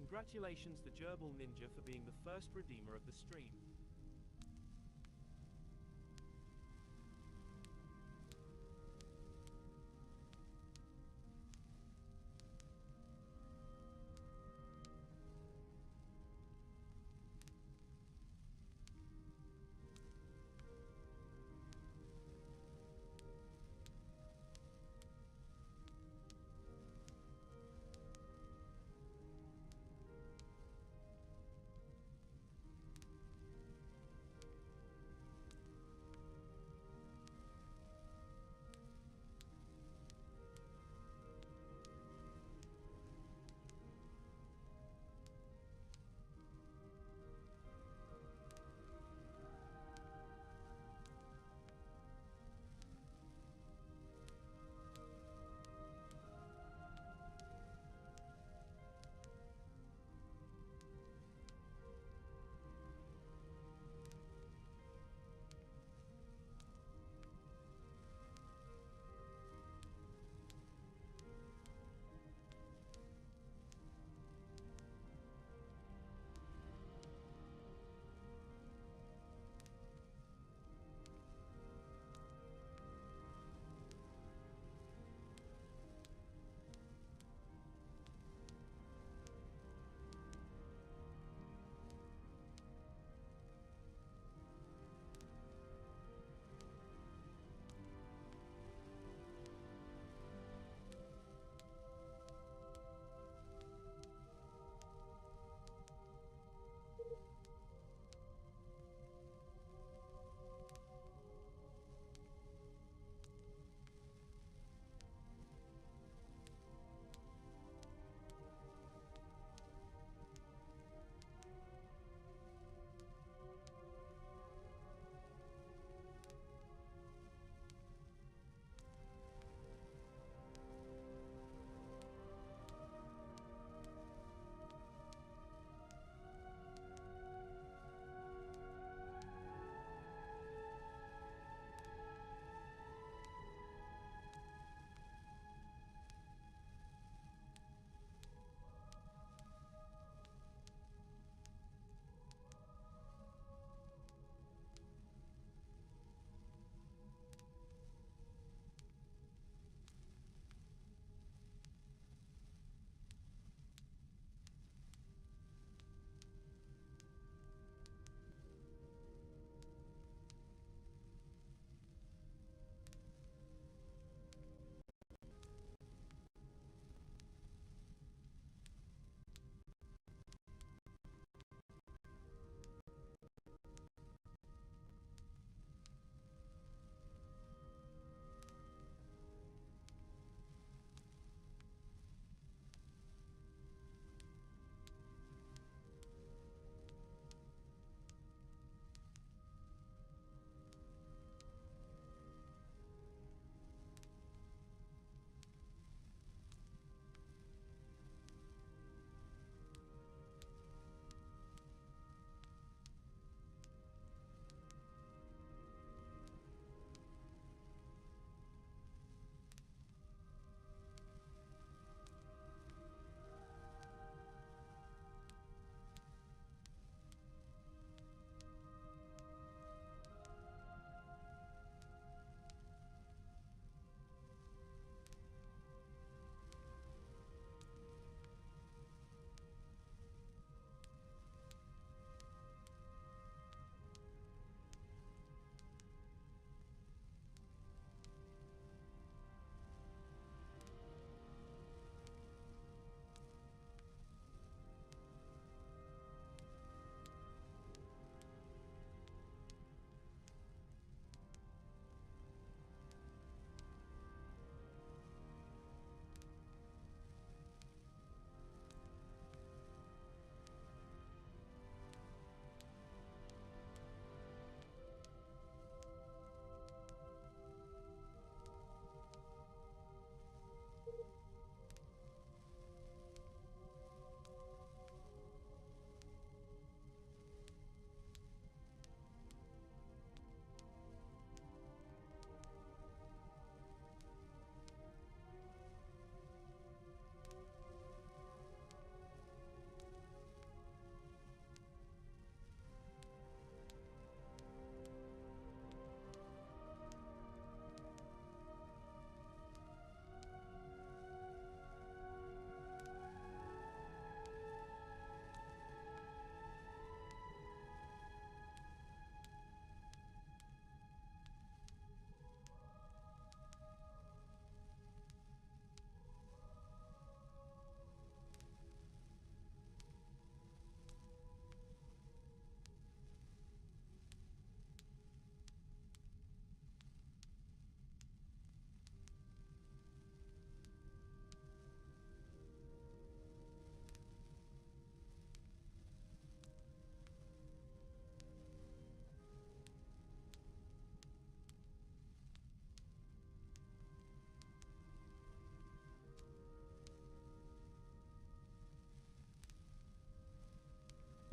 Congratulations to Gerbil Ninja for being the first redeemer of the stream.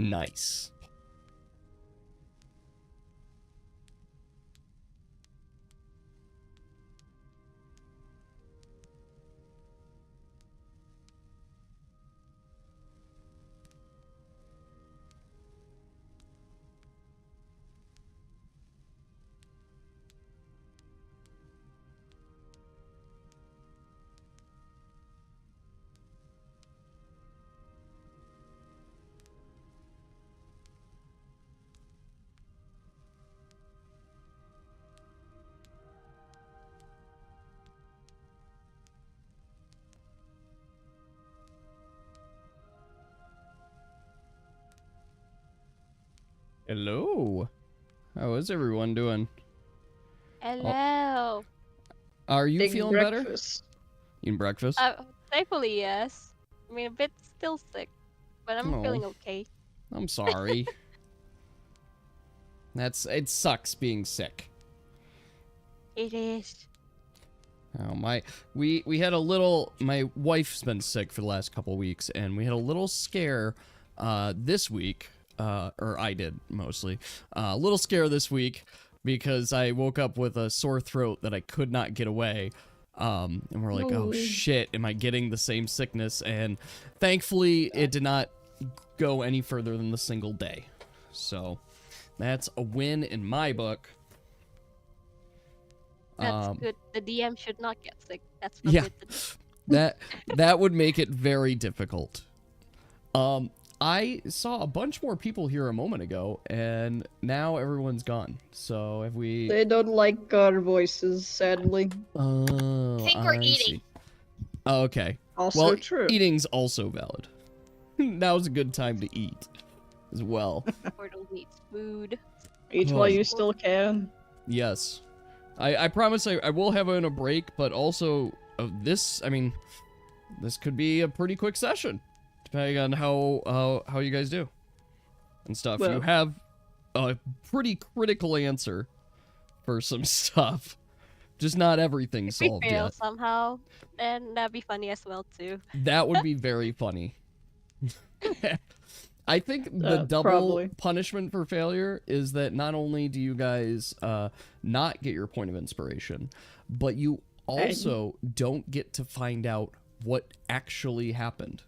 Nice. Hello. How is everyone doing? Hello. Are you Big feeling breakfast. better? Eating breakfast? Thankfully, yes. I mean, a bit still sick, but I'm Oh. feeling okay. I'm sorry. It sucks being sick. It is. Oh, we had a little, my wife's been sick for the last couple weeks, and we had a little scare this week, or I did mostly, a little scare this week because I woke up with a sore throat that I could not get away. And we're like, oh shit, am I getting the same sickness? And thankfully it did not go any further than the single day. So that's a win in my book. That's good. The DM should not get sick. That's yeah, forbidden. that would make it very difficult. I saw a bunch more people here a moment ago, and now everyone's gone. So have we? They don't like our voices, sadly. Oh, I think we're eating. see. Oh, okay. Also Well, true. eating's also valid. Now's a good time to eat, as well. Portal needs food. Eat while you still can. Yes. I promise I will have it in a break, but also this, I mean, this could be a pretty quick session, depending on how you guys do and stuff. Well, you have a pretty critical answer for some stuff. Just not everything's If we solved fail yet. somehow, then that'd be funny as well too. That would be very funny. I think the double probably. punishment for failure is that not only do you guys not get your point of inspiration, but you also don't get to find out what actually happened.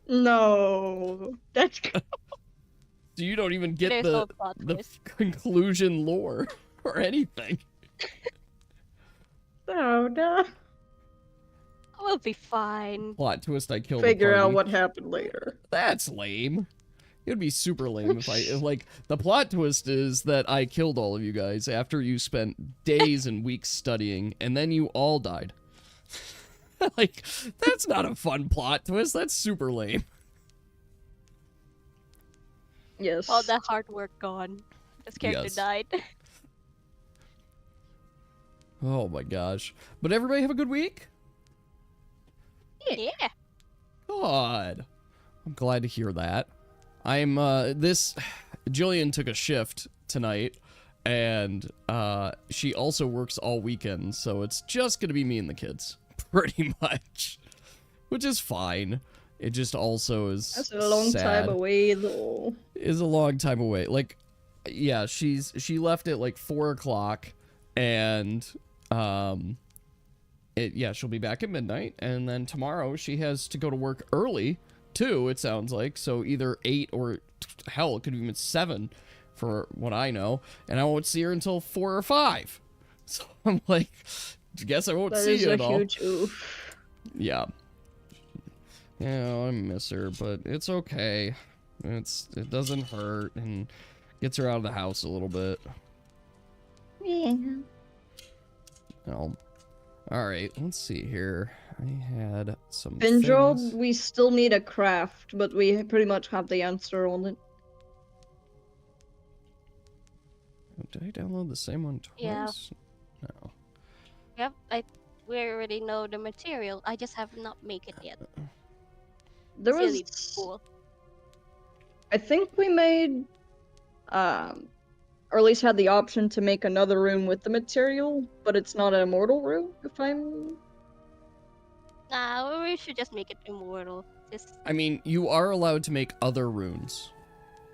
No. That's So you don't even get There's the no plot twist. conclusion lore or anything. no. We'll be fine. Plot twist, I killed Figure the out party. what happened later. That's lame. It'd be super lame if like, the plot twist is that I killed all of you guys after you spent days and weeks studying, and then you all died. Like, that's not a fun plot twist. That's super lame. Yes. All that hard work gone. This character Yes. died. Oh my gosh. But everybody have a good week? Yeah. God. I'm glad to hear that. I'm, Jillian took a shift tonight, and, she also works all weekend, so it's just gonna be me and the kids. Pretty much. Which is fine. It just also is That's a long sad. time away, though. Is a long time away. Like, yeah, she left at like 4 o'clock, and, she'll be back at midnight, and then tomorrow she has to go to work early, too, it sounds like, so either 8 or, hell, it could be even 7, for what I know, and I won't see her until 4 or 5. So I'm like, I guess I won't That see is you a at all. huge oof. Yeah. Yeah, I miss her, but it's okay. It doesn't hurt, and gets her out of the house a little bit. Yeah. Well, alright, let's see here. I had some Vindrel, things. we still need a craft, but we pretty much have the answer on it. Did I download the same one twice? Yeah. No. Yep, we already know the material. I just have not made it yet. There It's really was... cool. I think we made... or at least had the option to make another room with the material, but it's not an immortal room, if I'm... Yeah, we should just make it immortal. Just I mean, you are allowed to make other runes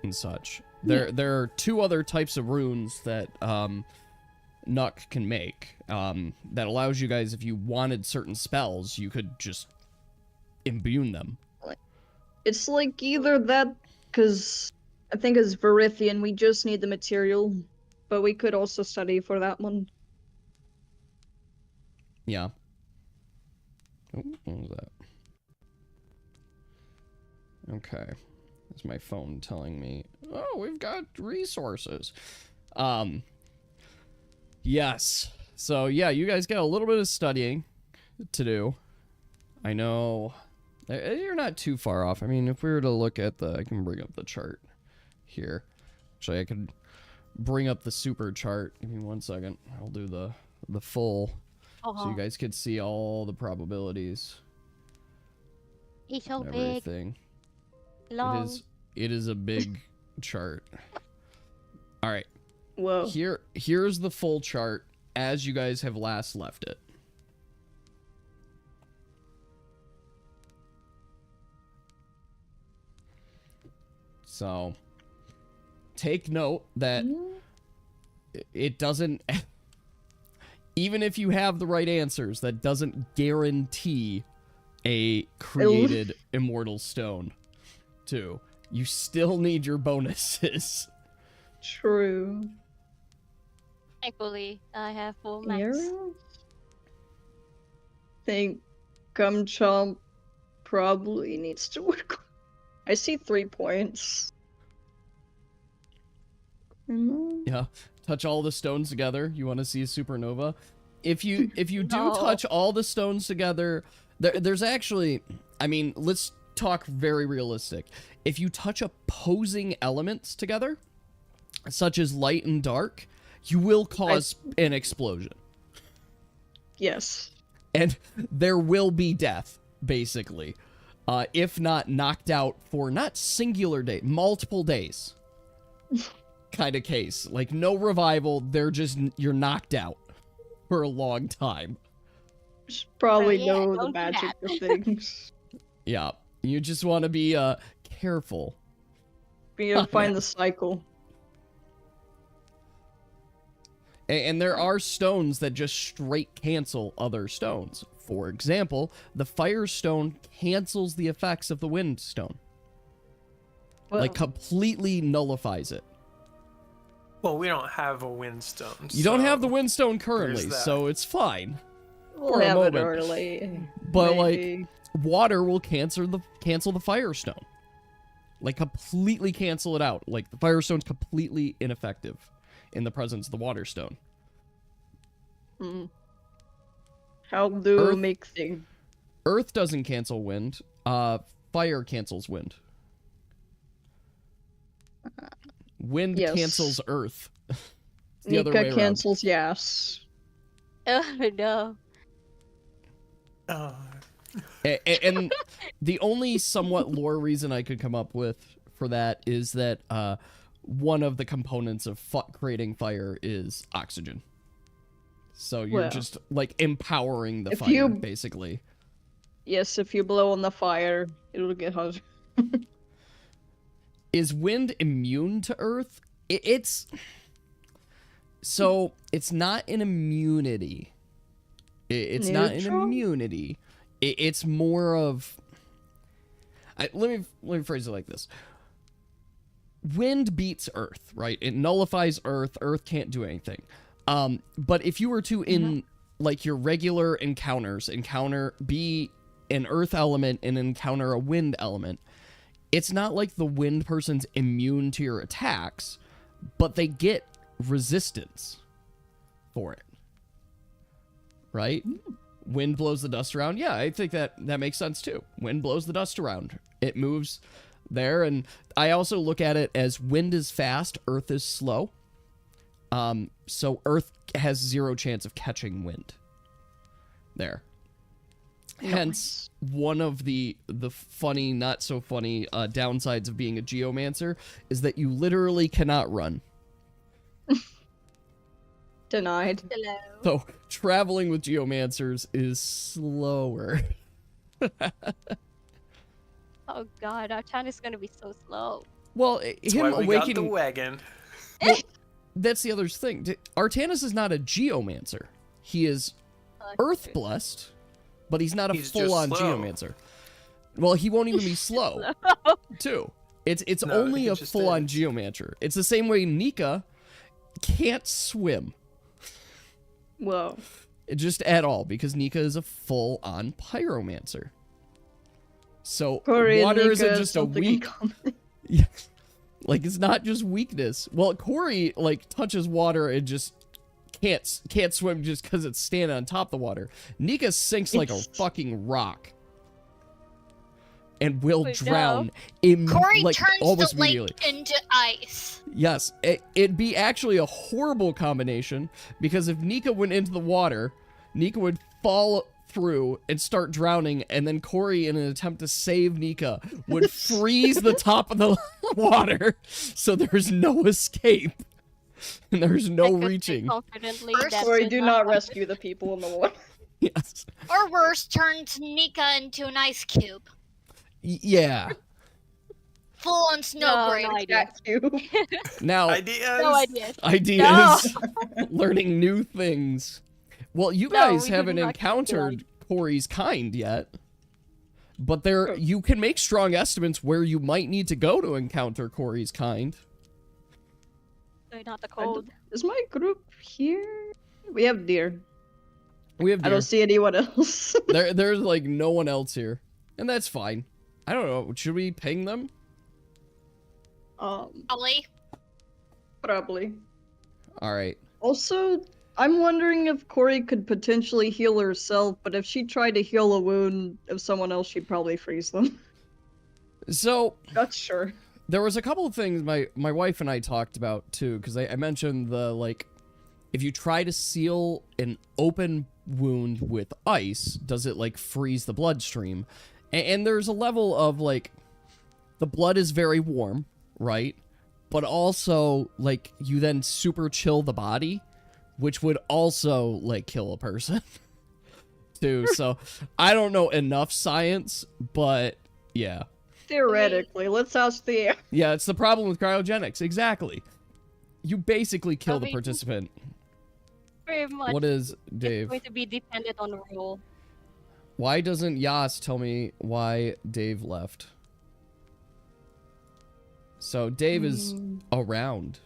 and such. There are 2 other types of runes that Nuck can make. That allows you guys, if you wanted certain spells, you could just imbue them. It's like either that, because I think as Verithian, we just need the material, but we could also study for that one. Yeah. Oh, what was that? Okay. That's my phone telling me, oh, we've got resources. Yes. So, yeah, you guys got a little bit of studying to do. I know you're not too far off. I mean, if we were to look at I can bring up the chart here. Actually, I could bring up the super chart. Give me 1 second. I'll do the full, so you guys could see all the probabilities. he's so And big, everything. long. It is a big chart. All right. Whoa. Here's the full chart as you guys have last left it. So, take note that it doesn't, even if you have the right answers, that doesn't guarantee a created immortal stone, too. You still need your bonuses. True. Thankfully, I have full max. Arrows? Think Gumchomp probably needs to work. I see 3 points. Yeah. Touch all the stones together. You want to see a supernova? If you do No. touch all the stones together, there's actually, I mean, let's talk very realistic. If you touch opposing elements together, such as light and dark, you will cause an explosion. Yes. And there will be death, basically. If not knocked out for not singular day, multiple days. Kind of case. Like, no revival, you're knocked out for a long time. Should probably yeah, know the don't do magic that. of things. Yeah. You just want to be careful. We gotta find the cycle. And there are stones that just straight cancel other stones. For example, the fire stone cancels the effects of the wind stone. Well, Like, completely nullifies it. Well, we don't have a windstone. You don't have the so windstone currently, there's that. so it's fine. we'll for a have it moment. early. But, maybe. Water will cancel the fire stone. Like, completely cancel it out. Like, the fire stone's completely ineffective in the presence of the water stone. How do Earth- we make things? Earth doesn't cancel wind. Fire cancels wind. Wind Yes. cancels earth. It's the other way Nika around. cancels yes. Oh no. And the only somewhat lore reason I could come up with for that is that one of the components of creating fire is oxygen. So you're Well, just, like, empowering the if fire, you- basically. Yes, if you blow on the fire, it'll get hot. Is wind immune to earth? It's... So, it's not an immunity. It's not an Neutral? immunity. It's more of... let me phrase it like this. Wind beats earth, right? It nullifies earth. Earth can't do anything. But if you were to, in like your regular encounters, be an earth element and encounter a wind element, it's not like the wind person's immune to your attacks, but they get resistance for it. Right? Wind blows the dust around. Yeah, I think that makes sense too. Wind blows the dust around. It moves there, and I also look at it as wind is fast, earth is slow. So earth has 0 chance of catching wind. There. Hence, one of the funny, not so funny downsides of being a geomancer is that you literally cannot run. Denied. Hello. So traveling with geomancers is slower. Oh god, our town is gonna be so slow. Well, That's him why we got the awakening. wagon. Well, that's the other thing. Artanis is not a geomancer. He is earth blessed, but he's not a He's just full-on slow. geomancer. Well, he won't even be slow, too. It's No, only he a just full-on is. geomancer. It's the same way Nika can't swim. Whoa. Just at all, because Nika is a full-on pyromancer. So Corey and water Nika isn't has just a something in weak. common. Yeah. Like, it's not just weakness. Well, Corey, like, touches water and just can't swim just because it's standing on top of the water. Nika sinks like a It's- fucking rock. And will Wait, drown Corey like, turns almost the lake immediately. into ice. Yes, it'd be actually a horrible combination, because if Nika went into the water, Nika would fall through and start drowning, and then Corey, in an attempt to save Nika, would freeze the top of the water, so there's no escape. And there's I no could say reaching. confidently First- that Corey, would do not rescue the people in the water. Yes. Or worse, turns Nika into an ice cube. Yeah. Full on snow No, grain. no idea. Attack you. Now, Ideas. No idea. ideas. Learning new things. Well, you No, guys we did haven't not encountered Corey's kind yet. But you can make strong estimates where you might need to go to encounter Corey's kind. So not the cold. Is my group here? We have deer. We have I deer. don't see anyone else. There's like no one else here. And that's fine. I don't know. Should we ping them? Probably. Probably. Alright. Also, I'm wondering if Corey could potentially heal herself, but if she tried to heal a wound of someone else, she'd probably freeze them. So, Not sure. there was a couple of things my wife and I talked about too, because I mentioned the, like, if you try to seal an open wound with ice, does it, like, freeze the bloodstream? And there's a level of, like, the blood is very warm, right? But also, like, you then super chill the body, which would also, like, kill a person, too. So, I don't know enough science, but, yeah. Theoretically, let's ask the. Yeah, it's the problem with cryogenics. Exactly. You basically kill the mean- participant. Very much. What is It's Dave? going to be dependent on the role. Why doesn't Yas tell me why Dave left? So Dave is around.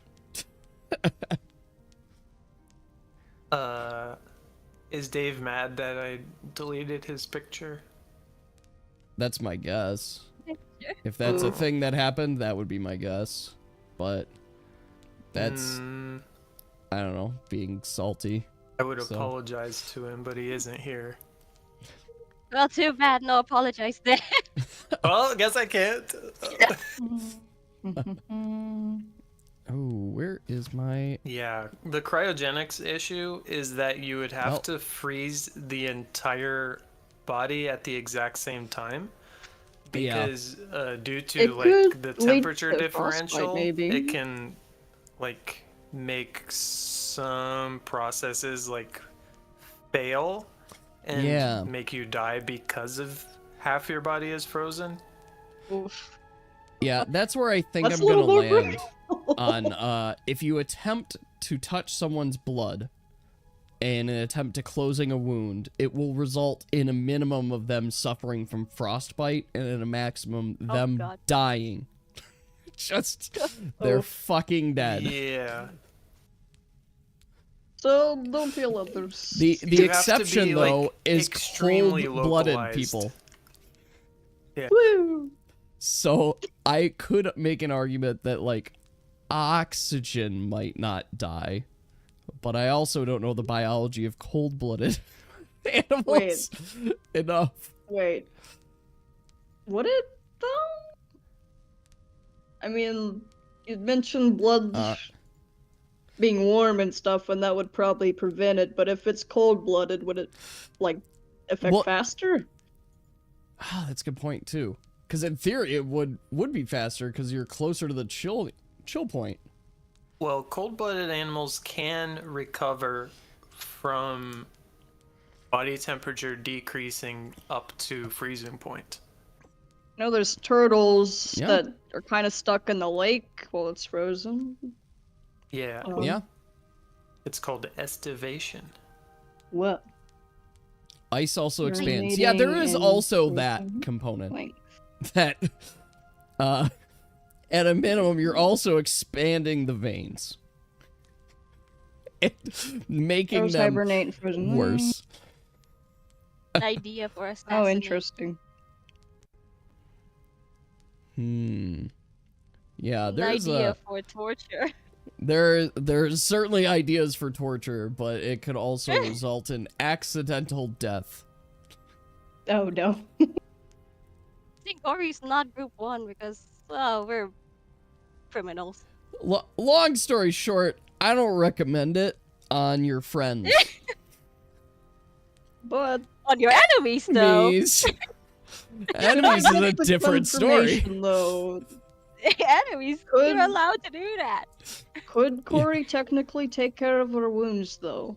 Is Dave mad that I deleted his picture? That's my guess. If that's a thing that happened, that would be my guess. But that's, I don't know, being salty. I would So- apologize to him, but he isn't here. Well, too bad. No apologize there. Well, I guess I can't. Oh, where is my... Yeah, the cryogenics issue is that you would have Well- to freeze the entire body at the exact same time. Yeah. Because due It to like could the lead temperature to frostbite, differential, maybe. it can like make some processes like fail and Yeah. make you die because of half your body is frozen. Oof. Yeah, that's where I think That's I'm a gonna little more land. On if you attempt to touch someone's blood in an attempt to closing a wound, it will result in a minimum of them suffering from frostbite and in a maximum them God. dying. Just they're fucking dead. Yeah. So don't feel others. The You have to exception be, though like, is extremely cold-blooded localized. people. Woo! So I could make an argument that like oxygen might not die, but I also don't know the biology of cold-blooded animals enough. Wait. Would it though? I mean, you mentioned blood being warm and stuff, and that would probably prevent it. But if it's cold-blooded, would it like affect Well- faster? Ah, that's a good point too. Because in theory, it would be faster because you're closer to the chill point. Well, cold-blooded animals can recover from Body temperature decreasing up to freezing point. You know, there's turtles Yeah. that are kind of stuck in the lake while it's frozen. Yeah, Yeah. it's called estivation. What? Ice also Urinating expands. Yeah, there is and also that freezing. component. Like, That, at a minimum, you're also expanding the veins. Making turtles them hibernate in frozen. worse. An idea for us. Oh, interesting. Yeah, An there's idea for torture. there's certainly ideas for torture, but it could also result in accidental death. Oh no. I think Ori's not group 1 because we're criminals. Long story short, I don't recommend it on your friends. But On your enemies, though. Enemies. Enemies is a That's the different story. confirmation, though. Enemies, Could- you're allowed to do that. Could Corey technically take care of her wounds, though?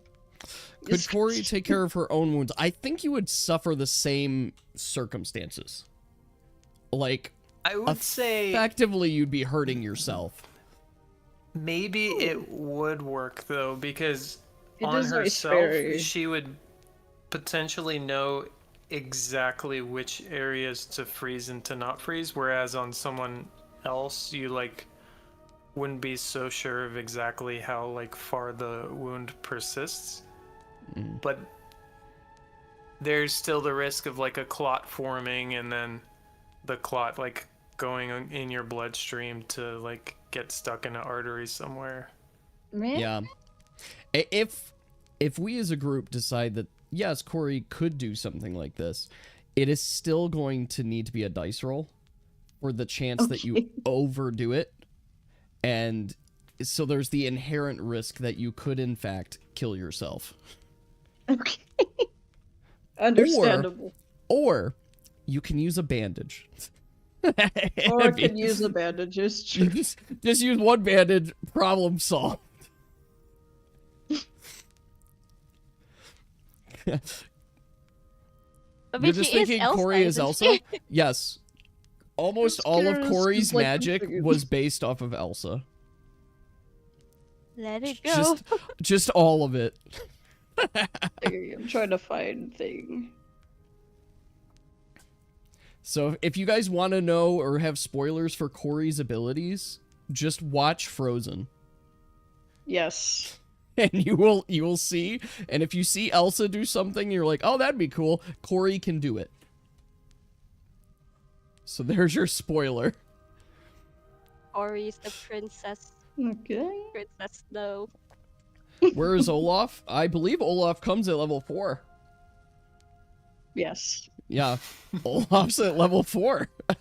Could Corey take care of her own wounds? I think you would suffer the same circumstances. Like, I would say effectively, you'd be hurting yourself. maybe it would work though, because It on is very herself scary. she would potentially know exactly which areas to freeze and to not freeze, whereas on someone else you like wouldn't be so sure of exactly how like far the wound persists. But there's still the risk of like a clot forming and then the clot like going in your bloodstream to like get stuck in an artery somewhere. Man, Yeah. If we as a group decide that, yes, Corey could do something like this, it is still going to need to be a dice roll for the chance that you Okay. overdo it. And so there's the inherent risk that you could, in fact, kill yourself. Okay. Understandable. Or you can use a bandage. Or I could use the bandages. Just use one bandage, problem solved. But You're she just is thinking Elsa, Corey is isn't Elsa? she? Yes. Almost all of Scares Corey's is like magic confused. was based off of Elsa. Let it go. Just all of it. I'm trying to find thing. So if you guys want to know or have spoilers for Corey's abilities, just watch Frozen. Yes. And you will see. And if you see Elsa do something, you're like, oh, that'd be cool. Corey can do it. So there's your spoiler. Ori's the princess. Okay. Princess Snow. Where is Olaf? I believe Olaf comes at level 4. Yes. Yeah. Olaf's at level 4. I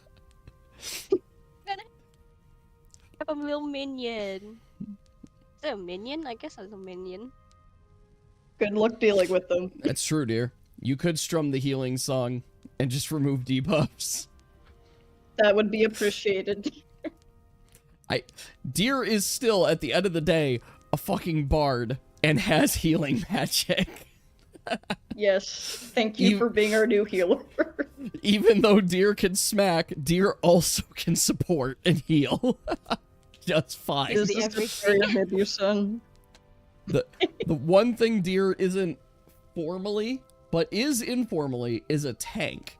have a little minion. Is it a minion? I guess it's a minion. Good luck dealing with them. That's true, dear. You could strum the healing song and just remove debuffs. That would be appreciated. Deer is still, at the end of the day, a fucking bard and has healing magic. Yes. Thank you for being our new healer. Even though Deer can smack, Deer also can support and heal. Just fine. This is the story of your son. The one thing Deer isn't formally, but is informally, is a tank.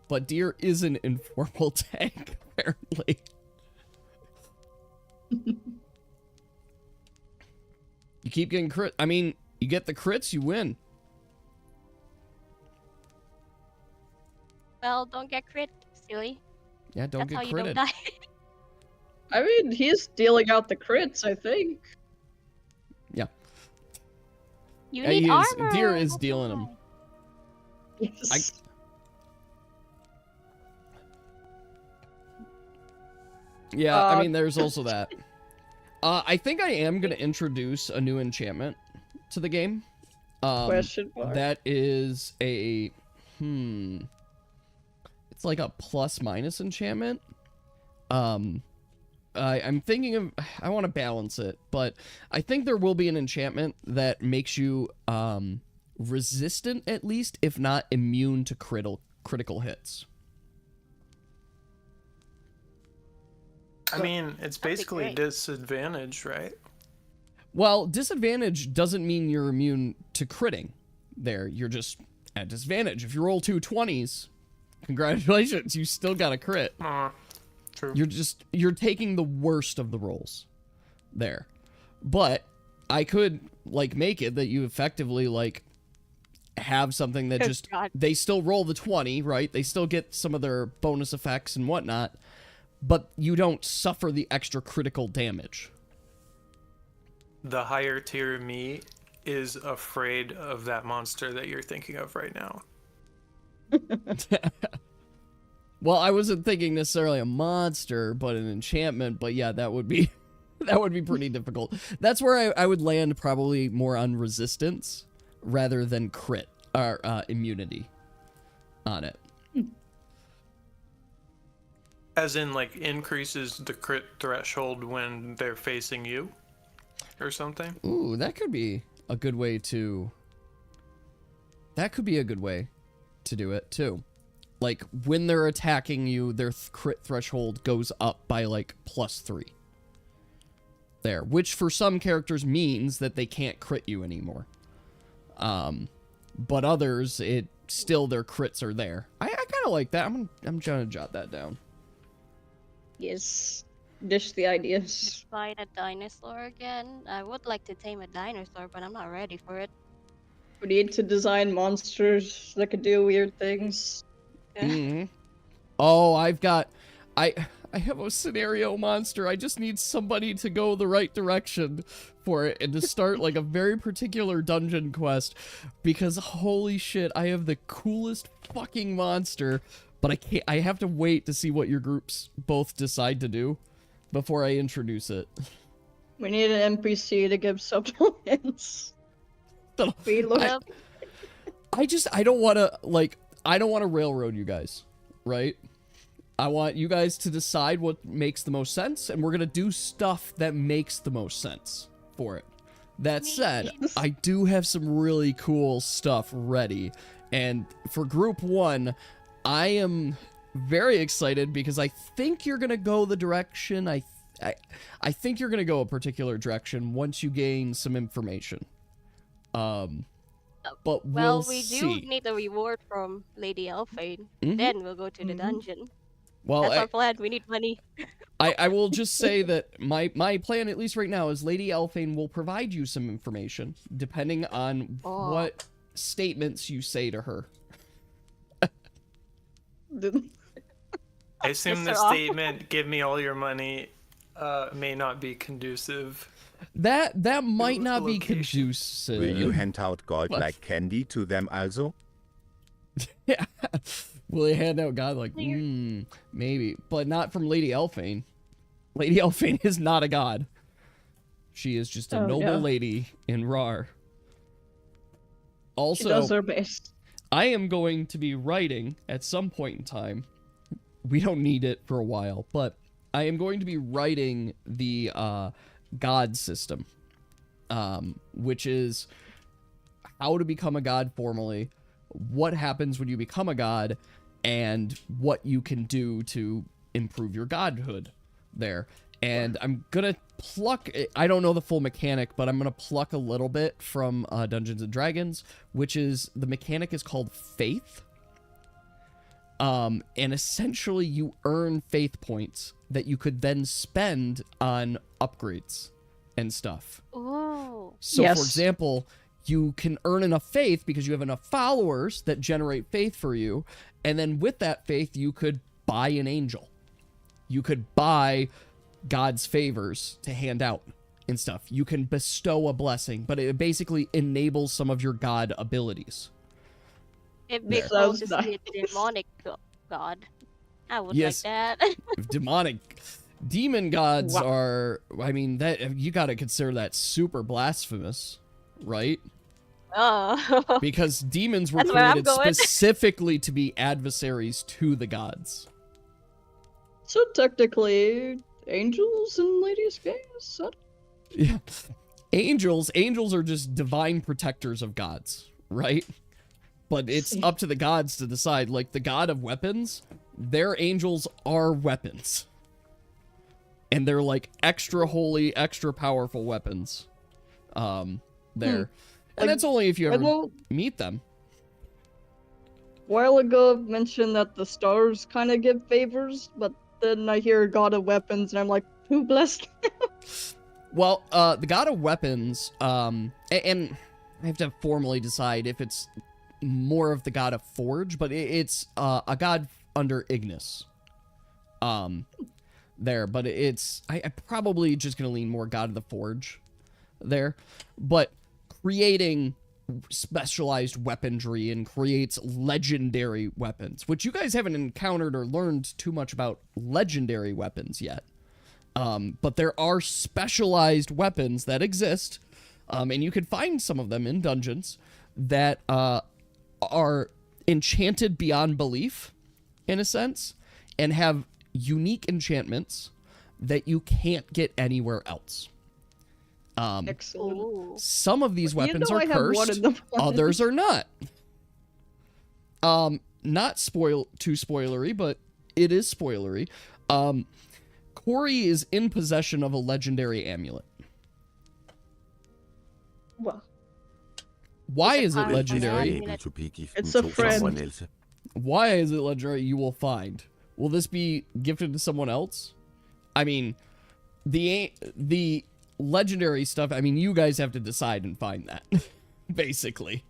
But Deer is an informal tank, apparently. You keep getting crit. I mean, you get the crits, you win. Well, don't get crit, silly. Yeah, don't That's how get you don't critted. die. I mean, he's dealing out the crits, I think. Yeah. You Yeah, need he is. armor. Deer is that's dealing 'em. why. Yes. Yeah, I mean, there's also that. I think I am going to introduce a new enchantment to the game. Question mark. That is a... It's like a plus-minus enchantment. I'm thinking of... I want to balance it, but I think there will be an enchantment that makes you resistant at least, if not immune to critical hits. I mean, it's That'd be basically great. disadvantage, right? Well, disadvantage doesn't mean you're immune to critting. There, you're just at disadvantage. If you roll 2 20s, congratulations, you still got a crit. True. You're taking the worst of the rolls there. But I could like make it that you effectively like have something that Oh, just God. they still roll the 20, right? They still get some of their bonus effects and whatnot, but you don't suffer the extra critical damage. The higher tier me is afraid of that monster that you're thinking of right now. Well, I wasn't thinking necessarily a monster, but an enchantment. But yeah, that would be pretty difficult. That's where I would land probably more on resistance rather than crit or immunity on it. As in, like, increases the crit threshold when they're facing you? Or something? Ooh, that could be a good way to... That could be a good way to do it, too. Like, when they're attacking you, their crit threshold goes up by, like, +3. There. Which, for some characters, means that they can't crit you anymore. But others, it still, their crits are there. I kind of like that. I'm trying to jot that down. Yes. Dish the ideas. Fight a dinosaur again. I would like to tame a dinosaur, but I'm not ready for it. We need to design monsters that could do weird things. Mm-hmm. Oh, I have a scenario monster. I just need somebody to go the right direction for it and to start like a very particular dungeon quest, because holy shit, I have the coolest fucking monster, but I have to wait to see what your groups both decide to do before I introduce it. We need an NPC to give supplements. We look I don't want to railroad you guys, right? I want you guys to decide what makes the most sense, and we're going to do stuff that makes the most sense for it. That said, I do have some really cool stuff ready, and for group 1, I am very excited because I think you're going to go the direction I think you're going to go a particular direction once you gain some information. But Well, we'll we see. do need a reward from Lady Elfane. Mhm. Then we'll go to the dungeon. Well, That's our plan. We need money. I will just say that my plan, at least right now, is Lady Elfane will provide you some information, depending on what statements you say to her. I assume the Mr. Awful. statement, give me all your money, may not be conducive. That might not be Location. conducive. Will you hand out gold What? like candy to them also? Yeah. Will they hand out God like, maybe. But not from Lady Elfane. Lady Elfane is not a god. She is just a Oh, noble no. lady in Rar. She Also, does her best. I am going to be writing at some point in time. We don't need it for a while, but I am going to be writing the god system, which is how to become a god formally, what happens when you become a god, and what you can do to improve your godhood there. And I'm gonna pluck, I don't know the full mechanic, but I'm gonna pluck a little bit from Dungeons and Dragons, which is, the mechanic is called Faith. And essentially you earn faith points that you could then spend on upgrades and stuff. Ooh. So, Yes. for example, you can earn enough faith because you have enough followers that generate faith for you, and then with that faith, you could buy an angel. You could buy God's favors to hand out and stuff. You can bestow a blessing, but it basically enables some of your God abilities. It'd be There. cool Sounds to see a nice. demonic god. I would Yes. like that. Demon gods Wow. are, I mean, that you got to consider that super blasphemous, right? Oh. Because demons were That's where I'm created going. specifically to be adversaries to the gods. So technically, angels in Lady Skates? Yeah. Angels are just divine protectors of gods, right? But it's up to the gods to decide. Like, the god of weapons, their angels are weapons. And they're, like, extra holy, extra powerful weapons. There. And that's only if you ever meet them. A while ago, I mentioned that the stars kind of give favors, but then I hear God of Weapons, and I'm like, who blessed them? Well, the god of weapons, and I have to formally decide if it's more of the god of forge, but it's a god under Ignis. There, but it's I probably just gonna lean more god of the forge there, but creating specialized weaponry and creates legendary weapons, which you guys haven't encountered or learned too much about legendary weapons yet. But there are specialized weapons that exist, and you can find some of them in dungeons that are enchanted beyond belief, in a sense, and have unique enchantments that you can't get anywhere else. Excellent. Some of these weapons are I have one cursed, of them. others are not. Not too spoilery, but it is spoilery. Corey is in possession of a legendary amulet. Well, Why is it powerful legendary? amulet. It's a friend. Why is it legendary? You will find. Will this be gifted to someone else? I mean, the legendary stuff, I mean, you guys have to decide and find that, basically.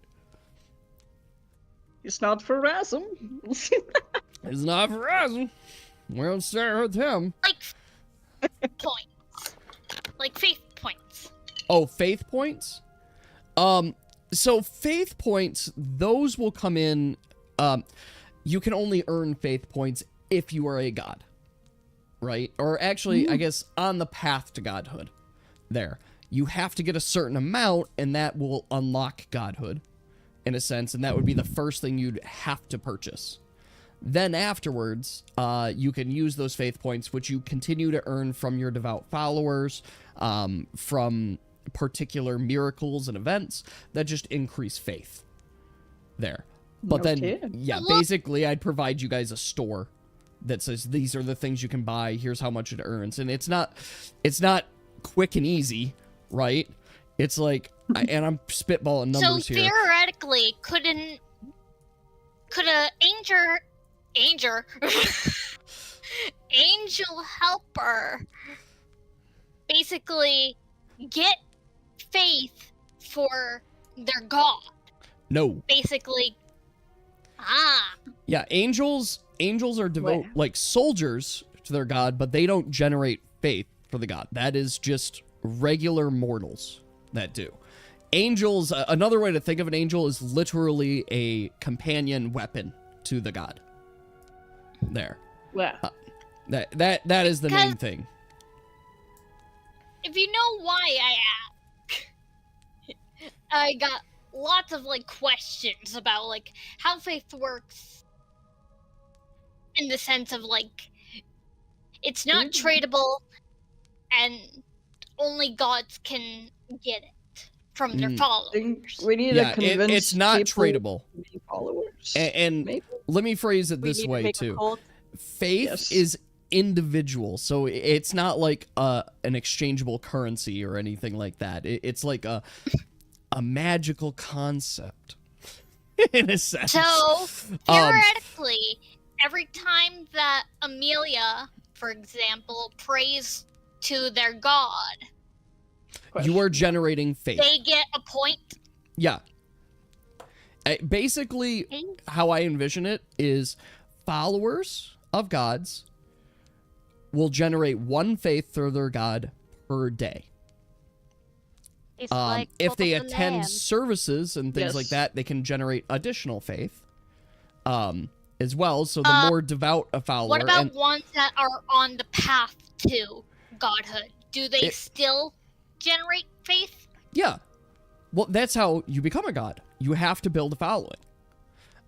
It's not for Rasm. It's not for us. We don't start with him. Like points. Like faith points. Oh, faith points? So faith points, those will come in, you can only earn faith points if you are a god, right? Or actually, I guess, on the path to godhood. There. You have to get a certain amount, and that will unlock godhood, in a sense, and that would be the first thing you'd have to purchase. Then afterwards, you can use those faith points, which you continue to earn from your devout followers, from particular miracles and events that just increase faith. There. But then, yeah, basically, I'd provide you guys a store that says these are the things you can buy. Here's how much it earns, and it's not quick and easy, right? It's like, and I'm spitballing numbers So here. theoretically, could a angel helper basically get faith for their god? No. Basically, Yeah, angels are like soldiers to their god, but they don't generate faith for the god. That is just regular mortals that do. Angels, another way to think of an angel is literally a companion weapon to the god. There. Well, That is the main thing. if you know why I ask, I got lots of like questions about like how faith works in the sense of like it's not tradable and only gods can get it from their followers. we need to convince it's not people tradable. to be followers. And Maybe? let me phrase it We this need to way make a too. cult. Faith is individual, so it's not like an exchangeable currency or anything like that. It's like a magical concept in a sense. So theoretically, every time that Amelia, for example, prays to their god, you are generating faith. they get a point. Yeah. Basically, how I envision it is followers of gods will generate one faith through their god per day. It's like If they Cult of the attend Lamb. services and things like Yes. that, they can generate additional faith as well. So the more devout a follower. What about and ones that are on the path to godhood? Do they still generate faith? yeah. Well, that's how you become a god. You have to build a following.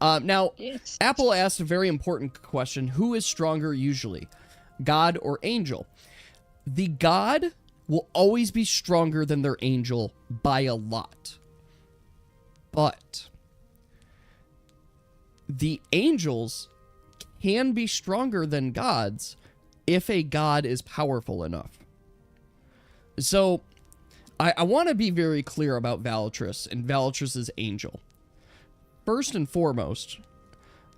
Now, Yes. Apple asked a very important question. Who is stronger usually, God or angel? The god will always be stronger than their angel by a lot. But the angels can be stronger than gods if a god is powerful enough. So, I want to be very clear about Valatrice and Valatrice's angel. First and foremost,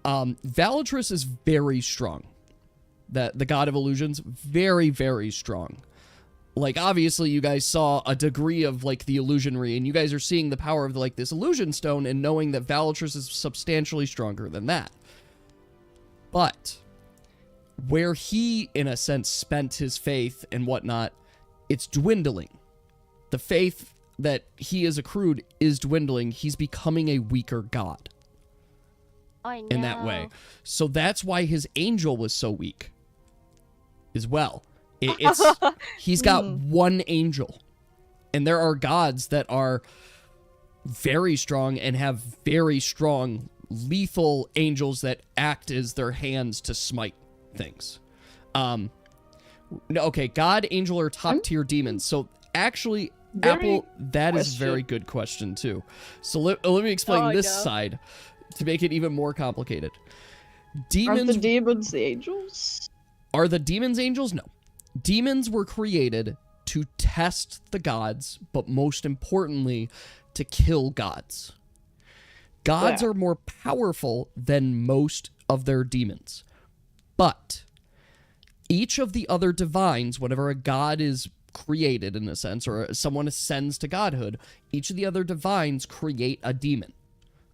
Valatrice is very strong. The god of illusions, very, very strong. Like, obviously, you guys saw a degree of, like, the illusionary, and you guys are seeing the power of, like, this illusion stone and knowing that Valatrice is substantially stronger than that. But where he, in a sense, spent his faith and whatnot, it's dwindling. The faith that he has accrued is dwindling. He's becoming a weaker god. I know. In that way. So that's why his angel was so weak as well. He's got one angel. And there are gods that are very strong and have very strong lethal angels that act as their hands to smite things. Okay, god, angel, or top tier demons. So actually, Apple, that is a very good question too. So let me explain this side to make it even more complicated. Demons. Aren't the demons the angels? Are the demons angels? No. Demons were created to test the gods, but most importantly, to kill gods. Gods are more powerful than most of their demons. But each of the other divines, whenever a god is created in a sense, or someone ascends to godhood, each of the other divines create a demon.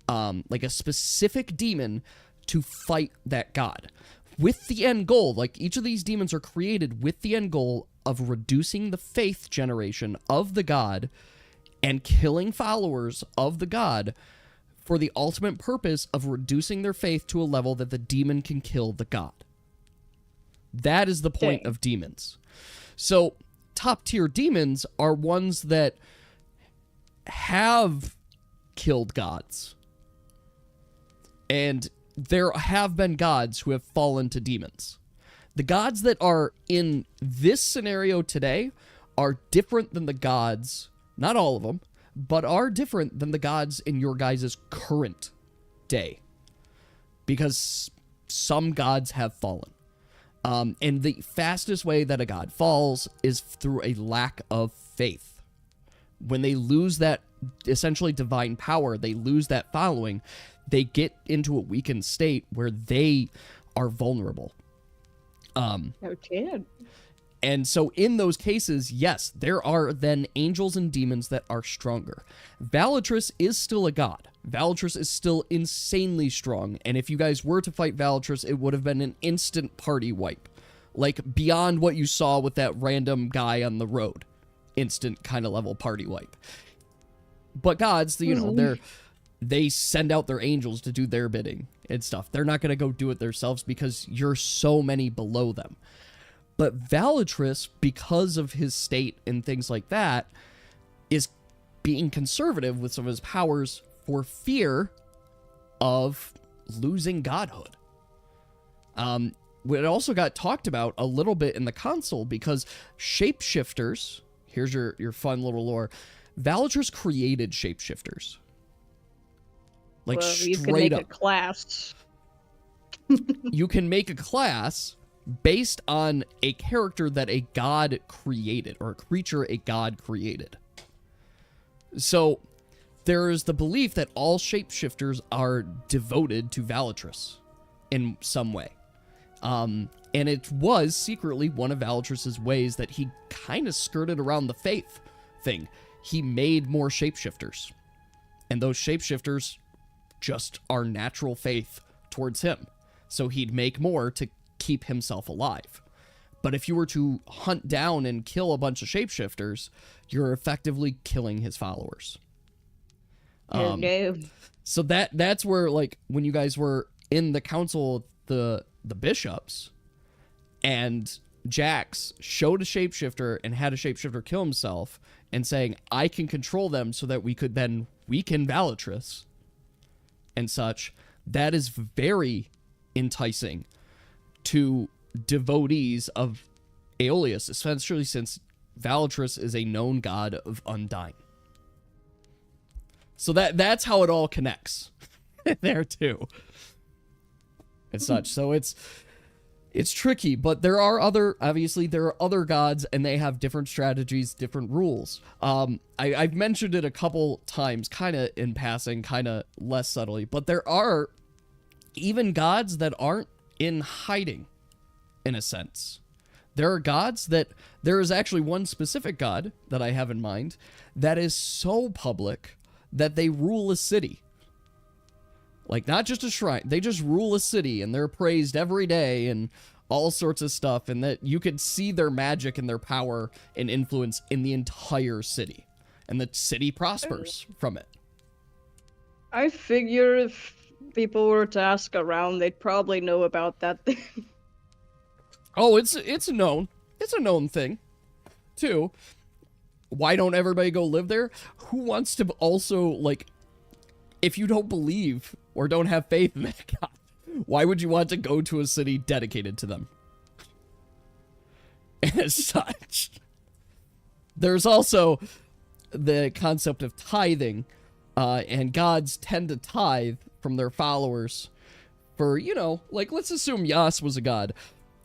Like a specific demon to fight that god. With the end goal, like each of these demons are created with the end goal of reducing the faith generation of the god and killing followers of the god for the ultimate purpose of reducing their faith to a level that the demon can kill the god. That is the point of demons. So, top tier demons are ones that have killed gods. And there have been gods who have fallen to demons. The gods that are in this scenario today are different than the gods, not all of them, but are different than the gods in your guys' current day. Because some gods have fallen. And the fastest way that a god falls is through a lack of faith. When they lose that essentially divine power, they lose that following, they get into a weakened state where they are vulnerable. Okay. And so in those cases, yes, there are then angels and demons that are stronger. Valatrice is still a god. Valatrice is still insanely strong, and if you guys were to fight Valatrice, it would have been an instant party wipe. Like, beyond what you saw with that random guy on the road. Instant kind of level party wipe. But gods, you know, they send out their angels to do their bidding and stuff. They're not going to go do it themselves because you're so many below them. But Valatrice, because of his state and things like that, is being conservative with some of his powers for fear of losing godhood. It also got talked about a little bit in the console because shapeshifters, here's your fun little lore, Valatrice created shapeshifters. Like, well, you straight can make up. a class. You can make a class based on a character that a god created, or a creature a god created. So, there is the belief that all shapeshifters are devoted to Valatrice in some way. And it was secretly one of Valatrice's ways that he kind of skirted around the faith thing. He made more shapeshifters. And those shapeshifters just are natural faith towards him. So he'd make more to keep himself alive. But if you were to hunt down and kill a bunch of shapeshifters, you're effectively killing his followers. No. So that's where, like, when you guys were in the council, the bishops, and Jax showed a shapeshifter and had a shapeshifter kill himself, and saying, I can control them so that we could then weaken Valatrice and such, that is very enticing to devotees of Aeolus, especially since Valatrice is a known god of undying. So that's how it all connects there too. and such. So it's tricky, but there are other gods, and they have different strategies, different rules. I've mentioned it a couple times, kind of in passing, kind of less subtly, but there are even gods that aren't in hiding, in a sense. There are gods there is actually one specific god that I have in mind that is so public that they rule a city. Like, not just a shrine, they just rule a city, and they're praised every day and all sorts of stuff, and that you could see their magic and their power and influence in the entire city. And the city prospers from it. I figure if people were to ask around, they'd probably know about that thing. Oh, it's known. It's a known thing, too. Why don't everybody go live there? Who wants to also, like, if you don't believe or don't have faith in that god, why would you want to go to a city dedicated to them? As such, there's also the concept of tithing, and gods tend to tithe from their followers for, you know, like, let's assume Yas was a god.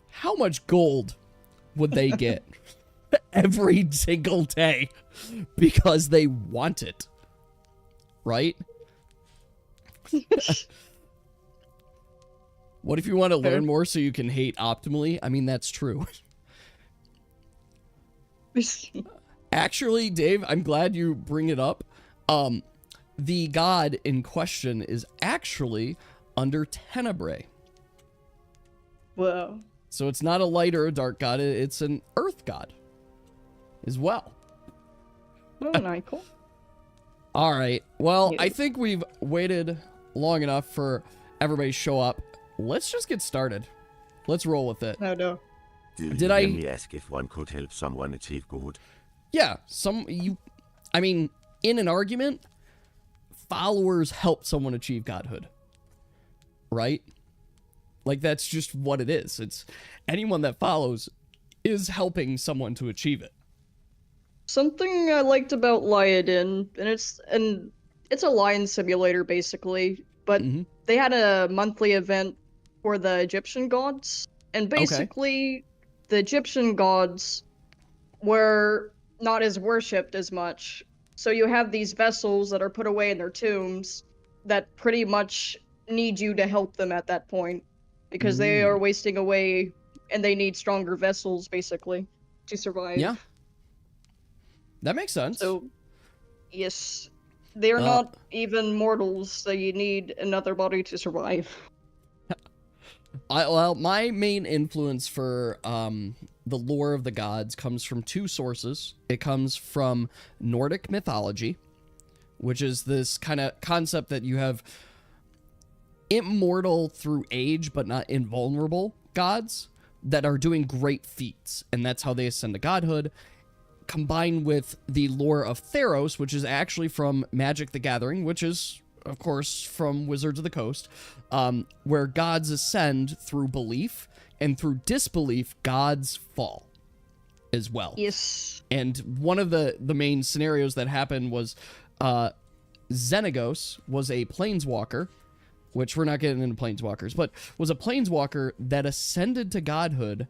How much gold would they get every single day because they want it? Right? What if you want to learn more so you can hate optimally? I mean, that's true. Actually, Dave, I'm glad you bring it up. The god in question is actually under Tenebrae. Whoa. So it's not a light or a dark god, it's an earth god as well. Oh, nice. Cool. All right. Well, I think we've waited long enough for everybody to show up. Let's just get started. Let's roll with it. No. Did I me ask if one could help someone achieve good? Yeah, I mean, in an argument, followers help someone achieve godhood. Right? Like, that's just what it is. It's anyone that follows is helping someone to achieve it. Something I liked about Lyodin, and it's a lion simulator basically, but they had a monthly event for the Egyptian gods, and basically the Egyptian gods were not as worshipped as much. So you have these vessels that are put away in their tombs that pretty much need you to help them at that point, because they are wasting away and they need stronger vessels basically to survive. Yeah. That makes sense. So, yes, they're not even mortals, so you need another body to survive. Well, my main influence for the lore of the gods comes from two sources. It comes from Nordic mythology, which is this kind of concept that you have immortal through age, but not invulnerable gods that are doing great feats, and that's how they ascend to godhood. Combined with the lore of Theros, which is actually from Magic the Gathering, which is, of course, from Wizards of the Coast, where gods ascend through belief, and through disbelief, gods fall as well. Yes. And one of the main scenarios that happened was Xenagos was a planeswalker, which we're not getting into planeswalkers, but was a planeswalker that ascended to godhood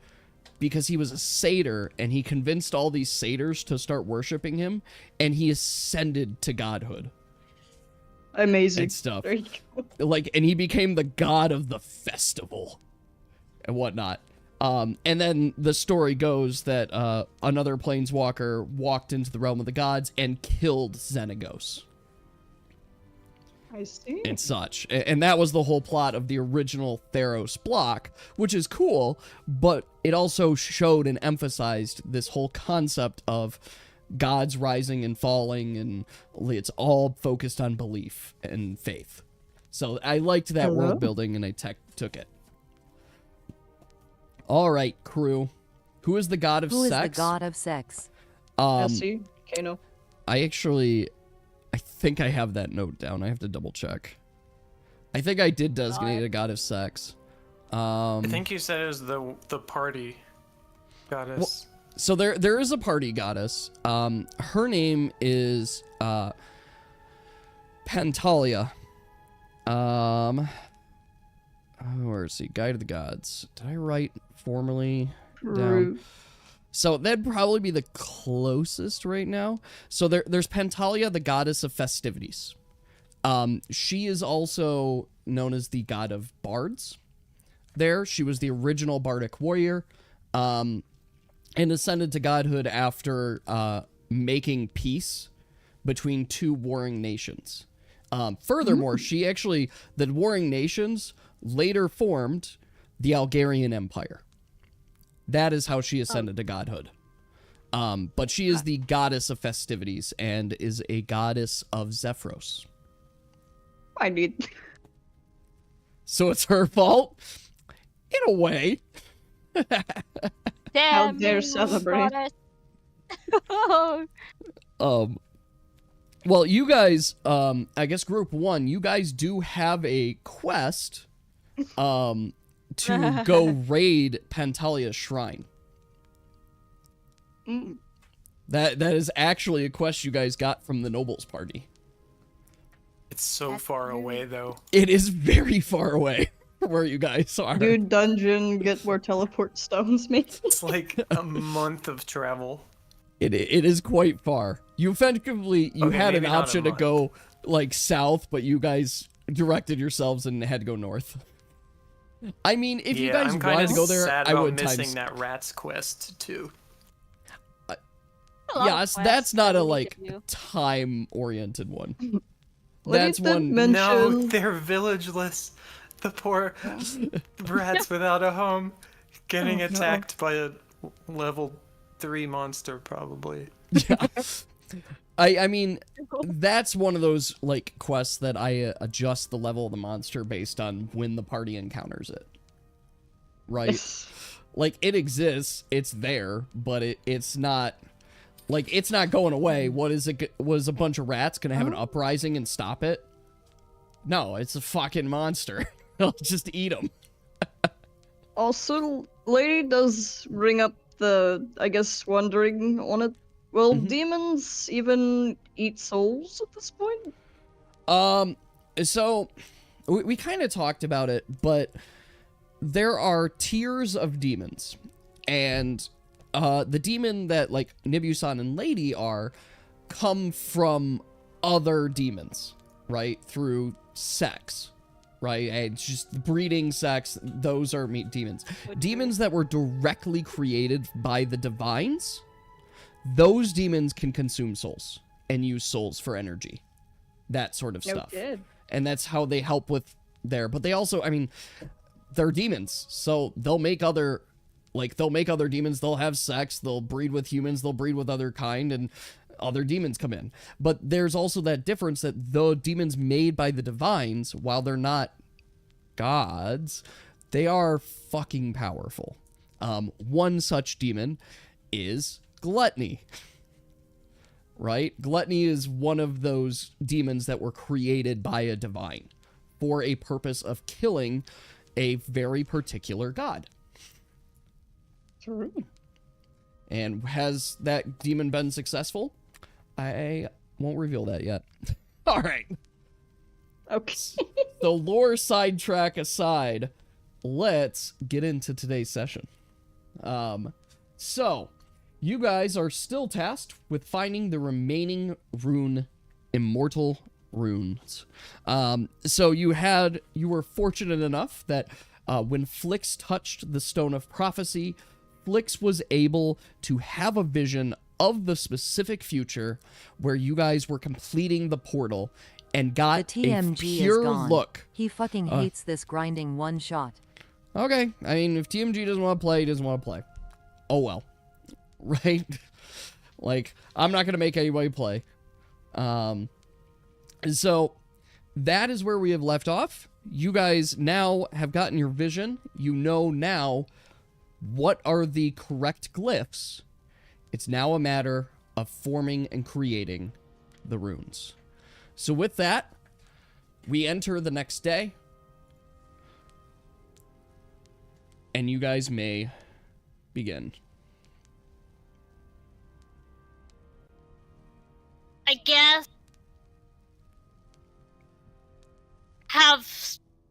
because he was a satyr, and he convinced all these satyrs to start worshiping him, and he ascended to godhood. Amazing. And stuff. There you go. Like, and he became the god of the festival and whatnot. And then the story goes that another planeswalker walked into the realm of the gods and killed Xenagos. I see. And such. And that was the whole plot of the original Theros block, which is cool, but it also showed and emphasized this whole concept of gods rising and falling, and it's all focused on belief and faith. So I liked that world building, and I took it. All right, crew. Who is the god of sex? Who is the god of sex? Essie, Kano. I think I have that note down. I have to double check. I think I did designate a god of sex. I think you said it was the party goddess. Well, so there is a party goddess. Her name is Pantalia. where is he? Guide of the Gods. Did I write formally down? True. So that'd probably be the closest right now. So there's Pantalia, the goddess of festivities. She is also known as the god of bards. She was the original bardic warrior, and ascended to godhood after making peace between two warring nations. Furthermore, the warring nations later formed the Algarian Empire. That is how she ascended to godhood. But she is the goddess of festivities and is a goddess of Zephyros. I need. So it's her fault? In a way. Damn, dare you celebrate. goddess. Well, you guys, I guess group 1, you guys do have a quest, to go raid Pantalia's shrine. Mm. That is actually a quest you guys got from the nobles party. It's so That's far very- away, though. It is very far away where you guys are. Do dungeon, get more teleport stones, maybe? It's like a month of travel. It is quite far. You effectively Okay, had an maybe not a option to month. go like south, but you guys directed yourselves and had to go north. I mean, if you guys I'm wanted kinda to go there, sad I about would missing times. that rats quest too. A lot of Yes, quests that's not that a we like can do. time-oriented one. What That's did that one. mention? No, they're villageless. The poor rats without a home, getting Oh, no. attacked by a level 3 monster, probably. Yeah. I mean, that's one of those like quests that I adjust the level of the monster based on when the party encounters it. Right? Like it exists, it's there, but it's not like it's not going away. What is it? Was a bunch of rats gonna have an uprising and stop it? No, it's a fucking monster. I'll just eat them. Also, lady does bring up the, I guess, wondering on it. Will demons even eat souls at this point? So we kind of talked about it, but there are tiers of demons, and the demon that like Nibusan and Lady are come from other demons, right? Through sex, right? And just breeding sex, those are demons. Demons that were directly created by the divines, those demons can consume souls and use souls for energy. That sort of stuff. Okay. And that's how they help with but they also, I mean, they're demons, so they'll make other demons, they'll have sex, they'll breed with humans, they'll breed with other kind, and other demons come in. But there's also that difference that the demons made by the divines, while they're not gods, they are fucking powerful. One such demon is gluttony. Right? Gluttony is one of those demons that were created by a divine for a purpose of killing a very particular god. True. And has that demon been successful? I won't reveal that yet. All right. Okay. The lore sidetrack aside, let's get into today's session. So, you guys are still tasked with finding the remaining immortal runes. So you were fortunate enough that when Flix touched the Stone of Prophecy, Flix was able to have a vision of the specific future where you guys were completing the portal and got The TMG a pure is gone. look. He fucking hates this grinding one shot. Okay, I mean, if TMG doesn't want to play, he doesn't want to play. Oh well. Right? Like, I'm not going to make anybody play. So, that is where we have left off. You guys now have gotten your vision. You know now what are the correct glyphs. It's now a matter of forming and creating the runes. So with that, we enter the next day. And you guys may begin. I guess have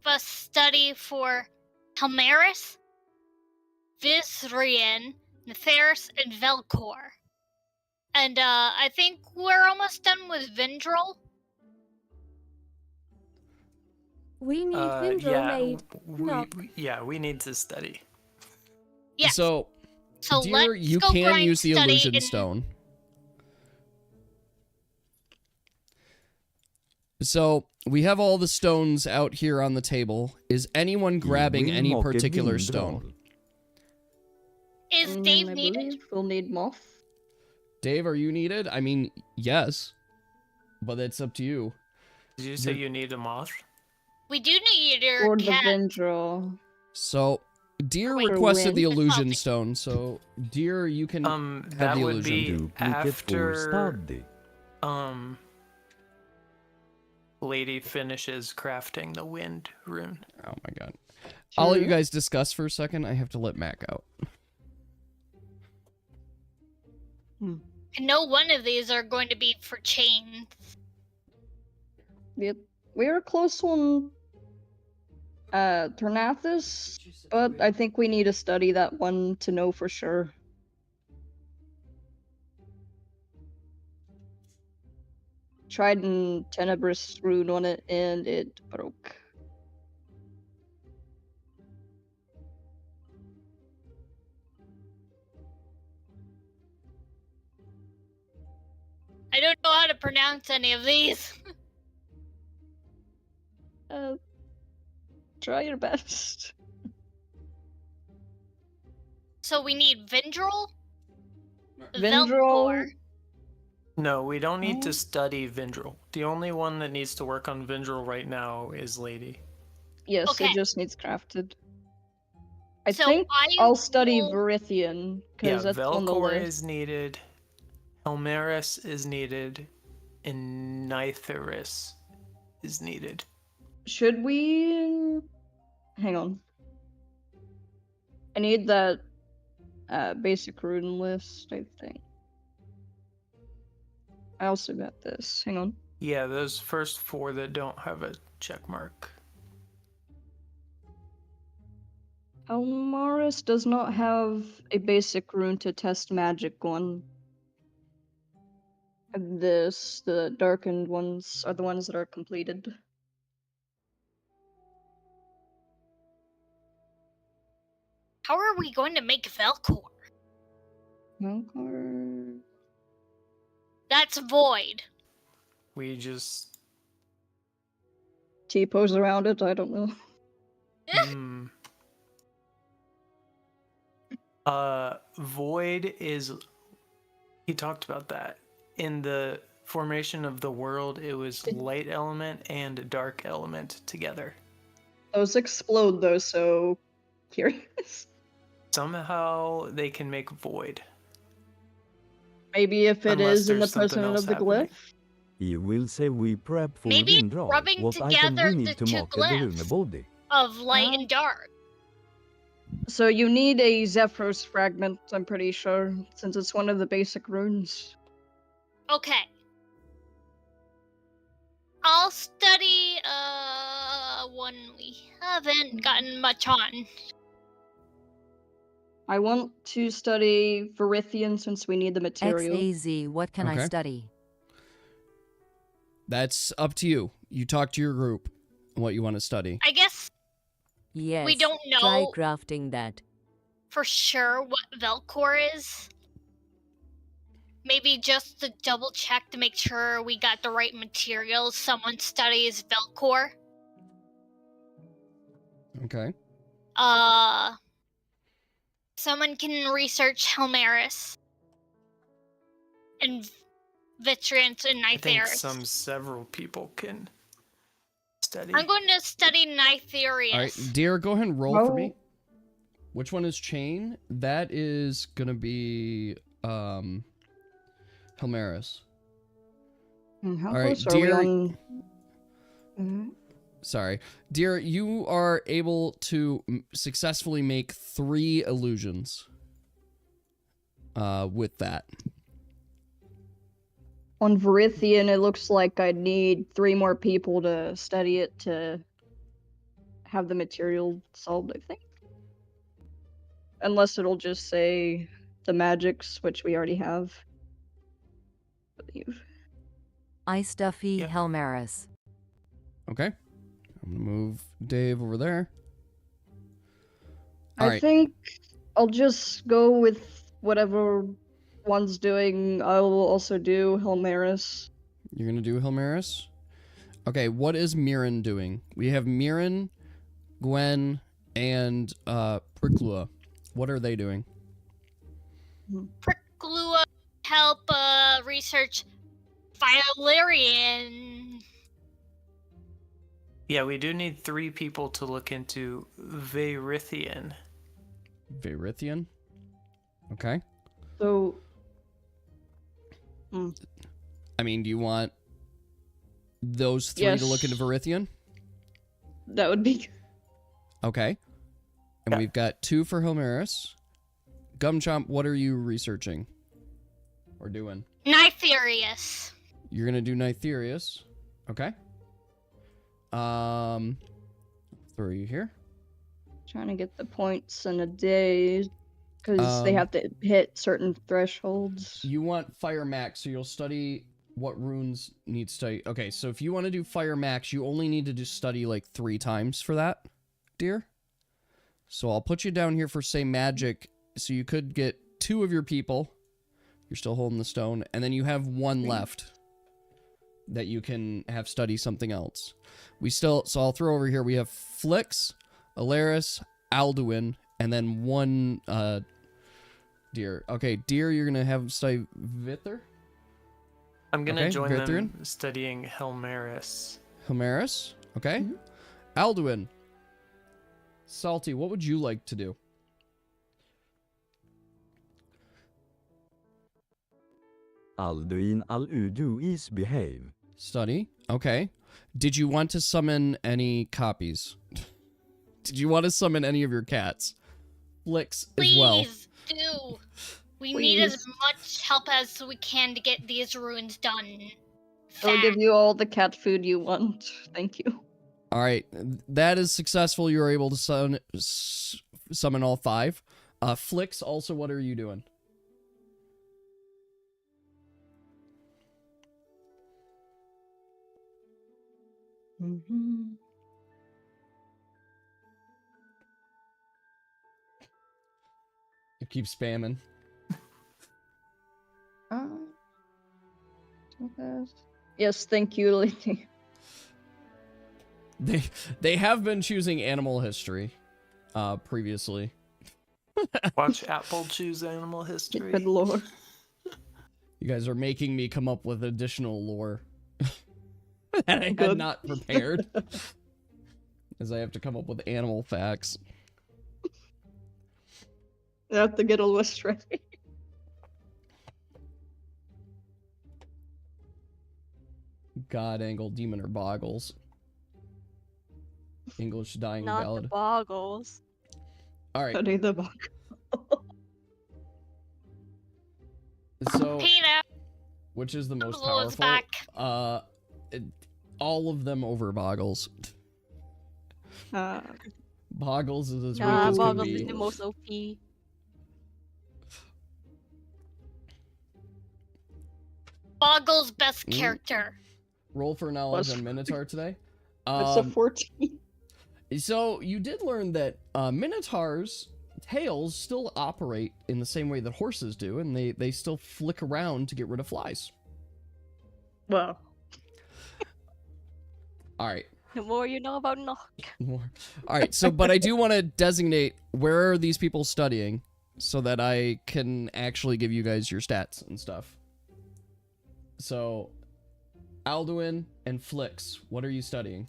a study study for Helmaris, Visrian, Netheris, and Velcor. And I think we're almost done with Vindrel. We need Vindrel yeah, made. we need to study. Yes. So dear, let's you go can grind use the study illusion and- stone. So we have all the stones out here on the table. Is anyone grabbing any particular stone? Is Dave I needed? believe we'll need moth. Dave, are you needed? I mean, yes, but it's up to you. Did you say you need a moth? We do need your Or the cat. Vindrel. So, Deer Wait, requested the when? illusion It's stone. So, Deer, you can have That the would illusion. be after Lady finishes crafting the wind rune. Oh my god. I'll let you guys discuss for a second. I have to let Mac out. No one of these are going to be for chains. Yep. We were close on Tornathus, but I think we need to study that one to know for sure. Tried an Tenebrous rune on it and it broke. I don't know how to pronounce any of these. Try your best. So we need Vindrel, Vindrel. Velcor. No, we don't need Oh. to study Vindrel. The only one that needs to work on Vindrel right now is Lady. Yes, Okay. it just needs crafted. I So think I I'll study will- Verithian, Yeah, because that's on the Velcor list. is needed, Helmaris is needed, and Netheris is needed. Should we... Hang on. I need that basic rune list, I think. I also got this. Hang on. Yeah, those first four that don't have a check mark. Elmaris does not have a basic rune to test magic on. The darkened ones are the ones that are completed. How are we going to make Velcor? Velcor... That's void. We just... T-pose around it, I don't know. Void is... He talked about that. In the formation of the world, it was light element and dark element together. Those explode though, so... Curious. Somehow they can make void. Maybe if it Unless is in the there's something presence else of the happening. glyph. You will say we prep for Maybe Vindral. rubbing What item together we need the to two market the rune glyphs. body. Of light and dark. So you need a Zephyros fragment, I'm pretty sure, since it's one of the basic runes. Okay. I'll study one we haven't gotten much on. I want to study Verithian since we need the material. XAZ, what can I Okay. study? That's up to you. You talk to your group what you want to study. I guess Yes. we don't Try know crafting that. for sure what Velcor is. Maybe just to double check to make sure we got the right materials. Someone studies Velcor. Okay. Someone can research Helmaris and Vitriant and I think Netheris. several people can study. I'm going to study Neitherius. All right, Deer, go ahead and roll for me. Roll. Which one is chain? That is gonna be Helmaris. How All right, close are we dear- on... Mhm. Sorry, Deer. You are able to successfully make 3 illusions. With that. On Verithian, it looks like I'd need 3 more people to study it to have the material solved, I think. Unless it'll just say the magics, which we already have. I believe. I stuffy Yeah. Helmaris. Okay. I'm gonna move Dave over there. I Alright. think I'll just go with whatever one's doing. I will also do Helmaris. You're gonna do Hilmaris? Okay, what is Mirren doing? We have Mirren, Gwen, and Priclua. What are they doing? Priclua help research Valerian. Yeah, we do need 3 people to look into Varithian. Varithian? Okay. So, I mean, do you want those 3 to look Yes. into Varithian? that would be. Okay. And Yeah. we've got 2 for Hilmaris. Gumchomp, what are you researching? Or doing? Nytherius. You're gonna do Nytherius. Okay. Throw you here. Trying to get the points in a day because they have to hit certain thresholds. You want Fire Max, so you'll study what runes need study. Okay, so if you want to do Fire Max, you only need to just study like 3 times for that, dear. So I'll put you down here for say magic, so you could get 2 of your people. You're still holding the stone, and then you have 1 left that you can have study something else. So I'll throw over here, we have Flix, Alaris, Alduin, and then 1 Deer. Okay, Deer, you're gonna have study Vither? I'm gonna Okay, join Varithian. them studying Helmaris. Hilmaris, okay. Alduin. Salty, what would you like to do? Alduin al-Udu is behave. Study, okay. Did you want to summon any copies? Did you want to summon any of your cats? Flix as well. Please do. We need as much help as we can to get these runes done. I'll give you all the cat food you want. Thank you. All right, that is successful. You were able to summon all 5. Flix, also, what are you doing? You keep spamming. Yes, thank you, lady. They have been choosing animal history previously. Watch Apple choose animal history. Good lord. You guys are making me come up with additional lore that I had not prepared. As I have to come up with animal facts. I have to get a list ready. God, Angle, Demon, or Boggles. English dying Not ballad. the boggles. All right. Study the book. So, Peter, which is the most Bubble is powerful? back. All of them over Boggles. Boggles is as weak Nah, as can boggles is be. the most OP. Boggle's best character. Roll for knowledge Plus on Minotaur today. It's a 14. So you did learn that Minotaurs' tails still operate in the same way that horses do, and they still flick around to get rid of flies. Wow. All right. The more you know about Nock. All right. So, but I do want to designate where are these people studying, so that I can actually give you guys your stats and stuff. So, Alduin and Flix, what are you studying?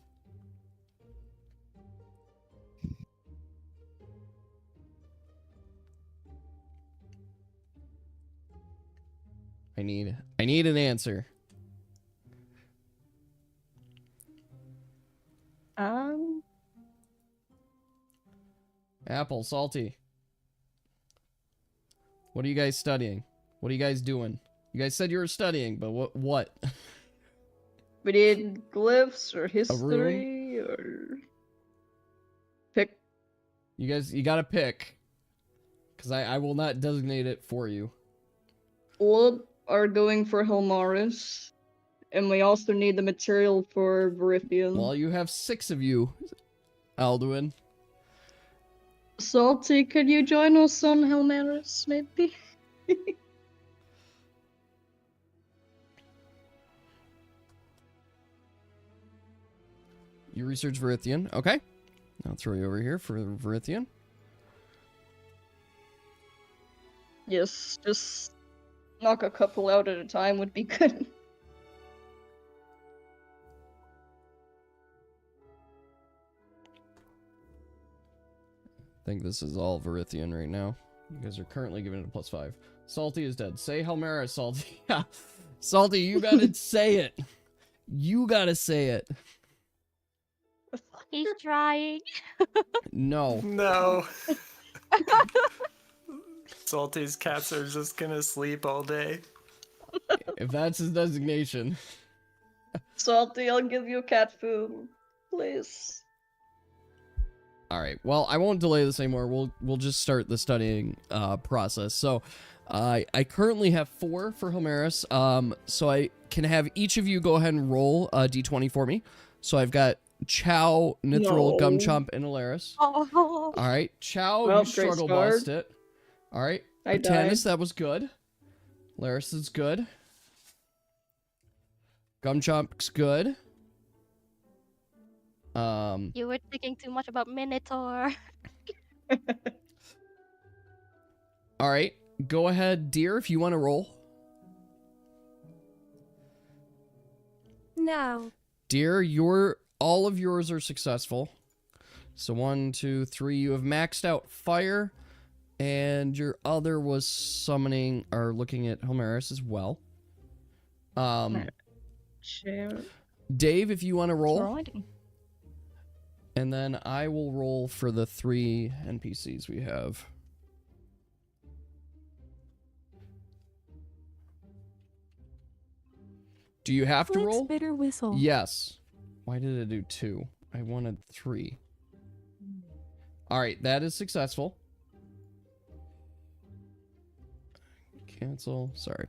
I need an answer. Apple, Salty. What are you guys studying? What are you guys doing? You guys said you were studying, but what? We did glyphs or history or You gotta pick. Because I will not designate it for you. Blood are going for Hilmaris. And we also need the material for Verithian. Well, you have 6 of you, Alduin. Salty, could you join us on Hilmaris, maybe? You research Verithian. Okay. I'll throw you over here for Verithian. Yes, just knock a couple out at a time would be good. I think this is all Verithian right now. You guys are currently giving it a +5. Salty is dead. Say Helmera, Salty. Yeah. Salty, you gotta say it. You gotta say it. He's trying. No. No. Salty's cats are just gonna sleep all day. If that's his designation. Salty, I'll give you cat food. Please. Alright, well, I won't delay this anymore. We'll just start the studying process. So, I currently have 4 for Homerus. So I can have each of you go ahead and roll a d20 for me. So I've got Chow, Nithril, No. Gumchomp, and Alaris. Oh. Alright, Chow, Well, you great struggle start. bust it. Alright, I Botanus, died. that was good. Alaris is good. Gumchomp's good. You were thinking too much about Minotaur. Alright, go ahead, Deer, if you want to roll. No. Deer, all of yours are successful. So 1, 2, 3, you have maxed out fire, and your other was summoning or looking at Homerus as well. Sure. Dave, if you want to roll, Alrighty. and then I will roll for the 3 NPCs we have. Do you have to Clicks roll? bitter whistle. Yes. Why did it do 2? I wanted 3. Alright, that is successful. Cancel. Sorry.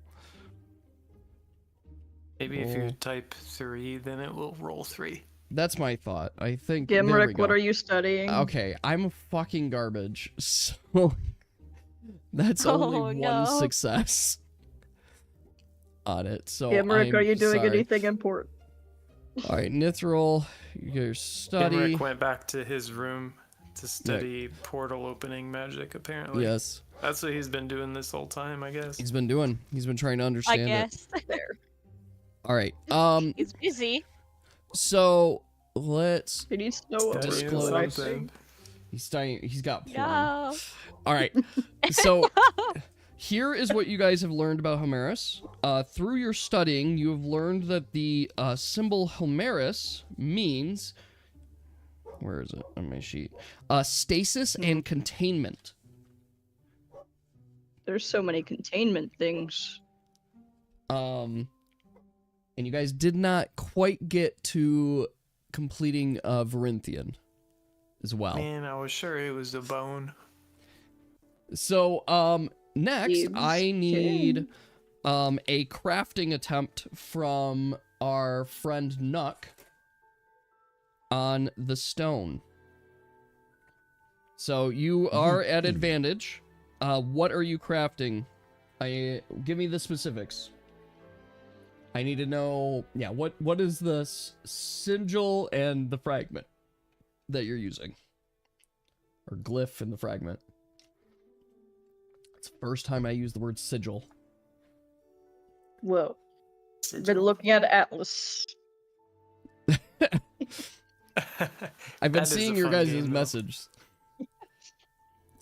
Maybe if you Roll. type 3, then it will roll 3. That's my thought. I think. there we Gimrick, what go. are you studying? Okay, I'm fucking garbage. So that's only Oh, one no. success on it. So Gimrick, are I'm you doing sorry. anything important? All right, Nithril, your study. Gimrick went back to his room to study portal opening magic, apparently. Yes, That's what he's been doing this whole time, I guess. he's been doing. He's been trying to I understand it. guess. There. All right. He's busy. So let's. He needs to know what we're Disclose. Studying discussing. something. He's studying. He's got porn. No. All right. So here is what you guys have learned about Homerus. Through your studying, you have learned that the symbol Homerus means. Where is it on my sheet? Stasis and containment. There's so many containment things. And you guys did not quite get to completing Verinthian as well. Man, I was sure it was a bone. So, next, Cubes. I need a crafting attempt from our friend Nuck on the stone. So, you are at advantage. What are you crafting? Give me the specifics. I need to know, yeah, what is the sigil and the fragment that you're using? Or glyph and the fragment. It's the first time I use the word sigil. Whoa. Been looking at Atlas. I've been That is seeing a your fun guys' game, though. message.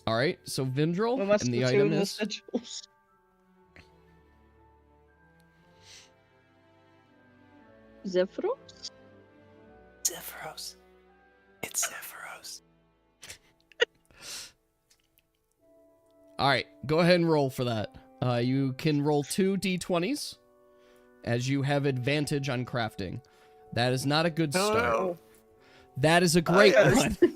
Alright, so Vindril, We must and the platoon item the is... sigils. Zephyros? Zephyros. It's Zephyros. Alright, go ahead and roll for that. You can roll 2 d20s, as you have advantage on crafting. That is not a good start. No. That is a great yes. one.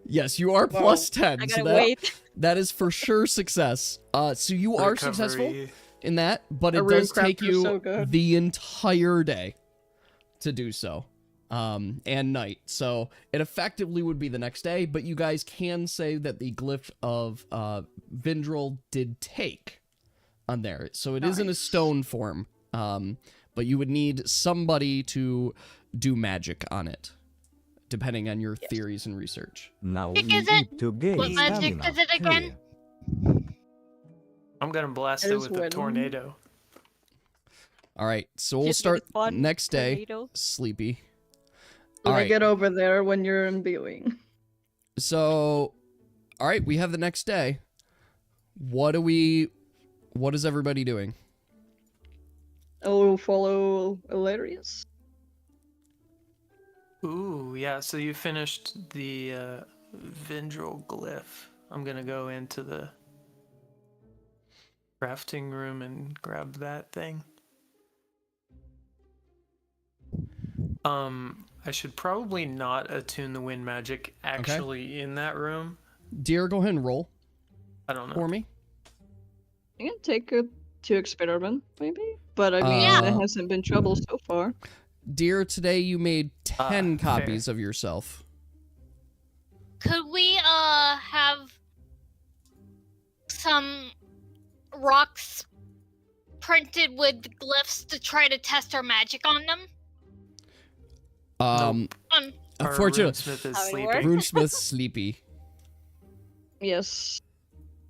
Yes, you are Wow. plus 10. I So gotta wait. that is for sure success. So you are successful Recovery. in that, but A it rune does take crafter is you so good. the entire day to do so. And night. So it effectively would be the next day, but you guys can say that the glyph of Vindrel did take on there. So it is in a Nice. stone form. But you would need somebody to do magic on it, depending on your theories and research. Now Magic we is it? need to gain What magic stamina. is it again? Clear. I'm gonna blast It it is with a wind. tornado. All right, so we'll Just start make it fun. next day. Tornado. Sleepy. Let All me right. get over there when you're imbuing. So, all right, we have the next day. What is everybody doing? I'll follow Hilarious. Ooh, yeah. So you finished the Vindrel glyph. I'm gonna go into the crafting room and grab that thing. I should probably not attune the wind magic actually in that room. Dear, go ahead and roll I don't know. for me. You can take it to experiment, maybe? But I mean, Yeah. it hasn't been trouble so far. Dear, today you made 10 fair. copies of yourself. Could we have some rocks printed with glyphs to try to test our magic on them? Our Unfortunately, runesmith is How it sleeping. works? RuneSmith's sleepy. Yes.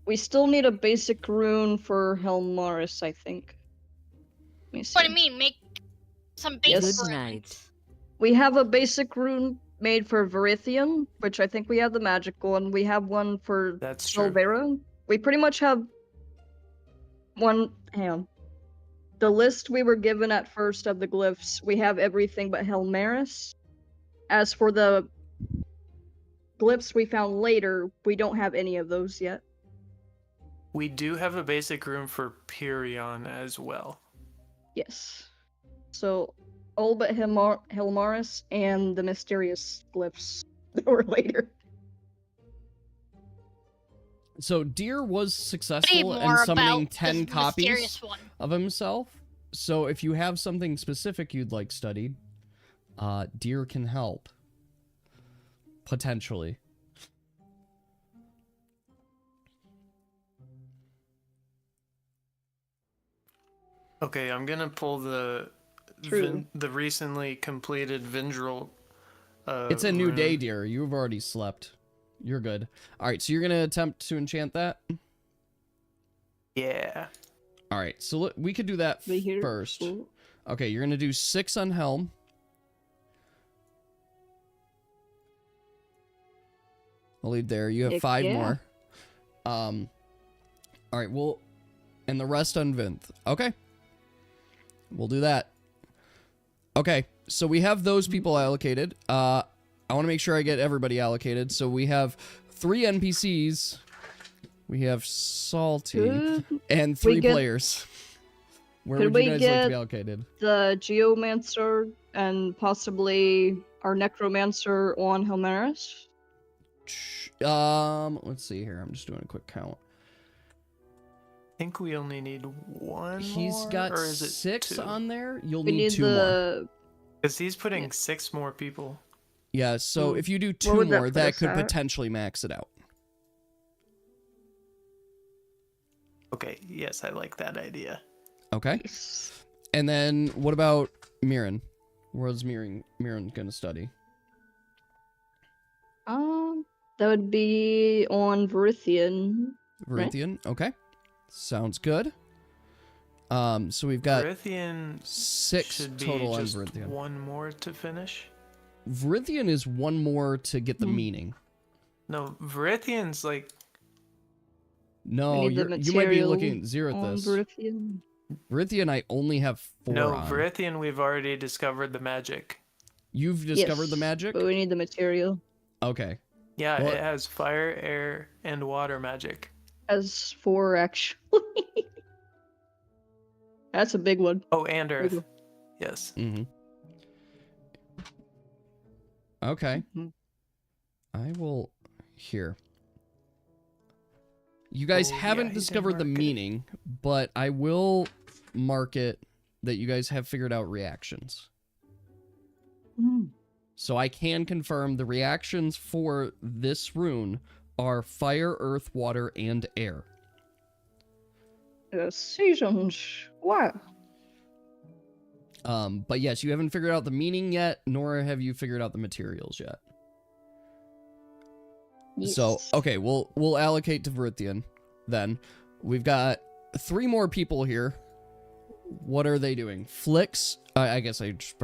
We still need a basic rune for Helmaris, I think. Let me see. What I mean, make some basic Yes. Good runes. night. We have a basic rune made for Verithian, which I think we have the magical one. We have one for That's true. Solvera. We pretty much have one. Hang on. The list we were given at first of the glyphs, we have everything but Helmaris. As for the glyphs we found later, we don't have any of those yet. We do have a basic room for Pyrion as well. Yes. So, all but Helmaris and the mysterious glyphs that were later. So Deer was Say successful in more summoning about 10 this copies mysterious one. of himself. So if you have something specific you'd like studied, Deer can help. Potentially. Okay, I'm gonna pull the True. the recently completed Vindrel. It's a new rune. day, Deer. You've already slept. You're good. Alright, so you're going to attempt to enchant that? Yeah. Alright, so we could do that We here. first. Ooh. Okay, you're going to do 6 on Helm. I'll leave there. You have Heck 5 yeah. more. Alright, well, and the rest on Vinth. Okay. We'll do that. Okay, so we have those people allocated. I want to make sure I get everybody allocated. So we have 3 NPCs. We have Salty. Could And 3 get- players. Where could would you we guys like to get- be allocated? the Geomancer and possibly our Necromancer on Helmaris? Let's see here. I'm just doing a quick count. I think we only need one He's more, got or is it 6 two? on there. You'll We need need 2 more. the. Because he's putting Yeah. 6 more people. Yeah, so Hmm. if you do What 2 would that more, put that us could at? potentially max it out. Okay, yes, I like that idea. Okay. And then what about Mirren? Where's Mirren gonna study? That would be on Verithian. Right. Verithian. Okay. Sounds good. So we've got Verithian 6 should be total on just Verithian. one more to finish. Verithian is 1 more to get the meaning. No, Verithian's like No, We need the you might be material looking at 0 at on this. Verithian. Verithian, I only have 4 no on. Verithian. We've already discovered the magic. You've discovered the Yes, magic? But we need the material. Okay. Yeah, What? it has fire, air, and water magic. As for actually. That's a big one. Oh, and earth. Big one. Yes. Mm-hmm. Okay. Mhm. I will... here. You guys Oh, yeah, haven't he did discovered the mark it. meaning, but I will mark it that you guys have figured out reactions. So I can confirm the reactions for this rune are fire, earth, water, and air. Seasons. Wow. But yes, you haven't figured out the meaning yet, nor have you figured out the materials yet. So, Yes. okay, we'll allocate to Vrithian then. We've got 3 more people here. What are they doing? Flix, I guess I just...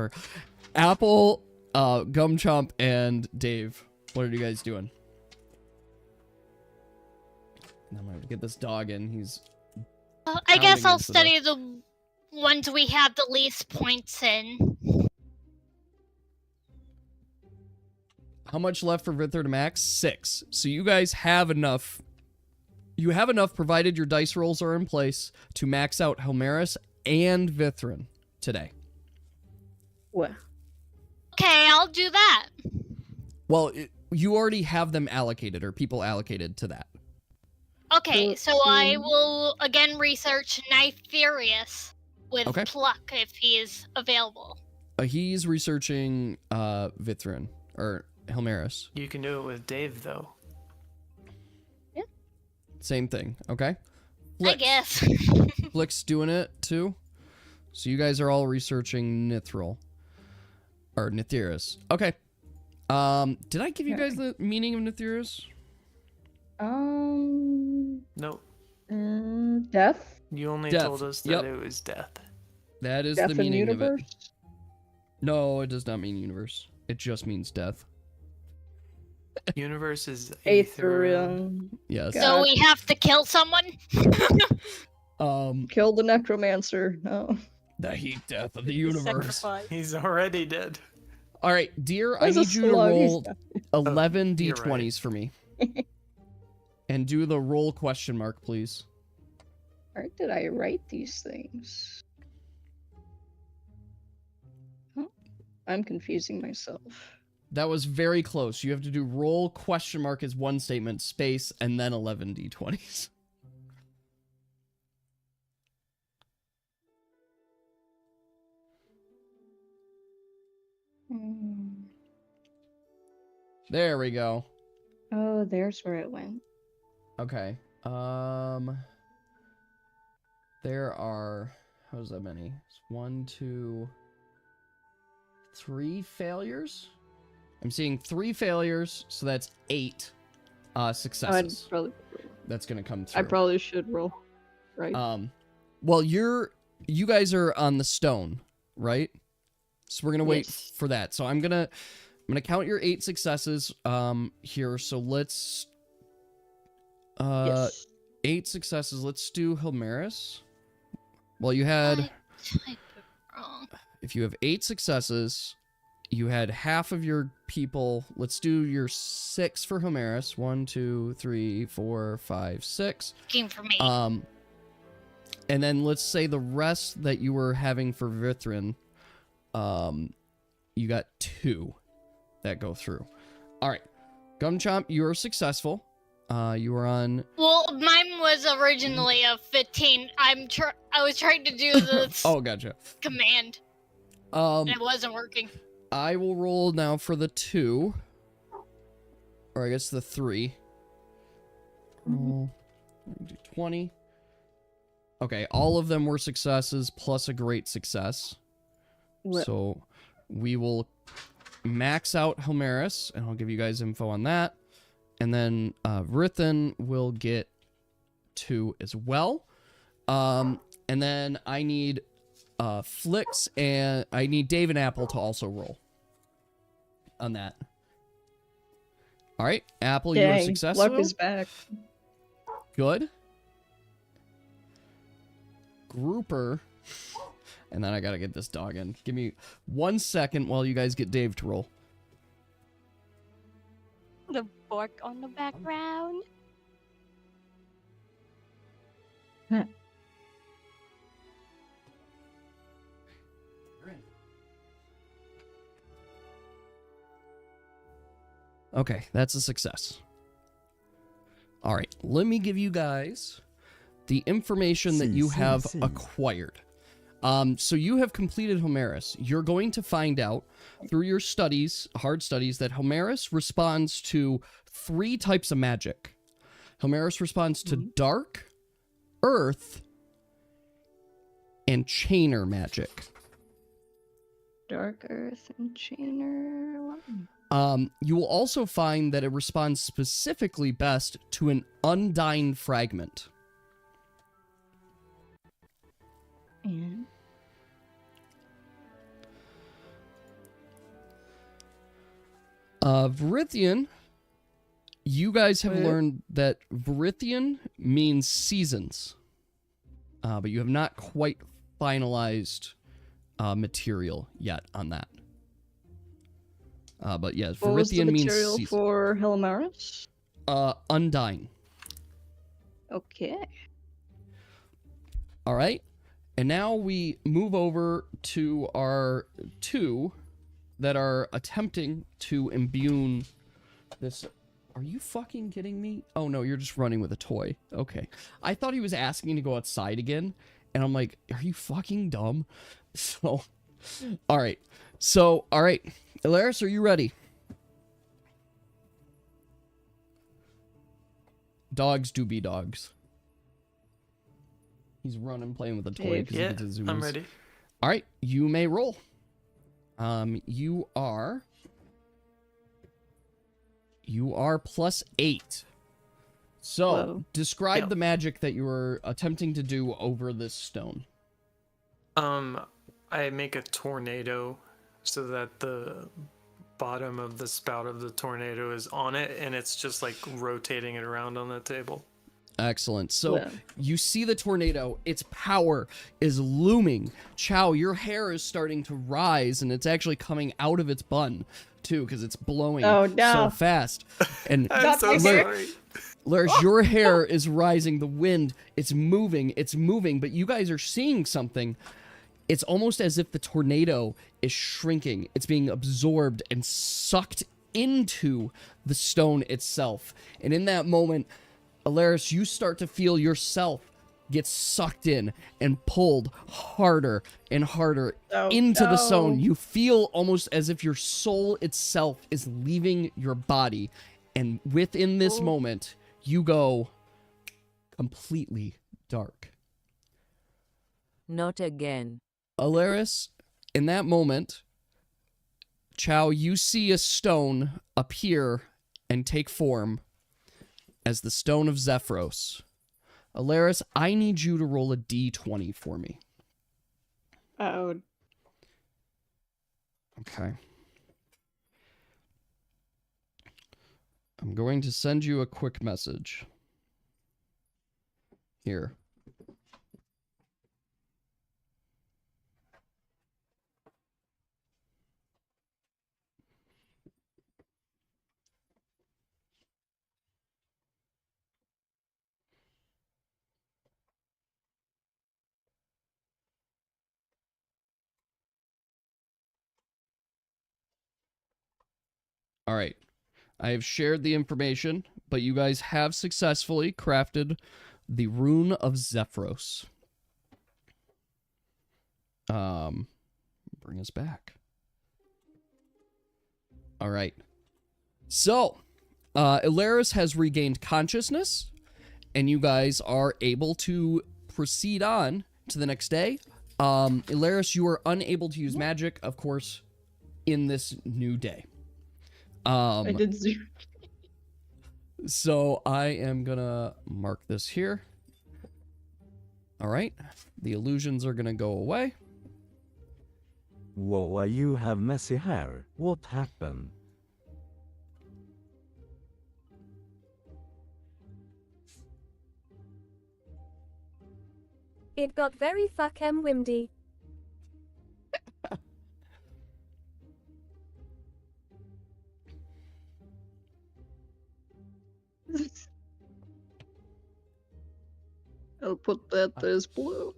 Apple, Gumchomp, and Dave. What are you guys doing? I'm gonna have to get this dog in. He's... I guess pounding I'll into the- study the ones we have the least points in. How much left for Vithar to max? 6. So you guys have enough. You have enough, provided your dice rolls are in place, to max out Helmaris and Vithrin today. Well. Okay, I'll do that. Well, you already have them allocated, or people allocated to that. Okay, so I will again research Nytherius with Okay. Pluck if he is available. He's researching Vithrin, or Helmaris. You can do it with Dave, though. Same thing, okay? I guess. Flick's doing it, too. So you guys are all researching Nithril. Or Nithirus. Okay. Did I give you guys the meaning of Nithirus? Nope. Death? You only Death. told us that Yep. it was death. That is Death the in meaning of it. universe? No, it does not mean universe. It just means death. Universe is Athril. Yes. So we have to kill someone? Kill the necromancer. No. The heat death of the universe. Sacrifice. He's already dead. All right, dear, I That's a need you to slug, he's roll dead. 11 you're d20s right. for me. And do the roll question mark, please. Where did I write these things? Huh? I'm confusing myself. That was very close. You have to do roll question mark as one statement, space, and then 11 d20s. There we go. Oh, there's where it went. Okay. There are, how's that many? It's 1, 2, 3 failures. I'm seeing 3 failures, so that's 8 successes. That's gonna come through. I probably should roll. Right. Well, you guys are on the stone, right? So we're gonna wait Yes. for that. So I'm gonna count your 8 successes here. So let's Yes. 8 successes. Let's do Helmaris. Well, you had, I typed it wrong. if you have 8 successes, you had half of your people. Let's do your 6 for Helmaris. 1, 2, 3, 4, 5, 6. Game for me. And then let's say the rest that you were having for Vithrin, you got 2 that go through. All right, Gumchomp, you are successful. You were on. Well, mine was originally a 15. I was trying to do the Oh, gotcha. command, and it wasn't working. I will roll now for the 2, or I guess the 3. Roll 20. Okay, all of them were successes plus a great success. Well- So we will max out Helmaris, and I'll give you guys info on that. And then Vrithin will get 2 as well. And then I need Flix, and I need Dave and Apple to also roll on that. All right, Apple, you are Dang, successful. luck is back. Good. Grouper. And then I gotta get this dog in. Give me 1 second while you guys get Dave to roll. The bark on the background. Okay, that's a success. All right, let me give you guys the information that you have acquired. So you have completed Homerus. You're going to find out through your studies, hard studies, that Homerus responds to 3 types of magic. Homerus responds to dark, earth, and chainer magic. Dark Earth and Chainer. You will also find that it responds specifically best to an undying fragment. And Verithian, you guys have learned that Verithian means seasons, but you have not quite finalized material yet on that. But yes, what was the Verithian means material season. for Helmaris? Undying. Okay. All right. And now we move over to our 2 that are attempting to imbue this. Are you fucking kidding me? Oh, no, you're just running with a toy. Okay. I thought he was asking to go outside again. And I'm like, are you fucking dumb? So, all right. So, all right. Ilaris, are you ready? Dogs do be dogs. He's running, playing with a toy because he gets his zoomies. I'm ready. All right, you may roll. You are +8. So, describe the magic that you were attempting to do over this stone. I make a tornado so that the bottom of the spout of the tornado is on it, and it's just like rotating it around on the table. Excellent. So you see the tornado, its power is looming. Chow, your hair is starting to rise, and it's actually coming out of its bun, too, because it's blowing so fast. And I'm so sorry. Laris, your hair is rising, the wind, it's moving, but you guys are seeing something. It's almost as if the tornado is shrinking. It's being absorbed and sucked into the stone itself. And in that moment, Alaris, you start to feel yourself get sucked in and pulled harder and harder into the stone. You feel almost as if your soul itself is leaving your body. And within this moment, you go completely dark. Not again. Alaris, in that moment, Chow, you see a stone appear and take form as the Stone of Zephyros. Alaris, I need you to roll a d20 for me. Oh. Okay. I'm going to send you a quick message. Here. All right. I have shared the information, but you guys have successfully crafted the Rune of Zephyros. Bring us back. All right. So, Ilaris has regained consciousness, and you guys are able to proceed on to the next day. Ilaris, you are unable to use magic, of course, in this new day. I did zoom. So I am gonna mark this here. All right, the illusions are gonna go away. Whoa, you have messy hair. What happened? It got very fucking windy. I'll put that as blue.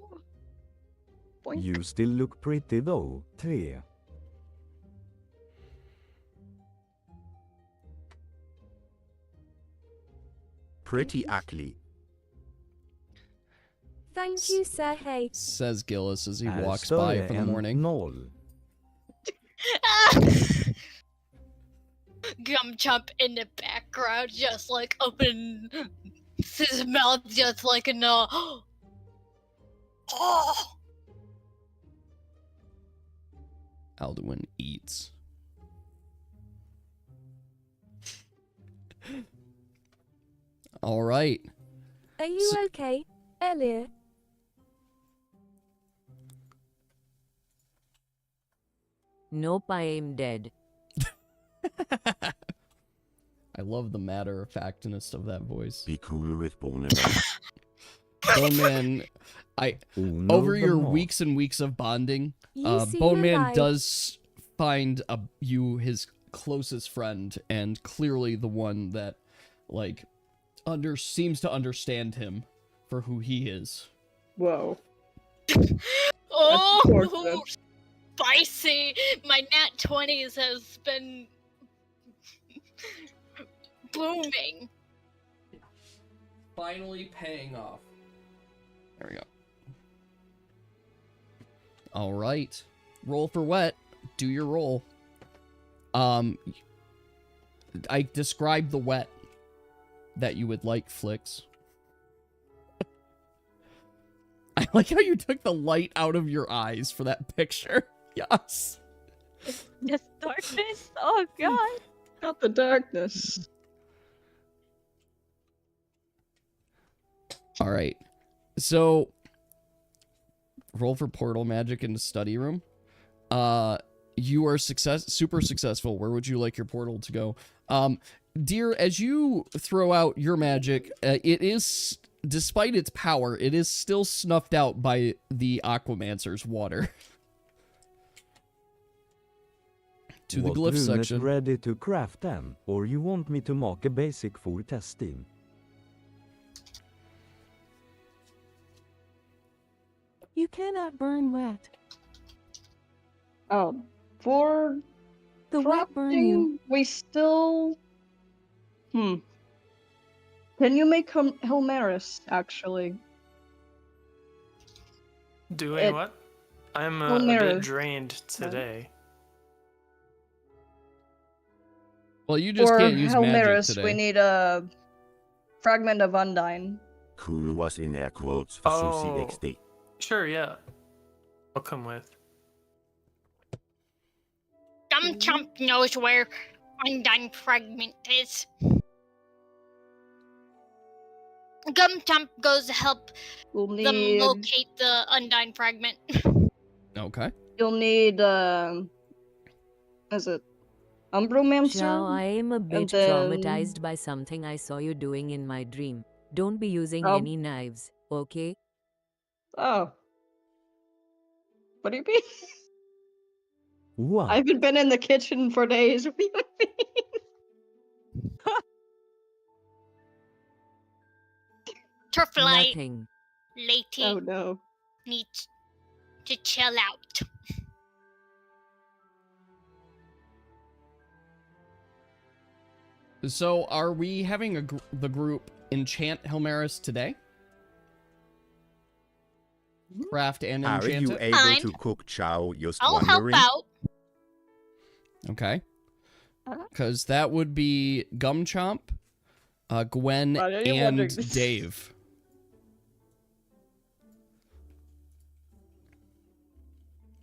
Boink. You still look pretty though, 3. pretty ugly. Thank you, Sir Hay. Says Gillis as he walks by for the morning. Gumchump in the background, just like open his mouth, just like in a. Oh! Alduin eats. All right. Are you okay, Elliot? Nope, I am dead. I love the matter-of-factness of that voice. Be cool with Bone Bone Man, over your weeks and weeks of bonding, Bone Man does find you his closest friend, and clearly the one that, like, seems to understand him for who he is. Whoa. Oh, spicy! My nat 20s has been booming. Finally paying off. There we go. All right. Roll for wet. Do your roll. I described the wet that you would like, Flix. I like how you took the light out of your eyes for that picture. Yes. Just darkness? Oh, God. Not the darkness. All right. So, roll for portal magic in the study room. You are super successful. Where would you like your portal to go? Dear, as you throw out your magic, it is, despite its power, it is still snuffed out by the Aquamancer's water. To the glyph section. Ready to craft them, or you want me to mark a basic for testing? You cannot burn wet. Oh, for the wet burn you. We still. Can you make Helmaris, actually? Doing what? I'm a bit drained today. Well, you just can't use magic Helmaris, today. we need a fragment of Undyne. Cool was in air quotes for Susie XD. Sure, yeah. I'll come with. Gumchump knows where Undyne Fragment is. Gumchump goes to help them locate the Undyne Fragment. Okay. You'll need, is it Umbromancer? Chow, I am a bit traumatized by something I saw you doing in my dream. Don't be using any knives, okay? Oh. What do you mean? What? I haven't been in the kitchen for days. What do you mean? Turflight Nothing. Lady Oh no. needs to chill out. So, are we having the group enchant Helmaris today? Craft and enchant Are you it? able to cook chow? Just I'll wondering. help out. Okay. Because that would be Gumchomp, Gwen, and Dave.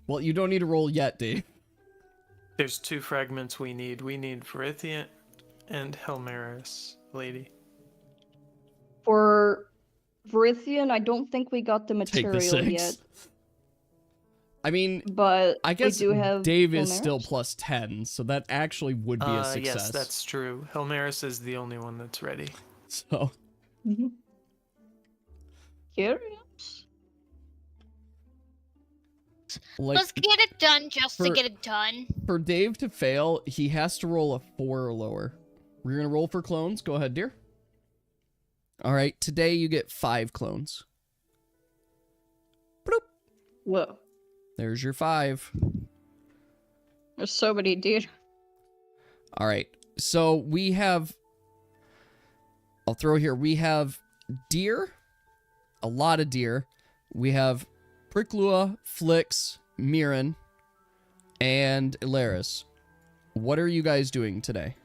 Well, you don't need to roll yet, Dave. There's 2 fragments we need. We need Varithian and Helmaris, lady. For Varithian, I don't think we got the material yet. I mean, but I guess we do have Dave is Helmaris. still plus 10, so that actually would be a success. Yes, that's true. Helmaris is the only one that's ready. So. Curious. Like, Let's get it done just to get it done. For Dave to fail, he has to roll a 4 or lower. We're going to roll for clones. Go ahead, dear. All right, today you get 5 clones. Bloop. Whoa. There's your 5. There's so many, dude. All right, so we have I'll throw here. We have deer, a lot of deer. We have Pricklua, Flix, Mirren, and Ilaris. What are you guys doing today?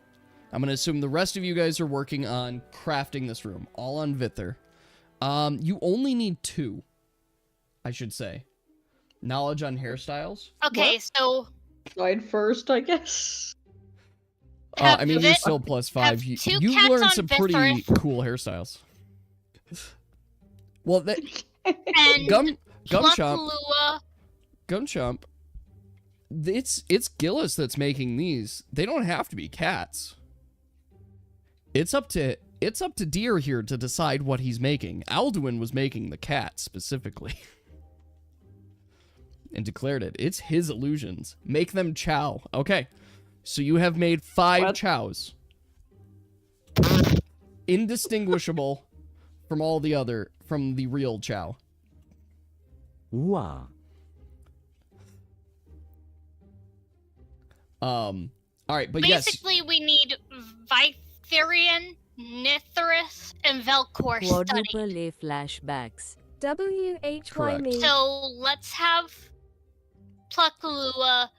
I'm going to assume the rest of you guys are working on crafting this room, all on Vither. You only need 2, I should say. Knowledge on hairstyles. Okay, so Slide first, I guess. I mean, you're still +5. You learned some pretty Vithrin. cool hairstyles. Well, that and Gumchomp. Pluckalua. Gumchomp. It's Gillis that's making these. They don't have to be cats. It's up to Deer here to decide what he's making. Alduin was making the cat specifically. And declared it. It's his illusions. Make them chow. Okay. So you have made 5 chows. Indistinguishable from the real chow. Wow. Alright, but basically we need Vytherian, Nithris, and Velcor study. Quadruple A flashbacks. WHY me. So let's have Pluckalua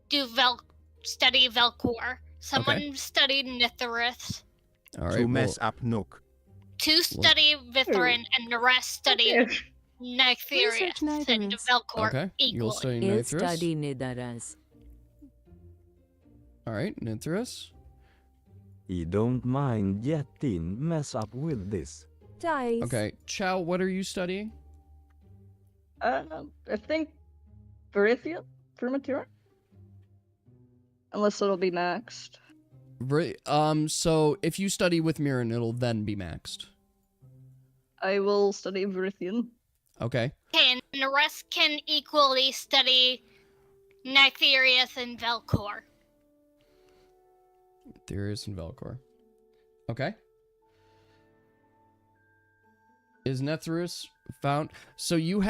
do study Velcor. Someone study Nithris. Alright, To mess up Nook. 2 study Vithrin, and the rest study Nitherius and Velcor Okay, you'll equally. study He'll Nithris. study Nidaras. Alright, Nithris. I don't mind getting mess up with this. Dice. Okay, Chow, what are you studying? I think Verithian for material. Unless it'll be maxed. So if you study with Mirren, it'll then be maxed. I will study Verithian. Okay. Okay, and the rest can equally study Nitherius and Velcor. Nitherius and Velcor. Okay. Is Nitherius found? So you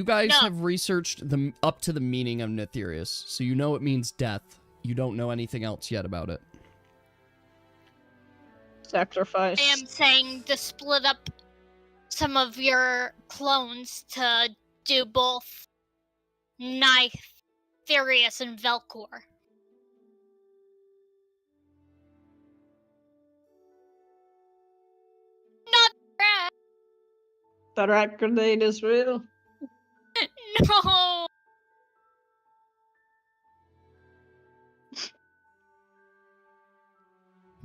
guys have researched up to the meaning of Nitherius. So you know it means death. You don't know anything else yet about it. Sacrifice. I am saying to split up some of your clones to do both Nitherius and Velcor. Not bad. The rat grenade is real. No.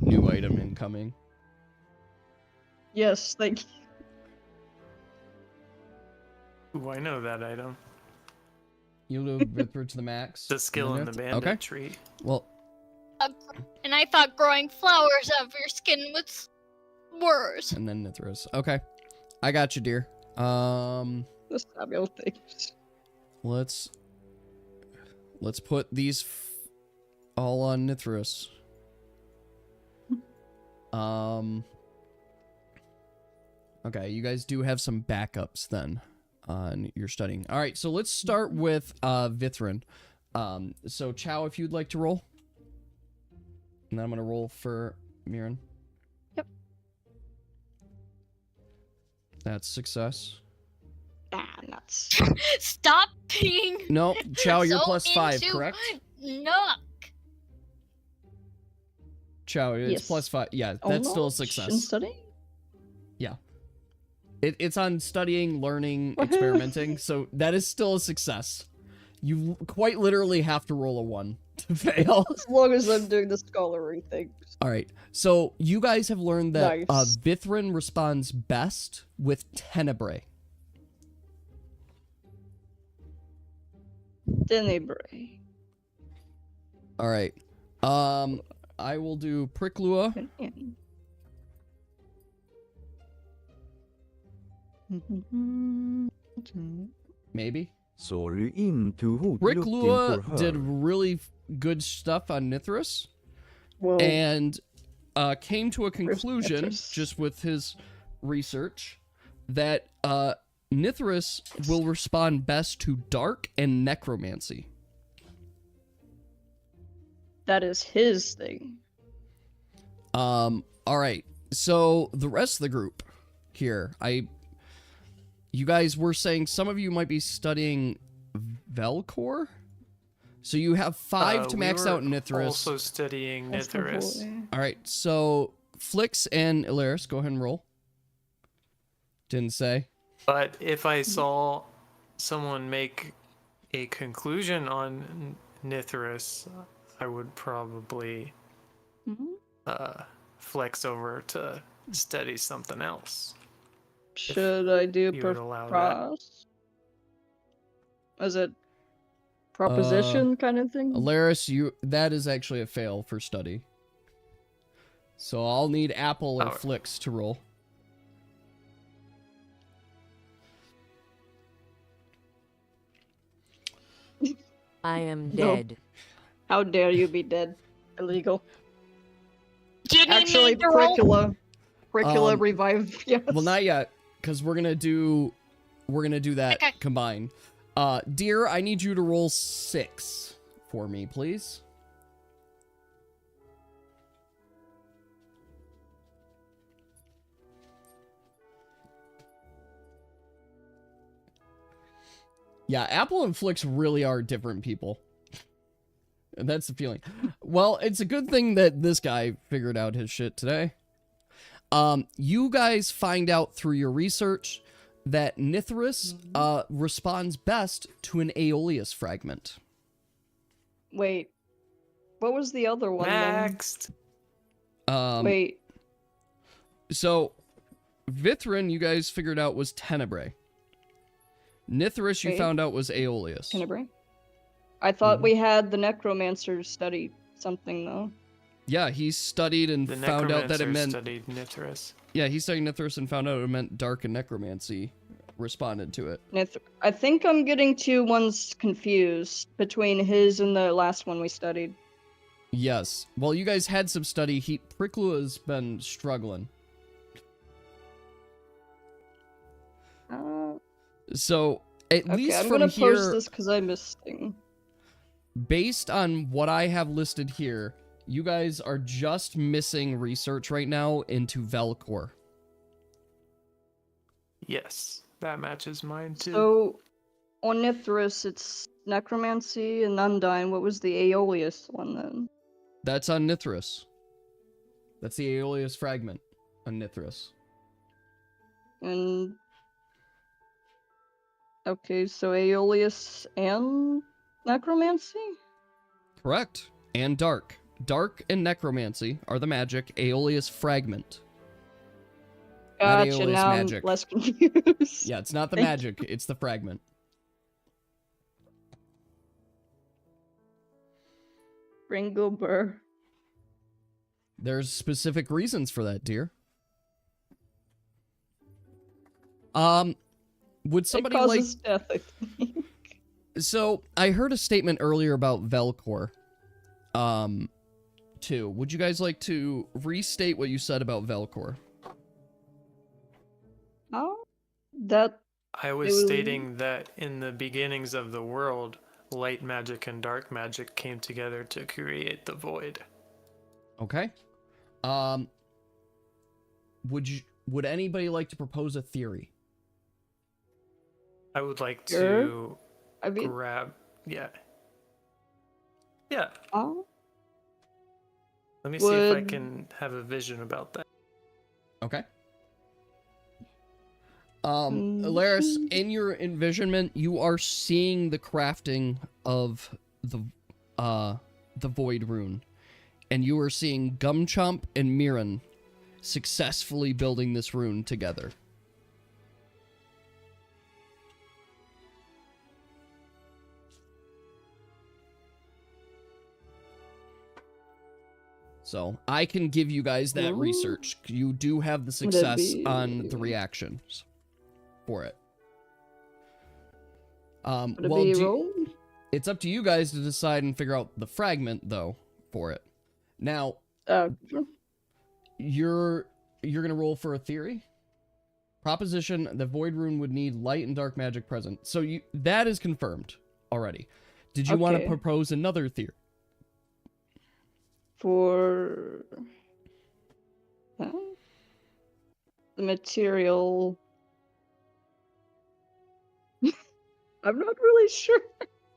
New item incoming. Yes, thank you. Ooh, I know that item. You do Vithra to the max. The skill in the bandit tree. Well, And I thought growing flowers out of your skin was worse. and then Nithris. Okay. I got you, dear. The Samuel things. Let's put these all on Nithris. Okay, you guys do have some backups then on your studying. All right, so let's start with Vithrin. So Chow, if you'd like to roll. And then I'm gonna roll for Mirren. Yep. That's success. Nuts. Stop being No, Chow, you're so +5, into correct? Nook. Chow, it's Yes. +5. Yeah, that's still a success. Study? Yeah. It's on studying, learning, experimenting, so that is still a success. You quite literally have to roll a 1 to fail. As long as I'm doing the scholarly things. Alright, so you guys have learned that Nice. Vithrin responds best with Tenebrae. Tenebrae. Alright. I will do Pricklua. Maybe. Sorry into hoot Rick looking Lua for her. did really good stuff on Nithris. Whoa. And came to a conclusion, Nithris? just with his research, that Nithris will respond best to dark and necromancy. That is his thing. Alright. So the rest of the group here, you guys were saying some of you might be studying Velcor? So you have 5 to max out Nithris. Also studying Nithris. Alright, so Flix and Ilaris, go ahead and roll. Didn't say. But if I saw someone make a conclusion on Nithris, I would probably flex over to study something else. Should I do you would allow pros? Is it proposition kind of thing? Ilaris, that is actually a fail for study. So I'll need Apple or Flix to roll. I am dead. How dare you be dead? Illegal. Didn't Actually, need to roll? Curricula revive. Yes. Well, not yet, because we're gonna do that combined. Dear, I need you to roll 6 for me, please. Yeah, Apple and Flix really are different people. That's the feeling. Well, it's a good thing that this guy figured out his shit today. You guys find out through your research that Nithris responds best to an Aeolus fragment. Wait, what was the other one? Next. Wait. So, Vithrin, you guys figured out was Tenebrae. Nithris, you found out was Aeolus. Tenebrae? I thought we had the Necromancer study something, though. Yeah, he studied and found out that it meant... studied Nithris. Yeah, he studied Nithris and found out it meant dark and necromancy. Responded to it. I think I'm getting 2 ones confused between his and the last one we studied. Yes. Well, you guys had some study. Pricklua's been struggling. So, at least I'm from gonna here... post this because I missed thing. Based on what I have listed here, you guys are just missing research right now into Velcor. Yes, that matches mine too. So, on Nithris, it's Necromancy and Undyne. What was the Aeolus one then? That's on Nithris. That's the Aeolus fragment on Nithris. And... Okay, so Aeolus and Necromancy? Correct. And Dark. Dark and Necromancy are the magic. Aeolus fragment. Gotcha, Aeolus now magic. I'm less confused. Yeah, it's not the Thank magic, it's the fragment. Ringo Burr. There's specific reasons for that, dear. Would somebody it causes death, I think. So, I heard a statement earlier about Velcor. Too. Would you guys like to restate what you said about Velcor? Oh, that... I was stating that in the beginnings of the world, light magic and dark magic came together to create the void. Okay. Would anybody like to propose a theory? I would like to grab... Yeah. Oh? Let me see if I can have a vision about that. Okay. Alaris, in your envisionment, you are seeing the crafting of the Void Rune. And you are seeing Gumchomp and Mirren successfully building this rune together. So, I can give you guys that research. You do have the success on the reactions for it. It's up to you guys to decide and figure out the fragment, though, for it. Now, you're gonna roll for a theory? Proposition, the Void Rune would need light and dark magic present. So, that is confirmed already. Did you want to propose another theory? For... the material. I'm not really sure.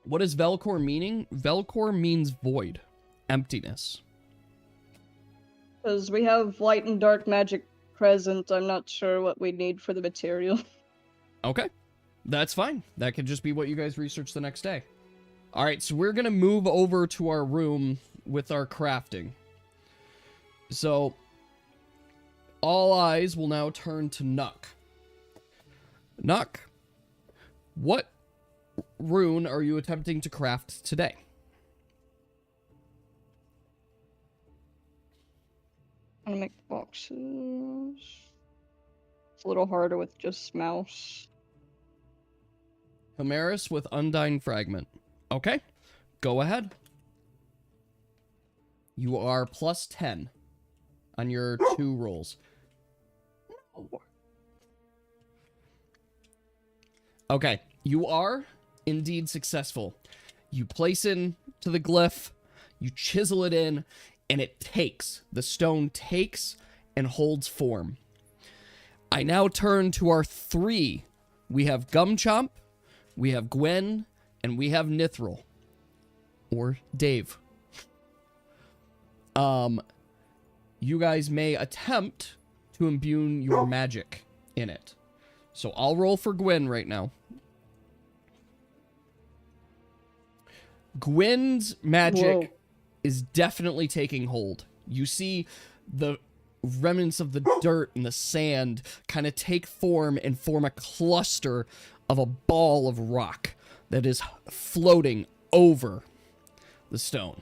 What is Velcor meaning? Velcor means void, emptiness. Because we have light and dark magic present, I'm not sure what we need for the material. Okay, that's fine. That could just be what you guys research the next day. All right, so we're going to move over to our room with our crafting. So, all eyes will now turn to Nuck. Nuck, what rune are you attempting to craft today? I'm gonna make boxes. It's a little harder with just mouse. Himaris with Undying Fragment. Okay, go ahead. You are plus 10 on your 2 rolls. Okay, you are indeed successful. You place in to the glyph, you chisel it in, and it takes. The stone takes and holds form. I now turn to our 3. We have Gumchomp, we have Gwen, and we have Nithril. Or Dave. You guys may attempt to imbue your magic in it. So I'll roll for Gwen right now. Gwen's magic is definitely taking hold. You see the remnants of the dirt and the sand kind of take form and form a cluster of a ball of rock that is floating over the stone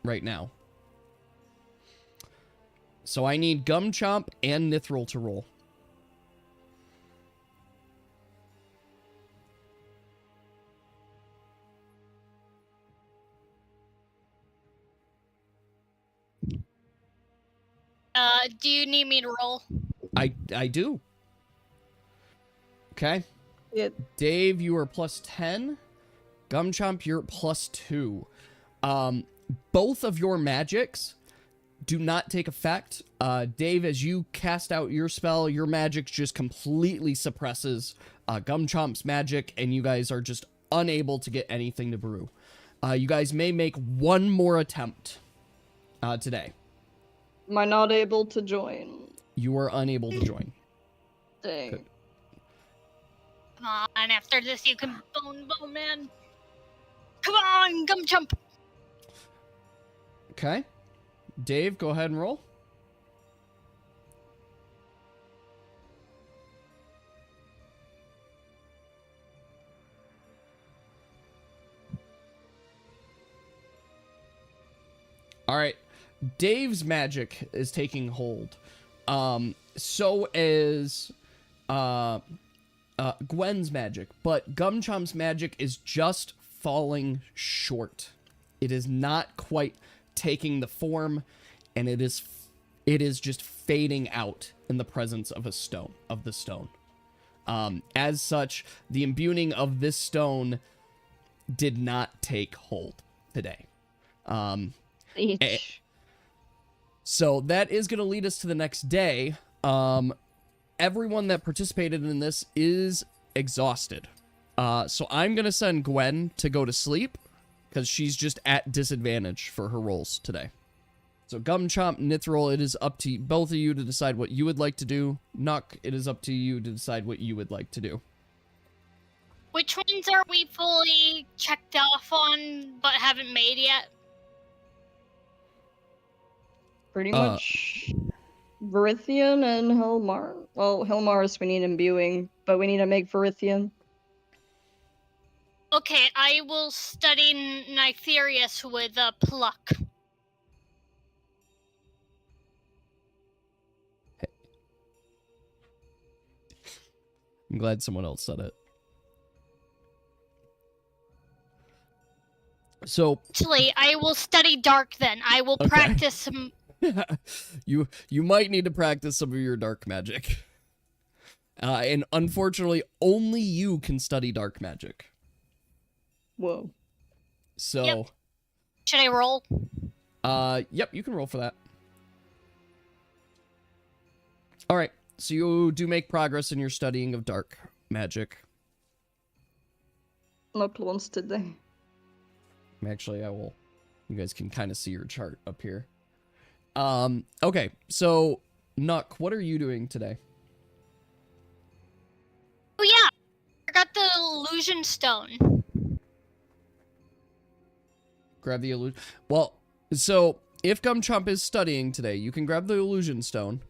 right now. So I need Gumchomp and Nithril to roll. Do you need me to roll? I do. Okay. Yeah. Dave, you are plus 10. Gumchomp, you're plus 2. Both of your magics do not take effect. Dave, as you cast out your spell, your magic just completely suppresses Gumchomp's magic, and you guys are just unable to get anything to brew. You guys may make one more attempt today. Am I not able to join? You are unable to join. Dang. Good. Come on, after this you can bone man. Come on, Gumchomp. Okay. Dave, go ahead and roll. All right. Dave's magic is taking hold. So is Gwen's magic, but Gumchomp's magic is just falling short. It is not quite taking the form, and it is just fading out in the presence of the stone. As such, the imbuing of this stone did not take hold today. So that is going to lead us to the next day. Everyone that participated in this is exhausted. So I'm going to send Gwen to go to sleep because she's just at disadvantage for her rolls today. So Gumchomp, Nithril, it is up to both of you to decide what you would like to do. Nuck, it is up to you to decide what you would like to do. Which ones are we fully checked off on but haven't made yet? Pretty much Verithian and Helmar. Well, Helmaris we need imbuing, but we need to make Verithian. Okay, I will study Nytherius with Pluck. I'm glad someone else said it. So Actually, I will study Dark then. I will practice some... You might need to practice some of your dark magic. And unfortunately, only you can study dark magic. Whoa. So... Yep. Should I roll? Yep, you can roll for that. Alright, So you do make progress in your studying of dark magic. Not once today. Actually, I will. You guys can kind of see your chart up here. Okay, so Nuck, what are you doing today? Oh yeah, I got the illusion stone. Grab the illusion. Well, so if Gumchomp is studying today, you can grab the illusion stone.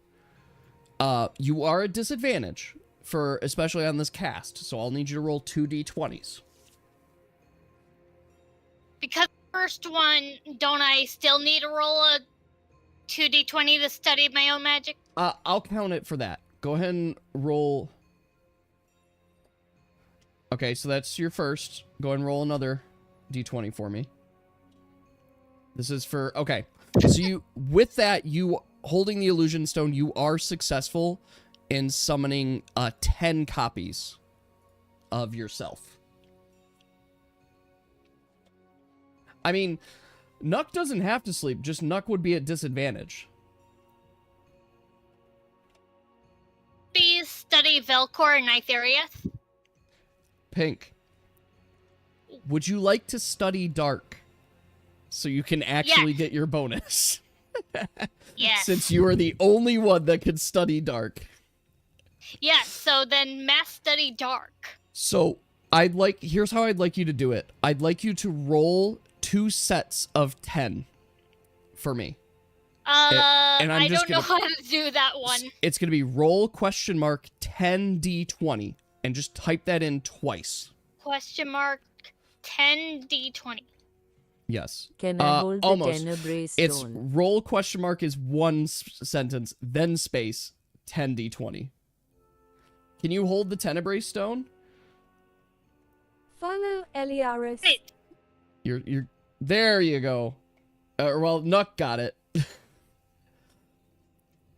You are at disadvantage for especially on this cast, so I'll need you to roll 2d20s. Because the first one, don't I still need to roll a 2d20 to study my own magic? I'll count it for that. Go ahead and roll. Okay, so that's your first. Go ahead and roll another d20 for me. This is for, okay. So you, with that, you holding the illusion stone, you are successful in summoning 10 copies of yourself. I mean, Nuck doesn't have to sleep, just Nuck would be at disadvantage. Please study Velcor and Nytherius. Pink, would you like to study dark so you can actually get your bonus? Yes. Since you are the only one that can study dark. Yes, so then mass study dark. So, here's how I'd like you to do it. I'd like you to roll 2 sets of 10 for me. And I don't know how to do that one. It's going to be roll question mark 10d20 and just type that in twice. Question mark 10d20. Yes. Can I hold the almost. Tenebrae stone? It's roll question mark is one sentence, then space 10d20. Can you hold the Tenebrae stone? Follow Eliaris. Wait. You're there you go. Well, Nuck got it.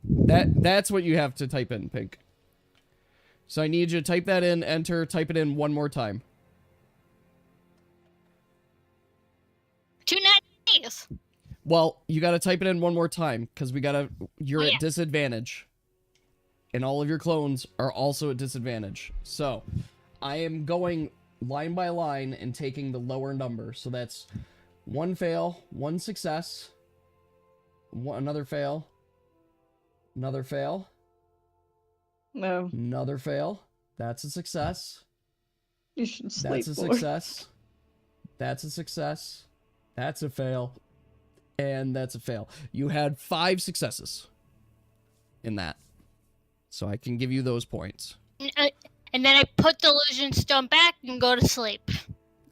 That's what you have to type in, Pink. So I need you to type that in, enter, type it in one more time. 2 nat. Well, you got to type it in one more time because you're at disadvantage. And all of your clones are also at disadvantage. So, I am going line by line and taking the lower number. So that's 1 fail, 1 success, another fail, another fail. No. Another fail. That's a success. You should sleep That's a more. success. That's a success. That's a fail. And that's a fail. You had 5 successes in that. So I can give you those points. And then I put the illusion stone back and go to sleep.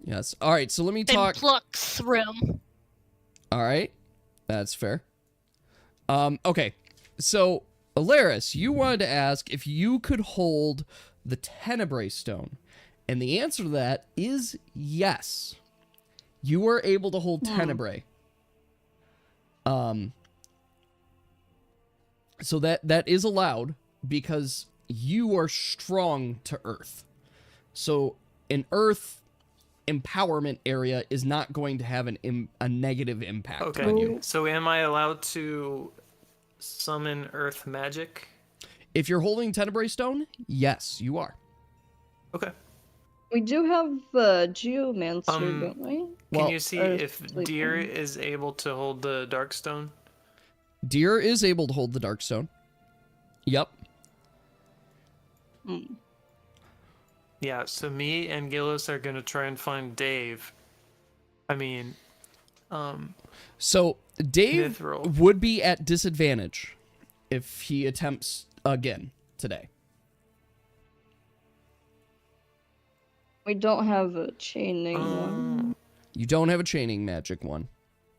Yes. All right, so let me Then talk. Pluck's room. All right. That's fair. Okay. So, Alaris, you wanted to ask if you could hold the Tenebrae stone. And the answer to that is yes. You were able to hold Tenebrae. So that is allowed because you are strong to Earth. So an Earth empowerment area is not going to have a negative impact on you. So am I allowed to summon Earth magic? If you're holding Tenebrae stone, yes, you are. Okay. We do have Geomancer, don't we? Can you see if Deer is able to hold the Darkstone? Deer is able to hold the Darkstone. Yep. Yeah, so me and Gillis are gonna try and find Dave. So Dave Athril would be at disadvantage if he attempts again today. We don't have a chaining one. You don't have a chaining magic one.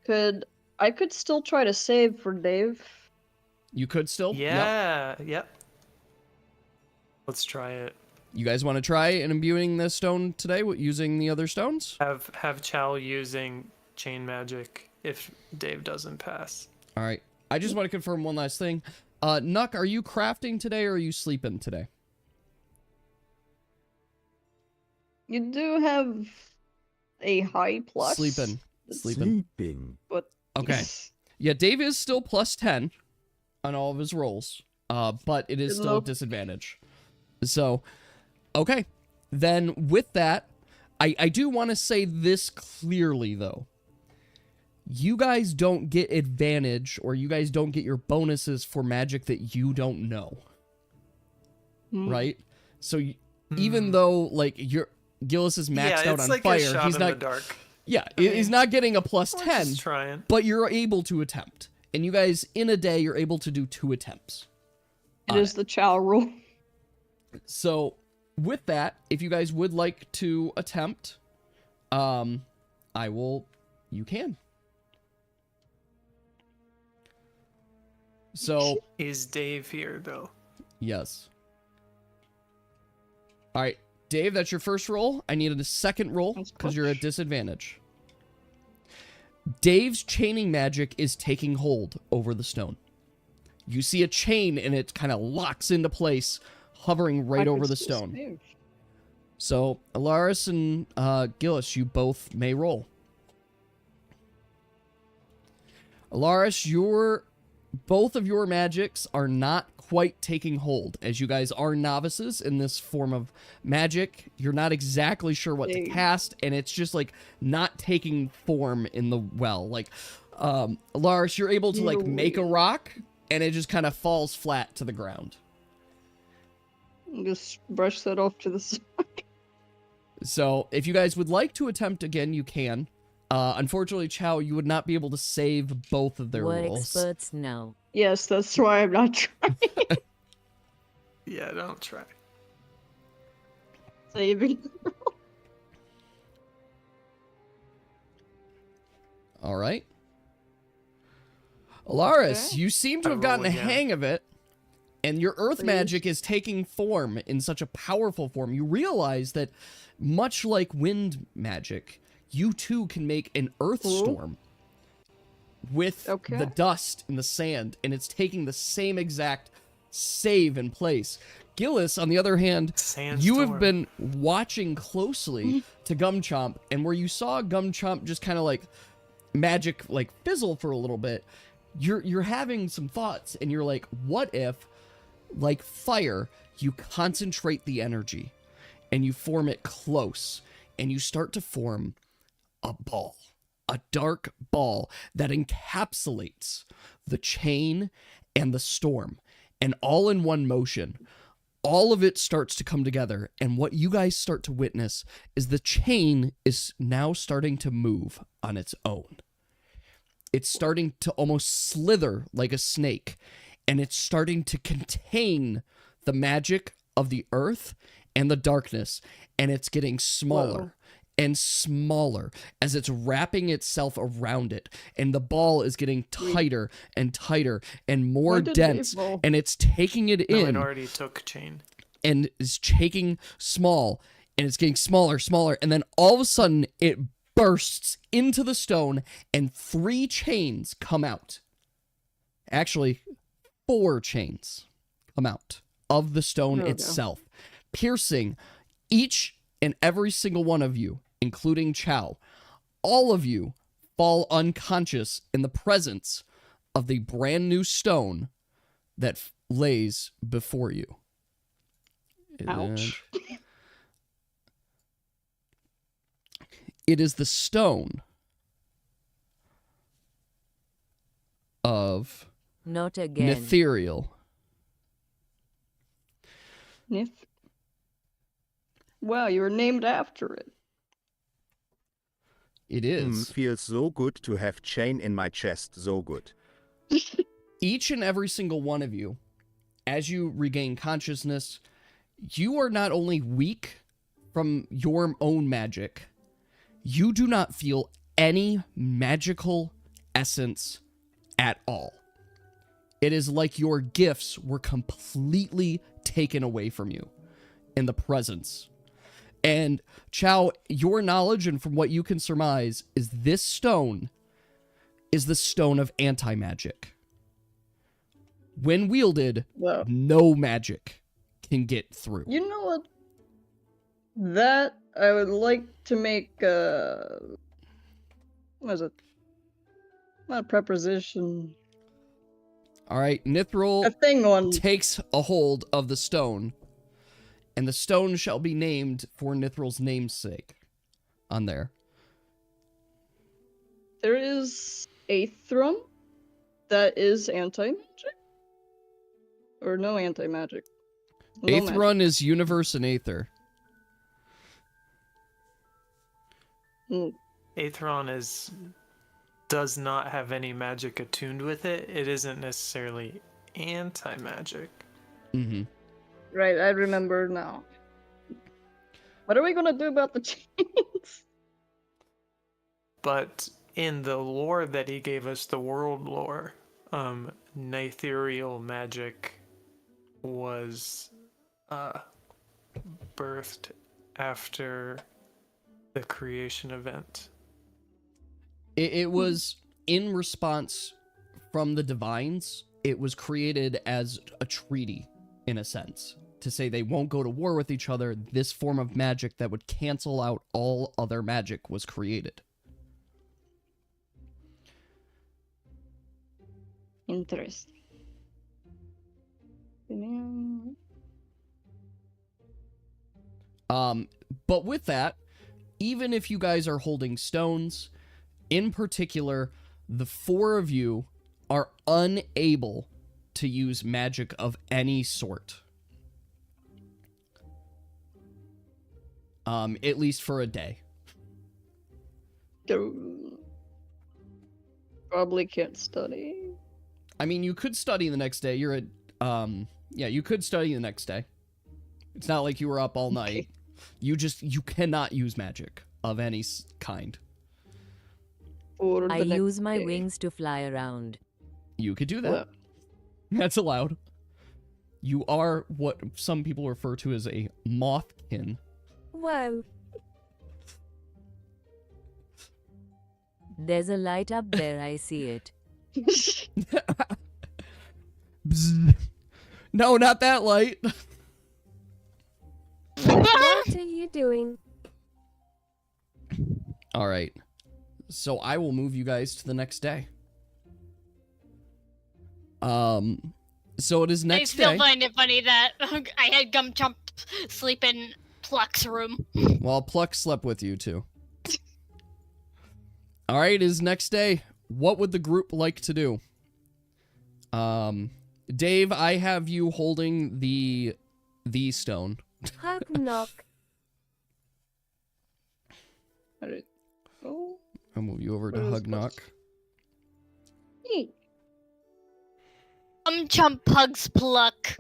I could still try to save for Dave. You could still? Yeah, yep. Let's try it. You guys want to try imbuing this stone today using the other stones? Have Chow using chain magic if Dave doesn't pass. All right. I just want to confirm one last thing. Nuck, are you crafting today or are you sleeping today? You do have a high plus. Sleeping. But okay. Yeah, Dave is still plus 10 on all of his rolls. but it is Good still a enough. disadvantage. So, okay. Then with that, I do want to say this clearly, though. You guys don't get advantage, or you guys don't get your bonuses for magic that you don't know. Right? So, even though, like, Gillis is maxed out on like fire, a shot he's in not... the dark. Yeah, he's not getting a plus We're 10, just trying. but you're able to attempt. And you guys, in a day, you're able to do 2 attempts. It is the Chow rule. So, with that, if you guys would like to attempt, you can. So, Is Dave here, though? yes. All right, Dave, that's your first roll. I needed a second roll because you're at disadvantage. Dave's chaining magic is taking hold over the stone. You see a chain and it kind of locks into place, hovering right over the stone. So, Alaris and Gillis, you both may roll. Alaris, both of your magics are not quite taking hold. As you guys are novices in this form of magic, you're not exactly sure what to cast, and it's just like not taking form in the well. Like, Alaris, you're able to like make a rock, and it just kind of falls flat to the ground. Just brush that off to the side. So, if you guys would like to attempt again, you can. Unfortunately, Chow, you would not be able to save both of their We're rolls. experts now. Yes, that's why I'm not trying. Yeah, don't try. Saving. All right. Alaris, you seem to have gotten a hang of it, and your earth magic is taking form in such a powerful form. You realize that, much like wind magic, you too can make an earth storm with the dust and the sand, and it's taking the same exact save in place. Gillis, on the other hand, you have been watching closely to Gumchomp, and where you saw Gumchomp just kind of like magic like fizzle for a little bit, you're having some thoughts, and you're like, what if, like fire, you concentrate the energy and you form it close, and you start to form a ball, a dark ball that encapsulates the chain and the storm, and all in one motion. All of it starts to come together, and what you guys start to witness is the chain is now starting to move on its own. It's starting to almost slither like a snake, and it's starting to contain the magic of the earth and the darkness, and it's getting smaller and smaller as it's wrapping itself around it, and the ball is getting tighter and tighter and more dense, and it's taking it in. It already took chain. And is taking small, and it's getting smaller, smaller, and then all of a sudden it bursts into the stone, and 3 chains come out. Actually, 4 chains come out of the stone itself, piercing each and every single one of you, including Chow. All of you fall unconscious in the presence of the brand new stone that lays before you. Ouch. It is the stone of Not again. Ethereal. Wow, you were named after it. It is. Feels so good to have chain in my chest, so good. Each and every single one of you, as you regain consciousness, you are not only weak from your own magic, you do not feel any magical essence at all. It is like your gifts were completely taken away from you in the presence. And Chow, your knowledge, and from what you can surmise, is this stone is the stone of anti-magic. When wielded, no magic can get through. You know what? That I would like to make what is it? Not a preposition. All right, Nithril a thing on. takes a hold of the stone, and the stone shall be named for Nithril's namesake on there. There is Athril that is anti-magic? Or no anti-magic? No Aetherun is universe and aether. Aetheron does not have any magic attuned with it. It isn't necessarily anti-magic. Mm-hmm. Right, I remember now. What are we gonna do about the chains? But in the lore that he gave us, the world lore, Nitherial magic was birthed after the creation event. It was in response from the divines. It was created as a treaty, in a sense, to say they won't go to war with each other. This form of magic that would cancel out all other magic was created. Interesting. But with that, even if you guys are holding stones, in particular, the four of you are unable to use magic of any sort. At least for a day. Probably can't study. I mean, you could study the next day. You're at, yeah, you could study the next day. It's not like you were up all night. You cannot use magic of any kind. I use my wings to fly around. You could do that. That's allowed. You are what some people refer to as a mothkin. Whoa. There's a light up there, I see it. No, not that light. What are you doing? All right. So I will move you guys to the next day. So it is next day. I still find it funny that I had Gumchump sleep in Pluck's room. Well, Pluck slept with you too. All right, it is next day. What would the group like to do? Dave, I have you holding the stone. Hug knock. Alright. Oh. I'll move you over to Hug Knock. Gumchump hugs Pluck.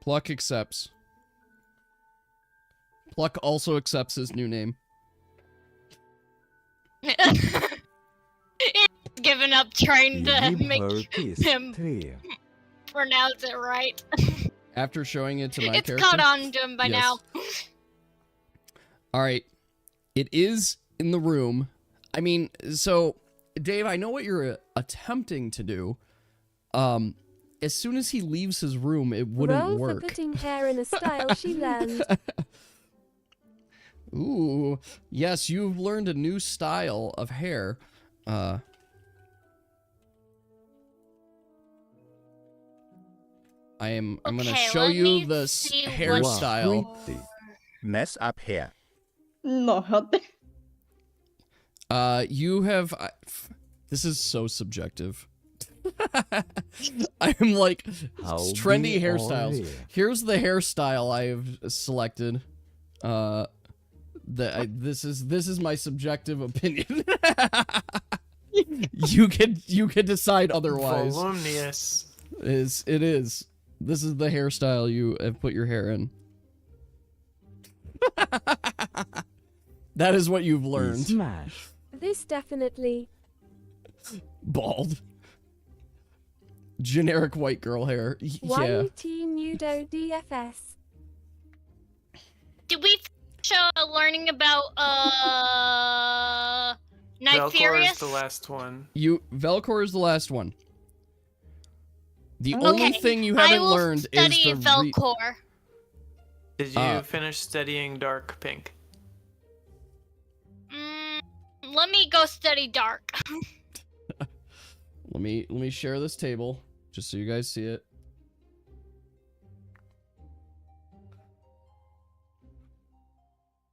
Pluck accepts. Pluck also accepts his new name. It's given up trying to make him pronounce it right. After showing it to my character? It's caught on to him by now. Alright. It is in the room. I mean, so, Dave, I know what you're attempting to do. As soon as he leaves his room, it wouldn't work. For putting hair in a style she learned. Ooh, yes, you've learned a new style of hair. I'm gonna show you the hairstyle. Mess up hair. No, you have. This is so subjective. I'm like trendy hairstyles. Here's the hairstyle I have selected. This is my subjective opinion. You could decide otherwise. Voluminous. It is. This is the hairstyle you have put your hair in. That is what you've learned. Smash. This definitely. Bald. Generic white girl hair. Yeah. YT Nudo DFS. Did we finish learning about Velcor Nyferius? is the last one. Velcor is the last one. The only thing you haven't learned is the Velcor. Did you finish studying Dark Pink? Let me go study Dark. Let me share this table just so you guys see it.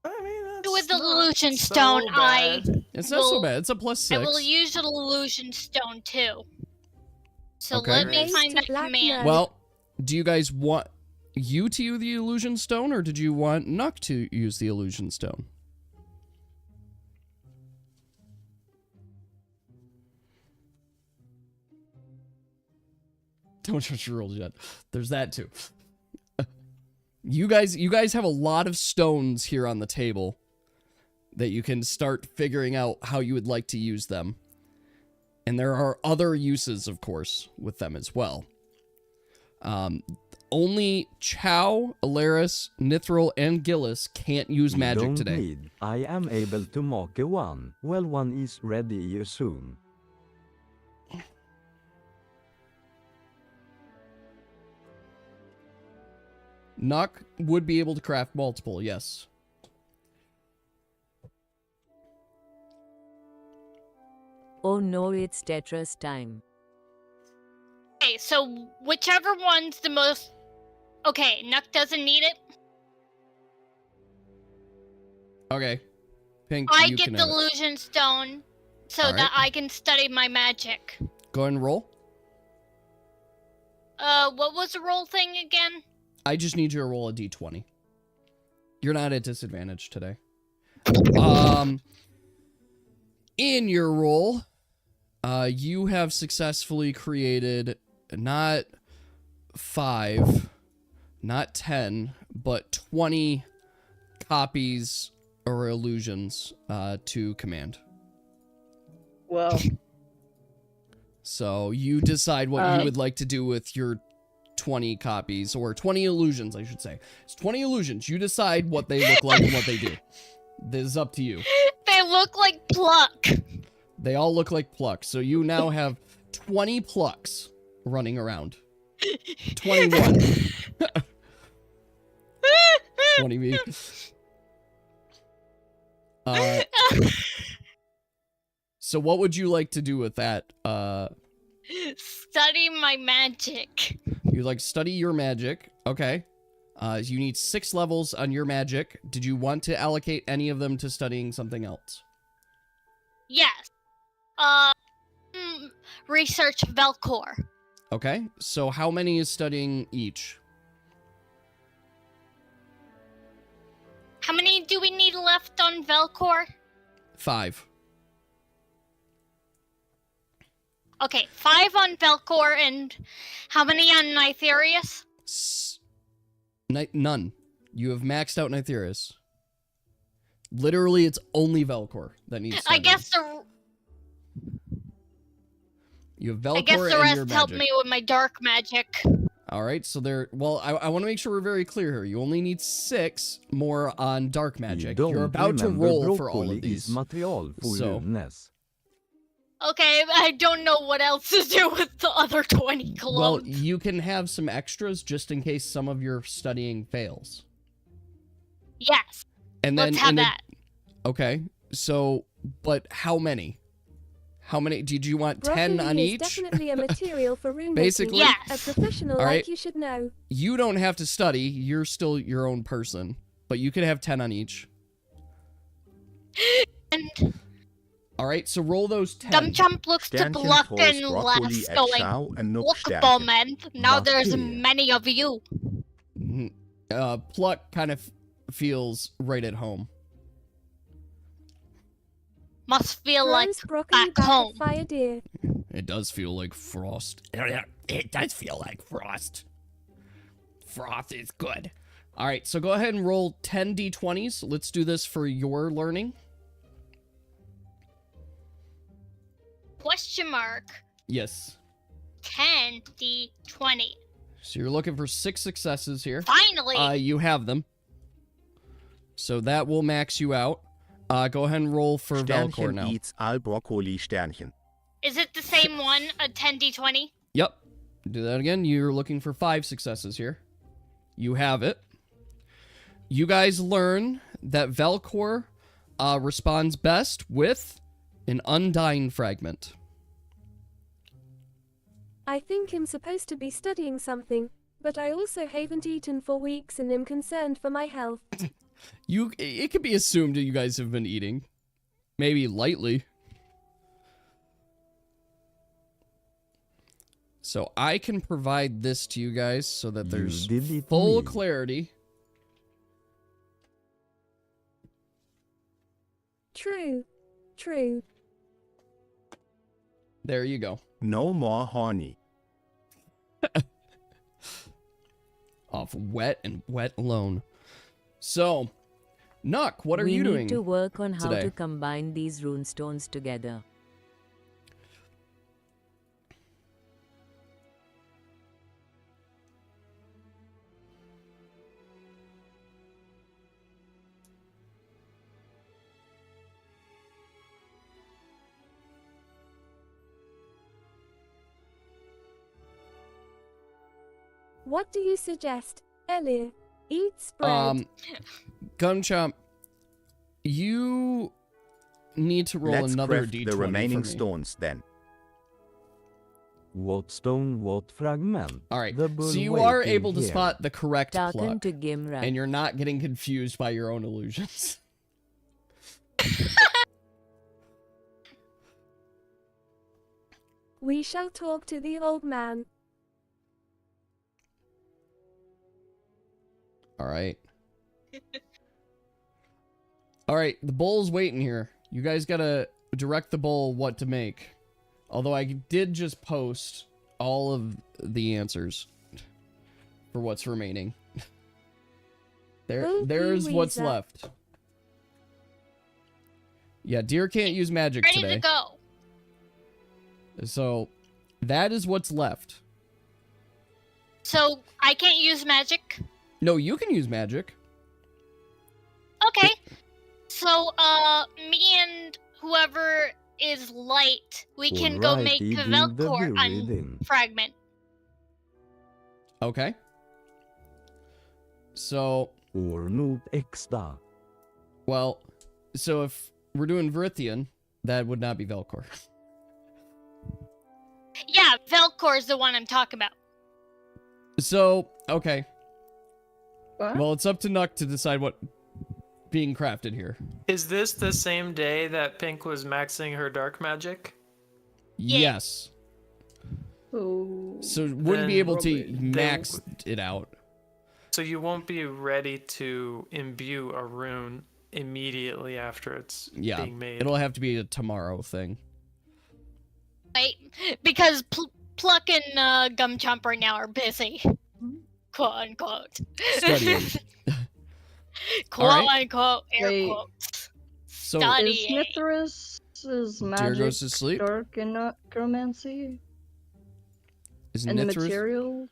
I mean, that's With the not illusion so stone, bad. It's not so bad. It's a +6. I will use an illusion stone too. So Okay. let me Raise find to that black command. nerd. Well, do you guys want you to use the illusion stone, or did you want Nuck to use the illusion stone? Don't trust your rolls yet. There's that too. You guys have a lot of stones here on the table that you can start figuring out how you would like to use them. And there are other uses, of course, with them as well. Only Chow, Alaris, Nithril, and Gillis can't use magic Don't today. need. I am able to mark a one. Well, one is ready soon. Nuck would be able to craft multiple, yes. Oh no, it's Tetris time. Okay, so whichever one's the most... Okay, Nuck doesn't need it. Okay. Pink, I you get can the have it. illusion stone so Alright. that I can study my magic. Go ahead and roll. What was the roll thing again? I just need you to roll a d20. You're not at disadvantage today. In your roll, you have successfully created not 5, not 10, but 20 copies or illusions to command. Well, So you decide what you would like to do with your 20 copies, or 20 illusions, I should say. It's 20 illusions. You decide what they look like and what they do. This is up to you. They look like pluck. They all look like plucks. So you now have 20 plucks running around. 21. 20 me. So what would you like to do with that? Study my magic. You like study your magic. Okay. You need 6 levels on your magic. Did you want to allocate any of them to studying something else? Yes. Research Velcor. Okay. So how many is studying each? How many do we need left on Velcor? 5. Okay, 5 on Velcor, and how many on Nitherius? None. You have maxed out Nitherius. Literally, it's only Velcor that needs studying. I guess the You have Velcor I guess the and your rest magic. helped me with my dark magic. Alright, so there... Well, I want to make sure we're very clear here. You only need 6 more on dark magic. You're about to roll for all of these. Material for So- runes. Okay, I don't know what else to do with the other 20 clones. Well, you can have some extras just in case some of your studying fails. Yes, And then let's have in that. Okay, so, but how many? How many? Did you want 10 Broccoli on is each? definitely a material for rune Basically. making. Yes. A professional All right. like you should know. You don't have to study. You're still your own person. But you could have 10 on each. And Alright, so roll those 10. Dumchump looks to Sternchen Bluck calls and broccoli laughs, at going, Chow and Nook "Look, Sternchen. Bowman, now there's Bakterie. many of you." Mhm. Pluck kind of feels right at home. Must feel like Throws broccoli back back home. at Fire Deer. It does feel like frost. It does feel like frost. Frost is good. Alright, so go ahead and roll 10 d20s. Let's do this for your learning. Question mark. Yes. 10 D20. So you're looking for 6 successes here. Finally. You have them. So that will max you out. Go ahead and roll for Velcor Sternchen now. eats all broccoli Sternchen. Is it the same one? A 10 D20? Yep. Do that again. You're looking for 5 successes here. You have it. You guys learn that Velcor responds best with an undying fragment. I think I'm supposed to be studying something, but I also haven't eaten for weeks and am concerned for my health. It could be assumed that you guys have been eating. Maybe lightly. So I can provide this to you guys so that there's full clarity. True. True. There you go. No more honey. Off wet and wet alone. So, Nuck, what are you doing? We need to work on how today? to combine these runestones together. What do you suggest, Ellie? Eat spread. Gumchomp, you need to roll Let's another craft d20 the remaining for me. stones then. What stone, what fragment? All right, The so bull you are waiting able to here. spot the correct Talking pluck, to Gimra. and you're not getting confused by your own illusions. We shall talk to the old man. All right. All right, the bull's waiting here. You guys gotta direct the bull what to make. Although I did just post all of the answers for what's remaining. There's what's left. Yeah, deer can't use magic Ready today. to go. So, that is what's left. So I can't use magic. No, you can use magic. Okay. So me and whoever is light, we can go make Alrighty, a do the Velcor on reading. fragment. Okay. So, Or not extra. well, so if we're doing Vrithian, that would not be Velcor. Yeah, Velcor is the one I'm talking about. So, okay. What? Well, it's up to Nuck to decide what being crafted here. Is this the same day that Pink was maxing her dark magic? Yes. Oh. So wouldn't be Then able to probably- max it out. So you won't be ready to imbue a rune immediately after it's Yeah. being made. It'll have to be a tomorrow thing. Right? Because Pluck and Gumchomp right now are busy. Quote unquote. Studying. Quote Alright. unquote air Wait. quotes. So Is Studying. Mithras' magic goes to sleep. dark and not necromancy? is And the Nithris? material?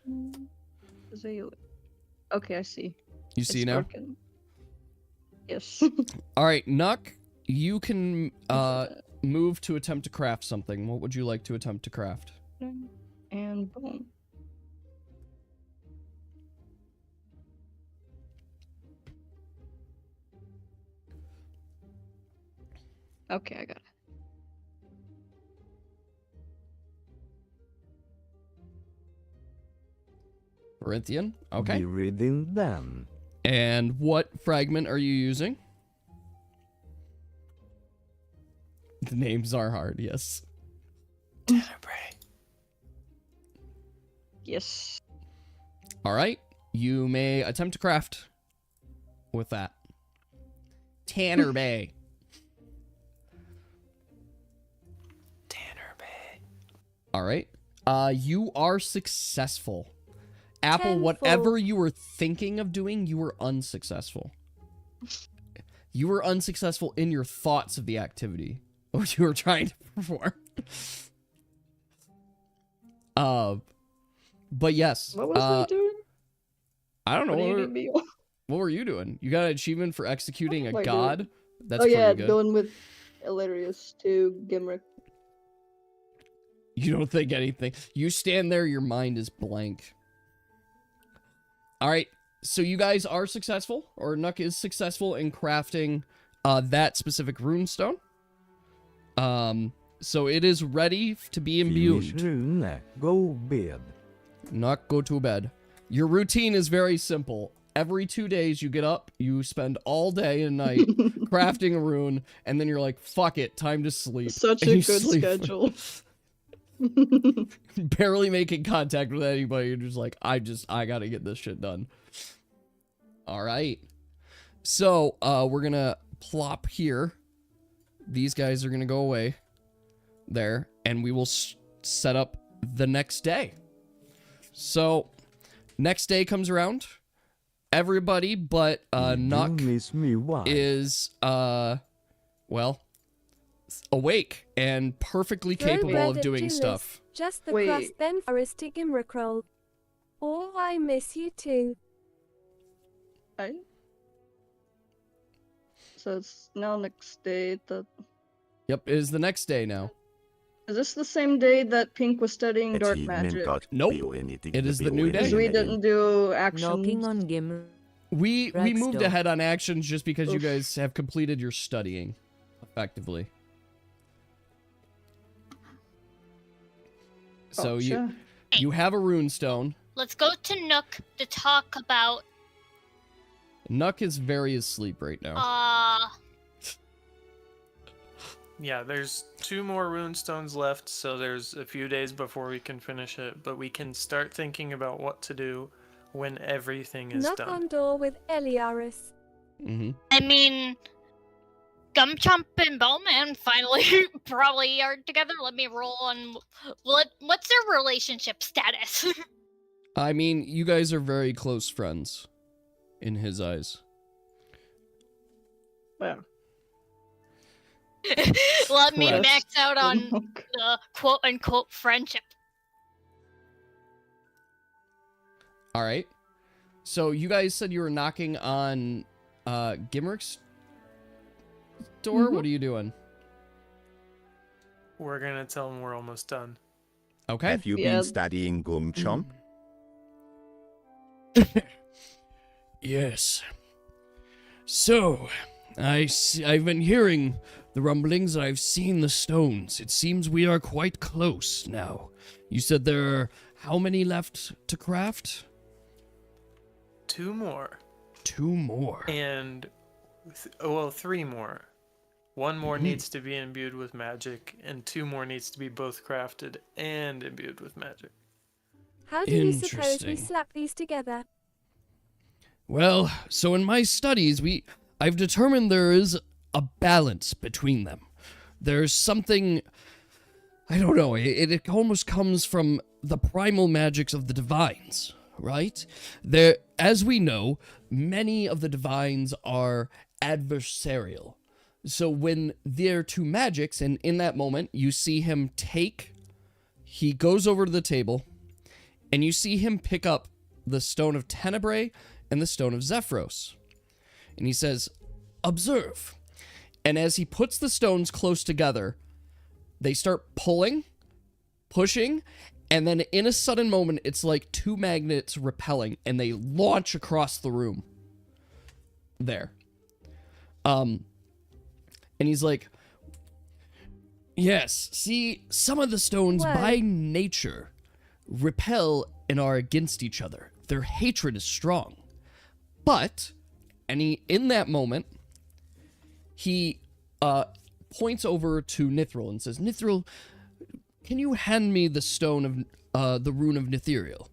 Is it... Okay, I see. You see It's now? dark and- Yes. All right, Nuck, you can move to attempt to craft something. What would you like to attempt to craft? And boom. Okay, I got it. Corinthian? Okay. Be reading them. And what fragment are you using? The names are hard, yes. Yes. All right. You may attempt to craft with that. Tanner Bay. Tanner Bay. All right. You are successful. Apple, Tenfold. whatever you were thinking of doing, you were unsuccessful. You were unsuccessful in your thoughts of the activity, what you were trying to perform. But yes. What was I doing? I don't know. What do you What, need me on? what were you doing? You got an achievement for executing Oh my a god? God. That's Oh yeah, pretty good. going with Illyrius to Gimrick. You don't think anything. You stand there, your mind is blank. All right, so you guys are successful, or Nuck is successful in crafting that specific runestone. So it is ready to be Finish imbued. rune, go bed. Not go to bed. Your routine is very simple. Every 2 days you get up, you spend all day and night crafting a rune, and then you're like, fuck it, time to sleep. Such And a you good sleep. schedule. Barely making contact with anybody. You're just like, I gotta get this shit done. All right. So, we're gonna plop here. These guys are gonna go away there, and we will set up the next day. So, next day comes around. Everybody but Nuck is well, awake and perfectly capable of doing stuff. Just the Wait. crust then forest to Immortal. Oh, I miss you too. So it's now next day. Yep, it is the next day now. Is this the same day that Pink was studying dark magic? Nope. It is the new day. Because we didn't do actions. Knocking on Gimmer. We moved Dragstore. ahead on actions just because you Oof. guys have completed your studying, effectively. So Gotcha. you have a rune stone. Let's go to Nook to talk about Nuck is very asleep right now. Yeah, there's 2 more rune stones left, so there's a few days before we can finish it, but we can start thinking about what to do when everything is Knock done. on door with Eliaris. I mean, Gumchomp and Bowman finally probably are together. Let me roll on what's their relationship status? I mean, you guys are very close friends in his eyes. Yeah. Let me Correct. max out on the quote unquote friendship. All right. So you guys said you were knocking on Gimmer's door. What are you doing? We're gonna tell them we're almost done. Okay. Have you been studying Gumchomp? Yes. So, I've been hearing the rumblings. I've seen the stones. It seems we are quite close now. You said there are how many left to craft? 2 more. 2 more. And, 3 more. 1 more needs to be imbued with magic, and 2 more needs to be both crafted and imbued with magic. How do you suppose we Interesting. slap these together? Well, so in my studies, I've determined there is a balance between them. There's something, I don't know, it almost comes from the primal magics of the divines, right? There, as we know, many of the divines are adversarial. So when they're 2 magics, and in that moment, you see him he goes over to the table, and you see him pick up the Stone of Tenebrae and the Stone of Zephyros. And he says, observe. And as he puts the stones close together, they start pulling, pushing, and then in a sudden moment, it's like 2 magnets repelling, and they launch across the room. There. And he's like, yes, see, some of the stones Whoa. by nature repel and are against each other. Their hatred is strong. But, in that moment, he points over to Nithril and says, Nithril, can you hand me the stone of, the rune of Nithiriel?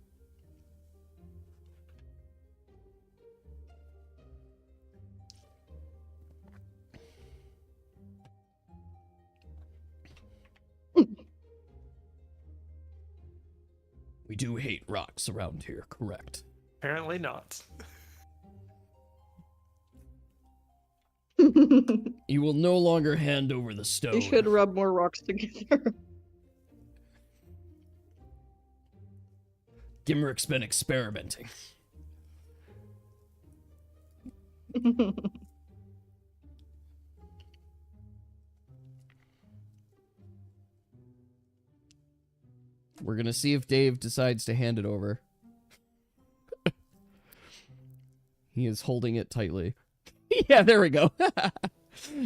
We do hate rocks around here, correct? Apparently not. You will no longer hand over the stone. You should rub more rocks together. Gimrick's been experimenting. We're gonna see if Dave decides to hand it over. He is holding it tightly. Yeah, there we go.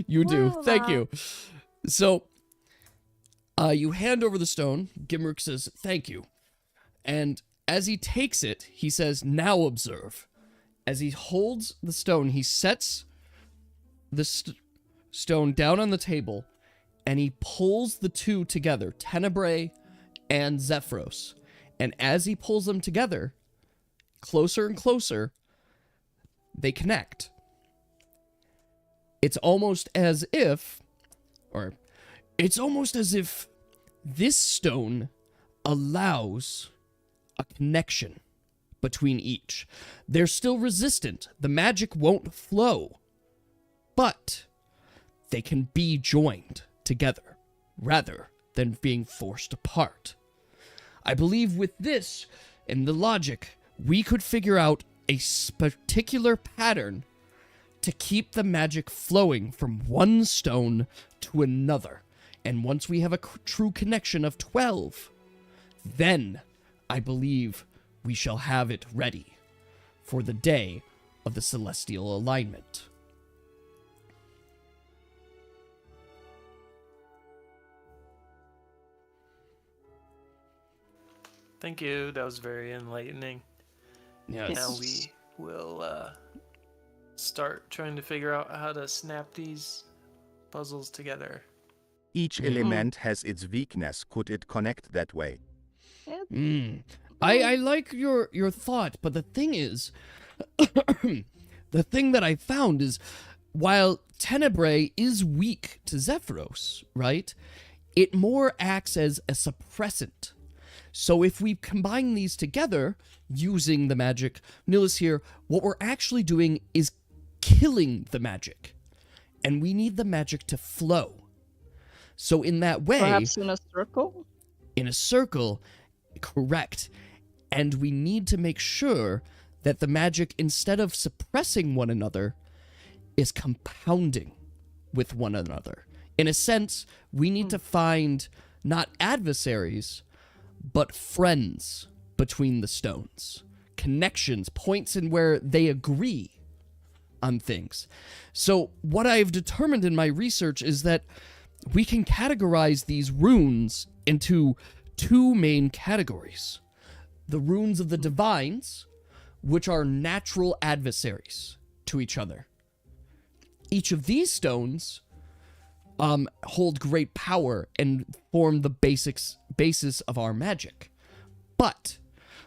You do. Whoa. Thank you. So, You hand over the stone. Gimrick says, "Thank you." And as he takes it, he says, "Now observe." As he holds the stone, he sets the stone down on the table, and he pulls the two together, Tenebrae and Zephyros. And as he pulls them together, closer and closer, they connect. It's almost as if this stone allows a connection between each. They're still resistant. The magic won't flow, but they can be joined together rather than being forced apart. I believe with this and the logic, we could figure out a particular pattern to keep the magic flowing from one stone to another. And once we have a true connection of 12, then I believe we shall have it ready for the day of the celestial alignment. Thank you. That was very enlightening. Yes. Now we will start trying to figure out how to snap these puzzles together. Each element has its weakness. Could it connect that way? I like your thought, but the thing is, the thing that I found is, while Tenebrae is weak to Zephyros, right, it more acts as a suppressant. So if we combine these together, using the magic, Nillis here, what we're actually doing is killing the magic. And we need the magic to flow. So in that way... Perhaps in a circle? In a circle, correct. And we need to make sure that the magic, instead of suppressing one another, is compounding with one another. In a sense, we need to find not adversaries, but friends between the stones. Connections, points in where they agree on things. So what I've determined in my research is that we can categorize these runes into two main categories. The runes of the divines, which are natural adversaries to each other. Each of these stones hold great power and form the basis of our magic. But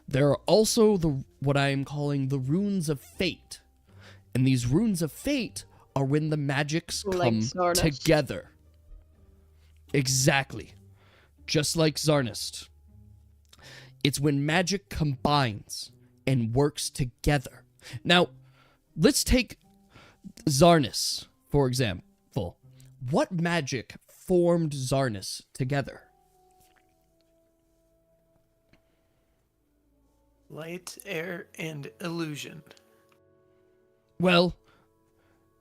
there are also what I am calling the runes of fate. And these runes of fate are when the magics come together. Exactly. Just like Zarnist. It's when magic combines and works together. Now, let's take Zarnus, for example. What magic formed Zarnus together? Light, air, and illusion. Well,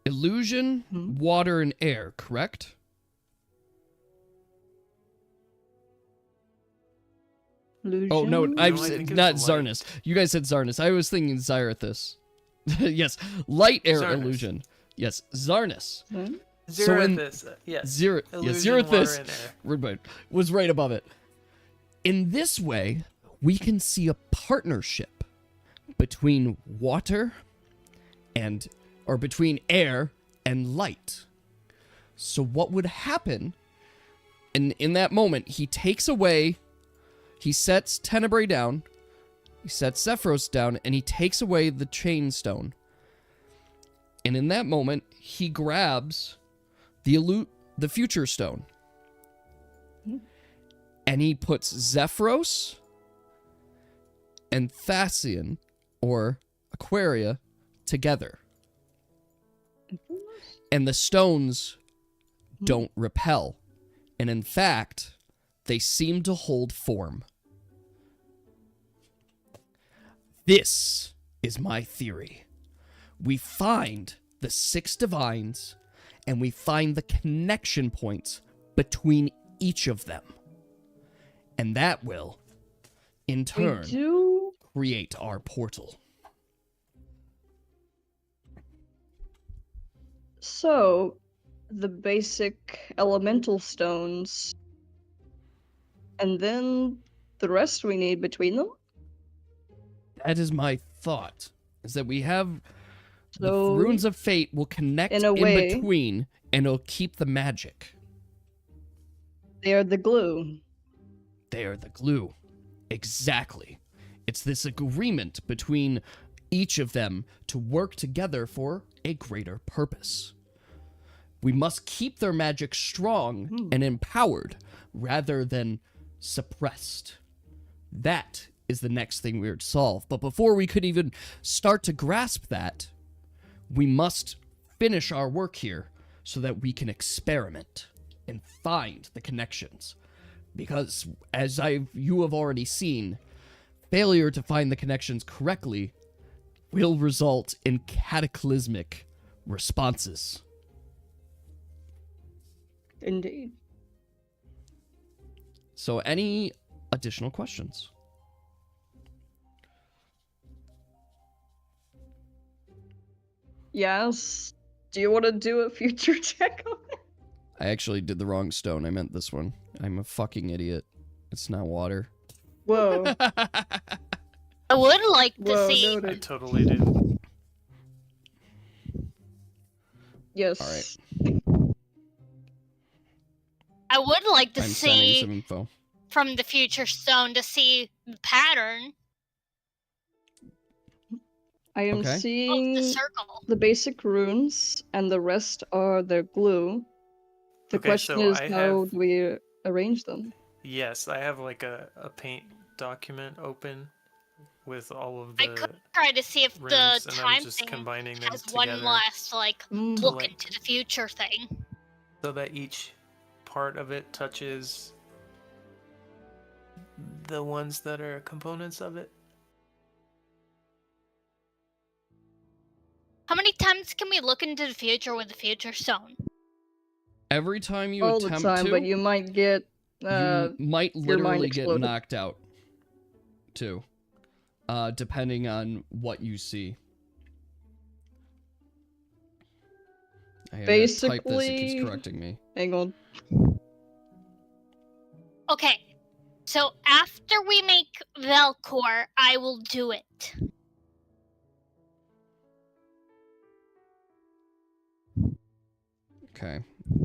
illusion, water, and air, correct? Illusion? Oh, no, I've I said think it's not light. Zarnus. You guys said Zarnus. I was thinking Zyrithus. Yes, light, air, Zarnus. illusion. Yes, Zarnus. Zerithus, yes. Illusion, water, Zerithus and air. was right above it. In this way, we can see a partnership between water or between air and light. So what would happen, and in that moment, he sets Tenebrae down, he sets Zephyros down, and he takes away the chain stone. And in that moment, he grabs the future stone. And he puts Zephyros and Thasian, or Aquaria, together. And the stones don't repel. And in fact, they seem to hold form. This is my theory. We find the 6 divines, and we find the connection points between each of them. And that will, in turn, create our portal. So, the basic elemental stones And then the rest we need between them. That is my thought. Is that we have the So, runes of fate will connect in a in way- between, and it'll keep the magic. They are the glue. They are the glue. Exactly. It's this agreement between each of them to work together for a greater purpose. We must keep their magic strong and empowered rather than suppressed. That is the next thing we would solve. But before we could even start to grasp that, we must finish our work here so that we can experiment and find the connections. Because, as you have already seen, failure to find the connections correctly will result in cataclysmic responses. Indeed. So, any additional questions? Yes. Do you want to do a future check on it? I actually did the wrong stone. I meant this one. I'm a fucking idiot. It's not water. Whoa. I would like to Whoa, see. I noted. totally did. Yes. All right. I would like to I'm sending see some info. from the future stone to see the pattern I am Okay. of seeing the circle. the basic runes, and the rest are their glue. The Okay, question so is, I how have- do we arrange them? Yes, I have like a paint document open with all of the I could try to see if the runes, and I'm time just thing combining them has together one last like Mm. look like- into the future thing. so that each part of it touches the ones that are components of it. How many times can we look into the future with the future stone? Every time you All the attempt time, to, but you might get you might your mind literally get exploded. knocked out, too. Depending on what you see. I gotta type this, it Basically- keeps correcting me. hang on. Okay, so after we make Velcor, I will do it. Okay,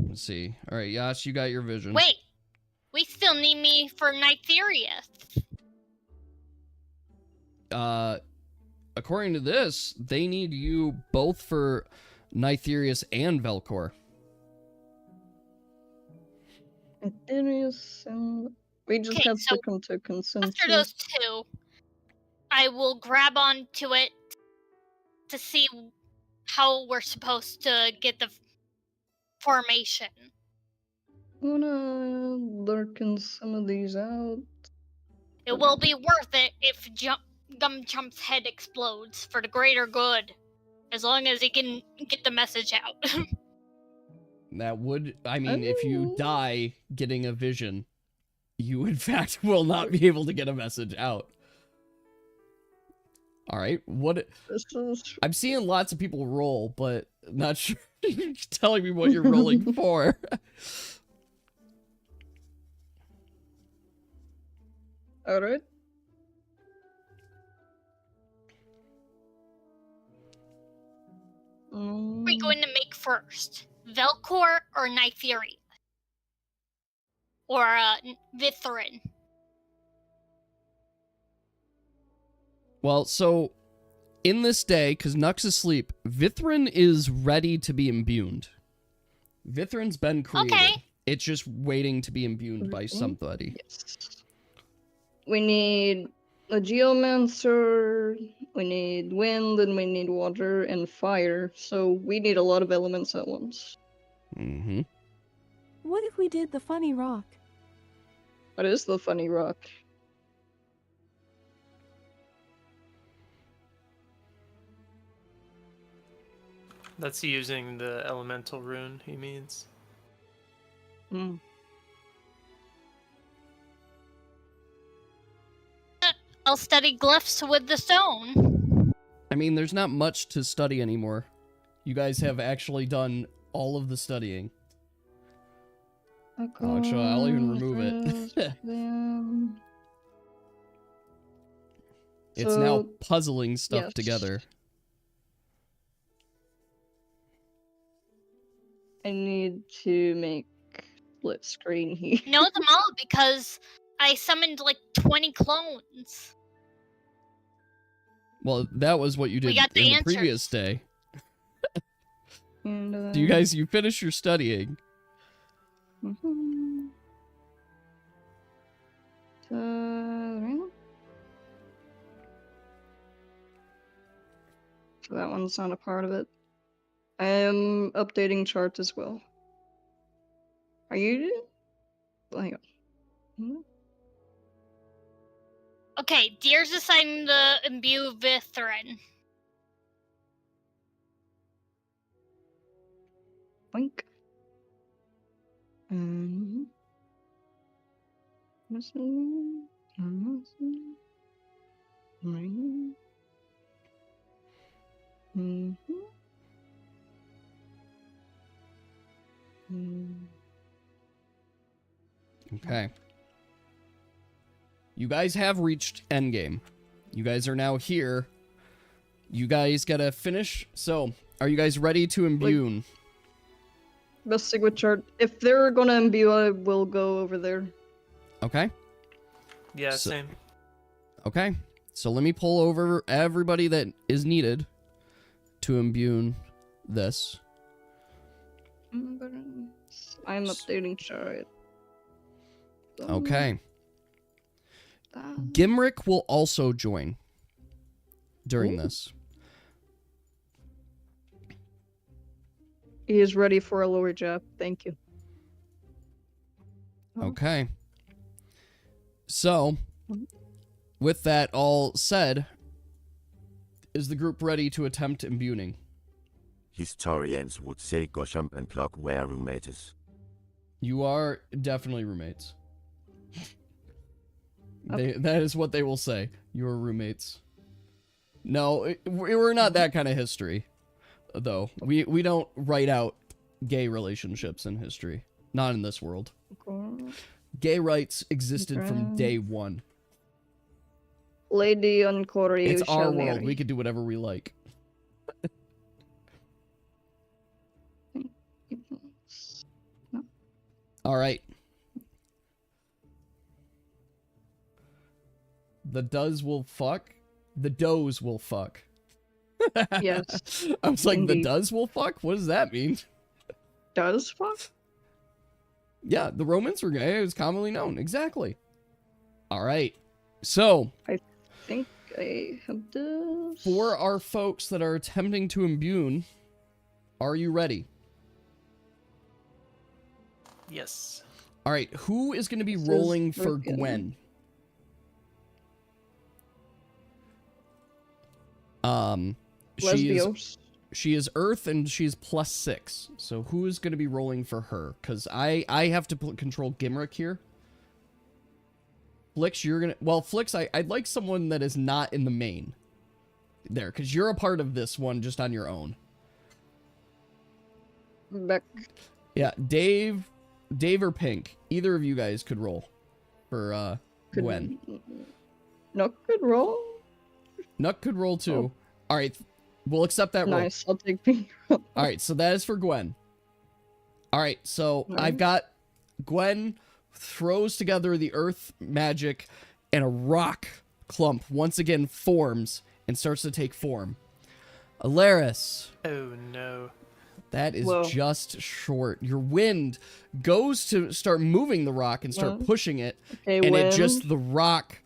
let's see. All right, Yash, you got your vision. Wait, we still need me for Nytherius. According to this, they need you both for Nytherius and Velcor. Aetherius and... We just Okay, have so to come to consensus. After those two, I will grab onto it to see how we're supposed to get the formation. I'm gonna lurken some of these out. It will be worth it if Gumchump's head explodes for the greater good, as long as he can get the message out. That would, I mean, if you die getting a vision, you in fact will not be able to get a message out. All right, what? This is... I'm seeing lots of people roll, but not sure you're telling me what you're rolling for. Alright. What are we going to make first? Velcor or Nytherius? Or Vithrin? Well, so in this day, because Nux is asleep, Vithrin is ready to be imbued. Vithrin's been created. Okay. It's just waiting to be imbued by somebody. Yes. We need a geomancer, we need wind, and we need water and fire. So we need a lot of elements at once. Mm-hmm. What if we did the funny rock? What is the funny rock? That's using the elemental rune, he means. Hmm. I'll study glyphs with the stone. I mean, there's not much to study anymore. You guys have actually done all of the studying. Oh, actually, I'll even remove it. It's now puzzling stuff together. I need to make split screen here. Know them all because I summoned like 20 clones. Well, that was what you did got the in the answers. previous day. And, Do you guys, you finish your studying. So that one's not a part of it. I am updating charts as well. Are you? Hang on. Okay, Deer's assigned the imbue Vithrin. Blink. Okay. You guys have reached endgame. You guys are now here. You guys gotta finish. So, are you guys ready to imbue? Best stick with chart. If they're gonna imbue, I will go over there. Okay. Yeah, same. Okay. So let me pull over everybody that is needed to imbue this. I'm updating chart. Okay. Gimrick will also join during this. He is ready for a lower jab. Thank you. Okay. So, with that all said, is the group ready to attempt imbuing? Historians would say Gosham and Clock were roommates. You are definitely roommates. That is what they will say. You are roommates. No, we're not that kind of history, though. We don't write out gay relationships in history. Not in this world. Gay rights existed from day one. Lady on Corey. It's our world. We can do whatever we like. All right. The does will fuck. The does will fuck. Yes. I was like, indeed. the does will fuck? What does that mean? Does fuck? Yeah, the Romans were gay. It was commonly known. Exactly. All right. So, I think I have this. for our folks that are attempting to imbue, are you ready? Yes. All right. Who is going to be This is rolling for broken. Gwen? She is Earth and she's +6. So who is going to be rolling for her? Because I have to control Gimrick here. Flix, you're gonna... Well, Flix, I'd like someone that is not in the main. There, because you're a part of this one just on your own. Beck. Yeah, Dave or Pink. Either of you guys could roll for Gwen. Nook could roll? Nuck could roll too. Oh. All right, we'll accept that roll. Nice, I'll take Pink. All right, so that is for Gwen. All right, so I've got Gwen throws together the earth magic and a rock clump once again forms and starts to take form. Alaris. Oh no. That is just short. Your wind goes to start moving the rock and start pushing it, and it just, the rock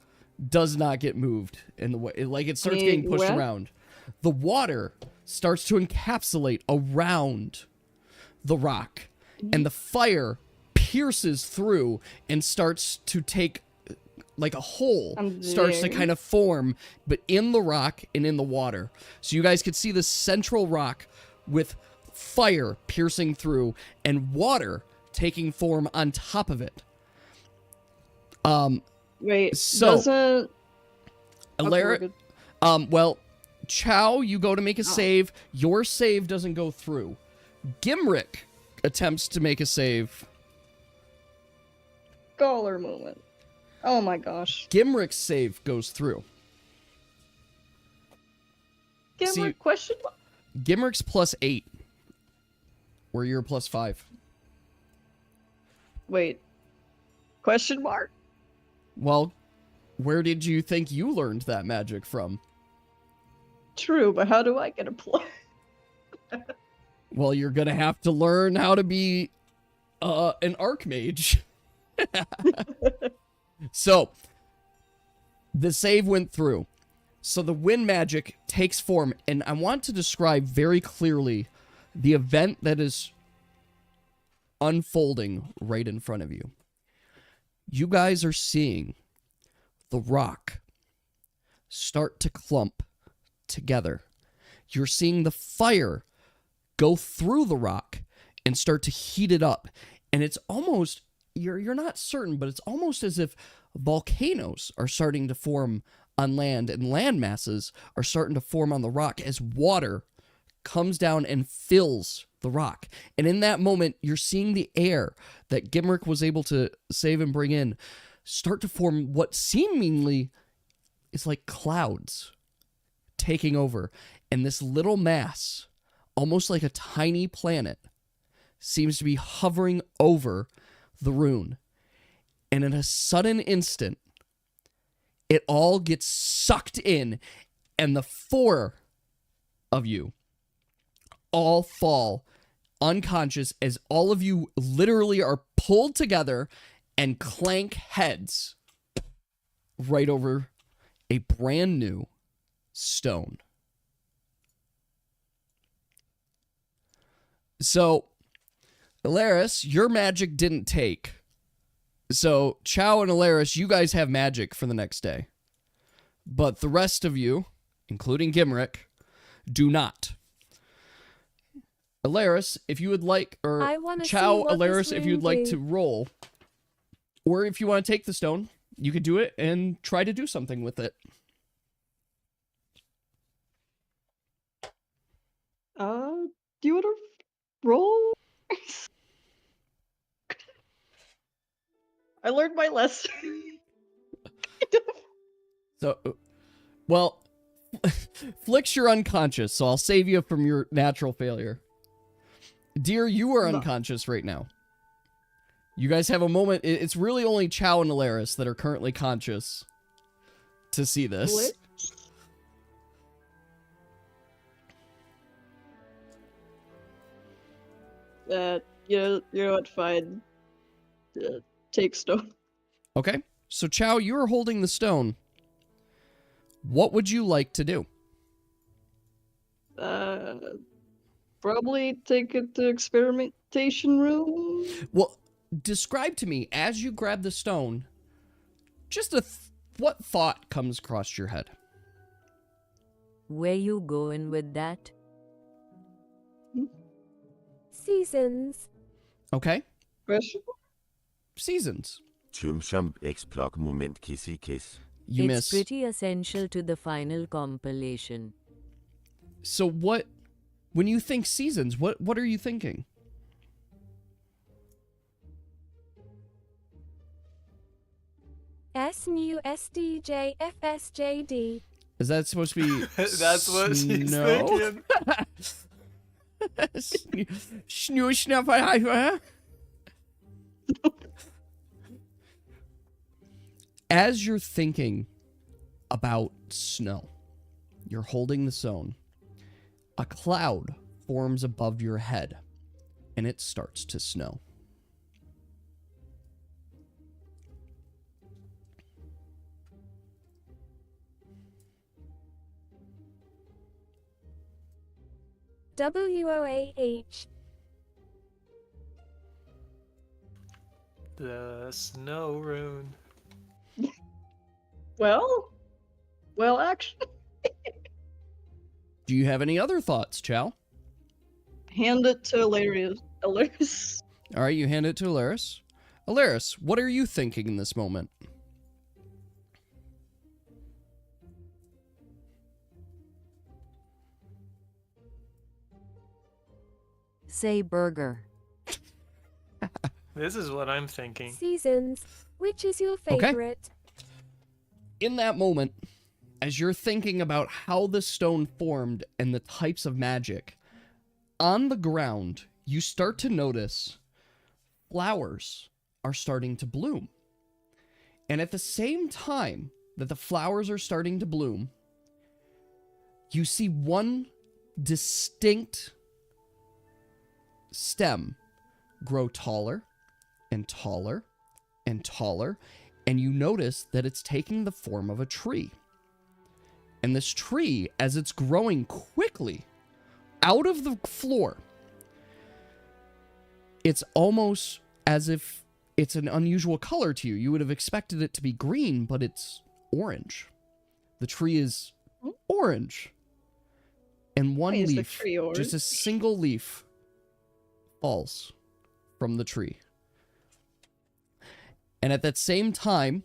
does not get moved in the way. Like, it starts getting pushed around. The water starts to encapsulate around the rock, and the fire pierces through and starts to take, like a hole, starts to kind of form, but in the rock and in the water. So you guys could see the central rock with fire piercing through and water taking form on top of it. Wait, so doesn't... Alara, well, Chow, you go to make a save. Your save doesn't go through. Gimrick attempts to make a save. scholar moment. Oh my gosh. Gimrick's save goes through. Gimrick question mark? Gimrick's +8, where you're +5. Wait. Question mark? Well, where did you think you learned that magic from? True, but how do I get a plus? Well, you're gonna have to learn how to be an archmage. So, the save went through. So the wind magic takes form, and I want to describe very clearly the event that is unfolding right in front of you. You guys are seeing the rock start to clump together. You're seeing the fire go through the rock and start to heat it up. And it's almost, you're not certain, but it's almost as if volcanoes are starting to form on land, and land masses are starting to form on the rock as water comes down and fills the rock. And in that moment, you're seeing the air that Gimrick was able to save and bring in start to form what seemingly is like clouds taking over. And this little mass, almost like a tiny planet, seems to be hovering over the rune. And in a sudden instant, it all gets sucked in, and the four of you all fall unconscious as all of you literally are pulled together and clank heads right over a brand new stone. So, Alaris, your magic didn't take. So, Chow and Alaris, you guys have magic for the next day. But the rest of you, including Gimrick, do not. Alaris, if you would like, or Chow, Alaris, if you'd like to roll, or if you want to take the stone, you could do it and try to do something with it. Do you want to roll? I learned my lesson. So, well, Flix, you're unconscious, so I'll save you from your natural failure. Dear, you are unconscious right now. You guys have a moment. It's really only Chow and Alaris that are currently conscious to see this. What? You know what, fine. Take stone. Okay, so Chow, you are holding the stone. What would you like to do? Probably take it to experimentation room. Well, describe to me, as you grab the stone, just what thought comes across your head? Where you going with that? Seasons. Okay. Question? Seasons. Chumchump X-Block Moment Kissy Kiss. You It's miss. pretty essential to the final compilation. So what, when you think seasons, what are you thinking? SNUSDJFSJD. Is that supposed to be That's what she's snow? thinking. As you're thinking about snow, you're holding the stone, a cloud forms above your head, and it starts to snow. WOAH. The snow rune. Well, actually, Do you have any other thoughts, Chow? hand it to Alaris. All right, you hand it to Alaris. Alaris, what are you thinking in this moment? Say burger. This is what I'm thinking. Seasons. Which is your Okay. favorite? In that moment, as you're thinking about how the stone formed and the types of magic, on the ground, you start to notice flowers are starting to bloom. And at the same time that the flowers are starting to bloom, you see one distinct stem grow taller and taller and taller, and you notice that it's taking the form of a tree. And this tree, as it's growing quickly out of the floor, it's almost as if it's an unusual color to you. You would have expected it to be green, but it's orange. The tree is orange. And one Why is the leaf, tree orange? just a single leaf, falls from the tree. And at that same time,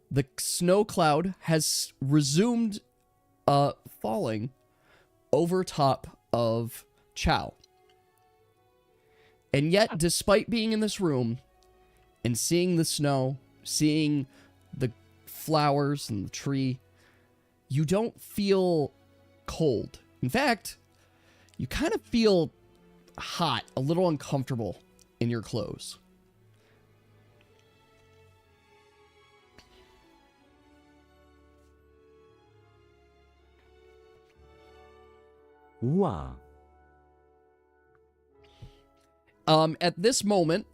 the snow cloud has resumed falling over top of Chow. And yet, despite being in this room and seeing the snow, seeing the flowers and the tree, you don't feel cold. In fact, you kind of feel hot, a little uncomfortable in your clothes. Wow. At this moment,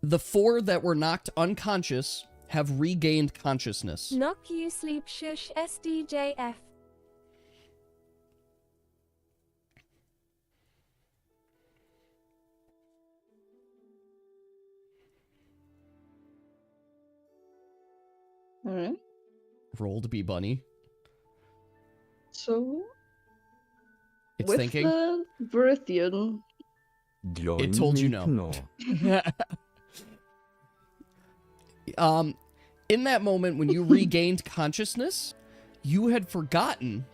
the 4 that were knocked unconscious have regained consciousness. Knock you sleep shush SDJF. Alright. Roll to be bunny. So, It's with thinking. the Verithian, It told you no. In that moment, when you regained consciousness, you had forgotten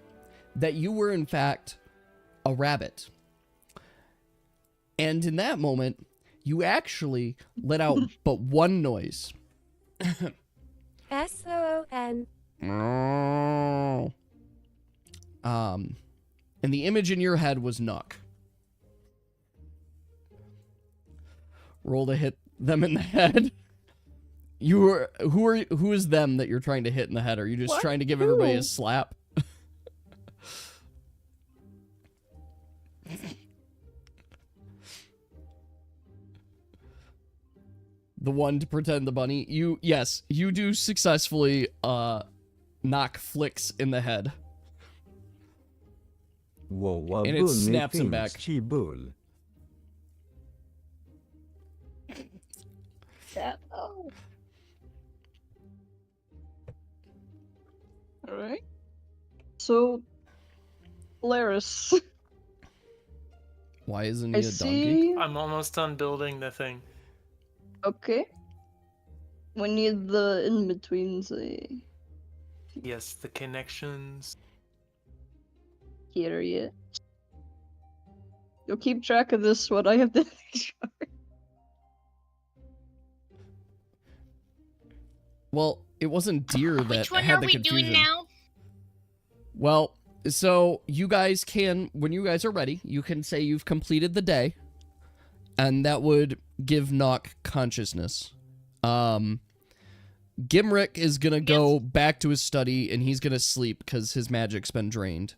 that you were, in fact, a rabbit. And in that moment, you actually let out but one noise. SOON. And the image in your head was Nuck. Roll to hit them in the head. Who is them that you're trying to hit in the head? Are you just What? trying to give everybody a Who? slap? The one to pretend the bunny. Yes, you do successfully knock Flicks in the head. Whoa, And it snaps him back. Bull. oh. Alright. So, Laris. Why isn't I he a donkey? see. I'm almost done building the thing. Okay. We need the in-betweens. Yes, the connections. Here yet. You'll keep track of this one. I have to make sure. Well, it wasn't Deer that Which one had are the we confusion. doing now? Well, so you guys can, when you guys are ready, you can say you've completed the day, and that would give Nock consciousness. Gimrick is gonna go back to his study, and he's gonna sleep because his magic's been drained.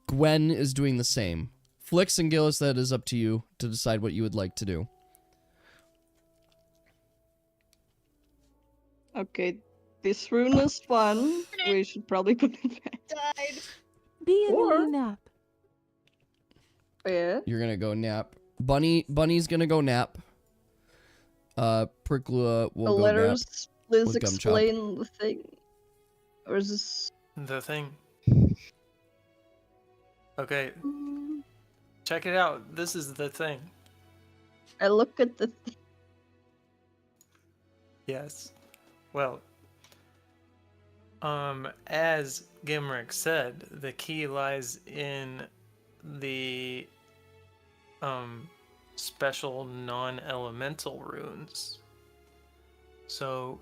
Gwen is doing the same. Flix and Gillis, that is up to you to decide what you would like to do. Okay, this rune is fun. We should probably put it back. Died. Be a Or- little nap. Yeah. You're gonna go nap. Bunny's gonna go nap. Pricklua will The go nap. letters, please with Gumchop. explain the thing. Or is this... The thing. Okay, check it out. This is the thing. I look at the thing. Yes. Well, as Gimrick said, the key lies in the special non-elemental runes. So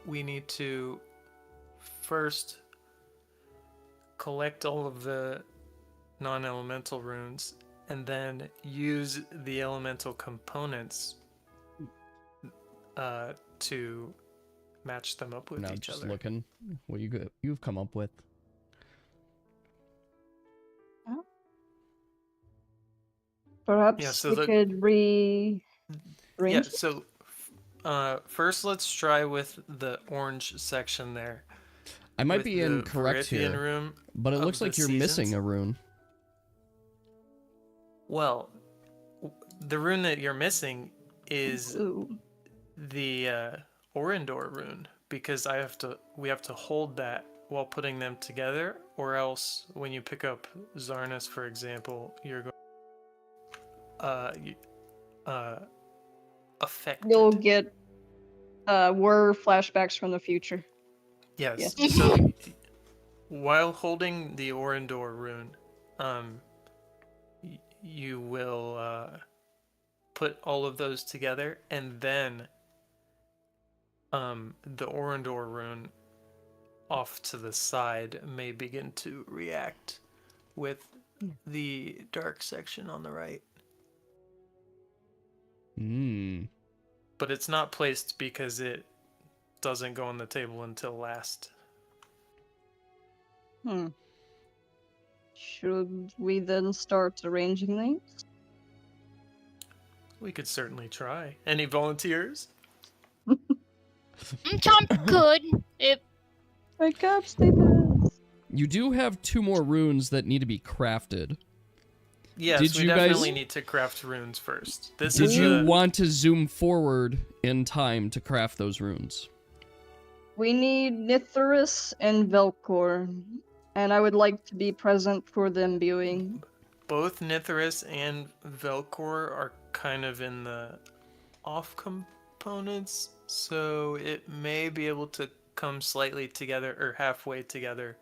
we need to first collect all of the non-elemental runes and then use the elemental components to match them up with Now each just other. looking what you've come up with. Perhaps Yeah, so we could rearrange. Yeah, so first let's try with the orange section there. I might with be the incorrect Varithian here, room but it of looks the like you're seasons. missing a rune. Well, the rune that you're missing is the Orindor rune, because we have to hold that while putting them together, or else when you pick up Zarnus, for example, you're going affected. You'll get were flashbacks from the future. Yes. So while holding the Orindor rune, you will put all of those together, and then the Orindor rune off to the side may begin to react with the dark section on the right. But it's not placed because it doesn't go on the table until last. Should we then start arranging things? We could certainly try. Any volunteers? Chomp could. If Wake up, Stephen. You do have 2 more runes that need to be crafted. Yes, Did we you definitely guys- need to craft runes first. This Did is you want to zoom forward in time to craft those runes? We need Nithorus and Velcor, and I would like to be present for the imbuing. both Nithorus and Velcor are kind of in the off components, so it may be able to come slightly together or halfway together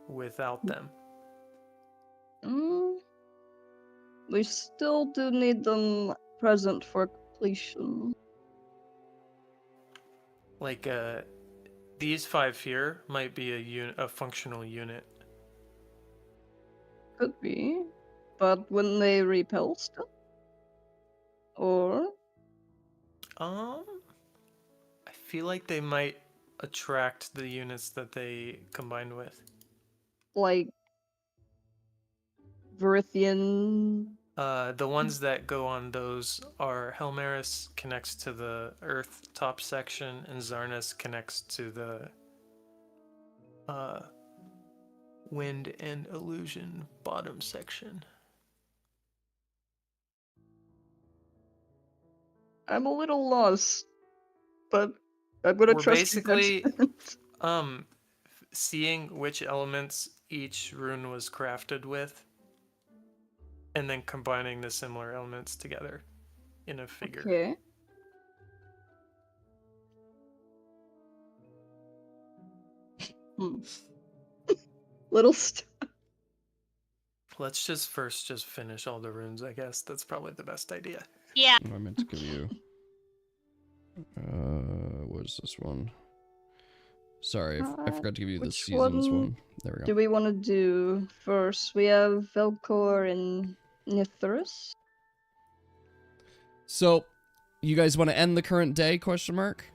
without them. We still do need them present for completion. Like these 5 here might be a functional unit. Could be, but when they repel still? Or? I feel like they might attract the units that they combined with. Like Varithian. The ones that go on those are Helmaris connects to the Earth top section, and Zarnus connects to the Wind and Illusion bottom section. I'm a little lost, but I'm gonna We're trust you. basically seeing which elements each rune was crafted with, and then combining the similar elements together in a figure. Okay. Little Let's just finish all the runes, I guess. That's probably the best idea. Yeah. I meant to give you. What is this one? Sorry, I forgot to give you the which seasons one. There we go. Do we want to do first? We have Velcor and Nithorus. So, you guys want to end the current day? Question mark.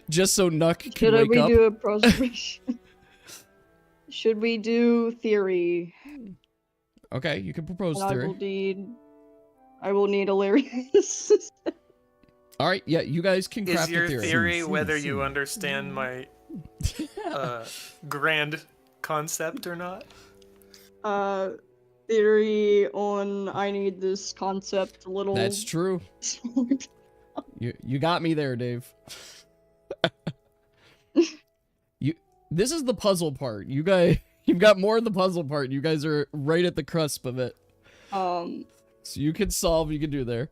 Just so Nuck can Should wake we up. do a prostration? Should we do theory? Okay, you can propose And theory. I will need Illyrius. All right, yeah, you guys can Is craft your a theory. theory whether you understand my grand concept or not? Theory on I need this concept a little. That's true. You got me there, Dave. This is the puzzle part. You've got more of the puzzle part. You guys are right at the cusp of it. So you can solve, you can do there.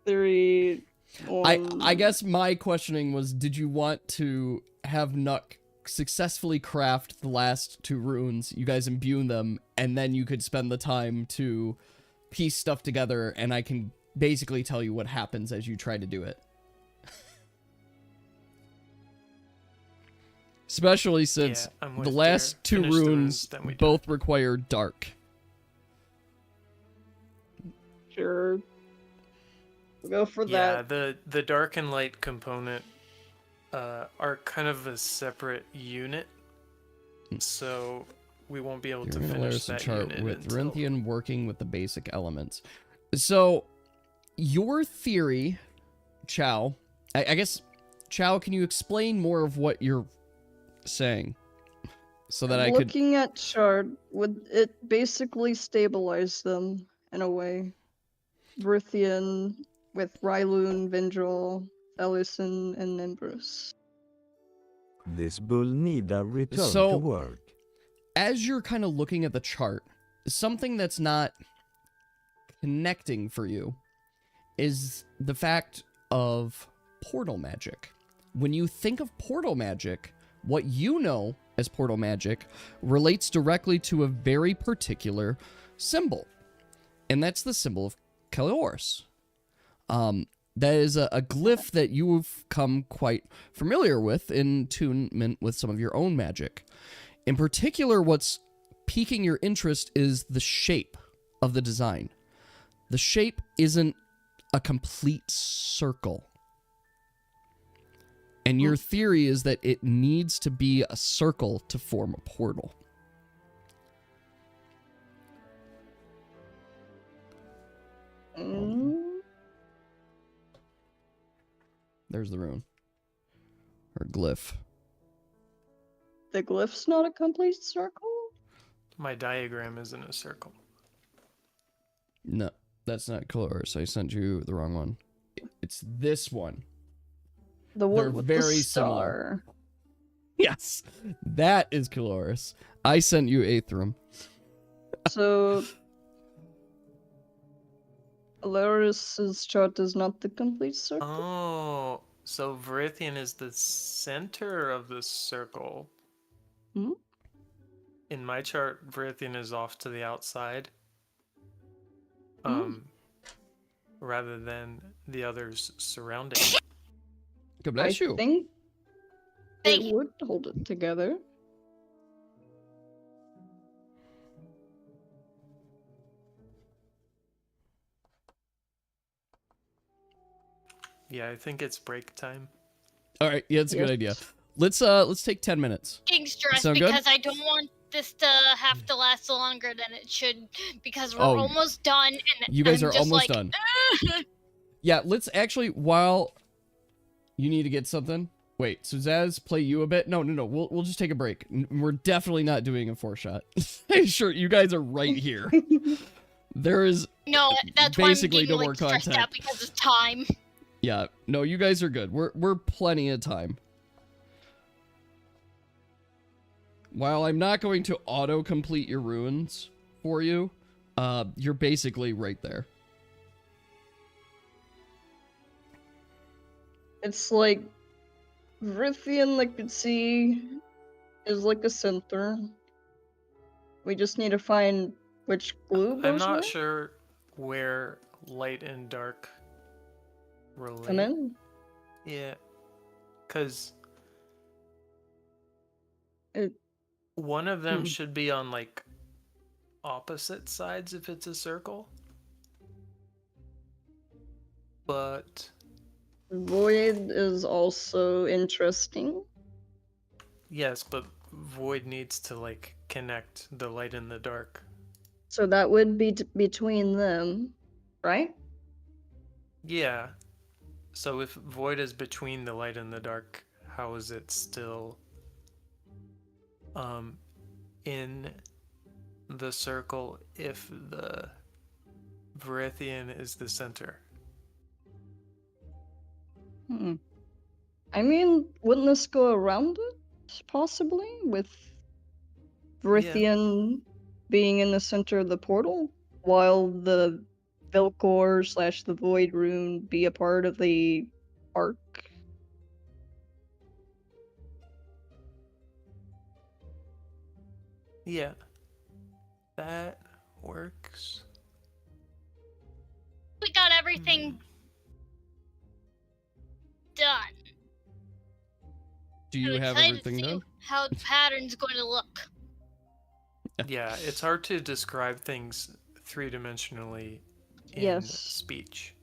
Theory on... I guess my questioning was, did you want to have Nuck successfully craft the last 2 runes, you guys imbue them, and then you could spend the time to piece stuff together, and I can basically tell you what happens as you try to do it. Especially since the last 2 runes both require dark. Sure. We'll go for that. Yeah, the dark and light component are kind of a separate unit, so we won't be able to finish that unit with until... Rinthian working with the basic elements. So, your theory, Chow, I guess, Chow, can you explain more of what you're saying? So that I could... Looking at chart, would it basically stabilize them in a way? Rinthian with Ryloon, Vindrel, Ellison, and Nimbrus. This bull need a return to work. As you're kind of looking at the chart, something that's not connecting for you is the fact of portal magic. When you think of portal magic, what you know as portal magic relates directly to a very particular symbol, and that's the symbol of Kalioris. That is a glyph that you've come quite familiar with in attunement with some of your own magic. In particular, what's piquing your interest is the shape of the design. The shape isn't a complete circle. And your theory is that it needs to be a circle to form a portal. There's the rune. Or glyph. The glyph's not a complete circle? My diagram isn't a circle. No, that's not Kalioris. I sent you the wrong one. It's this one. The one They're with very the similar. star. Yes, that is Kalioris. I sent you Athril. So, Alaris's chart is not the complete circle? Oh, so Verithian is the center of the circle. Hmm? In my chart, Verithian is off to the outside. Rather than the others surrounding. God bless you. I think it would hold it together. Yeah, I think it's break time. All right, yeah, it's a good idea. Let's take 10 minutes. Getting stressed Sound because good? I don't want this to have to last longer than it should because we're Oh, almost done. And you guys I'm are just almost like, done. Yeah, let's actually, while you need to get something. Wait, so Zaz, play you a bit? No. We'll just take a break. We're definitely not doing a 4-shot. Sure, you guys are right here. There is No, that's why I'm basically getting no more like stressed content. out because of time. Yeah, no, you guys are good. We're plenty of time. While I'm not going to auto-complete your runes for you, you're basically right there. It's like Rithian, I could see, is like a center. We just need to find which glue goes I'm not where? sure where light and dark relate. Come in? Yeah, because It... one of them should be on like opposite sides if it's a circle. But Void is also interesting. yes, but void needs to like connect the light and the dark. So that would be between them, right? Yeah. So if void is between the light and the dark, how is it still in the circle if the Verithian is the center? I mean, wouldn't this go around it, possibly? With Verithian being in the center of the portal, while the Velcor / the Void Rune be a part of the arc? Yeah. That works. We got everything done. Do you I'm have excited everything to see done? how the pattern's going to look. Yeah, it's hard to describe things three-dimensionally in Yes. speech.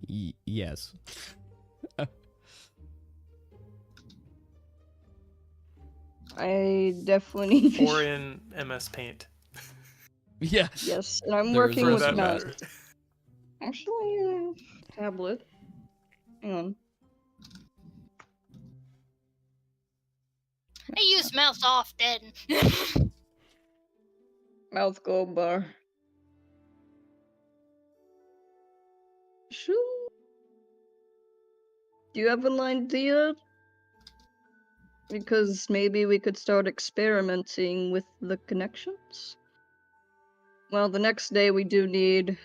Yes. I definitely need to. Or in MS Paint. Yeah. Yes, and I'm There is working with also mouse. that. Actually, tablet. Hang on. I use mouse often. Mouth gold bar. Shoo. Do you have an idea? Because maybe we could start experimenting with the connections. Well, the next day we do need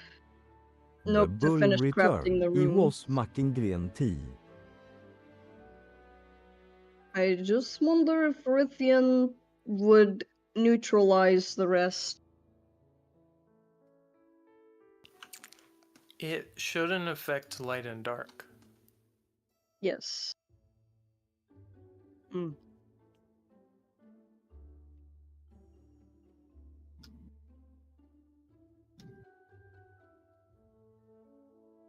The Nope to bull finish crafting returned. the It room. was making green tea. I just wonder if Rithian would neutralize the rest. It shouldn't affect light and dark. Yes. Hmm.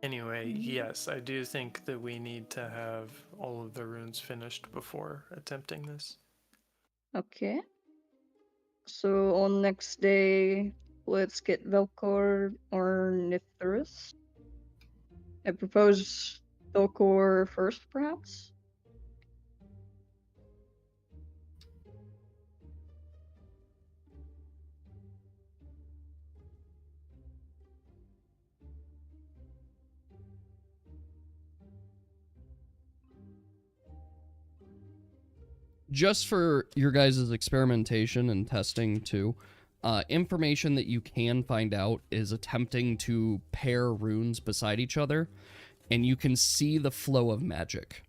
Anyway, yes, I do think that we need to have all of the runes finished before attempting this. Okay. So on next day, let's get Velkor or Nithris. I propose Velkor first, perhaps? Just for your guys' experimentation and testing too, information that you can find out is attempting to pair runes beside each other, and you can see the flow of magic.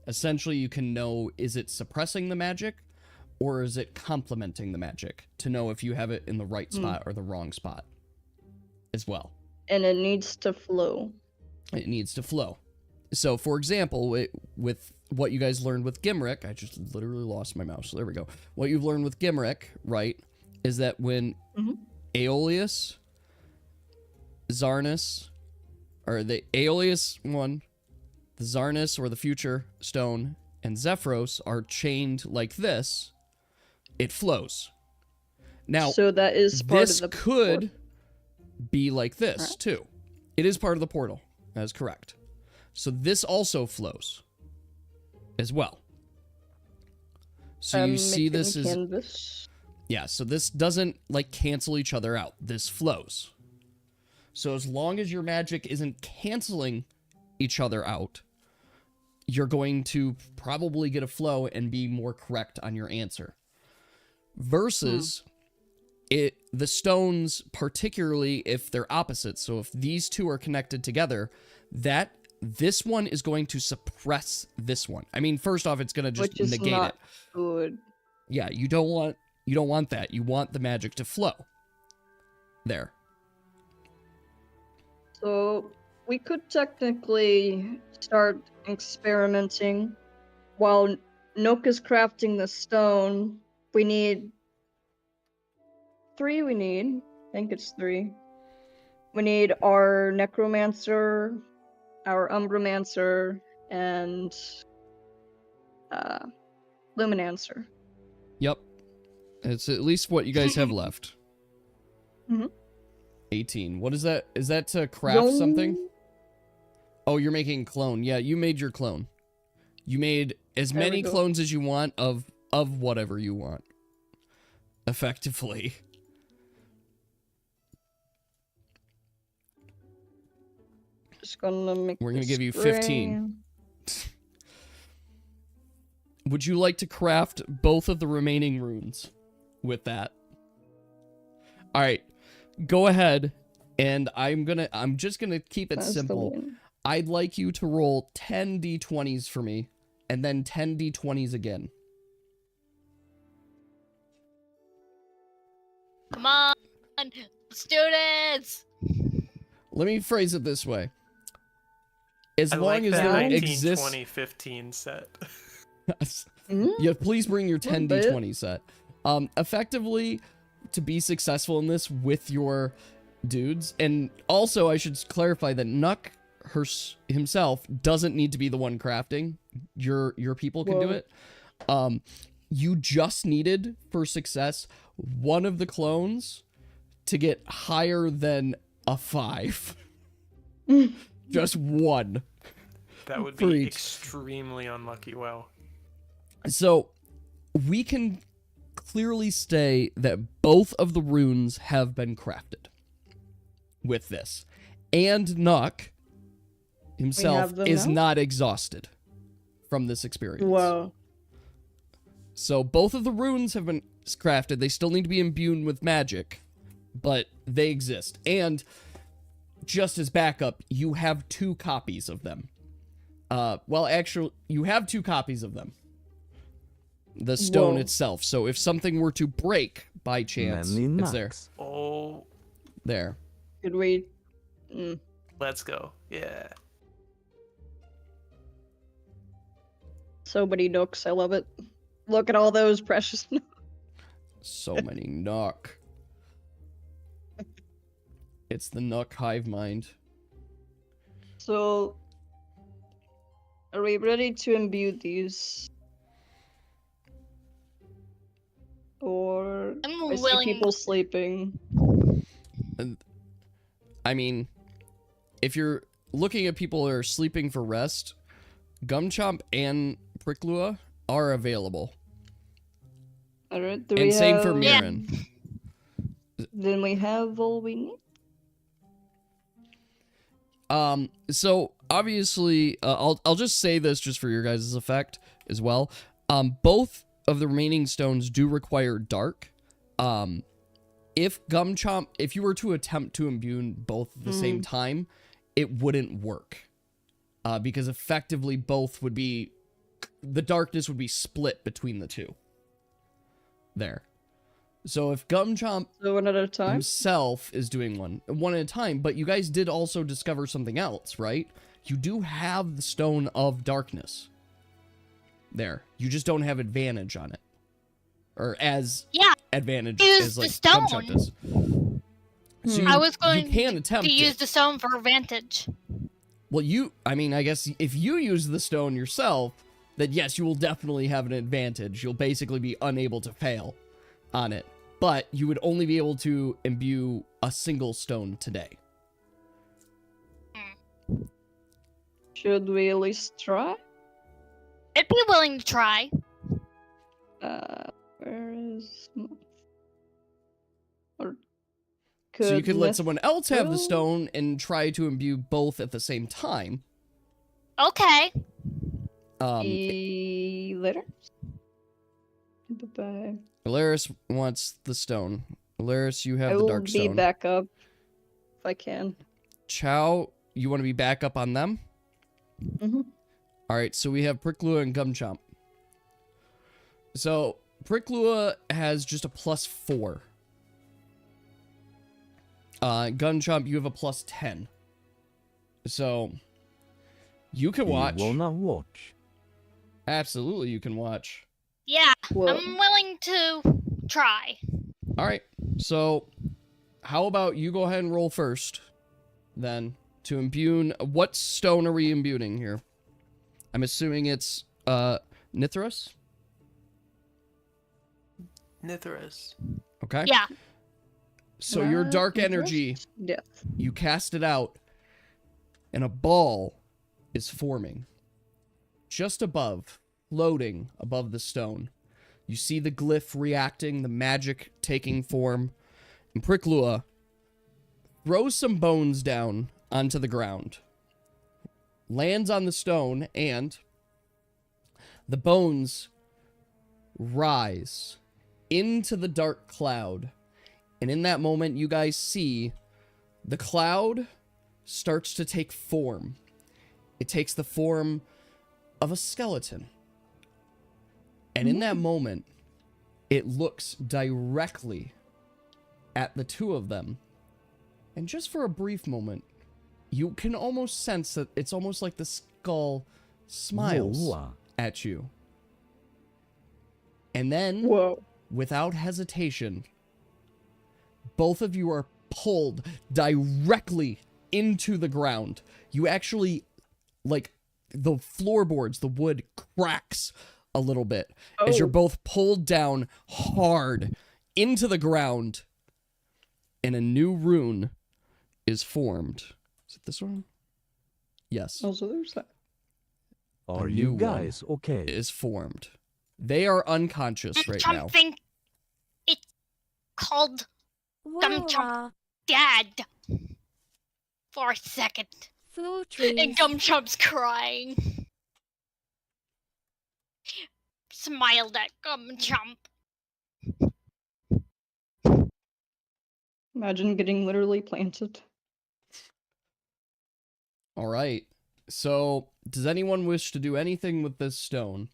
Essentially, you can know, is it suppressing the magic, or is it complementing the magic, to know if you have it in the right spot or the wrong spot as well. And it needs to flow. It needs to flow. So, for example, with what you guys learned with Gimrick, I just literally lost my mouse. There we go. What you've learned with Gimrick, right, is that when Aeolus, Zarnus, or the Aeolus one, the Zarnus or the Future Stone, and Zephyros are chained like this, it flows. Now, so that is part this of the could be like this, too. It is part of the portal. That is correct. So this also flows as well. So you see this is... canvas. Yeah, so this doesn't, like, cancel each other out. This flows. So as long as your magic isn't canceling each other out, you're going to probably get a flow and be more correct on your answer. Versus... the stones, particularly if they're opposites, so if these two are connected together, this one is going to suppress this one. I mean, first off, it's going to just Which is negate not it. good. Yeah, you don't want that. You want the magic to flow. There. So we could technically start experimenting. While Nook is crafting the stone, we need 3. I think it's 3. We need our Necromancer, our Umbromancer, and Luminancer. Yep. It's at least what you guys have left. 18. What is that? Is that to craft something? Oh, you're making a clone. Yeah, you made your clone. You made as many clones as you want of whatever you want. Effectively. Just gonna make We're gonna give you spray. 15. Would you like to craft both of the remaining runes with that? All right, go ahead, and I'm just gonna keep it simple. I'd like you to roll 10 d20s for me, and then 10 d20s again. on, students. Let me phrase it this way. As I long like as that there 1920 exists... 15 set. Yeah, please bring your 10 bit. d20 set. Effectively, to be successful in this with your dudes, and also I should clarify that Nuck himself doesn't need to be the one crafting. Your people can do it. You just needed, for success, one of the clones to get higher than a 5. Just one. That would for be each. extremely unlucky. Wow. So, we can clearly say that both of the runes have been crafted with this. And Nuck himself them is now? not exhausted from this experience. Whoa. So both of the runes have been crafted. They still need to be imbued with magic, but they exist. And just as backup, you have 2 copies of them. Well, actually, you have 2 copies of them. The stone Whoa. itself. So if something were to break by chance, Many it's there. knocks. Oh, There. Could we? let's go. Yeah. So many nooks. I love it. Look at all those precious nooks. So many Nook. It's the Nook hive mind. So, are we ready to imbue these? Or I'm I see willing. people sleeping. I mean, if you're looking at people that are sleeping for rest, Gumchomp and Pricklua are available. All right. And same for Mirren. Then we have all we need. So obviously, I'll just say this just for your guys' effect as well. Both of the remaining stones do require dark. If Gumchomp, if you were to attempt to imbue both at the same time, it wouldn't work. Because effectively both would be, the darkness would be split between the two. There. So if Gumchomp one at a time himself is doing one at a time, but you guys did also discover something else, right? You do have the Stone of Darkness. There. You just don't have advantage on it. Or as advantage as like Gumchomp does. So I was going you can attempt to use it. the stone for advantage. Well, I mean, I guess if you use the stone yourself, then yes, you will definitely have an advantage. You'll basically be unable to fail on it. But you would only be able to imbue a single stone today. Should we at least try? I'd be willing to try. Where is... Or So you could let someone else have the Mithril? stone and try to imbue both at the same time. Okay. Later. Bye-bye. Alaris wants the stone. Alaris, you have I the will dark be stone. back up if I can. Chow, you want to be back up on them? Mm-hmm. Alright, so we have Pricklua and Gumchomp. So, Pricklua has just a +4. Gumchomp, you have a +10. So, you can watch. You wanna watch? Absolutely, you can watch. Yeah, Whoa. I'm willing to try. Alright, so how about you go ahead and roll first, then, to imbue. What stone are we imbuing here? I'm assuming it's, Nithras? Nithras. Okay. Yeah. So your dark energy, you cast it out, and a ball is forming. Just above, floating above the stone. You see the glyph reacting, the magic taking form, and Pricklua throws some bones down onto the ground. Lands on the stone, and the bones rise into the dark cloud. And in that moment, you guys see the cloud starts to take form. It takes the form of a skeleton. And in that moment, it looks directly at the two of them. And just for a brief moment, you can almost sense that it's almost like the skull smiles at you. And then, without hesitation, both of you are pulled directly into the ground. You actually, like, the floorboards, the wood cracks a little bit as you're both pulled down hard into the ground, and a new rune is formed. Is it this one? Yes. Oh, so there's that. Are you guys okay? Is formed. They are unconscious right now. Something. It's called Gumchump Dad. For a second. Floor trees. And Gumchump's crying. Smiled at Gumchump. Imagine getting literally planted. All right. So, does anyone wish to do anything with this stone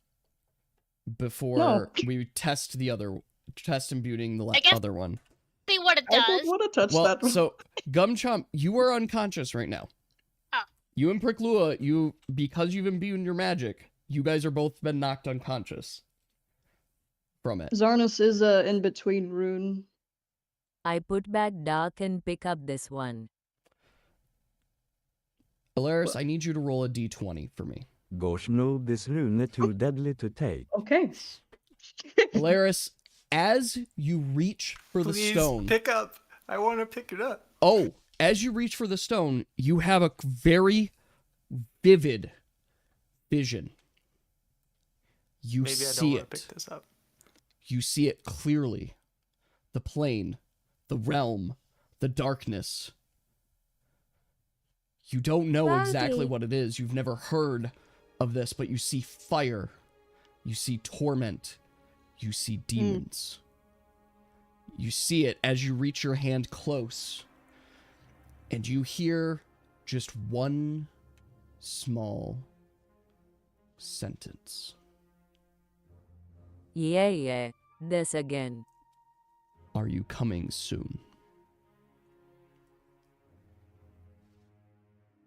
before we test imbuing the other one? See what it does. I don't want to touch Well, that one. so Gumchump, you are unconscious right now. Oh. You and Pricklua, because you've imbued your magic, you guys are both been knocked unconscious from it. Zarnus is a in-between rune. I put back dark and pick up this one. Alaris, I need you to roll a d20 for me. Gosh, no, this rune too deadly to take. Okay. Alaris, as you reach for the stone... pick up. I want to pick it up. Oh, as you reach for the stone, you have a very vivid vision. You Maybe see I don't want it. to pick this up. You see it clearly. The plane, the realm, the darkness. You don't know exactly what it is. You've never heard of this, but you see fire. You see torment. You see demons. You see it as you reach your hand close. And you hear just one small sentence. Yeah, this again. Are you coming soon?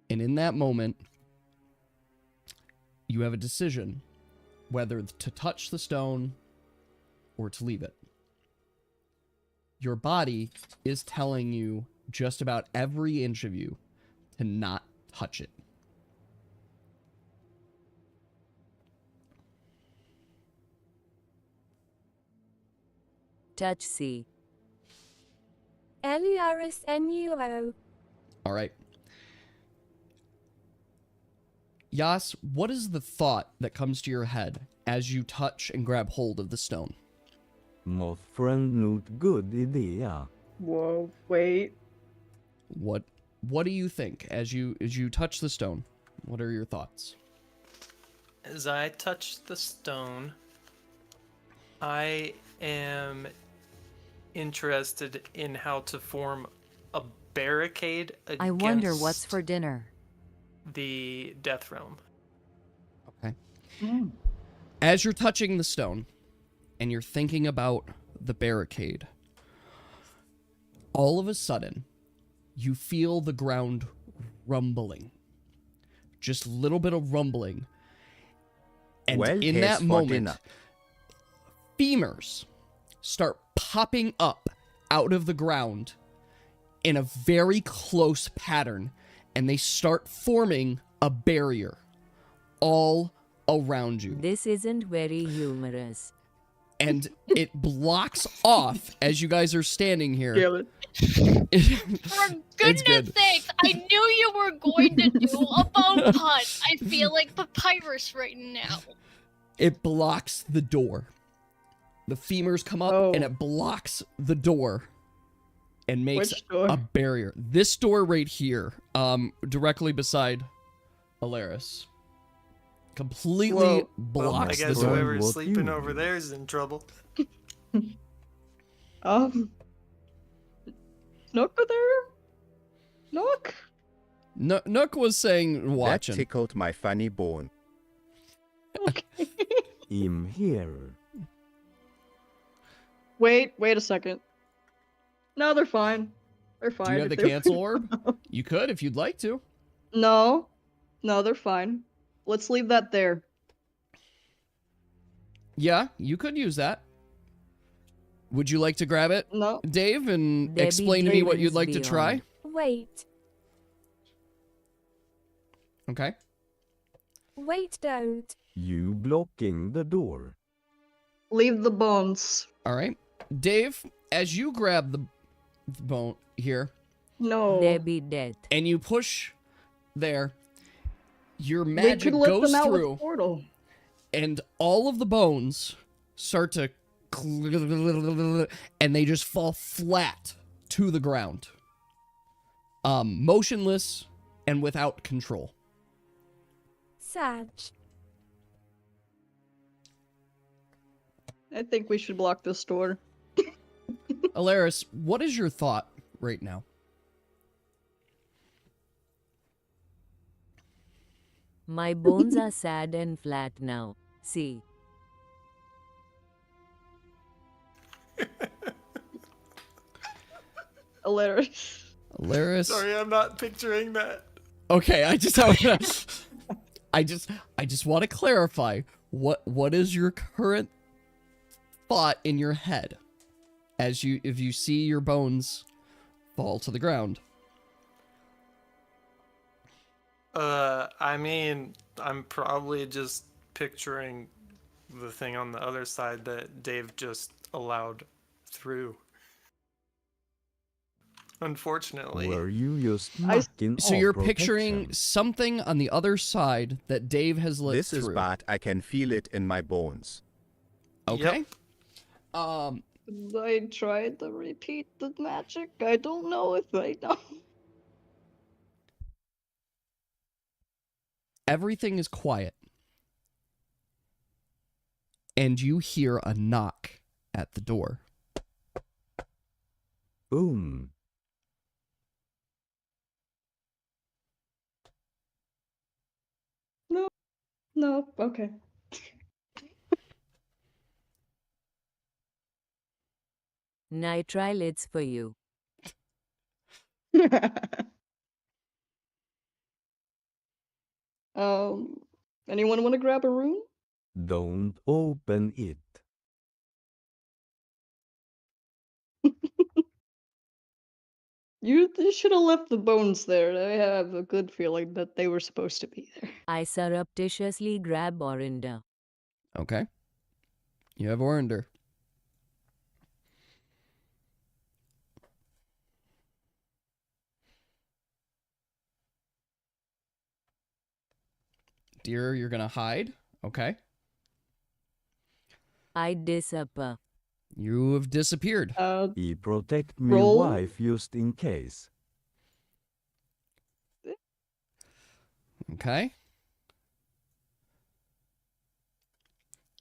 And in that moment, you have a decision whether to touch the stone or to leave it. Your body is telling you just about every inch of you to not touch it. Touch C. Eliaris Nuo. All right. Yas, what is the thought that comes to your head as you touch and grab hold of the stone? Moth friend, not good idea. Whoa, wait. What do you think as you touch the stone? What are your thoughts? As I touch the stone, I am interested in how to form a barricade against I wonder what's for dinner. The Death Realm. Okay. As you're touching the stone and you're thinking about the barricade, all of a sudden, you feel the ground rumbling. Just a little bit of rumbling. And in that moment, femurs start popping up out of the ground in a very close pattern, and they start forming a barrier all around you. This isn't very humorous. And it blocks off as you guys are standing here. For goodness sakes, I knew you were going to do a bone punch. I feel like Papyrus right now. It blocks the door. The femurs come up and it blocks the door and makes a barrier. This door right here, directly beside Alaris. Completely blocks I guess the door. whoever's sleeping over there is in trouble. Nook are there? Nook? Nook was saying watching. That tickled my funny bone. Okay. I'm here. Wait a second. No, they're fine. They're fine. Do you have the if they're- cancel orb? You could if you'd like to. No. No, they're fine. Let's leave that there. Yeah, you could use that. Would you like to grab it, No. Dave, and Debbie explain to me what you'd Draven's like to try? Wait. Okay. Wait, don't. You blocking the door. Leave the bones. All right. Dave, as you grab the bone here, No. Debbie dead. and you push there, your They magic could let goes them out with through, portal. and all of the bones start to and they just fall flat to the ground. Motionless and without control. Sag. I think we should block this door. Alaris, what is your thought right now? My bones are sad and flat now. See. Hilarious. Alaris. Sorry, I'm not picturing that. Okay, I just want to clarify what is your current thought in your head as if you see your bones fall to the ground. I mean, I'm probably just picturing the thing on the other side that Dave just allowed through. Unfortunately. Were you just knocking So off you're protection? picturing something on the other side that Dave has let This through. is bad. I can feel it in my bones. Okay. I tried to repeat the magic. I don't know if I know. Everything is quiet. And you hear a knock at the door. Boom. No. No. Okay. Nitrile, it's for you. Anyone want to grab a rune? Don't open it. You should have left the bones there. I have a good feeling that they were supposed to be there. I surreptitiously grab Orinda. Okay. You have Orinder. Dear, you're gonna hide. Okay. I disappear. You have disappeared. He protect me roll. wife just in case. Okay.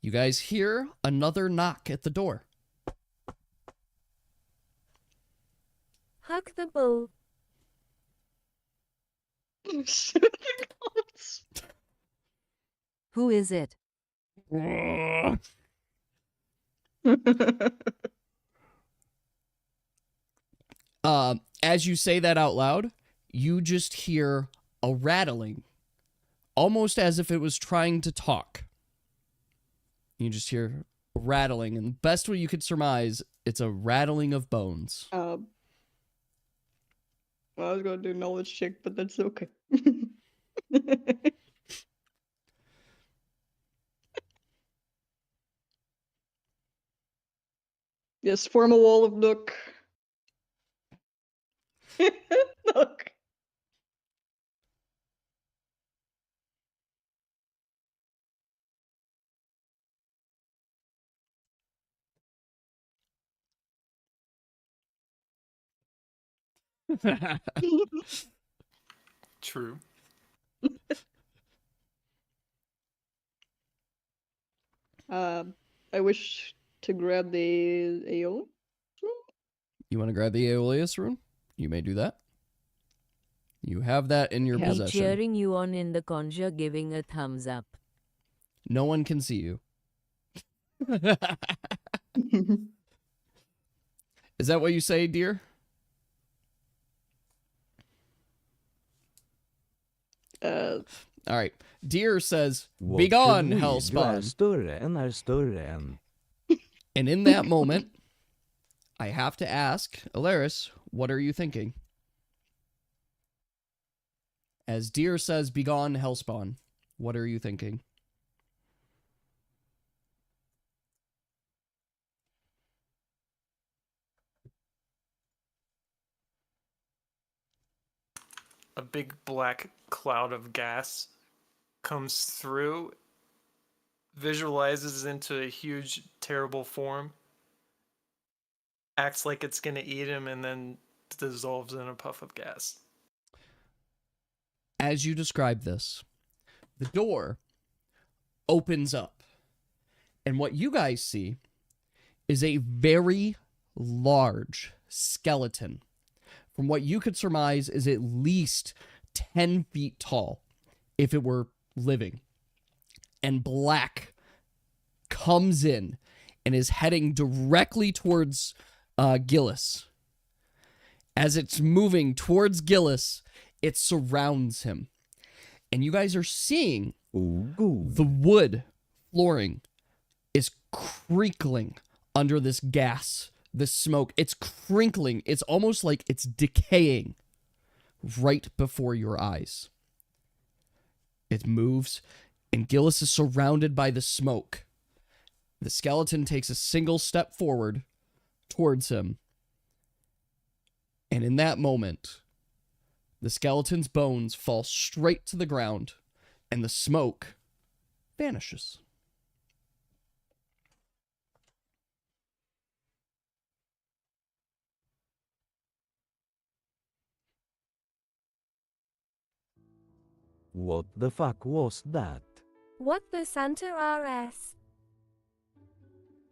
You guys hear another knock at the door. Hug the bull. Who is it? As you say that out loud, you just hear a rattling, almost as if it was trying to talk. You just hear rattling, and the best way you could surmise, it's a rattling of bones. I was gonna do knowledge check, but that's okay. Yes, form a wall of Nook. Nook. True. I wish to grab the Aeolus. You want to grab the Aeolus rune? You may do that. You have that in your Me possession. cheering you on in the conjure, giving a thumbs up. No one can see you. Is that what you say, dear? All right. Deer says, "Begone, hellspawn." Större än är större än. And in that moment, I have to ask, Alaris, what are you thinking? As Deer says, "Begone, hellspawn," what are you thinking? A big black cloud of gas comes through, visualizes into a huge, terrible form, acts like it's gonna eat him, and then dissolves in a puff of gas. As you describe this, the door opens up. And what you guys see is a very large skeleton. From what you could surmise is at least 10 feet tall, if it were living. And black comes in and is heading directly towards Gillis. As it's moving towards Gillis, it surrounds him. And you guys are seeing the wood flooring is creakling under this gas, this smoke. It's crinkling. It's almost like it's decaying right before your eyes. It moves, and Gillis is surrounded by the smoke. The skeleton takes a single step forward towards him. And in that moment, the skeleton's bones fall straight to the ground, and the smoke vanishes. What the fuck was that? What the Santa RS?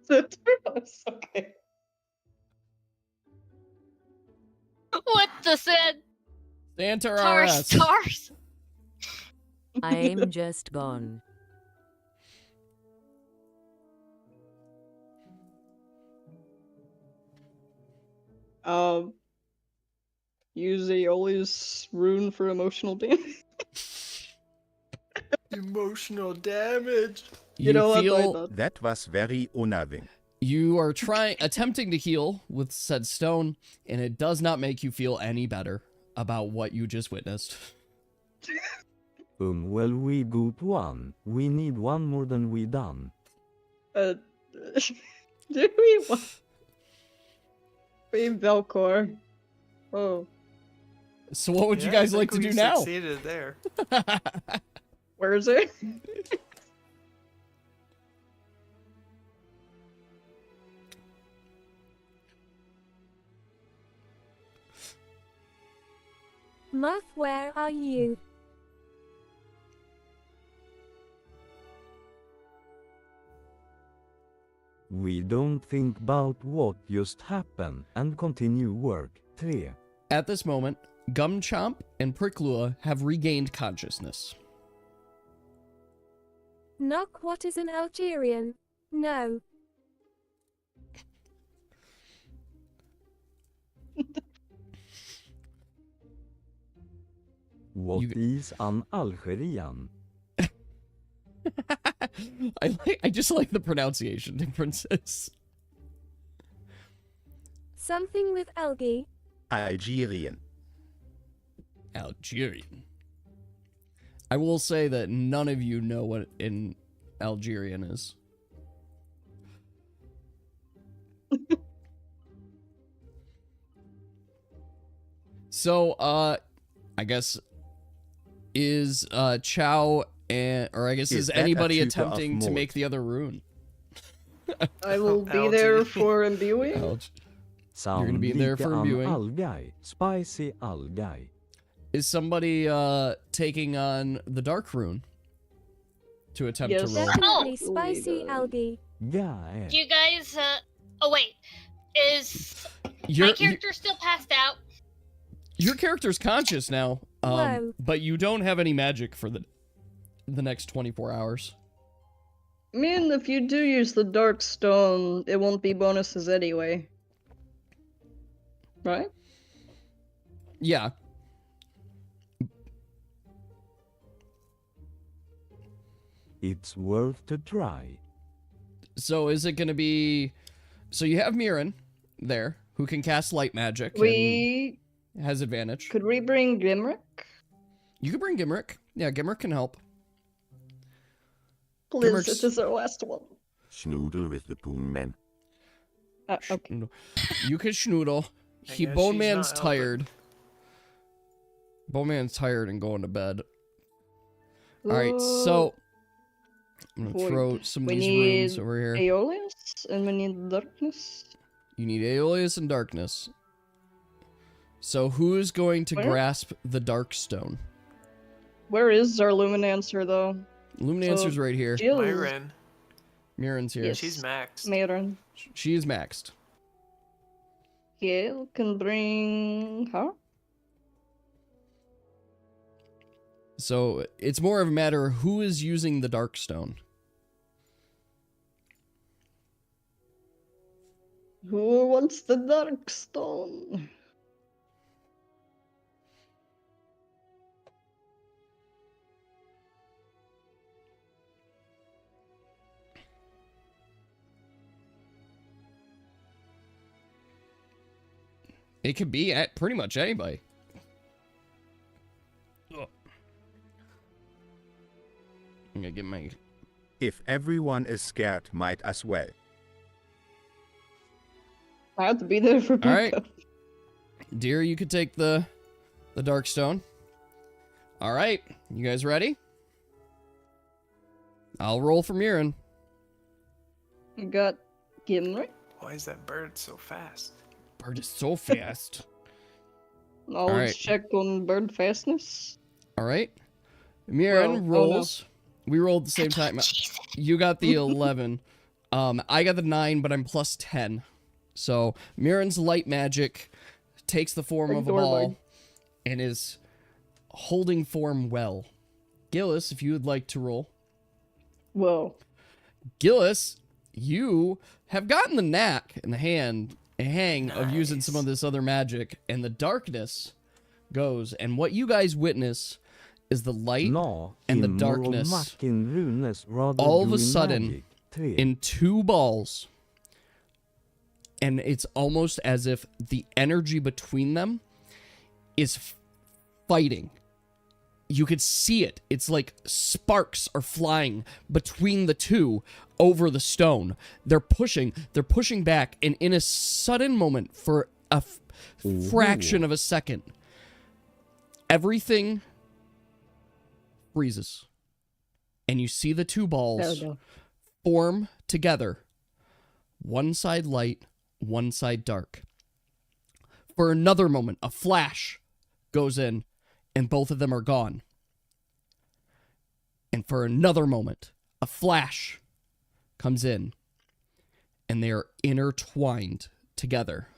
Okay. What the said? Santa RS. Stars. I'm just gone. Use Aeolia's rune for emotional damage. Emotional damage. You know what? feel That was very unnerving. you are attempting to heal with said stone, and it does not make you feel any better about what you just witnessed. Well, we got one. We need one more than we done. Do we want? We Velcor. Oh. So what would you I guys like think to we do now? Succeeded there. Where is it? Muff, where are you? We don't think about what just happened and continue work. 3. At this moment, Gumchomp and Pricklua have regained consciousness. Knock, what is an Algerian? No. What is an Algerian? I just like the pronunciation differences. Something with algae. Algerian. Algerian. I will say that none of you know what an Algerian is. So, I guess is Chow or I guess is that a anybody tuber of attempting to Mord? make the other rune? I will be there for imbuing. You're Sound gonna be there like for an imbuing. algae. Spicy algae. Is somebody taking on the dark rune to attempt to roll? Definitely spicy algae. Guy. Do you guys? Oh wait, is Your- my character still passed out? Your character's conscious now, Whoa. but you don't have any magic for the next 24 hours. I mean, if you do use the dark stone, it won't be bonuses anyway. Right? Yeah. It's worth to try. So is it going to be... So you have Mirren there, who can cast light magic We... and has advantage. Could we bring Gimrick? You could bring Gimrick. Yeah, Gimrick can help. Please, Gimrick's- it is our last one. Schnoodle with the Boon Man. Okay. You could schnoodle. I He guess Bone she's Man's not tired. Bone Man's tired and going to bed. Alright, so I'm gonna Void. throw some of We these need runes over here. Aeolus, and we need Darkness. You need Aeolus and Darkness. So who is going to Where? grasp the Darkstone? Where is our Luminancer, though? Luminancer's right here. Jill. Myron. Mirren's here. Yes. She's maxed. Mayron. She is maxed. Gale can bring her. So it's more of a matter of who is using the Darkstone. Who wants the Darkstone? It could be at pretty much anybody. I'm gonna get my... If everyone is scared, might as well. I have to be there for Alright. backup. Dear, you could take the Darkstone. Alright, you guys ready? I'll roll for Mirren. We got Gimrick. Why is that bird so fast? Bird is so fast. Knowledge Alright. check on bird fastness. Alright. Mirren Oh, no. rolls. We rolled at the same time. You got the 11. I got the 9, but I'm plus 10. So Mirren's light magic takes the form of a ball and is holding form well. Gillis, if you would like to roll. Whoa. Gillis, you have gotten the knack and the hang of using some of this other magic, and the darkness goes, and what you guys witness is the light and the darkness all of a sudden in two balls, and it's almost as if the energy between them is fighting. You could see it. It's like sparks are flying between the two over the stone. They're pushing back, and in a sudden moment, for a fraction of a second, everything freezes. And you see the two balls form together. One side light, one side dark. For another moment, a flash goes in, and both of them are gone. And for another moment, a flash comes in, and they are intertwined together.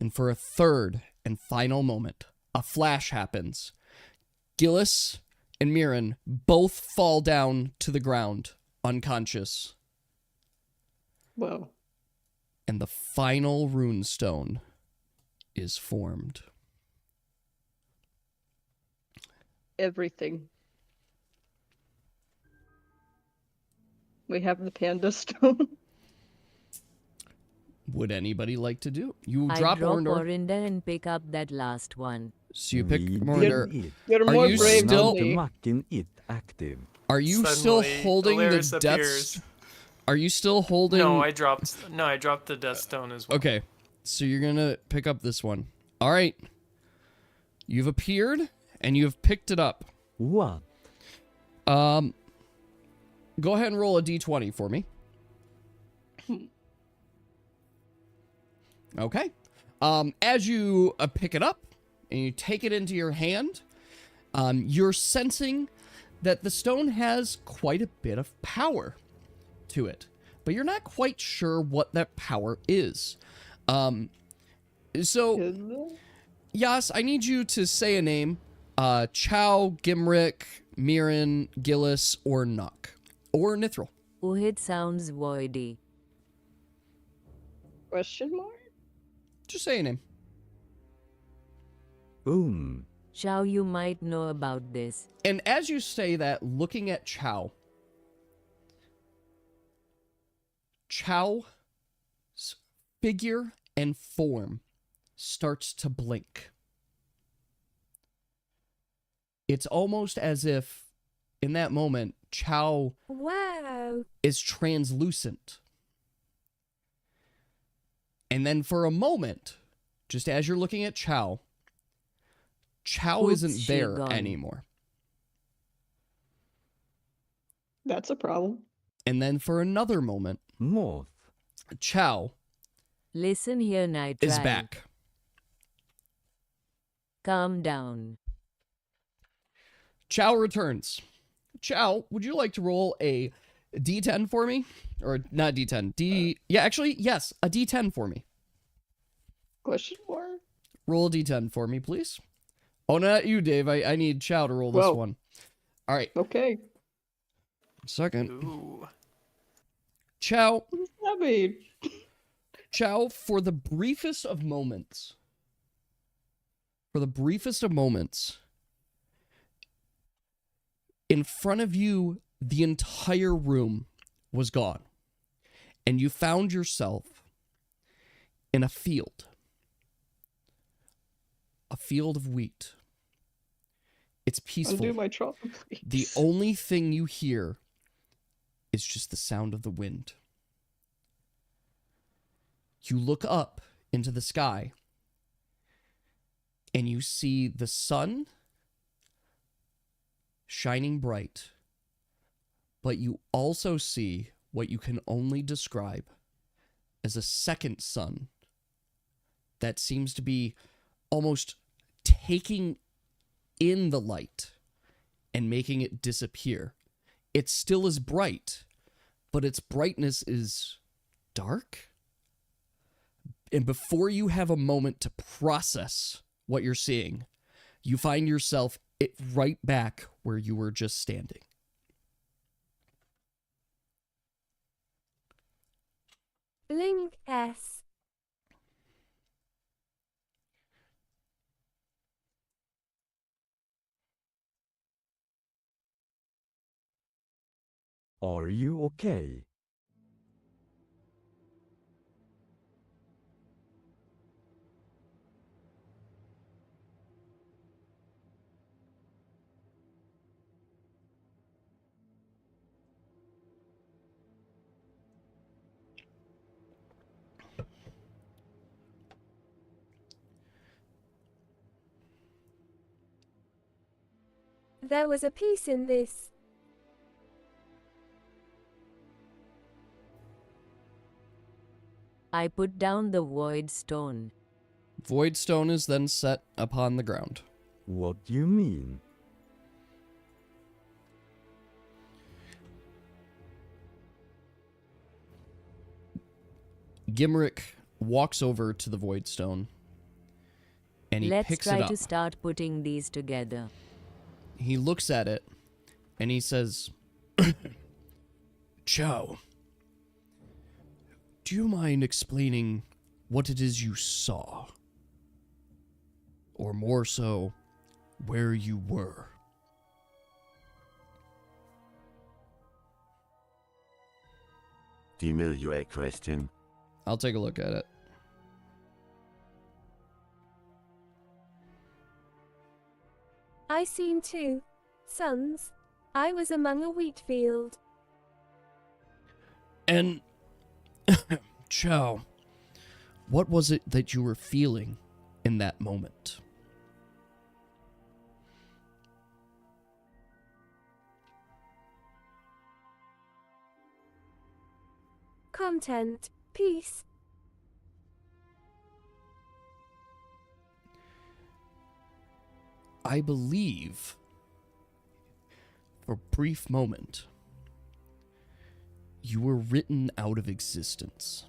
And for a third and final moment, a flash happens. Gillis and Mirren both fall down to the ground, unconscious. Whoa. And the final runestone is formed. Everything. We have the panda stone. Would anybody like to do? You I drop drop Orndor. Orinda and pick up that last one. So you pick We Orndor. did it. You're Are more you brave still? than me. Makin it active. Are you still Suddenly, holding Alaris the death? appears. Are you still holding? No, I dropped the death stone as well. Okay, so you're gonna pick up this one. All right. You've appeared and you've picked it up. What? Go ahead and roll a d20 for me. Okay. As you pick it up and you take it into your hand, you're sensing that the stone has quite a bit of power to it, but you're not quite sure what that power is. So, Yas, I need you to say a name. Chow, Gimrick, Mirren, Gillis, or Nuck. Or Nithril. Uhid sounds voidy. Question mark? Just say a name. Chow, you might know about this. And as you say that, looking at Chow's figure and form starts to blink. It's almost as if, in that moment, Chow is translucent. And then for a moment, just as you're looking at Chow isn't there anymore. That's a problem. And then for another moment, Chow Listen here, Night is Ride. back. Calm down. Chow returns. Chow, would you like to roll a D10 for me? Or not D10. Yeah, actually, yes, a D10 for me. Question mark? Roll a D10 for me, please. Oh, not you, Dave. I need Chow to roll this one. All right. Okay. Second. Ooh. Chow. What does that mean? Chow, for the briefest of moments, in front of you, the entire room was gone. And you found yourself in a field. A field of wheat. It's peaceful. Undo my trauma, please. The only thing you hear is just the sound of the wind. You look up into the sky and you see the sun shining bright, but you also see what you can only describe as a second sun that seems to be almost taking in the light and making it disappear. It still is bright, but its brightness is dark. And before you have a moment to process what you're seeing, you find yourself right back where you were just standing. Link S. Are you okay? There was a piece in this. I put down the void stone. Void stone is then set upon the ground. What do you mean? Gimrick walks over to the void stone and he Let's picks it try up. to start putting these together. He looks at it and he says, Chow, do you mind explaining what it is you saw? Or more so, where you were? Familiar question. I'll take a look at it. I seen 2 suns. I was among a wheat field. And, Chow, what was it that you were feeling in that moment? Content. Peace. I believe, for a brief moment, you were written out of existence.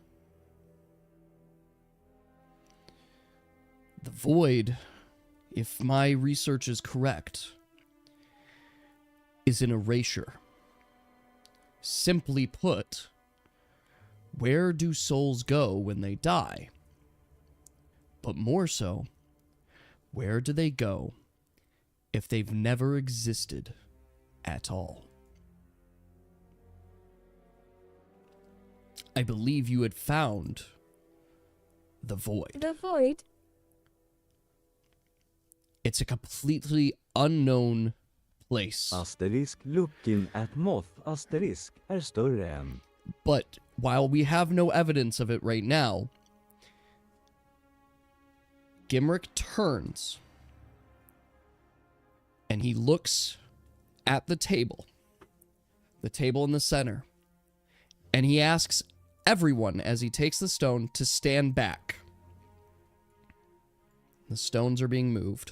The void, if my research is correct, is an erasure. Simply put, where do souls go when they die? But more so, where do they go if they've never existed at all? I believe you had found the void. The void? It's a completely unknown place. Asterisk looking at moth asterisk är större än. But while we have no evidence of it right now, Gimrick turns and he looks at the table in the center, and he asks everyone as he takes the stone to stand back. The stones are being moved.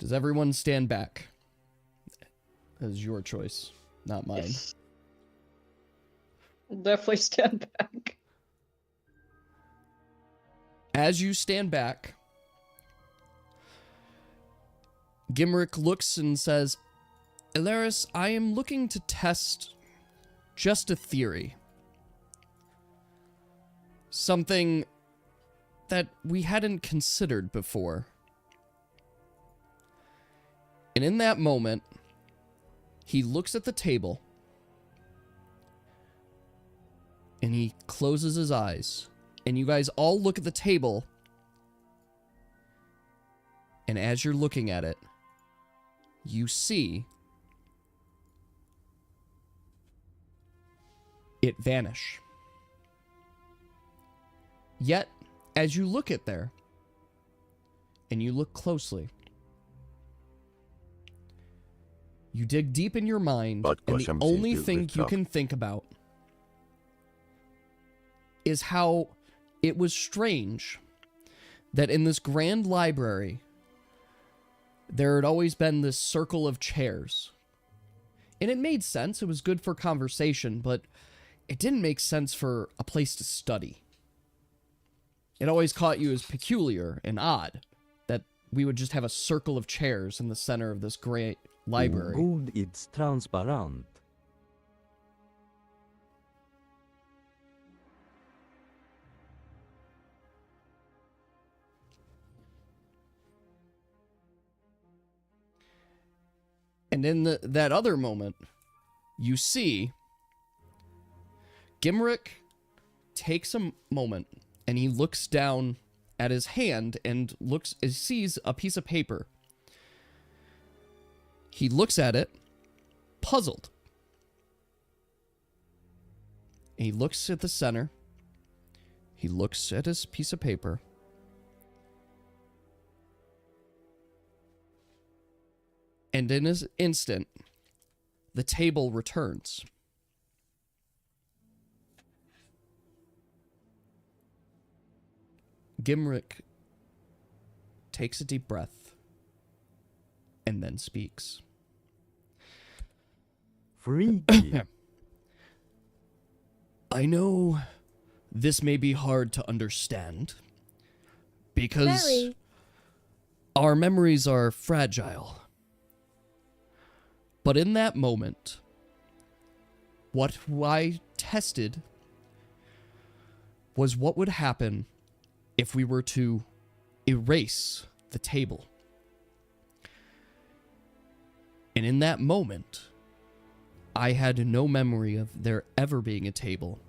Does everyone stand back? That is your choice, not mine. Yes. I'll definitely stand back. As you stand back, Gimrick looks and says, Ilaris, I am looking to test just a theory. Something that we hadn't considered before. And in that moment, he looks at the table and he closes his eyes. And you guys all look at the table. And as you're looking at it, you see it vanish. Yet, as you look at there, and you look closely, you dig deep in your mind, and the only thing you can think about is how it was strange that in this grand library, there had always been this circle of chairs. And it made sense, it was good for conversation, but it didn't make sense for a place to study. It always caught you as peculiar and odd that we would just have a circle of chairs in the center of this great library. God, it's transparent. And in that other moment, you see Gimrick takes a moment and he looks down at his hand and sees a piece of paper. He looks at it, puzzled. He looks at the center. He looks at his piece of paper. And in an instant, the table returns. Gimrick takes a deep breath and then speaks. Freaky. I know this may be hard to understand because Very. our memories are fragile. But in that moment, what I tested was what would happen if we were to erase the table. And in that moment, I had no memory of there ever being a table,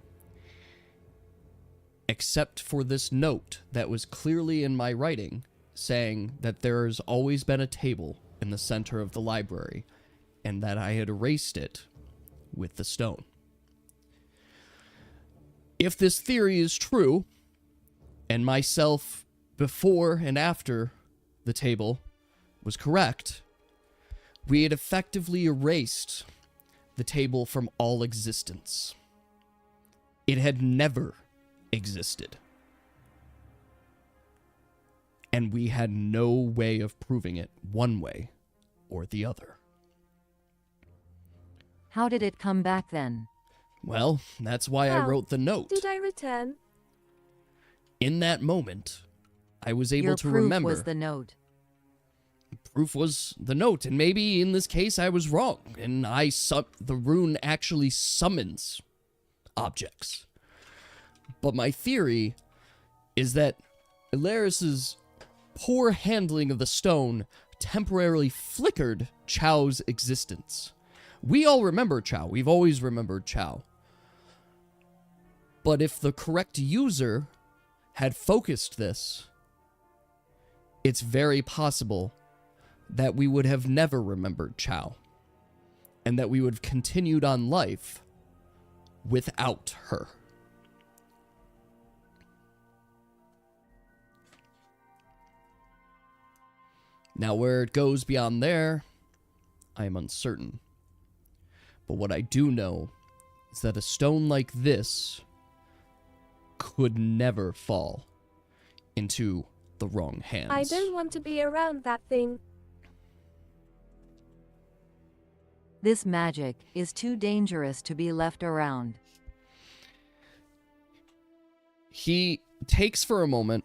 except for this note that was clearly in my writing saying that there has always been a table in the center of the library, and that I had erased it with the stone. If this theory is true, and myself before and after the table was correct, we had effectively erased the table from all existence. It had never existed. And we had no way of proving it one way or the other. How did it come back then? Well, that's why I How wrote the note. Did I return? In that moment, I was able Your to proof remember. was the note. Proof was the note, and maybe in this case I was wrong, and the rune actually summons objects. But my theory is that Ilaris's poor handling of the stone temporarily flickered Chow's existence. We all remember Chow. We've always remembered Chow. But if the correct user had focused this, it's very possible that we would have never remembered Chow, and that we would have continued on life without her. Now, where it goes beyond there, I am uncertain. But what I do know is that a stone like this could never fall into the wrong hands. I don't want to be around that thing. This magic is too dangerous to be left around. He takes for a moment,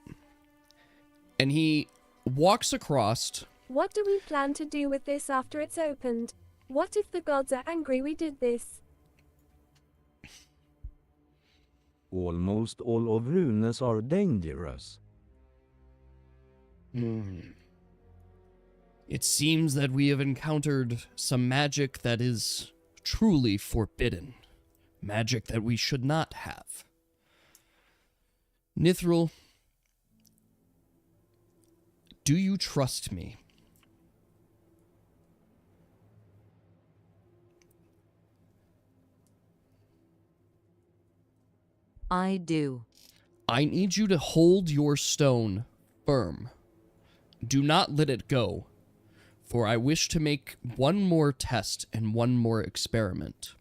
and he walks across. What do we plan to do with this after it's opened? What if the gods are angry we did this? Almost all of runes are dangerous. It seems that we have encountered some magic that is truly forbidden. Magic that we should not have. Athril, do you trust me? I do. I need you to hold your stone firm. Do not let it go, for I wish to make one more test and one more experiment.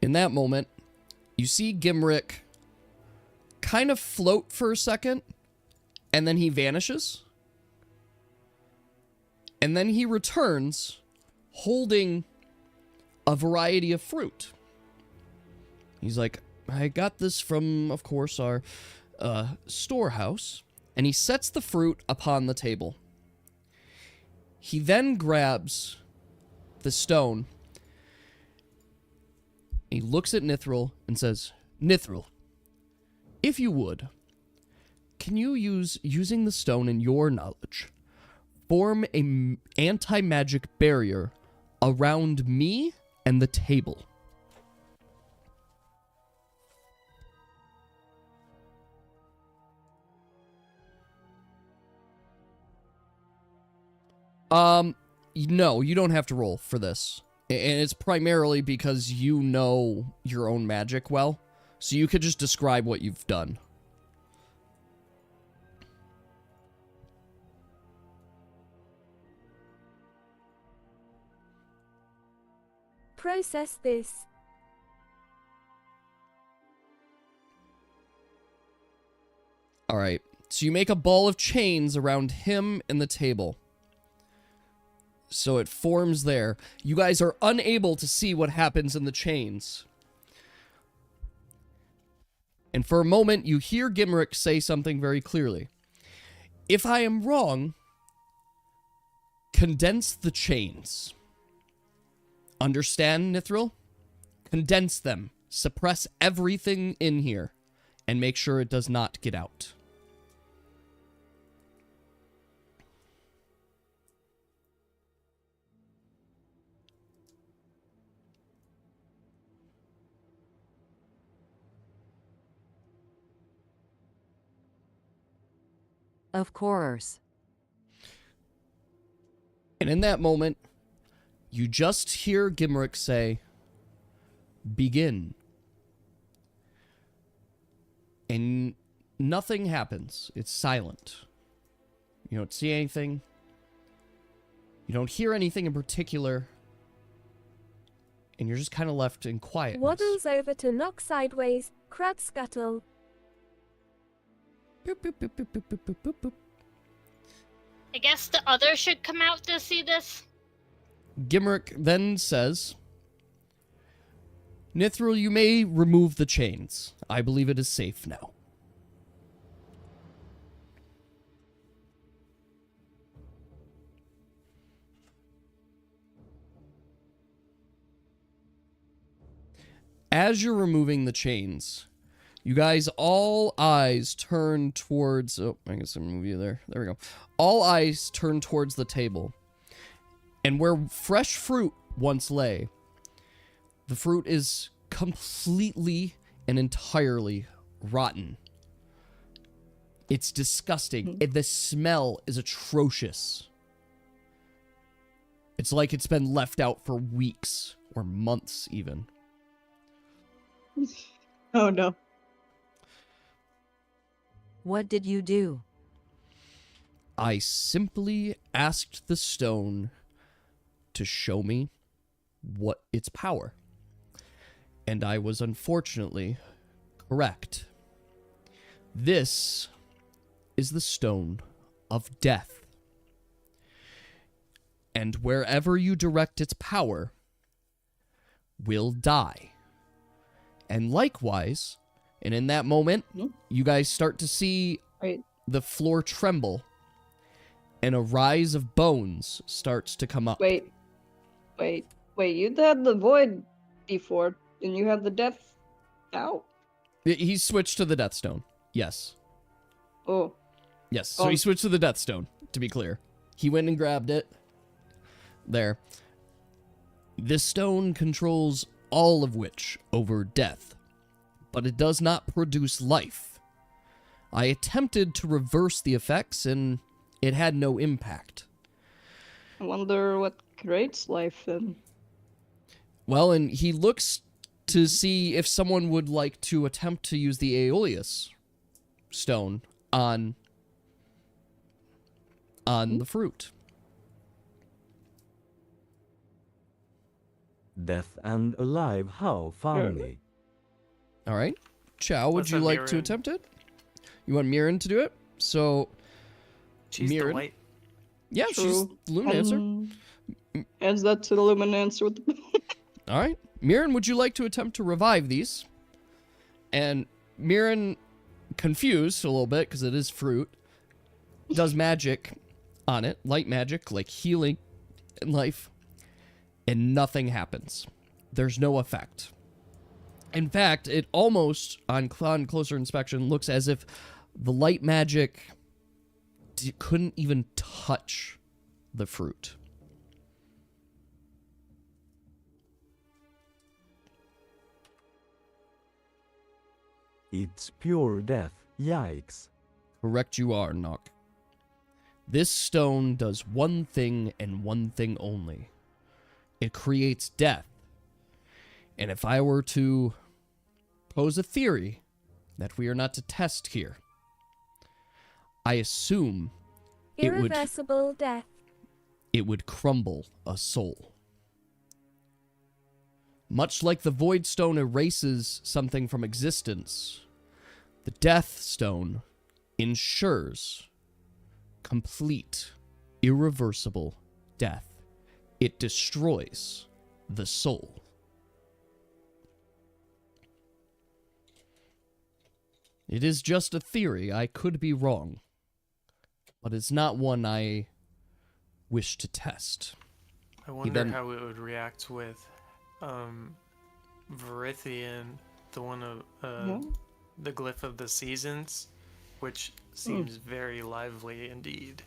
In that moment, you see Gimrick kind of float for a second, and then he vanishes. And then he returns holding a variety of fruit. He's like, I got this from, of course, our storehouse. And he sets the fruit upon the table. He then grabs the stone. He looks at Athril and says, Athril, if you would, can you using the stone in your knowledge, form an anti-magic barrier around me and the table? No, you don't have to roll for this. And it's primarily because you know your own magic well. So you could just describe what you've done. Process this. Alright, so you make a ball of chains around him and the table. So it forms there. You guys are unable to see what happens in the chains. And for a moment, you hear Gimrick say something very clearly. If I am wrong, condense the chains. Understand, Athril? Condense them. Suppress everything in here. And make sure it does not get out. Of course. And in that moment, you just hear Gimrick say, begin. And nothing happens. It's silent. You don't see anything. You don't hear anything in particular. And you're just kind of left in quietness. Waddles over to knock sideways, crowd scuttle. Boop, boop, boop, boop, boop, boop, boop, boop, boop. I guess the others should come out to see this. Gimrick then says, Athril, you may remove the chains. I believe it is safe now. As you're removing the chains, You guys, all eyes turn towards... Oh, I guess I'm move you there. There we go. All eyes turn towards the table. And where fresh fruit once lay, the fruit is completely and entirely rotten. It's disgusting. The smell is atrocious. It's like it's been left out for weeks or months even. Oh no. What did you do? I simply asked the stone to show me what its power. And I was unfortunately correct. This is the stone of death. And wherever you direct its power will die. And likewise, and in that moment, you guys start to see the floor tremble, and a rise of bones starts to come up. Wait, you had the void before, and you have the death out? He switched to the Death Stone. Yes. Oh. Yes, so he switched to the Death Stone, to be clear. He went and grabbed it. There. This stone controls all of which over death, but it does not produce life. I attempted to reverse the effects, and it had no impact. I wonder what creates life, then. Well, and he looks to see if someone would like to attempt to use the Aeolus stone on the fruit. Death and alive, how funny. All right. Chow, would you like to attempt it? You want Mirren to do it? So, she's Mirren. the light. Yeah, she's the Luminancer. Adds that to the Luminancer with the... All right. Mirren, would you like to attempt to revive these? And Mirren, confused a little bit because it is fruit, does magic on it, light magic, like healing and life, and nothing happens. There's no effect. In fact, it almost, on closer inspection, looks as if the light magic couldn't even touch the fruit. It's pure death. Yikes. Correct you are, Nock. This stone does one thing and one thing only. It creates death. And if I were to pose a theory that we are not to test here, I assume Irreversible death. It would crumble a soul. Much like the Void Stone erases something from existence, the Death Stone ensures complete, irreversible death. It destroys the soul. It is just a theory. I could be wrong. But it's not one I wish to test. I wonder how it would react with Verithian, the one of the glyph of the seasons, which seems very lively indeed.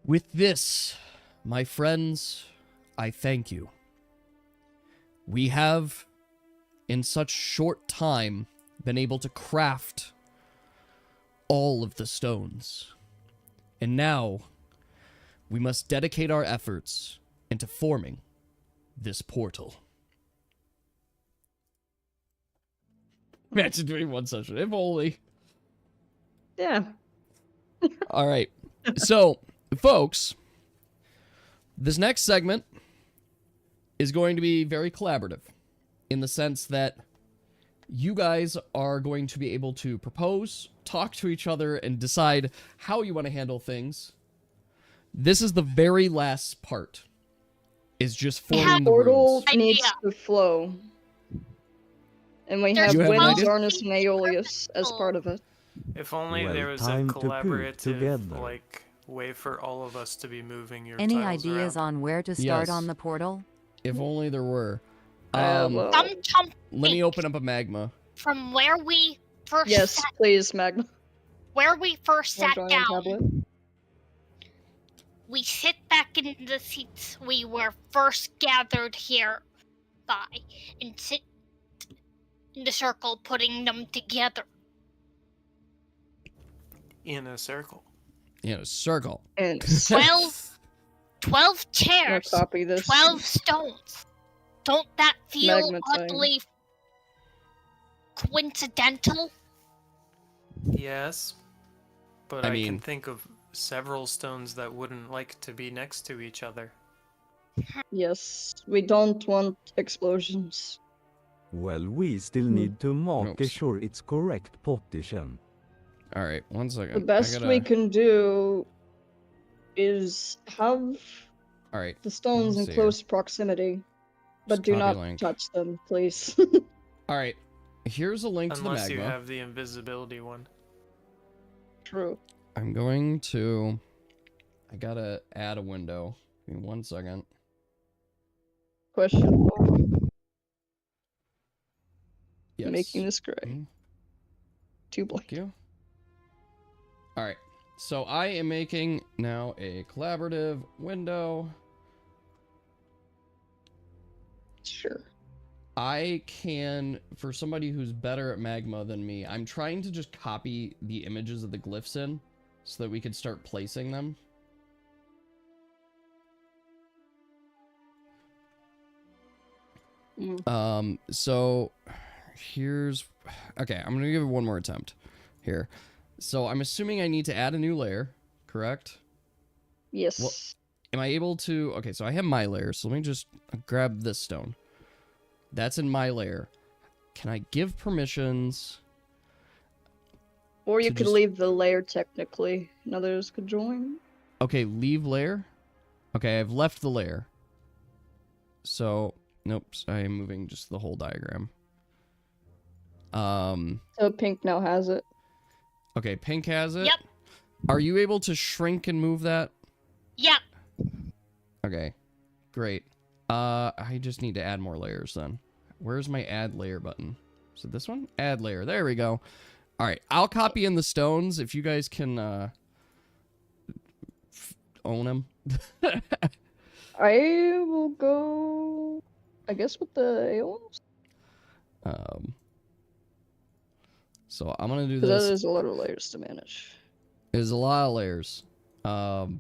With this, my friends, I thank you. We have, in such short time, been able to craft all of the stones. And now, we must dedicate our efforts into forming this portal. Imagine doing one session, if only. Yeah. All right. So, folks, this next segment is going to be very collaborative in the sense that you guys are going to be able to propose, talk to each other, and decide how you want to handle things. This is the very last part. Is just forming the portal runes. needs to flow. And we have Wind, Zarnus, and Aeolus as part of it. If only there was a collaborative, like, way for all of us to be moving your Any tiles ideas around. on where to start on the portal? If only there were. Well, Let me open up a magma. From where we first yes, sat, please, Magma. where we first Wanna sat join on down, tablet? we sit back in the seats we were first gathered here by and sit in the circle putting them together. In a circle. In a circle. And 12 chairs, copy this. 12 stones. Don't that feel Magma time. oddly coincidental? Yes. But I I mean- can think of several stones that wouldn't like to be next to each other. Yes, we don't want explosions. Well, we still need to make sure it's correct position. All right, one second. The best we can do is have All right. the stones in see close proximity, but Just do copy not link. touch them, please. All right. Here's a link Unless to you the magma. have the invisibility one. True. I'm going to. I gotta add a window. Give me 1 second. Question. Yes. Making this gray. Too blank. Thank you. All right. So I am making now a collaborative window. Sure. I can, for somebody who's better at magma than me, I'm trying to just copy the images of the glyphs in so that we could start placing them. So here's, okay, I'm gonna give it one more attempt here. So I'm assuming I need to add a new layer, correct? Yes. Well, am I able to, okay, so I have my layer, so let me just grab this stone. That's in my layer. Can I give permissions? Or you to could just- leave the layer technically, and others could join. Okay, leave layer. Okay, I've left the layer. So, nope, I am moving just the whole diagram. So Pink now has it. Okay, Pink has it. Yep. Are you able to shrink and move that? Yep. Okay, great. I just need to add more layers then. Where's my add layer button? Is it this one? Add layer. There we go. All right, I'll copy in the stones if you guys can own them. I will go, I guess, with the AOs. So I'm gonna do Because this. that is a lot of layers to manage. There's a lot of layers. I'm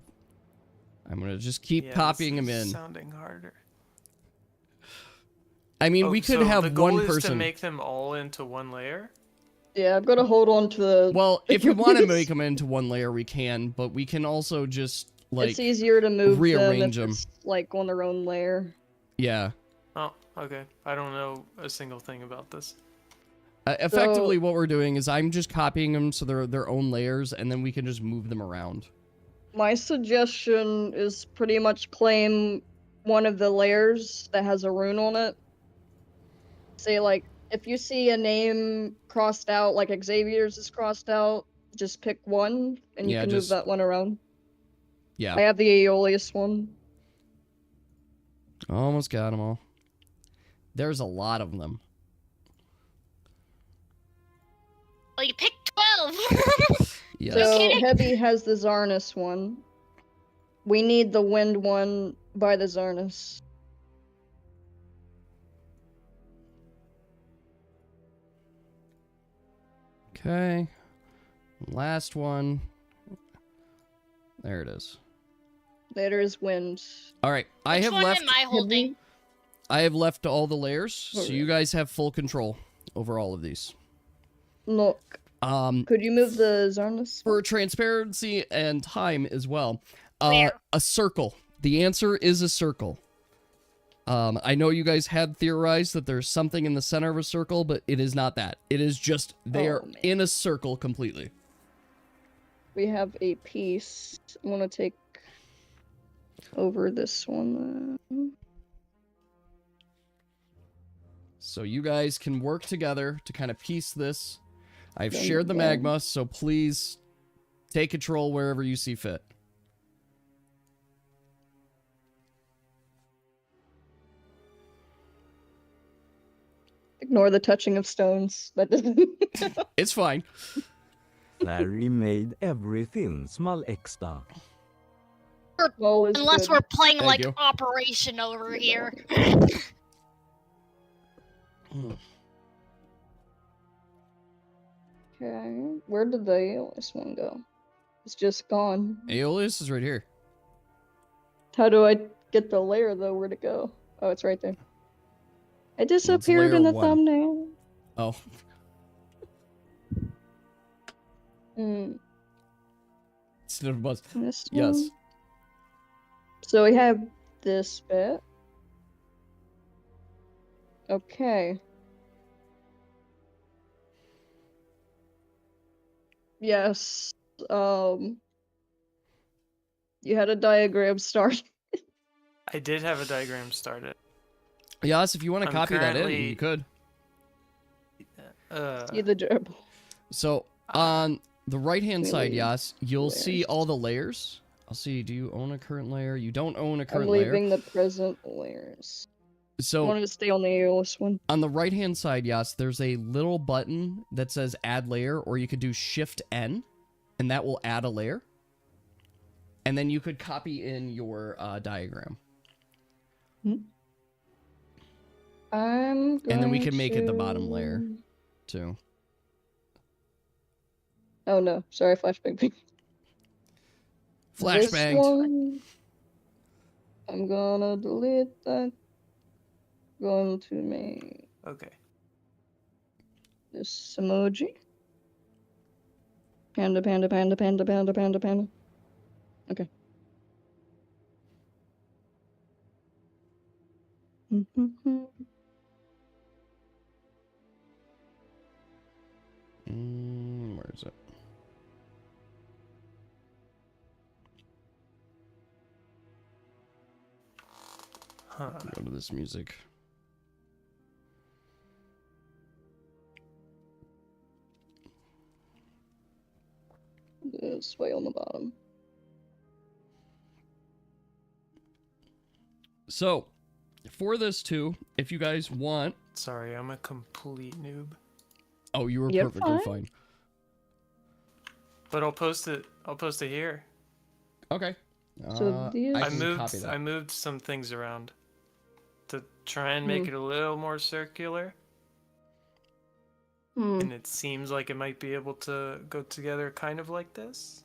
gonna just keep copying them in. Sounding harder. I mean, we could so have the goal one is person to make them all into one layer. Yeah, I've got to hold on to the... Well, if we want to make them into one layer, we can, but we can also just, like, it's easier to move rearrange them, them. if it's, like, on their own layer. Yeah. Oh, okay. I don't know a single thing about this. Effectively, what we're doing is I'm just copying them so they're their own layers, and then we can just move them around. My suggestion is pretty much claim one of the layers that has a rune on it. Say, like, if you see a name crossed out, like Xaviar's is crossed out, just pick one, and you Yeah, can move that one around. Yeah. I have the Aeolus one. Almost got them all. There's a lot of them. Well, you picked 12. Yes. So, Heavy has the Zarnus one. We need the Wind one by the Zarnus. Okay. Last one. There it is. There's Wind. All right. I Which have one left. am I holding? I have left all the layers, so Okay. you guys have full control over all of these. Look. Could you move the Zarnus? For transparency and time as well. Where? A circle. The answer is a circle. I know you guys had theorized that there's something in the center of a circle, but it is not that. It is just they are in a circle completely. We have a piece. I'm gonna take over this one. So you guys can work together to kind of piece this. I've Then- shared the yeah. magma, so please take control wherever you see fit. nor the touching of stones. That doesn't. It's fine. Larry made everything smell extra. Unless we're playing Thank like you. Operation over here. Okay, where did the Aeolus one go? It's just gone. Aeolus is right here. How do I get the layer though? Where'd it go? Oh, it's right there. It disappeared layer in the 1. thumbnail. Oh. Instead of a buzz. This Yes. one. So we have this bit. Okay. Yes. You had a diagram start. I did have a diagram started. Yes, if you want to I'm copy that in, currently- you could. See the gerbil. So on the right-hand side, Really? Yas, you'll see Layers. all the layers. I'll see. Do you own a current layer? You don't own a I'm current layer. leaving the present layers. I So wanted to stay on the Aeolus one. on the right-hand side, Yas, there's a little button that says Add Layer, or you could do Shift N, and that will add a layer. And then you could copy in your diagram. I'm going And then we can make it the to- bottom layer, too. Oh no, sorry, flashbang. This Flashbanged. one, I'm gonna delete that. Going to make Okay. this emoji. Panda, panda, panda, panda, panda, panda, panda. Okay. Where is it? Go to this music. This way on the bottom. So, for this too, if you guys want... Sorry, I'm a complete noob. Oh, you were You're perfectly fine. fine. But I'll post it here. Okay. So these- I I can copy moved that. I moved some things around to try and make it a little more circular. And it seems like it might be able to go together kind of like this.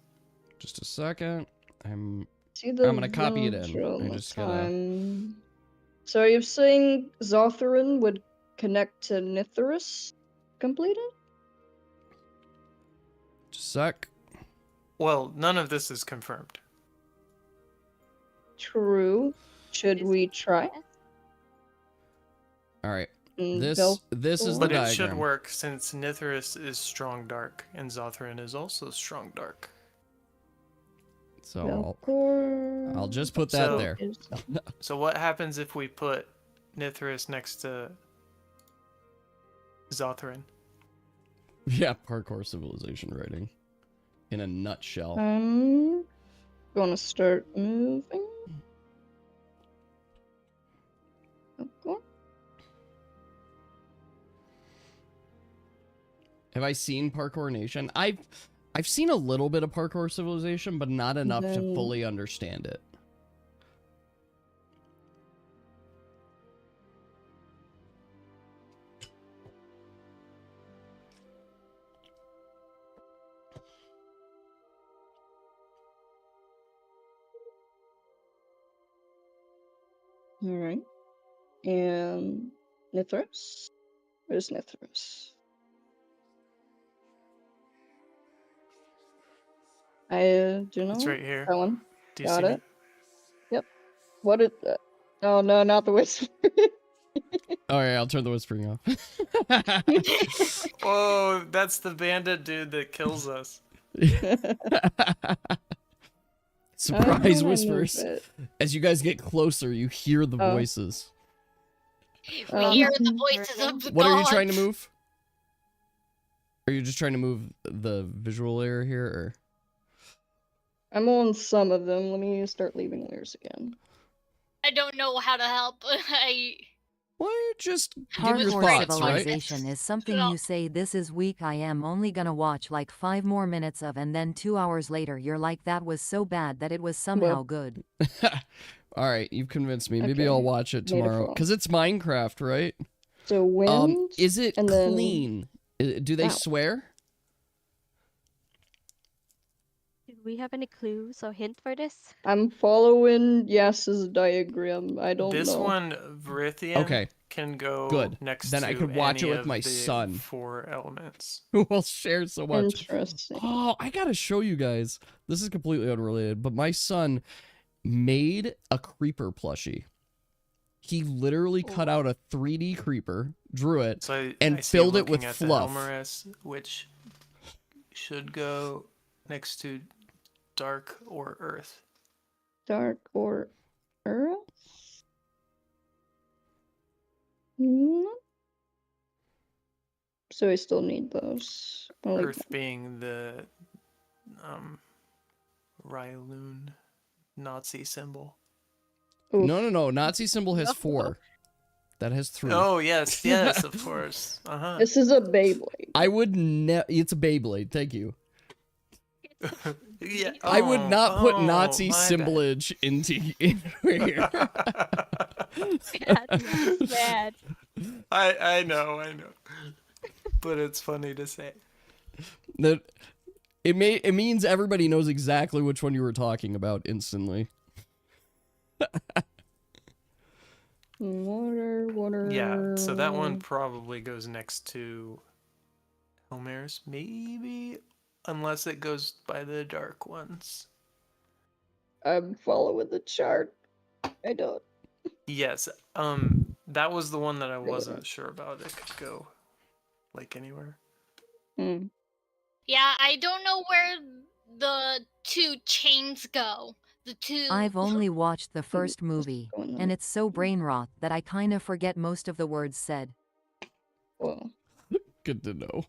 Just a second. I'm See the gonna copy it in. visual I just gotta... time. So you're saying Xazaviar would connect to Nithurus completed? Just a sec. Well, none of this is confirmed. True. Should we try? Alright. Mm, This is the But diagram. it should work since Nithurus is strong dark and Xazaviar is also strong dark. So I'll just put that So- there. So what happens if we put Nithurus next to Xazaviar? Yeah, parkour civilization writing. In a nutshell. I'm gonna start moving. Okay. Have I seen Parkour Nation? I've seen a little bit of Parkour Civilization, but not enough to Then- fully understand it. Alright. And Nithurus? Where's Nithurus? I do not. It's right here. That one. Do you Got see it. Yep. What is that? Oh no, not the whisper. Alright, I'll turn the whispering off. Whoa, that's the bandit dude that kills us. Surprise gonna whispers. move it. As you guys get closer, you hear the Oh. voices. We hear the voices of the What are you gods. trying to move? Are you just trying to move the visual layer here, or? I'm on some of them. Let me start leaving layers again. I don't know how to help. Why don't you just give your Hardcore thoughts, right? civilization is something you say this is weak I am only gonna watch like 5 more minutes of and then 2 hours later you're like that was so bad that it was somehow good. All right, you've convinced me. Maybe Okay, I'll watch it tomorrow. beautiful. Because it's Minecraft, right? So wind. Is it and then- clean? Do they Ow. swear? Do we have any clues or hint for this? I'm following Yas's diagram. I don't This know. one, Vrithian, Okay. can go Good. next Then to I could watch it any with of my the son. 4 elements. Who will share so much? Interesting. Oh, I gotta show you guys. This is completely unrelated, but my son made a creeper plushie. He literally cut out a 3D creeper, drew it, So and I see filled it with looking at fluff. The Elmaris, which should go next to dark or earth. Dark or earth? Hmm. So I still need those. I like Earth being the Ryloon Nazi symbol. No. Nazi symbol has 4. That has 3. Oh yes, yes, of course. Uh-huh. This is a Beyblade. I would It's a Beyblade. Thank you. Yeah. I would not put oh, Nazi my symbolage into here. Bad. I know. But it's funny to say. That it means everybody knows exactly which one you were talking about instantly. Water. Yeah, so that one probably goes next to Elmaris, maybe, unless it goes by the dark ones. I'm following the chart. I don't. Yes, that was the one that I wasn't sure about. It could go like anywhere. Hmm. Yeah, I don't know where the 2 chains go. The 2. I've only watched the first movie, going on? and it's so brain rot that I kinda forget most of the words said. Well, Good to know.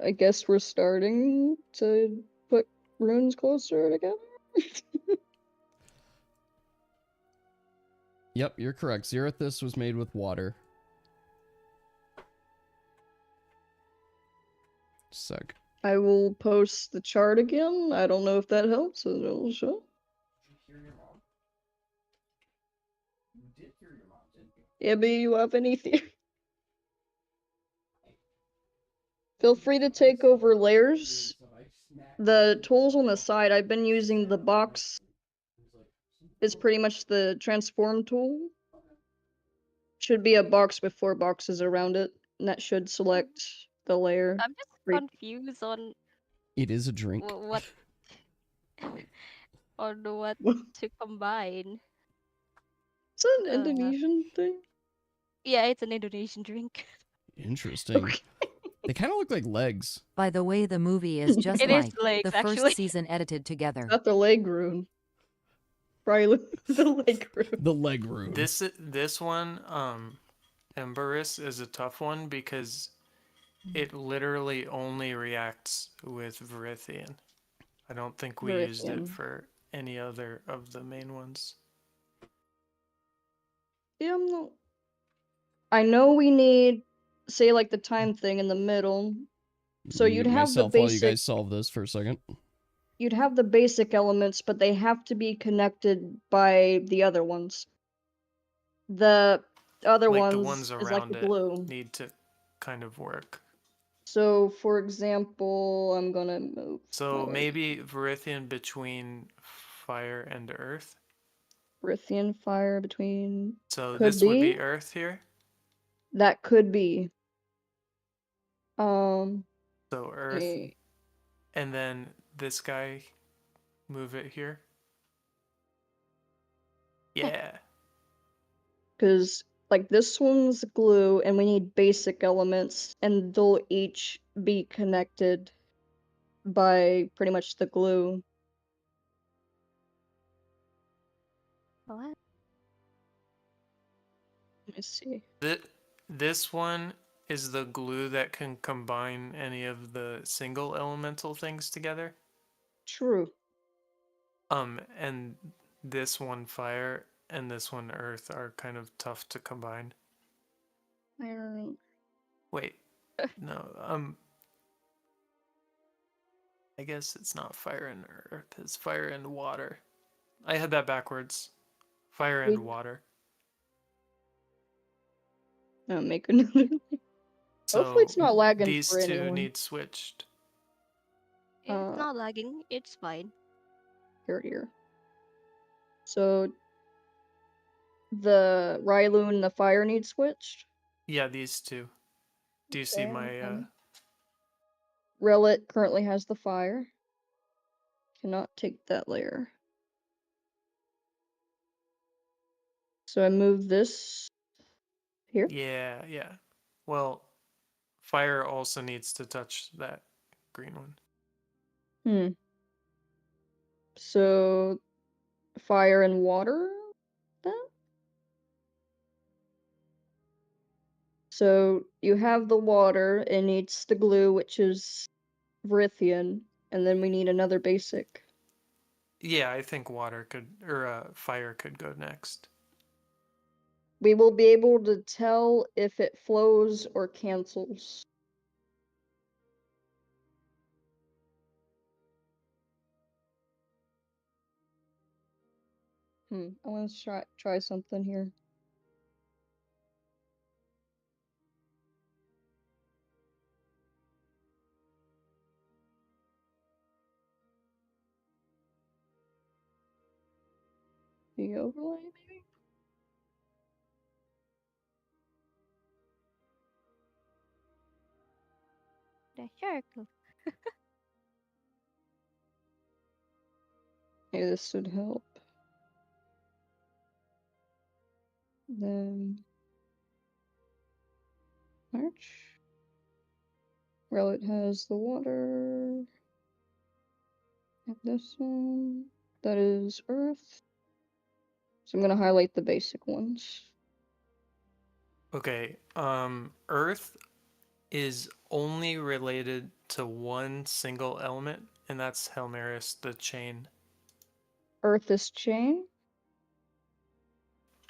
I guess we're starting to put runes closer together. Yep, you're correct. Zerithus was made with water. Sec. I will post the chart again. I don't know if that helps. It'll show. Ibby, you have anything? Feel free to take over layers. The tools on the side, I've been using the box. It's pretty much the transform tool. Should be a box with 4 boxes around it, and that should select the layer. I'm just confused on It is a drink. what on what to combine. Is that an Indonesian thing? Yeah, it's an Indonesian drink. Interesting. They kind of look like legs. By the way, the movie is just It is like legs, the first actually. season edited together. Not the leg rune. Probably the leg rune. The leg rune. This one, Emberis, is a tough one because it literally only reacts with Vrithian. I don't think we used it for any other of the main ones. Yeah, I'm not. I know we need, say, like the time thing in the middle. So you'd have the myself while you basic. guys solve this for a second. You'd have the basic elements, but they have to be connected by the other ones. The other Like ones, the ones is like around the it glue. need to kind of work. So, for example, I'm gonna move. So my maybe Vrithian between fire and earth. Rithian fire between. So Could this would be earth here. That could be. So earth, eh, and then this guy, move it here. Yeah. Because like this one's glue and we need basic elements and they'll each be connected by pretty much the glue. What? Let me see. This one is the glue that can combine any of the single elemental things together. True. And this one fire and this one earth are kind of tough to combine. Iron. Wait, no, I guess it's not fire and earth, it's fire and water. I had that backwards. Fire and water. Make another. So Hopefully it's not lagging these for two anyone. need switched. It's not lagging. It's fine. Here. So the Ryloon and the fire need switched. Yeah, these two. Do you see my Relic currently has the fire. Cannot take that layer. So I move this here. Yeah. Well, fire also needs to touch that green one. So fire and water then? So you have the water, it needs the glue, which is Vrithian, and then we need another basic. Yeah, I think water could, or fire could go next. We will be able to tell if it flows or cancels. I want to try something here. The overlay, maybe? The circle. Maybe this should help. Then March. Relic has the water. And this one. That is Earth. So I'm gonna highlight the basic ones. Okay, Earth is only related to one single element, and that's Helmaris, the chain. Earth is chain?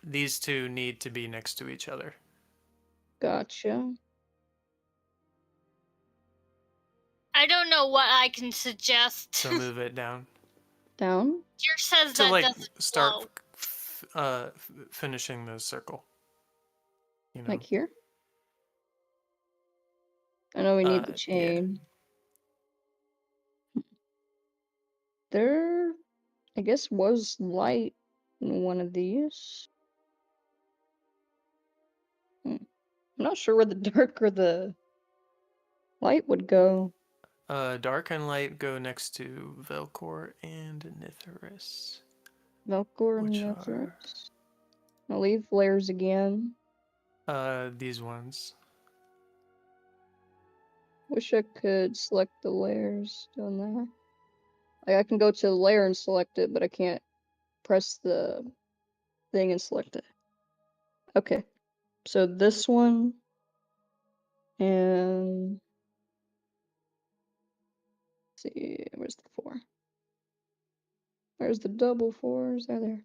These two need to be next to each other. Gotcha. I don't know what I can suggest. So move it down. Down? Your says To that like doesn't start flow. finishing the circle. You know. Like here? I know we need the chain. Yeah. There, I guess, was light in one of these. I'm not sure where the dark or the light would go. Dark and light go next to Velcor and Nithris. Velcor and Nithris. I'll leave layers again. These ones. Wish I could select the layers doing that. Like I can go to the layer and select it, but I can't press the thing and select it. Okay. So this one and let's see, where's the 4? Where's the double 4s? Are there?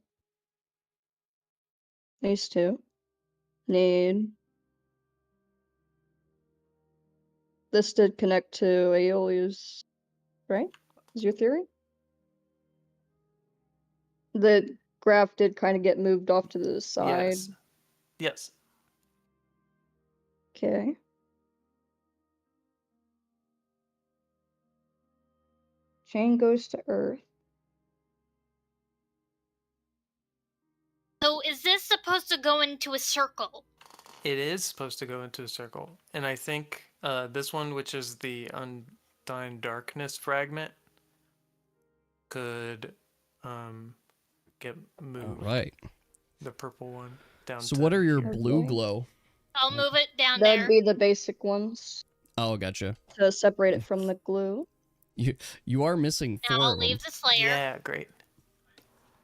These two. Need this did connect to Aeolia's, right? Is your theory? The graph did kind of get moved off to the side. Yes. Okay. Chain goes to Earth. So is this supposed to go into a circle? It is supposed to go into a circle. And I think this one, which is the Undying Darkness fragment, could get moved. Right. The purple one down. So what are your blue glow? I'll move it down That'd there. be the basic ones Oh, gotcha. to separate it from the glue. You are missing 4 Now I'll of them. leave this layer. Yeah, great.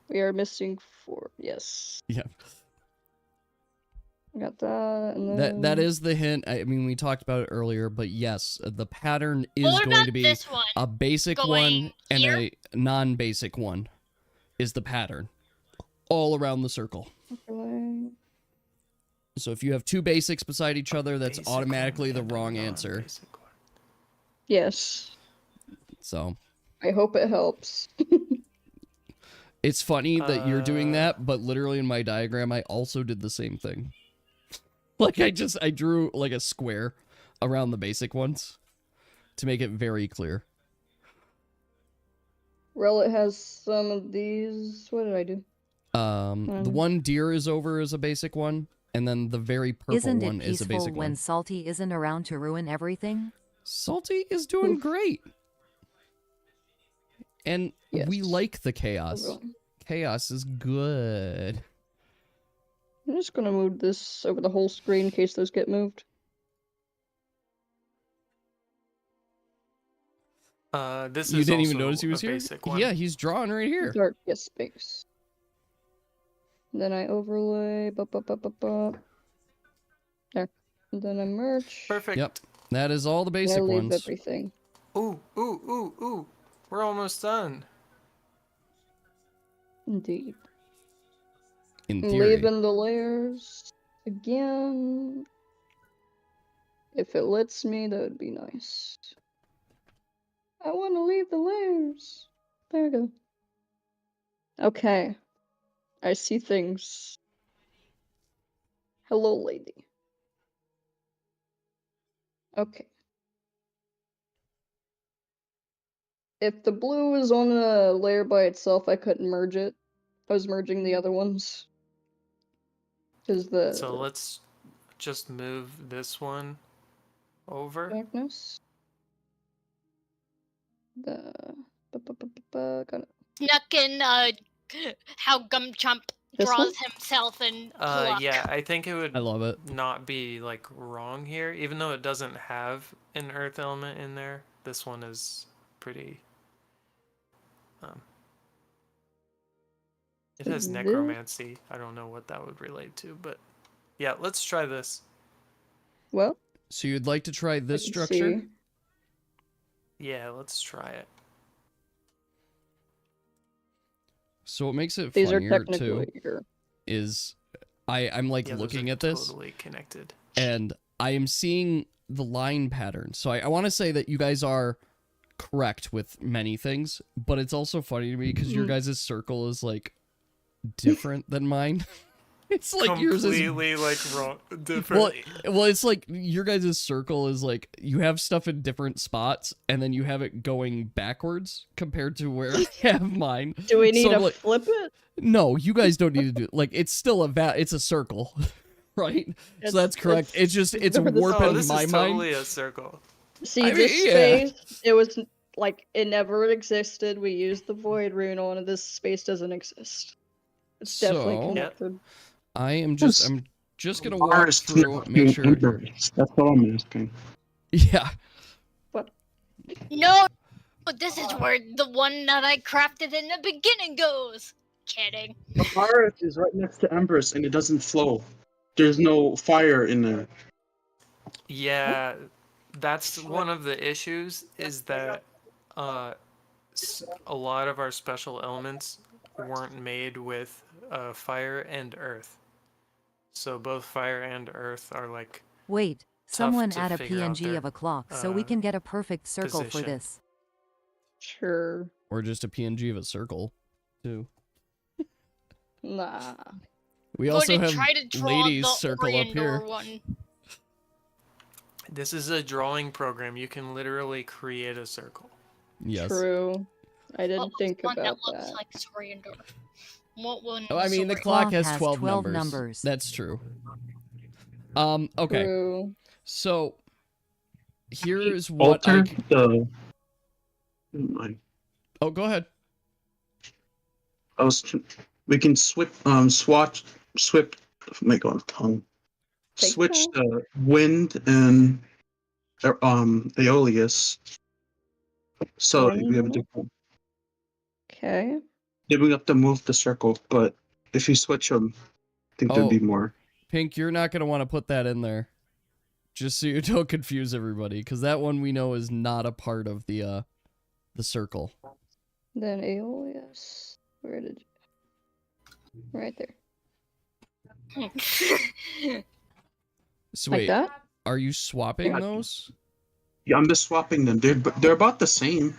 We are missing 4. Yes. Yeah. Got that. And then... That is the hint. I mean, we talked about it earlier, but yes, the pattern is What going about to be this one? a basic Going one and here? a non-basic one. is the pattern all around the circle. Overlay. So if you have two basics beside each other, that's Basic automatically one the and a wrong answer. non-basic one. Yes. So I hope it helps. it's funny that you're doing that, but literally in my diagram, I also did the same thing. Like I drew like a square around the basic ones to make it very clear. Relic has some of these. What did I do? The one deer is over is a basic one, and then the very purple Isn't one it is a peaceful basic when one. Salty isn't around to ruin everything? Salty is doing great. And we like the chaos. Everyone. Chaos is good. I'm just gonna move this over the whole screen in case those get moved. This You is didn't even also notice he was a here? basic one. Yeah, he's drawing right here. Darkest space. Then I overlay. There. And then I merge. Perfect. Yep. That is all the basic I leave ones. everything. Ooh, ooh, ooh, ooh. We're almost done. Indeed. In theory. Leaving the layers again. If it lets me, that would be nice. I want to leave the layers. There we go. Okay. I see things. Hello, lady. Okay. If the blue is on a layer by itself, I couldn't merge it. I was merging the other ones. So let's just move this one over. Darkness. Snuck in how Gumchomp This draws one? himself in Pluck. Yeah, I think it would I love it. not be like wrong here, even though it doesn't have an earth element in there. This one is pretty. It has necromancy. I don't know what that would relate to, but yeah, let's try this. Well, So you'd like to try this can structure? see. Yeah, let's try it. So what makes it These are funnier technically too is I'm like Yeah, those looking are at this totally connected. and I am seeing the line pattern. So I want to say that you guys are correct with many things, but it's also funny to me because your guys' circle is like different than mine. It's like yours is completely like wrong, different. well, it's like your guys' circle is like you have stuff in different spots, and then you have it going backwards compared to where I have mine. Do we need So, to like, flip it? no, you guys don't need to do it. Like it's still it's a circle, right? So that's correct. It's just it's warping this my is mind. totally a circle. See, I mean, this yeah. space, it was like, it never existed. We used the void rune on it. This space doesn't exist. It's definitely So- connected. I'm just gonna walk through, make sure. That's all I'm asking. Yeah. No, this is where the one that I crafted in the beginning goes. Kidding. The hearth is right next to Embers and it doesn't flow. There's no fire in there. Yeah, that's one of the issues is that a lot of our special elements weren't made with fire and earth. So both fire and earth are like Wait, someone to add a figure out PNG their, of a clock so we can get a perfect circle for position. this. Sure. Or just a PNG of a circle, too. Nah. We I'm also going to have try to draw ladies the circle up Oriendor here. one. this is a drawing program. You can literally create a circle. Yes. True. I didn't think one about that looks that. like Oriendor. What one? Oh, I mean, the Soriandor? clock has 12 12 numbers. numbers. That's true. Okay. True. So, here's what Alter the. Oh, go ahead. We can switch. My God, tongue. Take Switch that. the wind and Aeolus. So we have a different. Okay. Yeah, we have to move the circle, but if you switch them, I think there'd be more. Pink, you're not going to want to put that in there. Just so you don't confuse everybody, because that one we know is not a part of the circle. Then Aeolus. Where did you? Right there. So Like wait, that? are you swapping those? Yeah, I'm just swapping them. They're about the same.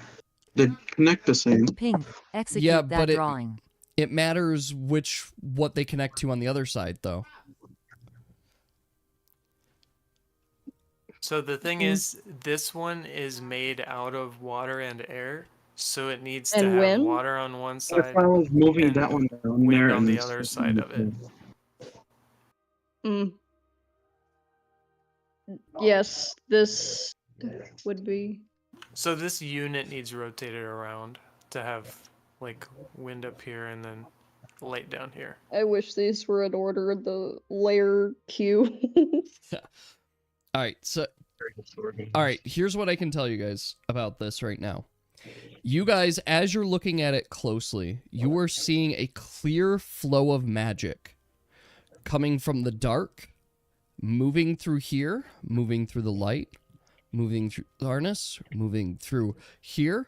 They connect the same. Pink, execute Yeah, that but drawing. it matters what they connect to on the other side, though. So the thing is, this one is made out of water and air, so it needs to And have wind? water on one What if side I was moving and that one down wind there on the and other side of it. Yes, this would be. So this unit needs rotated around to have like wind up here and then light down here. I wish these were in order of the layer queue. All right, so here's what I can tell you guys about this right now. You guys, as you're looking at it closely, you are seeing a clear flow of magic coming from the dark, moving through here, moving through the light, moving through the harness, moving through here,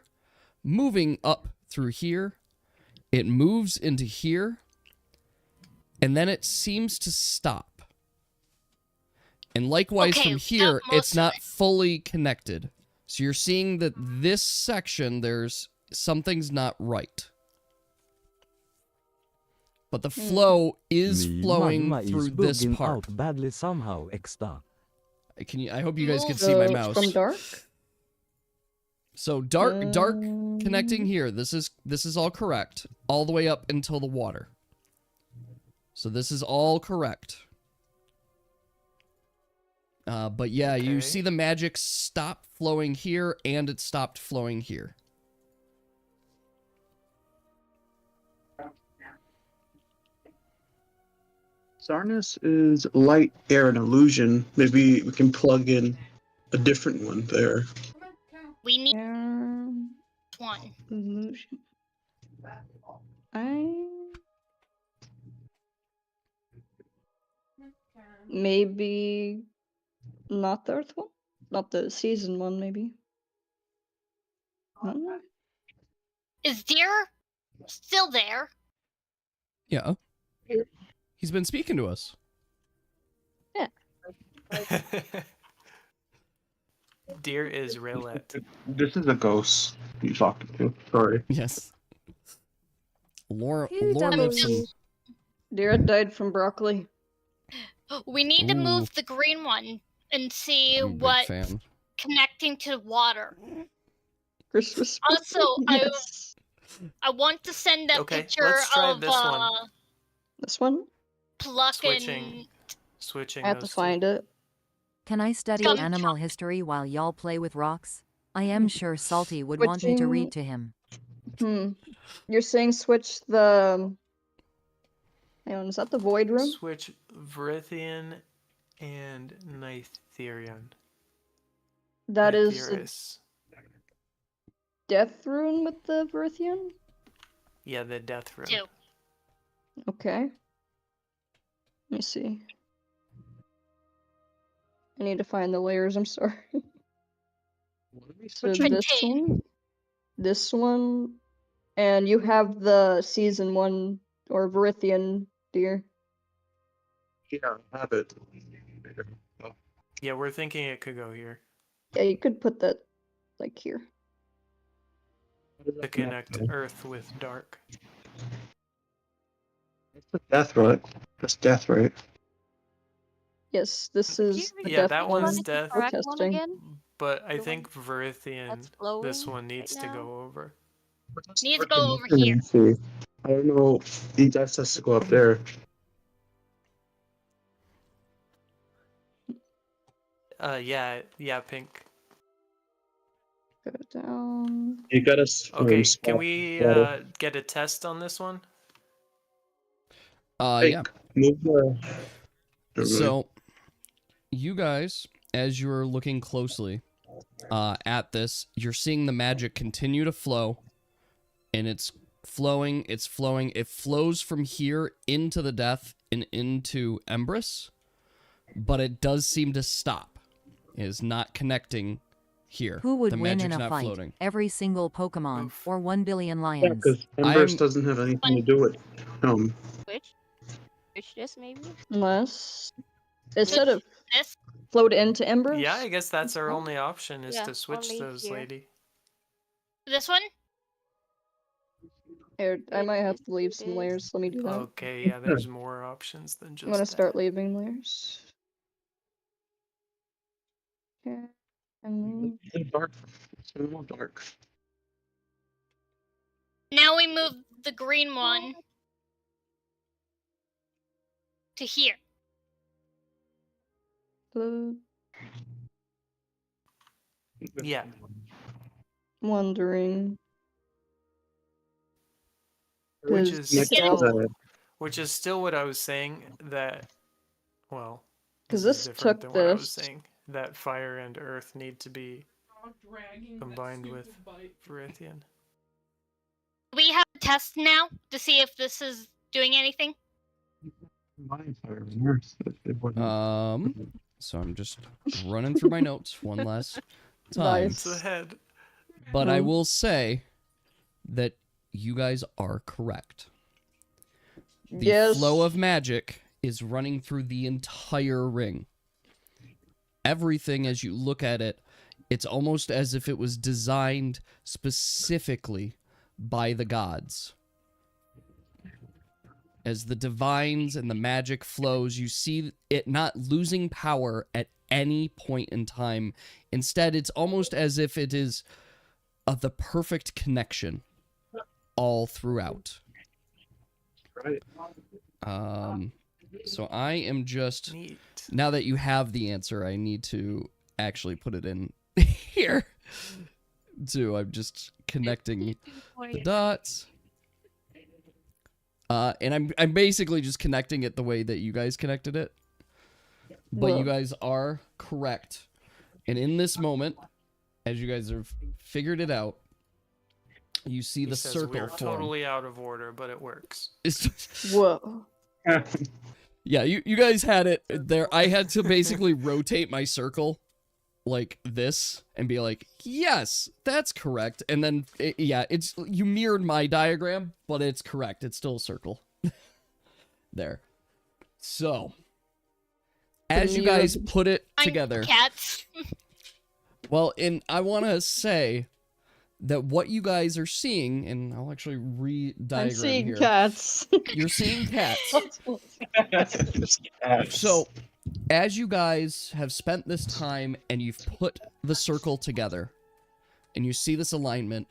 moving up through here. It moves into here, and then it seems to stop. And likewise from here, it's not fully connected. So you're seeing that this section, something's not right. But the flow is flowing through this part. Out badly somehow, extra. I hope you guys can see my mouse. From dark? So dark connecting here. This is all correct. All the way up until the water. So this is all correct. But yeah, you see the magic stop flowing here, and it stopped flowing here. Zarnus is light, air, and illusion. Maybe we can plug in a different one there. We need one. Illusion. Maybe not the Earth one? Not the season one, maybe. I don't know. Is Deer still there? Yeah. He's been speaking to us. Yeah. Deer is Raylet. This is a ghost you talking to. Sorry. Yes. Lore Who of doubles? some... Deer died from broccoli. We need to move the green one and see I'm a big what fan. connecting to water. Christmas. Also, Yes. I want to send a Okay, picture let's try of this one. This one? Pluck and Switching I have to those two. find it. Can I study Some animal history while y'all play with rocks? I am sure Salty would want me to Switching- read to him. You're saying switch the... Hang on, is that the void room? Switch Vrithian and Nitherian. That is a Nithyrus. death rune with the Virthian? Yeah, the death room. Two. Okay. Let me see. I need to find the layers, I'm sorry. So this one, and you have the season one or Verithian deer. Yeah, I have it. Yeah, we're thinking it could go here Yeah, you could put that like here. to connect Earth with dark. That's death, right? That's death, right? Yes, this is the Yeah, death that one one's death. we're testing. But I think Verithian, this flowing one needs right to now. go over. Needs to go over here. Let's see. I don't know. He just has to go up there. Yeah, pink. Go down. You gotta. Okay, spot can we water. get a test on this one? Yeah. Move the. So, you guys, as you're looking closely at this, you're seeing the magic continue to flow, and it's flowing, it flows from here into the death and into Empress, but it does seem to stop. It is not connecting here. Who would the win in magic's a not fight? floating. Every single Pokemon, or 1 billion Yeah, lions? because Embers doesn't have anything to do with Which? Which this maybe? Unless instead of This? float into embers. Yeah, I guess that's our only option is Yeah, to switch only those, here. lady. This one? Here, I might have to leave some layers. Let me do that. Okay, yeah, there's more options than just I'm gonna that. start leaving layers. Okay. And It's dark. It's a little dark. Now we move the green one to here. Yeah. Wondering. Which Does is still, Tabletop- which is still what I was saying that, well, 'Cause is this different took than what I was this- saying. That fire and earth need to be combined with Viridian. We have a test now to see if this is doing anything. So I'm just running through my notes one last time. It's ahead. But I will say that you guys are correct. The Yes. flow of magic is running through the entire ring. Everything, as you look at it, it's almost as if it was designed specifically by the gods. As the divines and the magic flows, you see it not losing power at any point in time. Instead, it's almost as if it is the perfect connection all throughout. Right. So I am just... Neat. Now that you have the answer, I need to actually put it in here. So I'm just connecting the dots. And I'm basically just connecting it the way that you guys connected it. But you guys are correct. And in this moment, as you guys have figured it out, you see the Says circle we're form. totally out of order, but it works. Whoa. Yeah, you guys had it there. I had to basically rotate my circle like this and be like, yes, that's correct. And then, it's you mirrored my diagram, but it's correct. It's still a circle. There. So, as you guys put it together... Cats. Well, and I want to say that what you guys are seeing, and I'll actually re-diagram I'm seeing here. cats. You're seeing cats. So, as you guys have spent this time and you've put the circle together, and you see this alignment,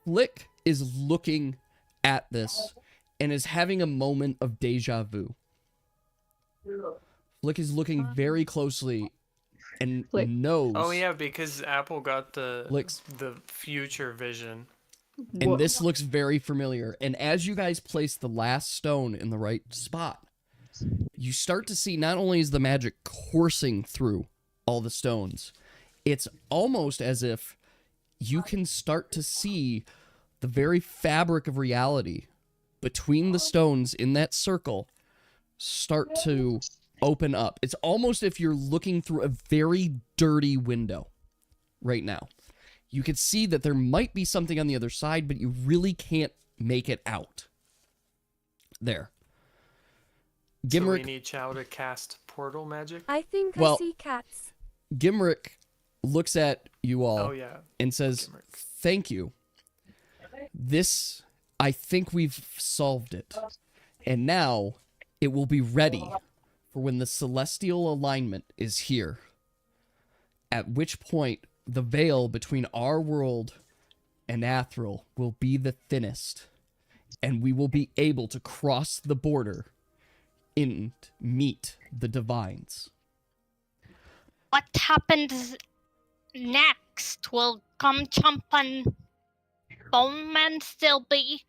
Flick is looking at this and is having a moment of deja vu. Flick is looking very closely and knows... Oh yeah, because Apple got the Flick's... the future vision. And this looks very familiar. And as you guys place the last stone in the right spot, you start to see not only is the magic coursing through all the stones, it's almost as if you can start to see the very fabric of reality between the stones in that circle start to open up. It's almost if you're looking through a very dirty window right now. You can see that there might be something on the other side, but you really can't make it out. There. So we Gimrick, need Chow to cast portal magic? I think Well- I see cats. Gimrick looks at you all Oh, yeah. and says, thank you. This, I think we've solved it. And now it will be ready for when the celestial alignment is here. At which point, the veil between our world and Athril will be the thinnest. And we will be able to cross the border and meet the divines. What happens next? Will Gumchump and Bone Man still be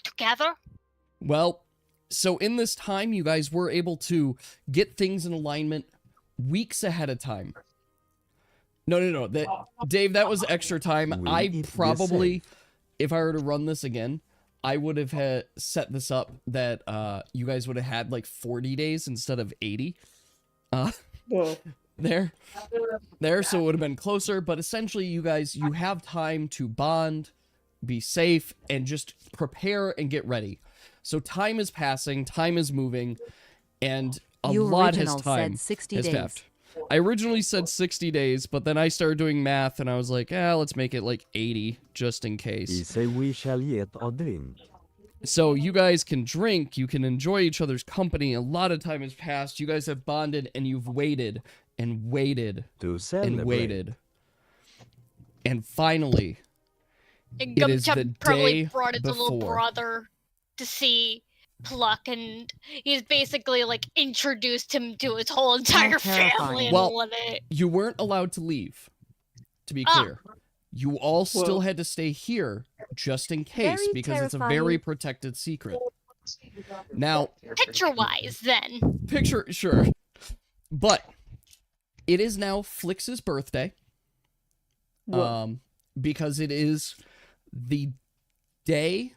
together? Well, so in this time, you guys were able to get things in alignment weeks ahead of time. No. Dave, that was extra time. I probably, if I were to run this again, I would have set this up that you guys would have had like 40 days instead of 80. Whoa. there, so it would have been closer. But essentially, you guys, you have time to bond, be safe, and just prepare and get ready. So time is passing, time is moving, and a lot has time said 60 has days. passed. I originally said 60 days, but then I started doing math, and I was like, let's make it like 80, just in case. He say we shall yet or drink. So you guys can drink, you can enjoy each other's company. A lot of time has passed. You guys have bonded, and you've waited and waited to celebrate. and waited. And finally, And it is the Gumchum probably day brought his little before. brother to see Pluck, and he's basically like introduced him to his whole entire family in Well, one day. you weren't allowed to leave, to be Ah. clear. You all still Whoa. had to stay here just in case, Very because it's a terrifying. very protected secret. Now, Picture-wise, then. sure. But it is now Flix's birthday. Because it is the day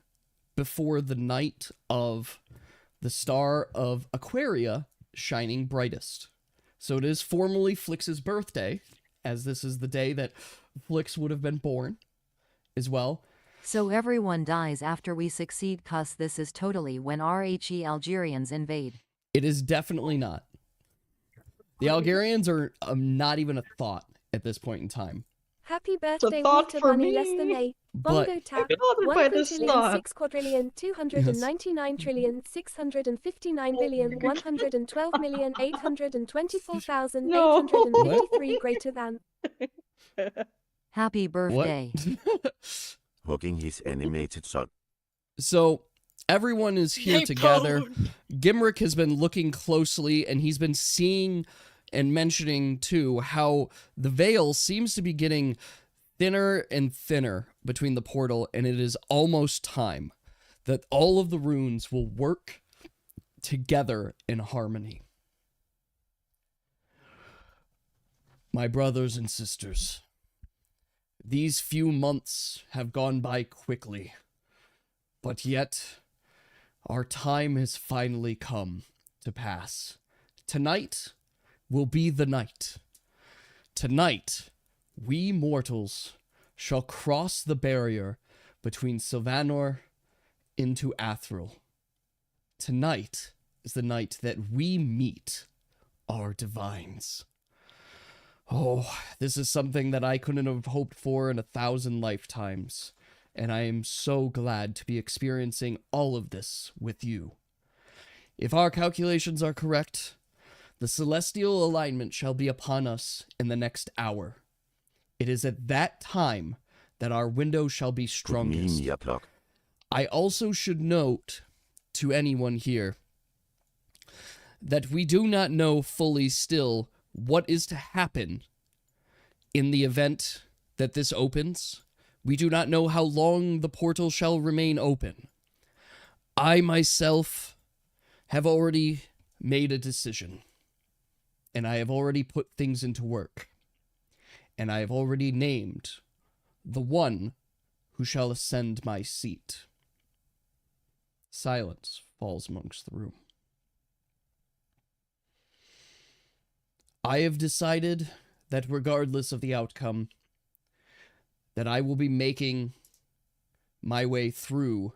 before the night of the star of Aquaria shining brightest. So it is formally Flix's birthday, as this is the day that Flix would have been born as well. So everyone dies after we succeed, cuz this is totally when RHE Algerians invade. It is definitely not. The Algerians are not even a thought at this point in time. Happy birthday, thought Water for Bunny, me. less than a. But- Bongo tap. Bothered 1 by this quintillion, thought. 6 quadrillion, 299 trillion, 659 billion, 112 million, 824,853 greater than. Happy birthday. Hugging his animated son. So everyone is here Hey, together. Gimrick has been looking closely, and he's been seeing and mentioning too how the veil seems to be getting thinner and thinner between the portal, and it is almost time that all of the runes will work together in harmony. My brothers and sisters, these few months have gone by quickly, but yet our time has finally come to pass. Tonight will be the night. Tonight, we mortals shall cross the barrier between Sylvanor into Athril. Tonight is the night that we meet our divines. Oh, this is something that I couldn't have hoped for in 1,000 lifetimes, and I am so glad to be experiencing all of this with you. If our calculations are correct, the celestial alignment shall be upon us in the next hour. It is at that time that our window shall be strongest. I also should note to anyone here that we do not know fully still what is to happen in the event that this opens. We do not know how long the portal shall remain open. I myself have already made a decision, and I have already put things into work, and I have already named the one who shall ascend my seat. Silence falls amongst the room. I have decided that regardless of the outcome, that I will be making my way through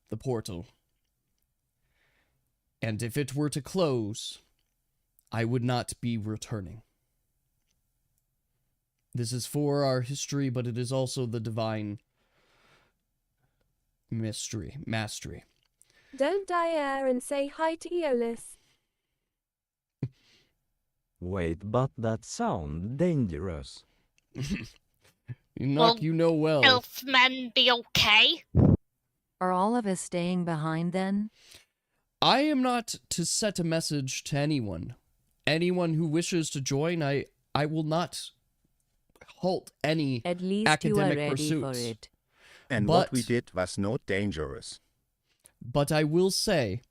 the portal. And if it were to close, I would not be returning. This is for our history, but it is also the divine mastery. Don't die air and say hi to Aeolus. Wait, but that sound dangerous. Enoch, you know well. Elfmen be okay? Are all of us staying behind then? I am not to set a message to anyone. Anyone who wishes to join, I will not halt any At least academic you are ready pursuits. for it. And what we did was not dangerous. But I will say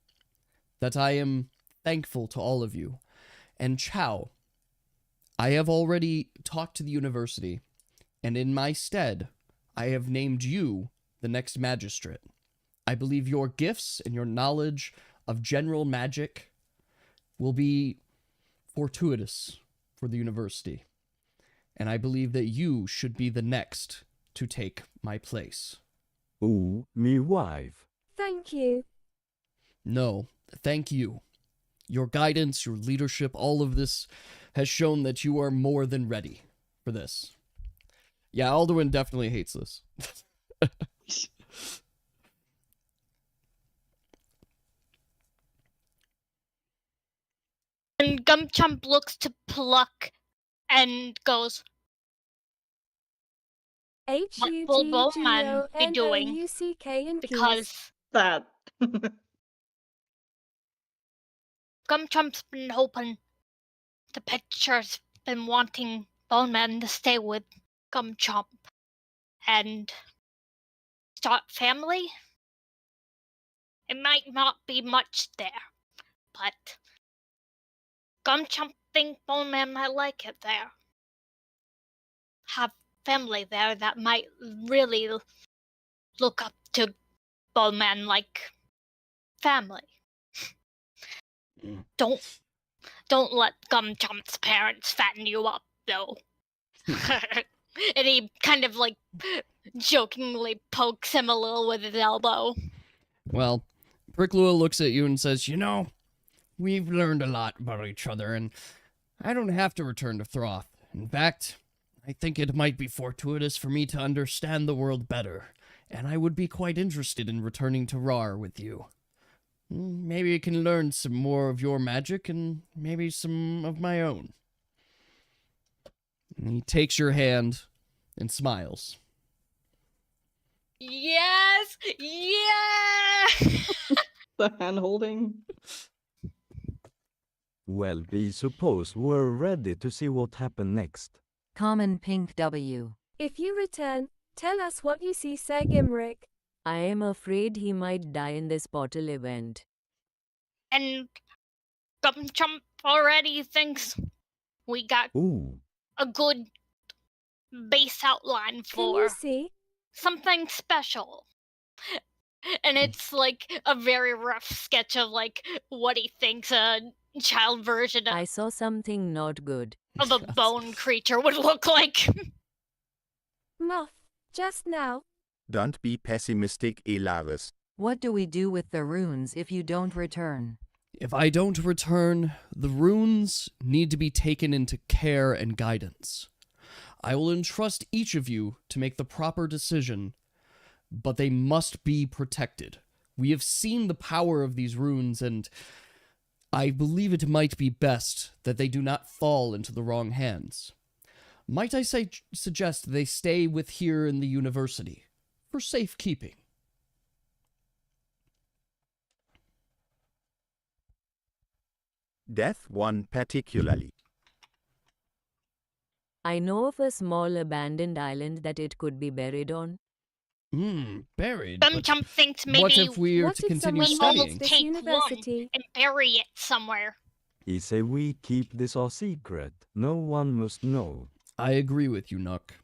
that I am thankful to all of you. And Chow, I have already talked to the university, and in my stead, I have named you the next magistrate. I believe your gifts and your knowledge of general magic will be fortuitous for for the university. And I believe that you should be the next to take my place. Ooh, me wife. Thank you. No, thank you. Your guidance, your leadership, all of this has shown that you are more than ready for this. Yeah, Alduin definitely hates this. And Gumchump looks to Pluck and goes, "What will Bowman be doing?" H-U-G-G-O-N-O-U-C-K and Because that. Gumchump's been hoping, the picture's been wanting Boneman to stay with Gumchump and start family. It might not be much there, but Gumchump think Boneman might like it there. Have family there that might really look up to Boneman like family. Don't let Gumchump's parents fatten you up, though. And he kind of like jokingly pokes him a little with his elbow. Well, Bricklua looks at you and says, you know, we've learned a lot about each other, and I don't have to return to Throth. In fact, I think it might be fortuitous for me to understand the world better, and I would be quite interested in returning to Rar with you. Maybe I can learn some more of your magic, and maybe some of my own. And he takes your hand and smiles. Yes! Yeah! The hand holding. Well, we suppose we're ready to see what happened next. Common Pink W. If you return, tell us what you see, Sir Gimrick. I am afraid he might die in this portal event. And Gumchump already thinks we got a good base outline for Can you see? something special. And it's like a very rough sketch of like what he thinks a child version I saw something not good. of a bone creature would look like. Moth, just now. Don't be pessimistic, Elaris. What do we do with the runes if you don't return? If I don't return, the runes need to be taken into care and guidance. I will entrust each of you to make the proper decision, but they must be protected. We have seen the power of these runes, and I believe it might be best that they do not fall into the wrong hands. Might I suggest they stay with here in the university, for safekeeping? Death one particularly. I know of a small abandoned island that it could be buried on. Buried? Gumchump thinks maybe what if we are to continue studying? Take university? one and bury it somewhere. He say we keep this our secret. No one must know. I agree with you, Nook.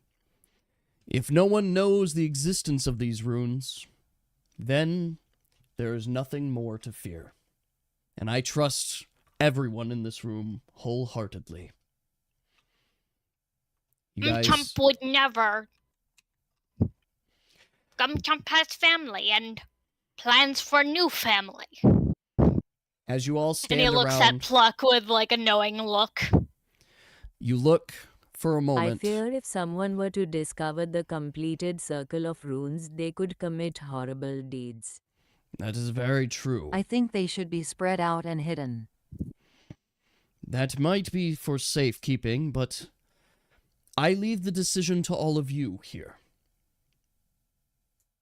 If no one knows the existence of these runes, then there is nothing more to fear. And I trust everyone in this room wholeheartedly. You guys... Gumchump would never. Gumchump has family and plans for a new family. As you all stand and he looks around, at Pluck with like a knowing look. You look for a moment. I fear if someone were to discover the completed circle of runes, they could commit horrible deeds. That is very true. I think they should be spread out and hidden. That might be for safekeeping, but I leave the decision to all of you here.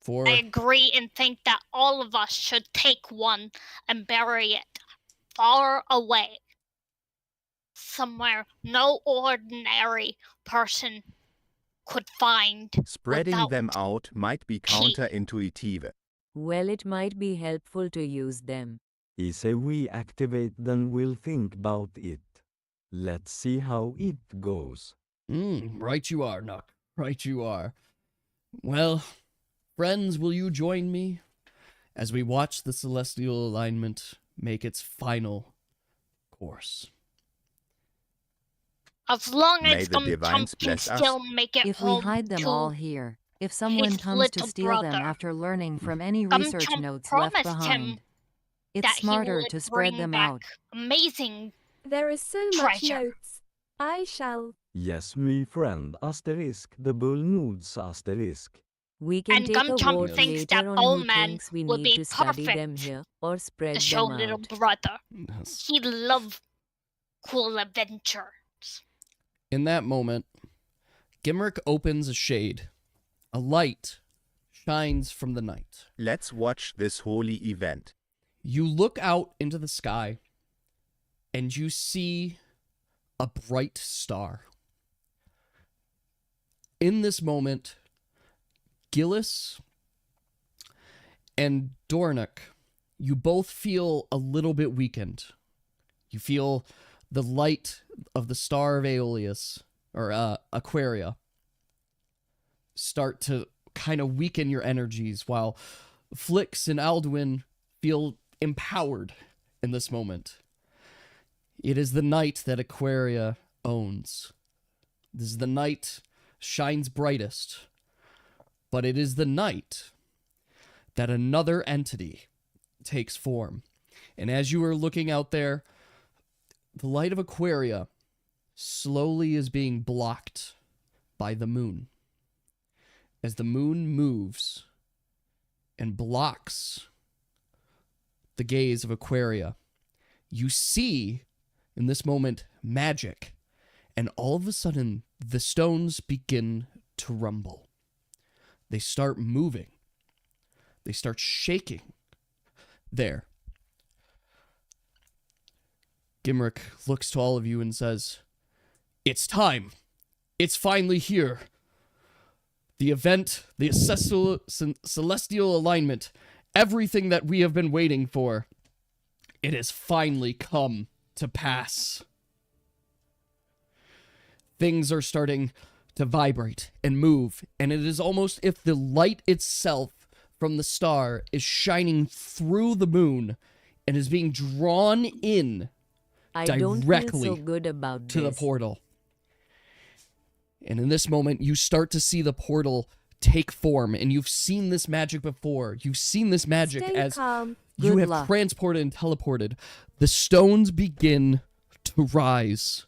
I agree and think that all of us should take one and bury it far away. Somewhere no ordinary person could find. Spreading them out might be counterintuitive. Well, it might be helpful to use them. He say we activate, then we'll think about it. Let's see how it goes. Right you are, Nook. Right you are. Well, friends, will you join me as we watch the celestial alignment make its final course? As long May as the divines Chomp can bless us. still make it If we home hide them to all here, if someone his comes to little steal them brother. after learning from any Gum research Chomp notes left promised him behind, it's that he smarter would to spread bring them back out. amazing There is so much treasure. notes. I shall. Yes, my friend, asterisk, the bull nudes, asterisk. We can And take Gum a Chomp vote thinks that later on who Bowman thinks we would need be to study them perfect here or spread to show them little out. brother. Yes. He loved cool adventures. In that moment, Gimrick opens a shade. A light shines from the night. Let's watch this holy event. You look out into the sky, and you see a bright star. In this moment, Gillis and Dornick, you both feel a little bit weakened. You feel the light of the star of Aeolus, or Aquaria, start to kind of weaken your energies, while Flix and Alduin feel empowered in this moment. It is the night that Aquaria owns. This is the night shines brightest, but it is the night that another entity takes form. And as you are looking out there, the light of Aquaria slowly is being blocked by the moon. As the moon moves and blocks the gaze of Aquaria, you see in this moment magic, and all of a sudden the stones begin to rumble. They start moving. They start shaking. There. Gimrick looks to all of you and says, "It's time. It's finally here. The event, the celestial alignment, everything that we have been waiting for, it has finally come to pass." Things are starting to vibrate and move, and it is almost if the light itself from the star is shining through the moon and is being drawn in I directly don't feel so good about to the this. portal. And in this moment, you start to see the portal take form, and you've seen this magic before. You've seen this magic Stay as calm. you Good have luck. transported and teleported. The stones begin to rise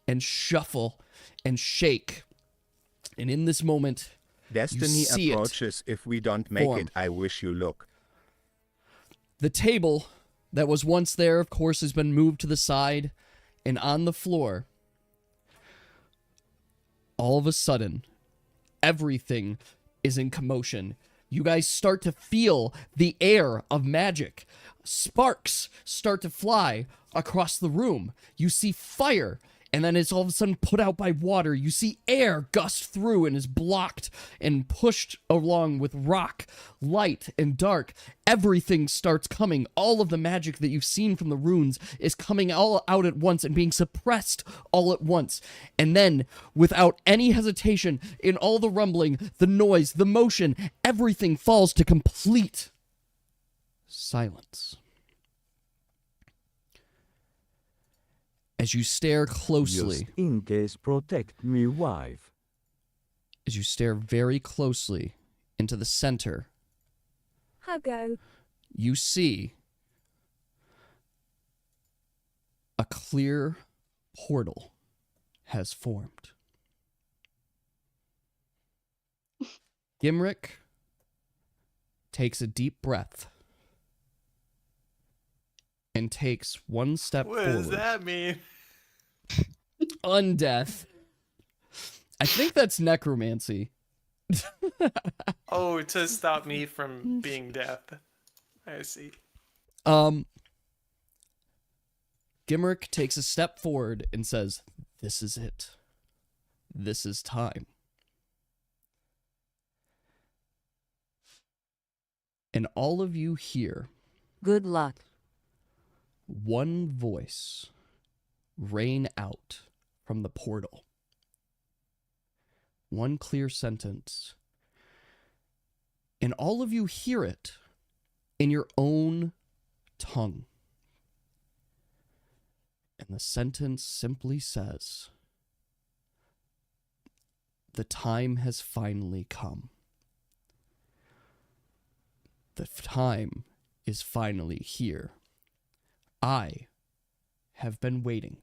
and shuffle and shake. And in this moment, Destiny see it approaches. If we don't make form. it, I wish you luck. the table that was once there, of course, has been moved to the side, and on the floor, all of a sudden, everything is in commotion. You guys start to feel the air of magic. Sparks start to fly across the room. You see fire, and then it's all of a sudden put out by water. You see air gust through and is blocked and pushed along with rock, light, and dark. Everything starts coming. All of the magic that you've seen from the runes is coming all out at once and being suppressed all at once. And then, without any hesitation, in all the rumbling, the noise, the motion, everything falls to complete silence. As you stare closely, Just in case, protect me, wife. as you stare very closely into the center, Huggo. you see a clear portal has formed. Gimrick takes a deep breath and takes one step What forward. does that mean? Undeath. I think that's necromancy. Oh, to stop me from being deaf. I see. Gimrick takes a step forward and says, "This is it. This is time." And all of you hear Good luck. one voice rain out from the portal. One clear sentence. And all of you hear it in your own tongue. And the sentence simply says, The time has finally come. The time is finally here. I have been waiting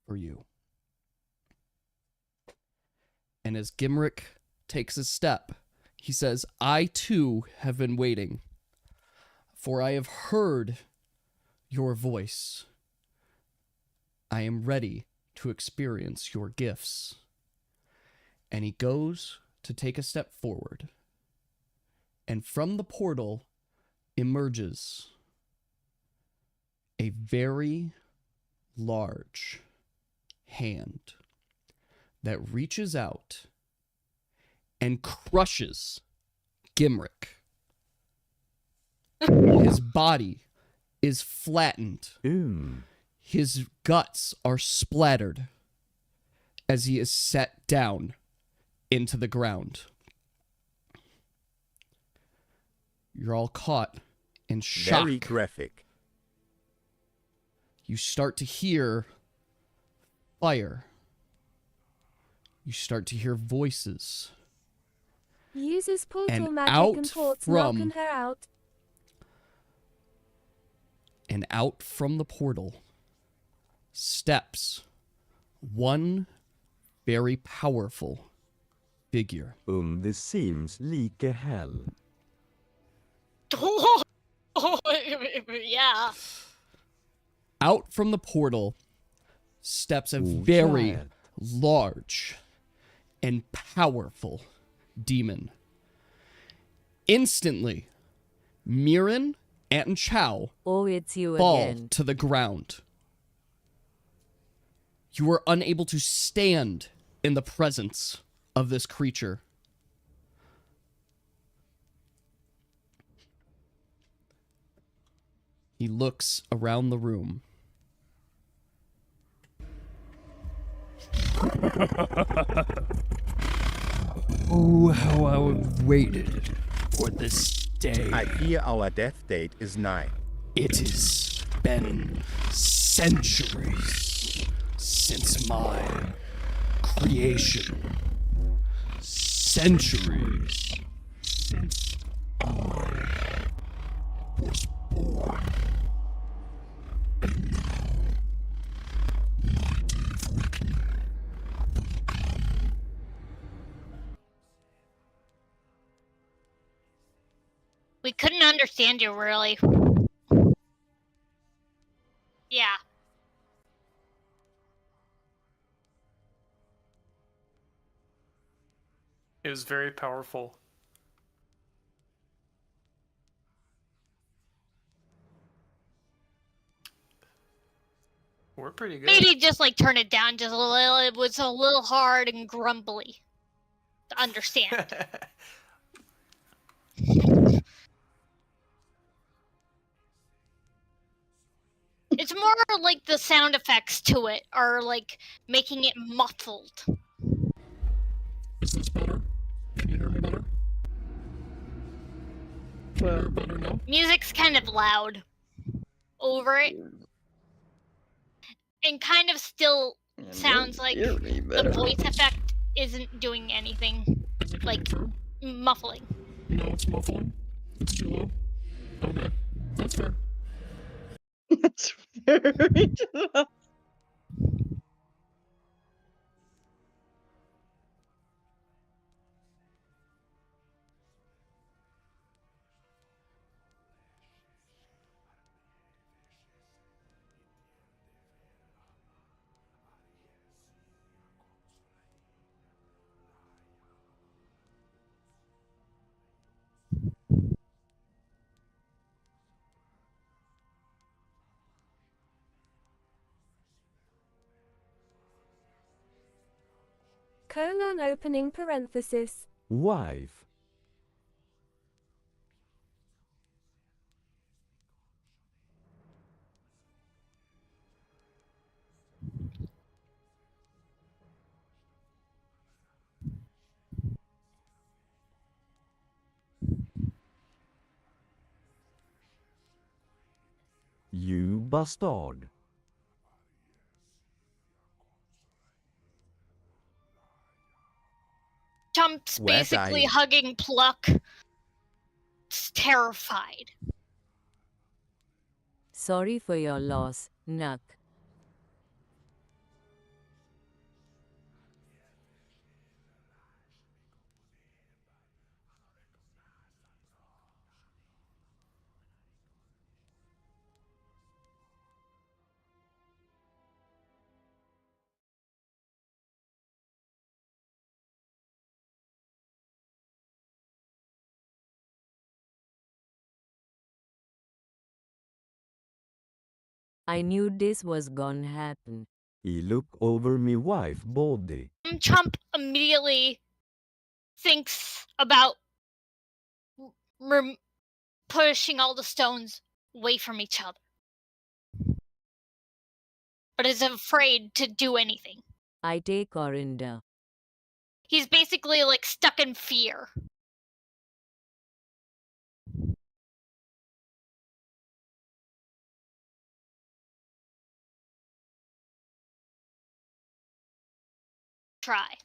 for you. And as Gimrick takes a step, he says, I too have been waiting, for I have heard your voice. I am ready to experience your gifts. And he goes to take a step forward. And from the portal emerges a very large hand that reaches out and crushes Gimrick. His body is flattened. His guts are splattered as he is set down into the ground. You're all caught in shock. Very graphic. You start to hear fire. You start to hear voices. Uses portal And magic out and ports from- knocking her out. And out from the portal steps one very powerful figure. This seems like a hell. Yeah. Out from the portal steps a very child. large and powerful demon. Instantly, Mirren and Chow Oh, it's you fall again. to the ground. You are unable to stand in the presence of this creature. He looks around the room. Oh, how I have waited for this day. I fear our death date is nigh. It has been centuries since my creation. Centuries since I was born. We couldn't understand you, really. Yeah. It was very powerful. We're pretty good. Maybe just like turn it down just a little. It was a little hard and grumbly to understand. It's more like the sound effects to it are like making it muffled. Is this better? Can you hear me better? Can you hear better now? Music's kind of loud over it. And kind of still sounds like the voice effect isn't doing anything. Like muffling. No, it's muffling. It's too low. Okay, that's fair. That's very Colon opening parenthesis. Wife. You bastard. Chump's We're basically dying. hugging Pluck. It's terrified. Sorry for your loss, Nuck. I knew this was gonna happen. He look over me wife body. Chump immediately thinks about pushing all the stones away from each other, but is afraid to do anything. I take Orinda. He's basically like stuck in fear. Try.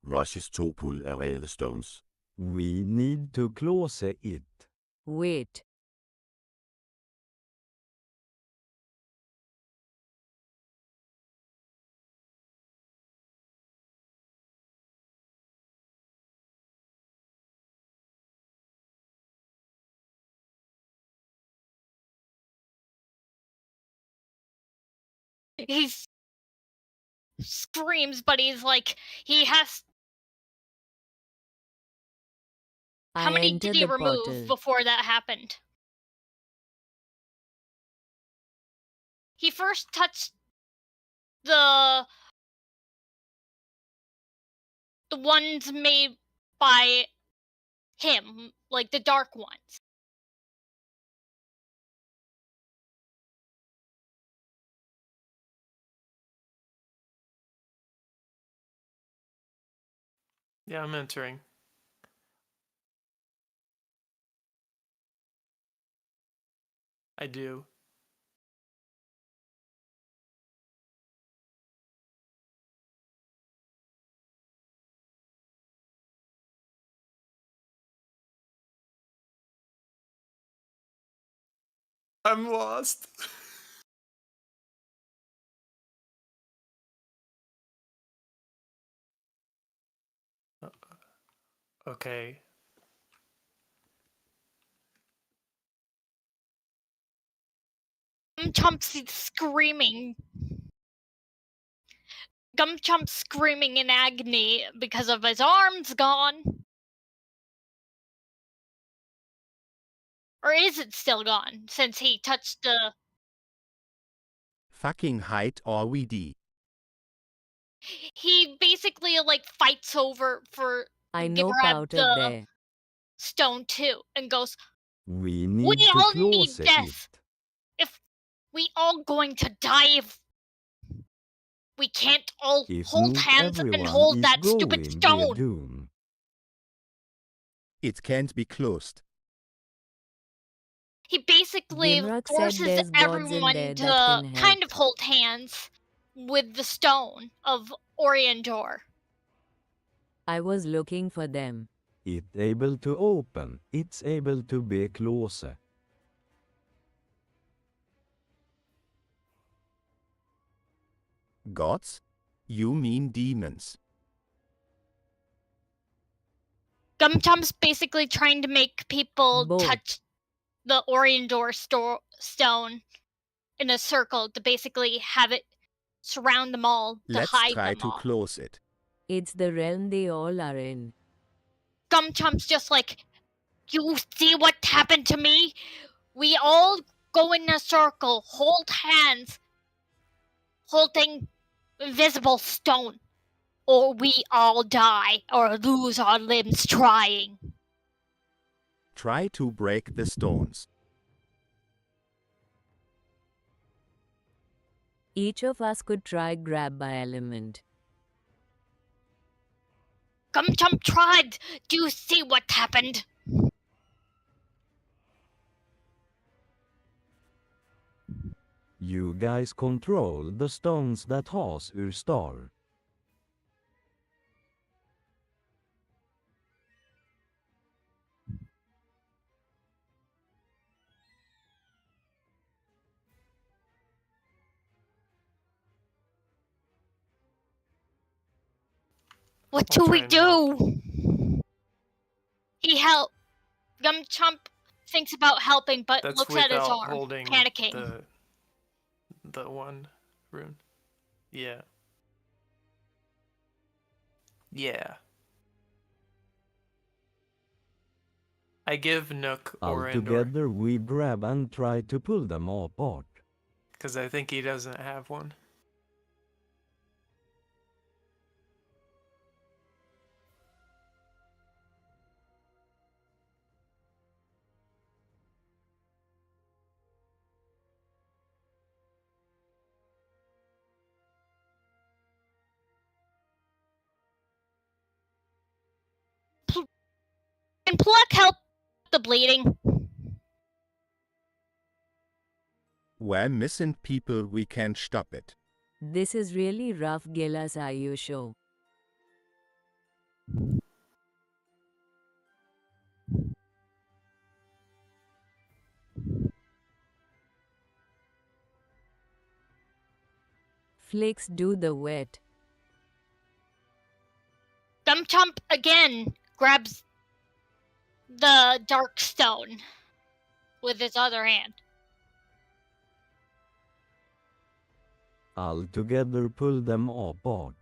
Rushes to pull away the stones. We need to close it. Wait. He screams, but he's like, he has. How I many enter did he the remove portal. before that happened? He first touched the ones made by him, like the dark ones. Yeah, I'm entering. I do. I'm lost. Okay. Gumchump's screaming. Gumchump's screaming in agony because of his arms gone. Or is it still gone since he touched the... Fucking height or WD. He basically like fights over for I grab know out the of there. stone too and goes, We we need to all need close it. death. If we all going to die, if we can't all If hold not hands and everyone hold is that stupid going be stone. doomed. It can't be closed. He basically Gimrock said forces there's gods in everyone there that to can help. kind of hold hands with the stone of Oriendor. I was looking for them. It's able to open. It's able to be closed. Gods? You mean demons. Gumchump's basically trying to make people Both. touch the Oriendor stone in a circle to basically have it surround them all to Let's hide try them to all. close it. It's the realm they all are in. Gumchump's just like, you see what happened to me? We all go in a circle, hold hands, holding invisible stone, or we all die or lose our limbs trying. Try to break the stones. Each of us could try grab by element. Gumchump tried. Do you see what happened? You guys control the stones that has ur star. What I'll do we try and help. do? He helped. Gumchump thinks about helping, but That's looks at his without arm, holding panicking. the one rune. Yeah. Yeah. I give Nook All or Endor, together we grab and try to pull them apart. because I think he doesn't have one. Can Pluck help the bleeding? We're missing people, we can't stop it. This is really rough, Gilas Ayusho. Flakes do the wet. Gumchump again grabs the dark stone with his other hand. All together pull them apart.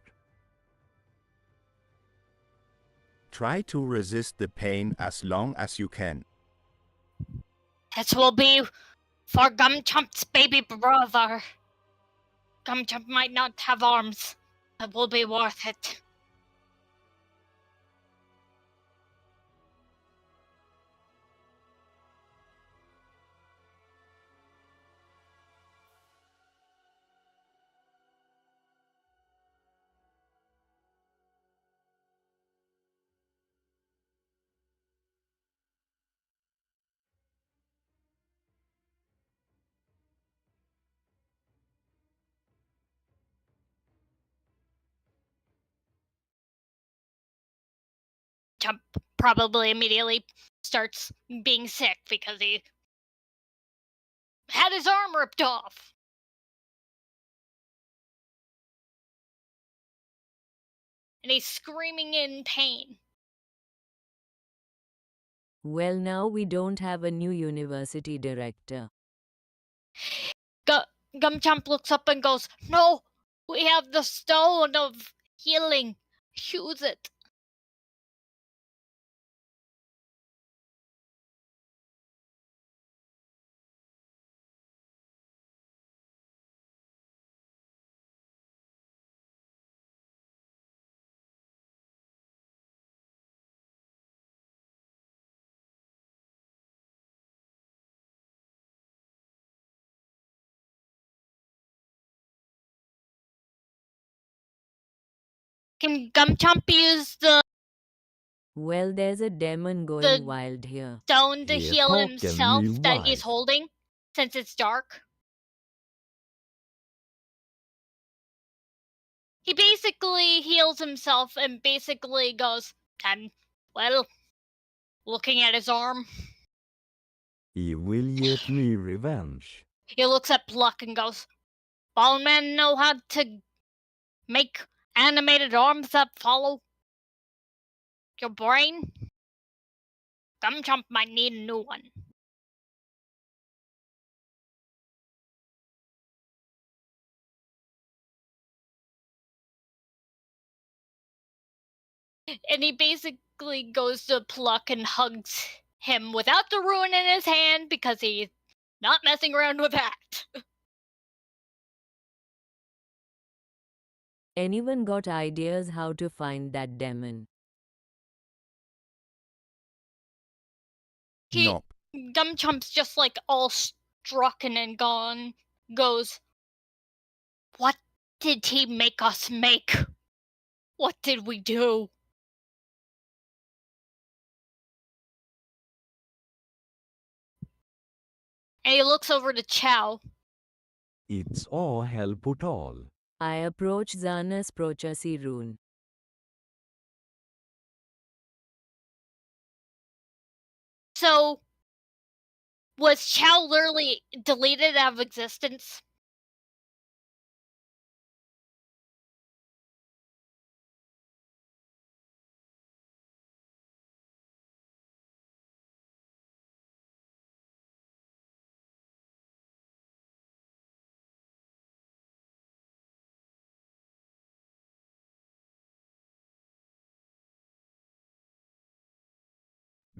Try to resist the pain as long as you can. This will be for Gumchump's baby brother. Gumchump might not have arms, but will be worth it. Chump probably immediately starts being sick because he had his arm ripped off. And he's screaming in pain. Well, now we don't have a new university director. Gumchump looks up and goes, "No, we have the stone of healing. Use it." Can Gumchump use the Well, there's a demon going wild here. stone to Yeah, heal talking himself real that he's wise. holding since it's dark? He basically heals himself and basically goes, well, looking at his arm, He will get me revenge. he looks at Pluck and goes, Bone Men know how to make animated arms that follow your brain? Gumchump might need a new one. And he basically goes to Pluck and hugs him without the rune in his hand because he's not messing around with that. Anyone got ideas how to find that demon? Nope. Gumchump's just like all struck and gone. Goes, what did he make us make? What did we do? And he looks over to Chow. It's all hell portal. I approach Xana's Prochasi rune. So, was Chow literally deleted out of existence?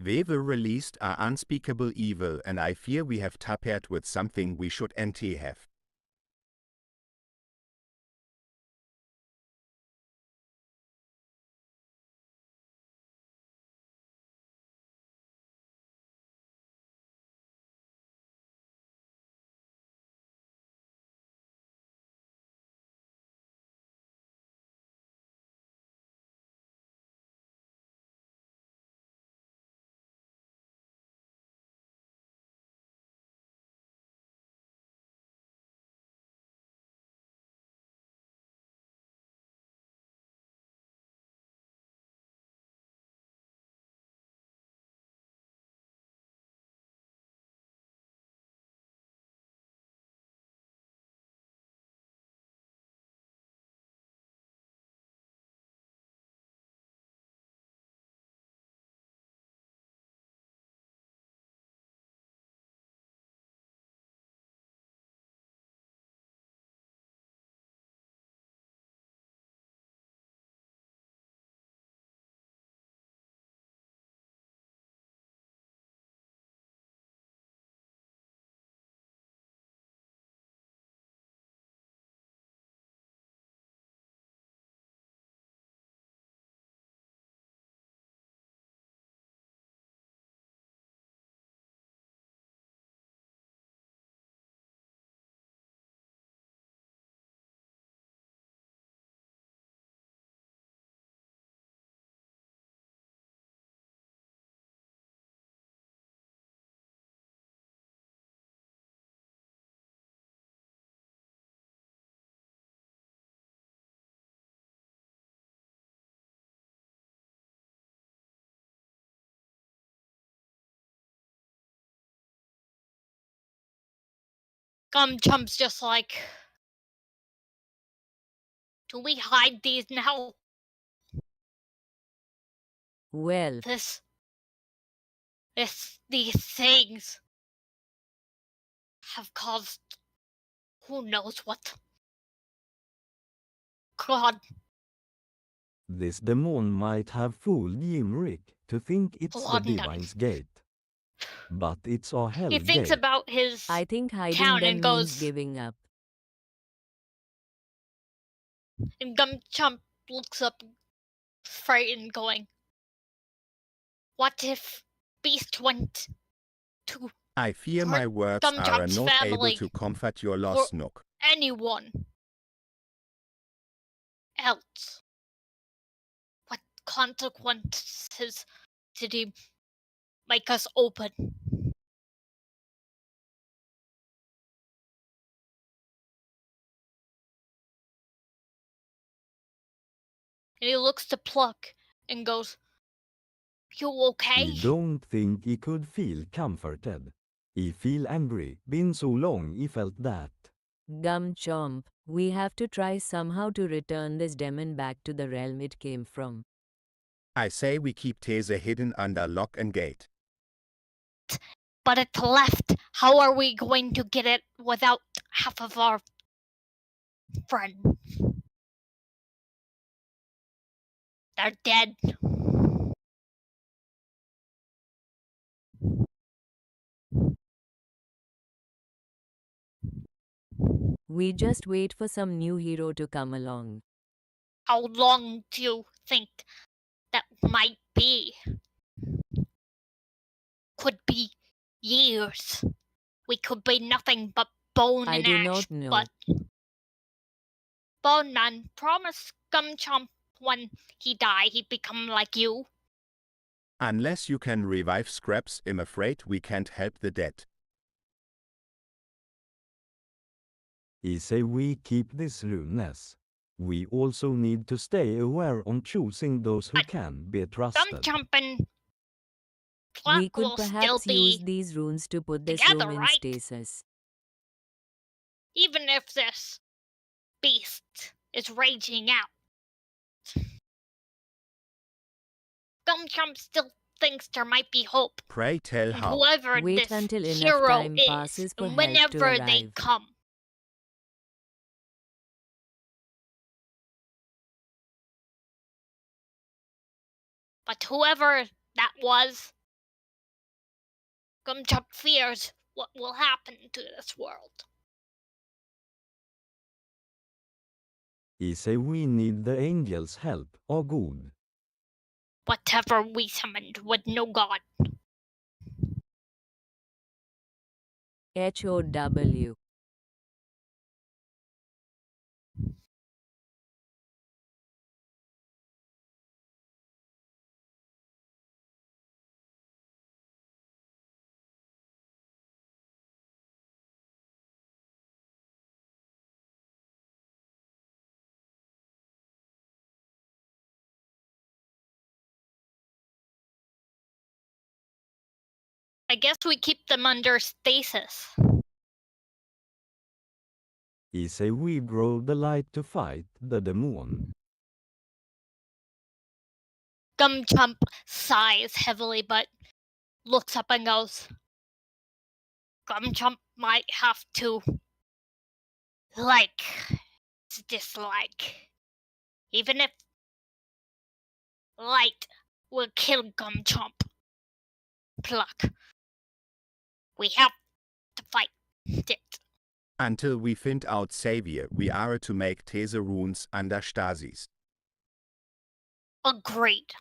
Weaver released are unspeakable evil, and I fear we have tampered with something we should anti-have. Gumchump's just like, do we hide these now? Well, these things have caused who knows what. God, This demon might have fooled Ymric to think it's the London. Divine's Gate. But it's a hell He thinks gate. about his I think hiding town them and means goes, giving up. and Gumchump looks up frightened, going, what if Beast went to I fear my words are Gumchump's not able family to comfort your or loss, Nook. anyone else? What consequences did he make us open? And he looks to Pluck and goes, you okay? He don't think he could feel comforted. He feel angry. Been so long he felt that. Gumchomp, we have to try somehow to return this demon back to the realm it came from. I say we keep Taser hidden under lock and gate. But it's left. How are we going to get it without half of our friends? They're dead. We just wait for some new hero to come along. How long do you think that might be? Could be years. We could be nothing but bone I and do ash, not know. but Bone Man promised Gumchomp when he die he'd become like you. Unless you can revive Scraps, I'm afraid we can't help the dead. I say we keep this rudeness. We also need to stay aware on choosing those who can be trusted. Gumchomp and We Pluck could will still perhaps use be these runes to put this together, room in right? stasis. Even if this beast is raging out. Gumchomp still thinks there might be hope. Pray tell And how. whoever Wait this until enough hero time is, passes for and help to whenever they arrive. come. But whoever that was, Gumchomp fears what will happen to this world. I say we need the angels' help, or good. Whatever we summoned with no god. HOW. I guess we keep them under stasis. I say we draw the light to fight the demon. Gumchomp sighs heavily but looks up and goes, Gumchomp might have to dislike. Even if light will kill Gumchomp. Pluck. We have to fight it. Until we find out Xavier, we are to make These runes under Stasis. Agreed.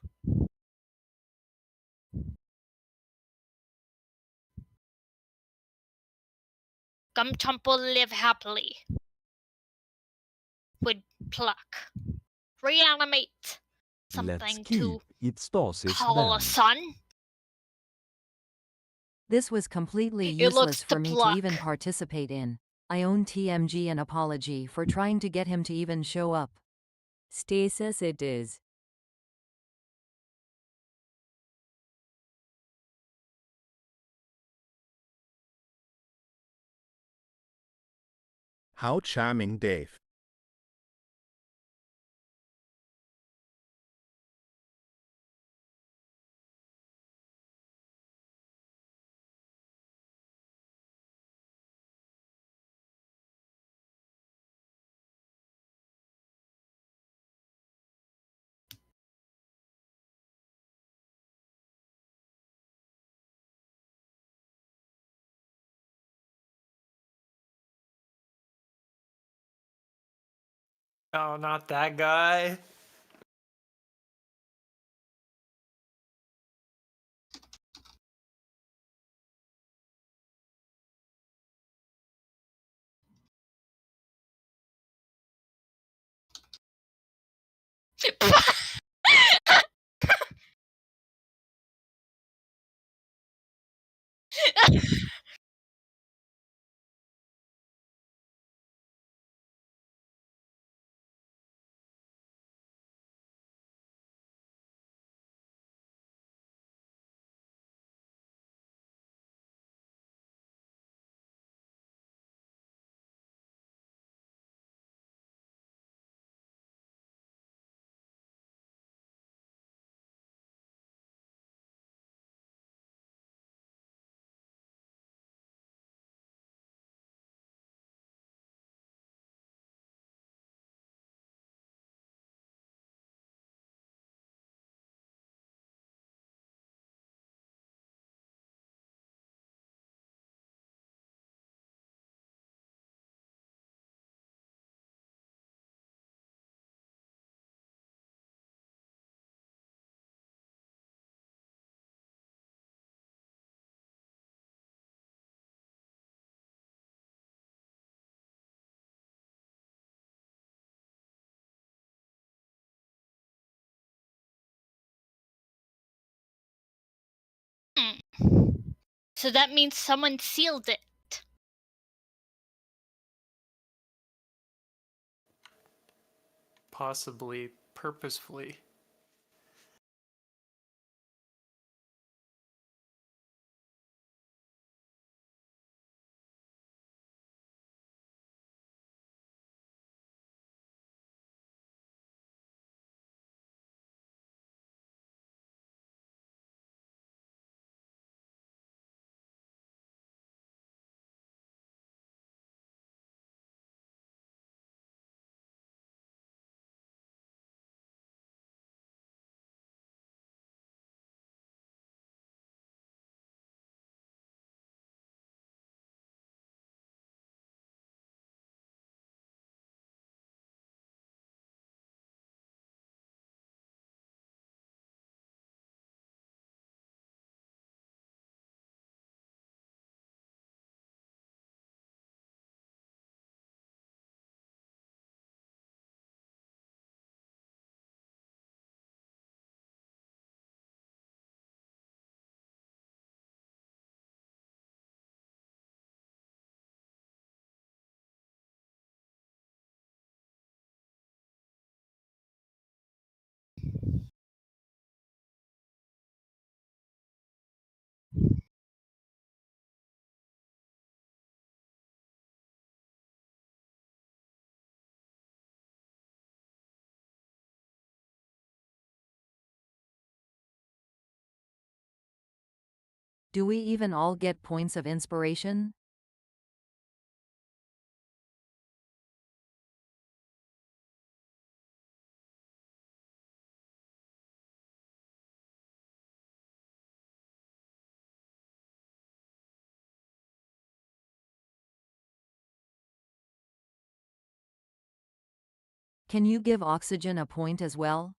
Gumchomp will live happily. With Pluck. Reanimate Let's something keep to it stasis call then. a son. This was completely It useless looks for to me to Pluck. even participate in. I owe TMG an apology for trying to get him to even show up. Stasis it is. How charming, Dave. Oh, not that guy. So that means someone sealed it. Possibly purposefully. Do we even all get points of inspiration? Can you give oxygen a point as well?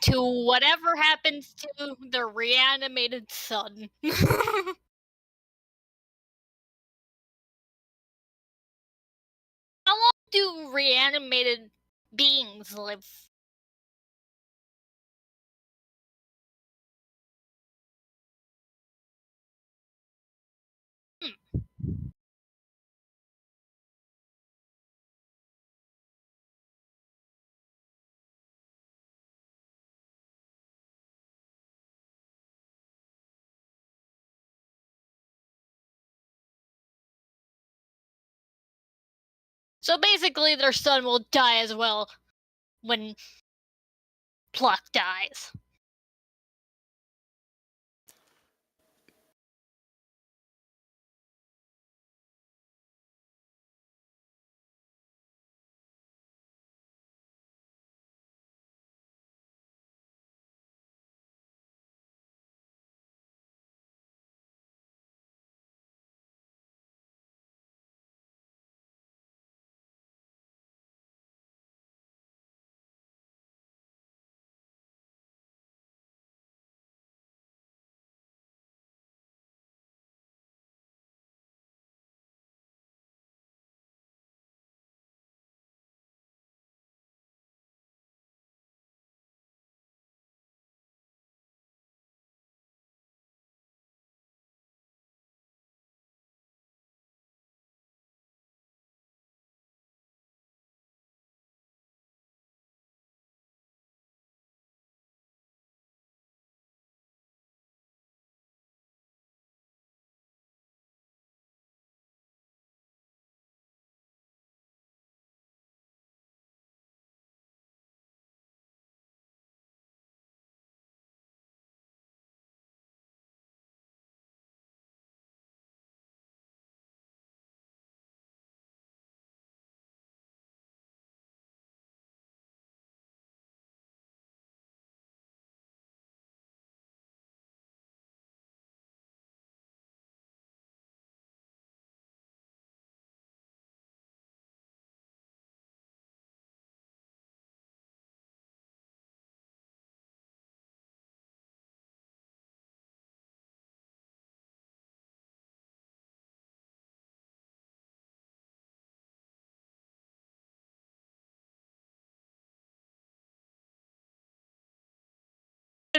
To whatever happens to the reanimated sun. How long do reanimated beings live? So basically, their son will die as well when Pluck dies.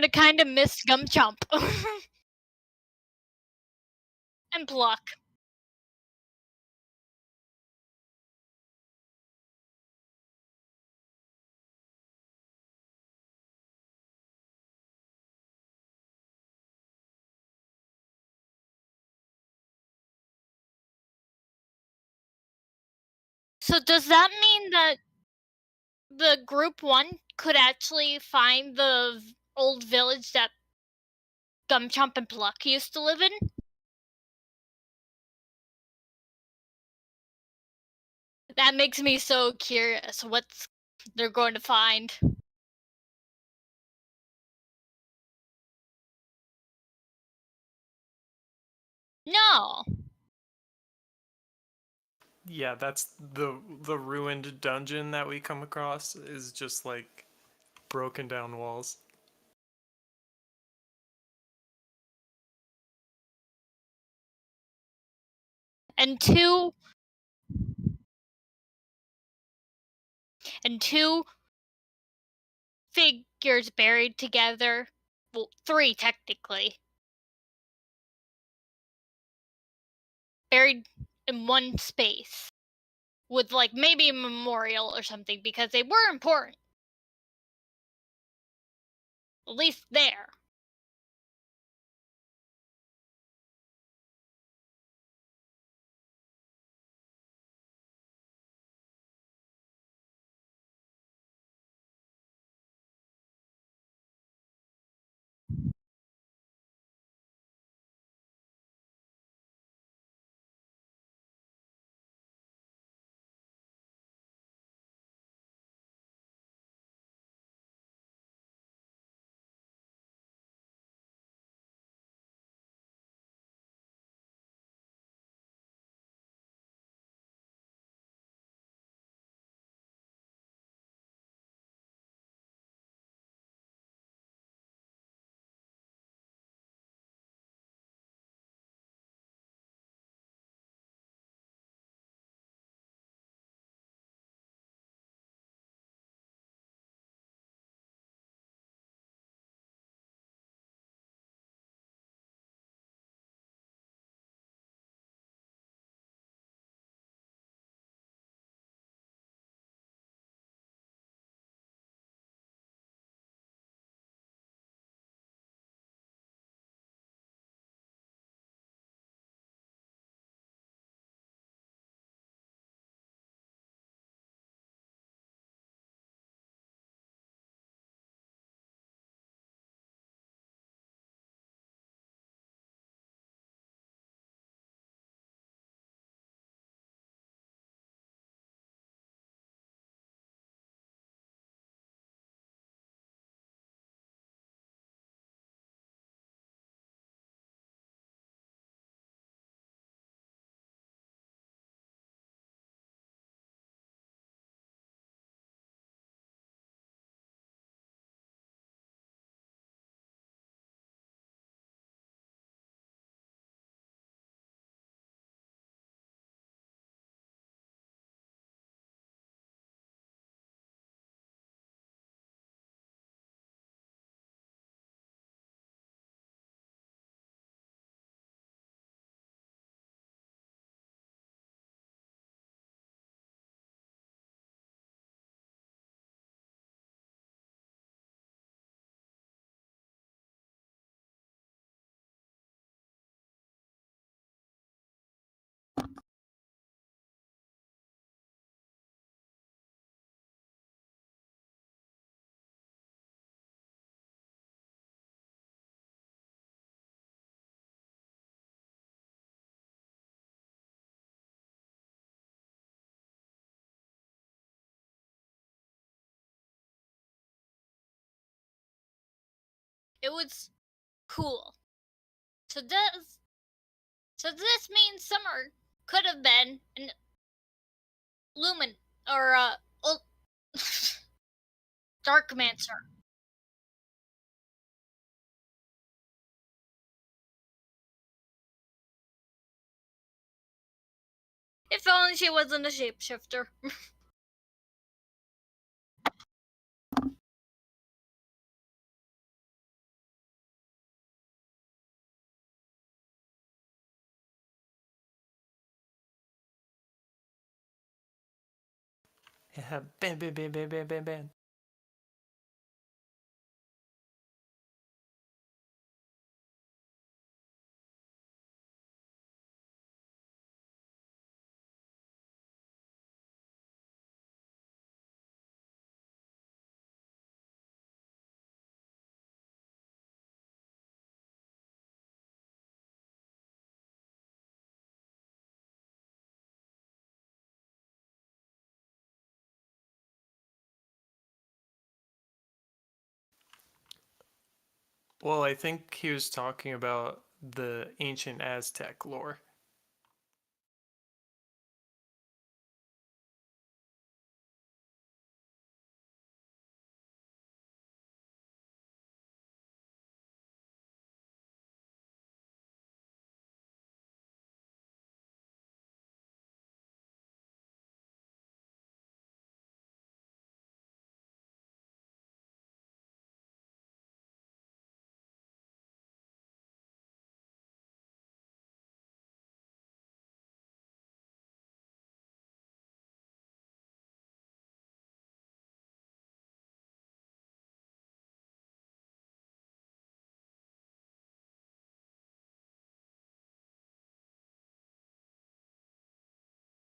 I kind of miss Gumchomp. And Pluck. So does that mean that the group 1 could actually find the old village that Gumchomp and Pluck used to live in? That makes me so curious what they're going to find. No. Yeah, that's the ruined dungeon that we come across is just like broken down walls. And two figures buried together. Well, 3 technically. Buried in one space. With like maybe a memorial or something because they were important. At least there. It was cool. So this means Summer could have been an Lumen or Darkmancer. If only she wasn't a shapeshifter. Yeah, ban, ban, ban, ban, ban, ban, ban. Well, I think he was talking about the ancient Aztec lore.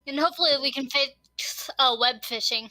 And hopefully we can fix web phishing.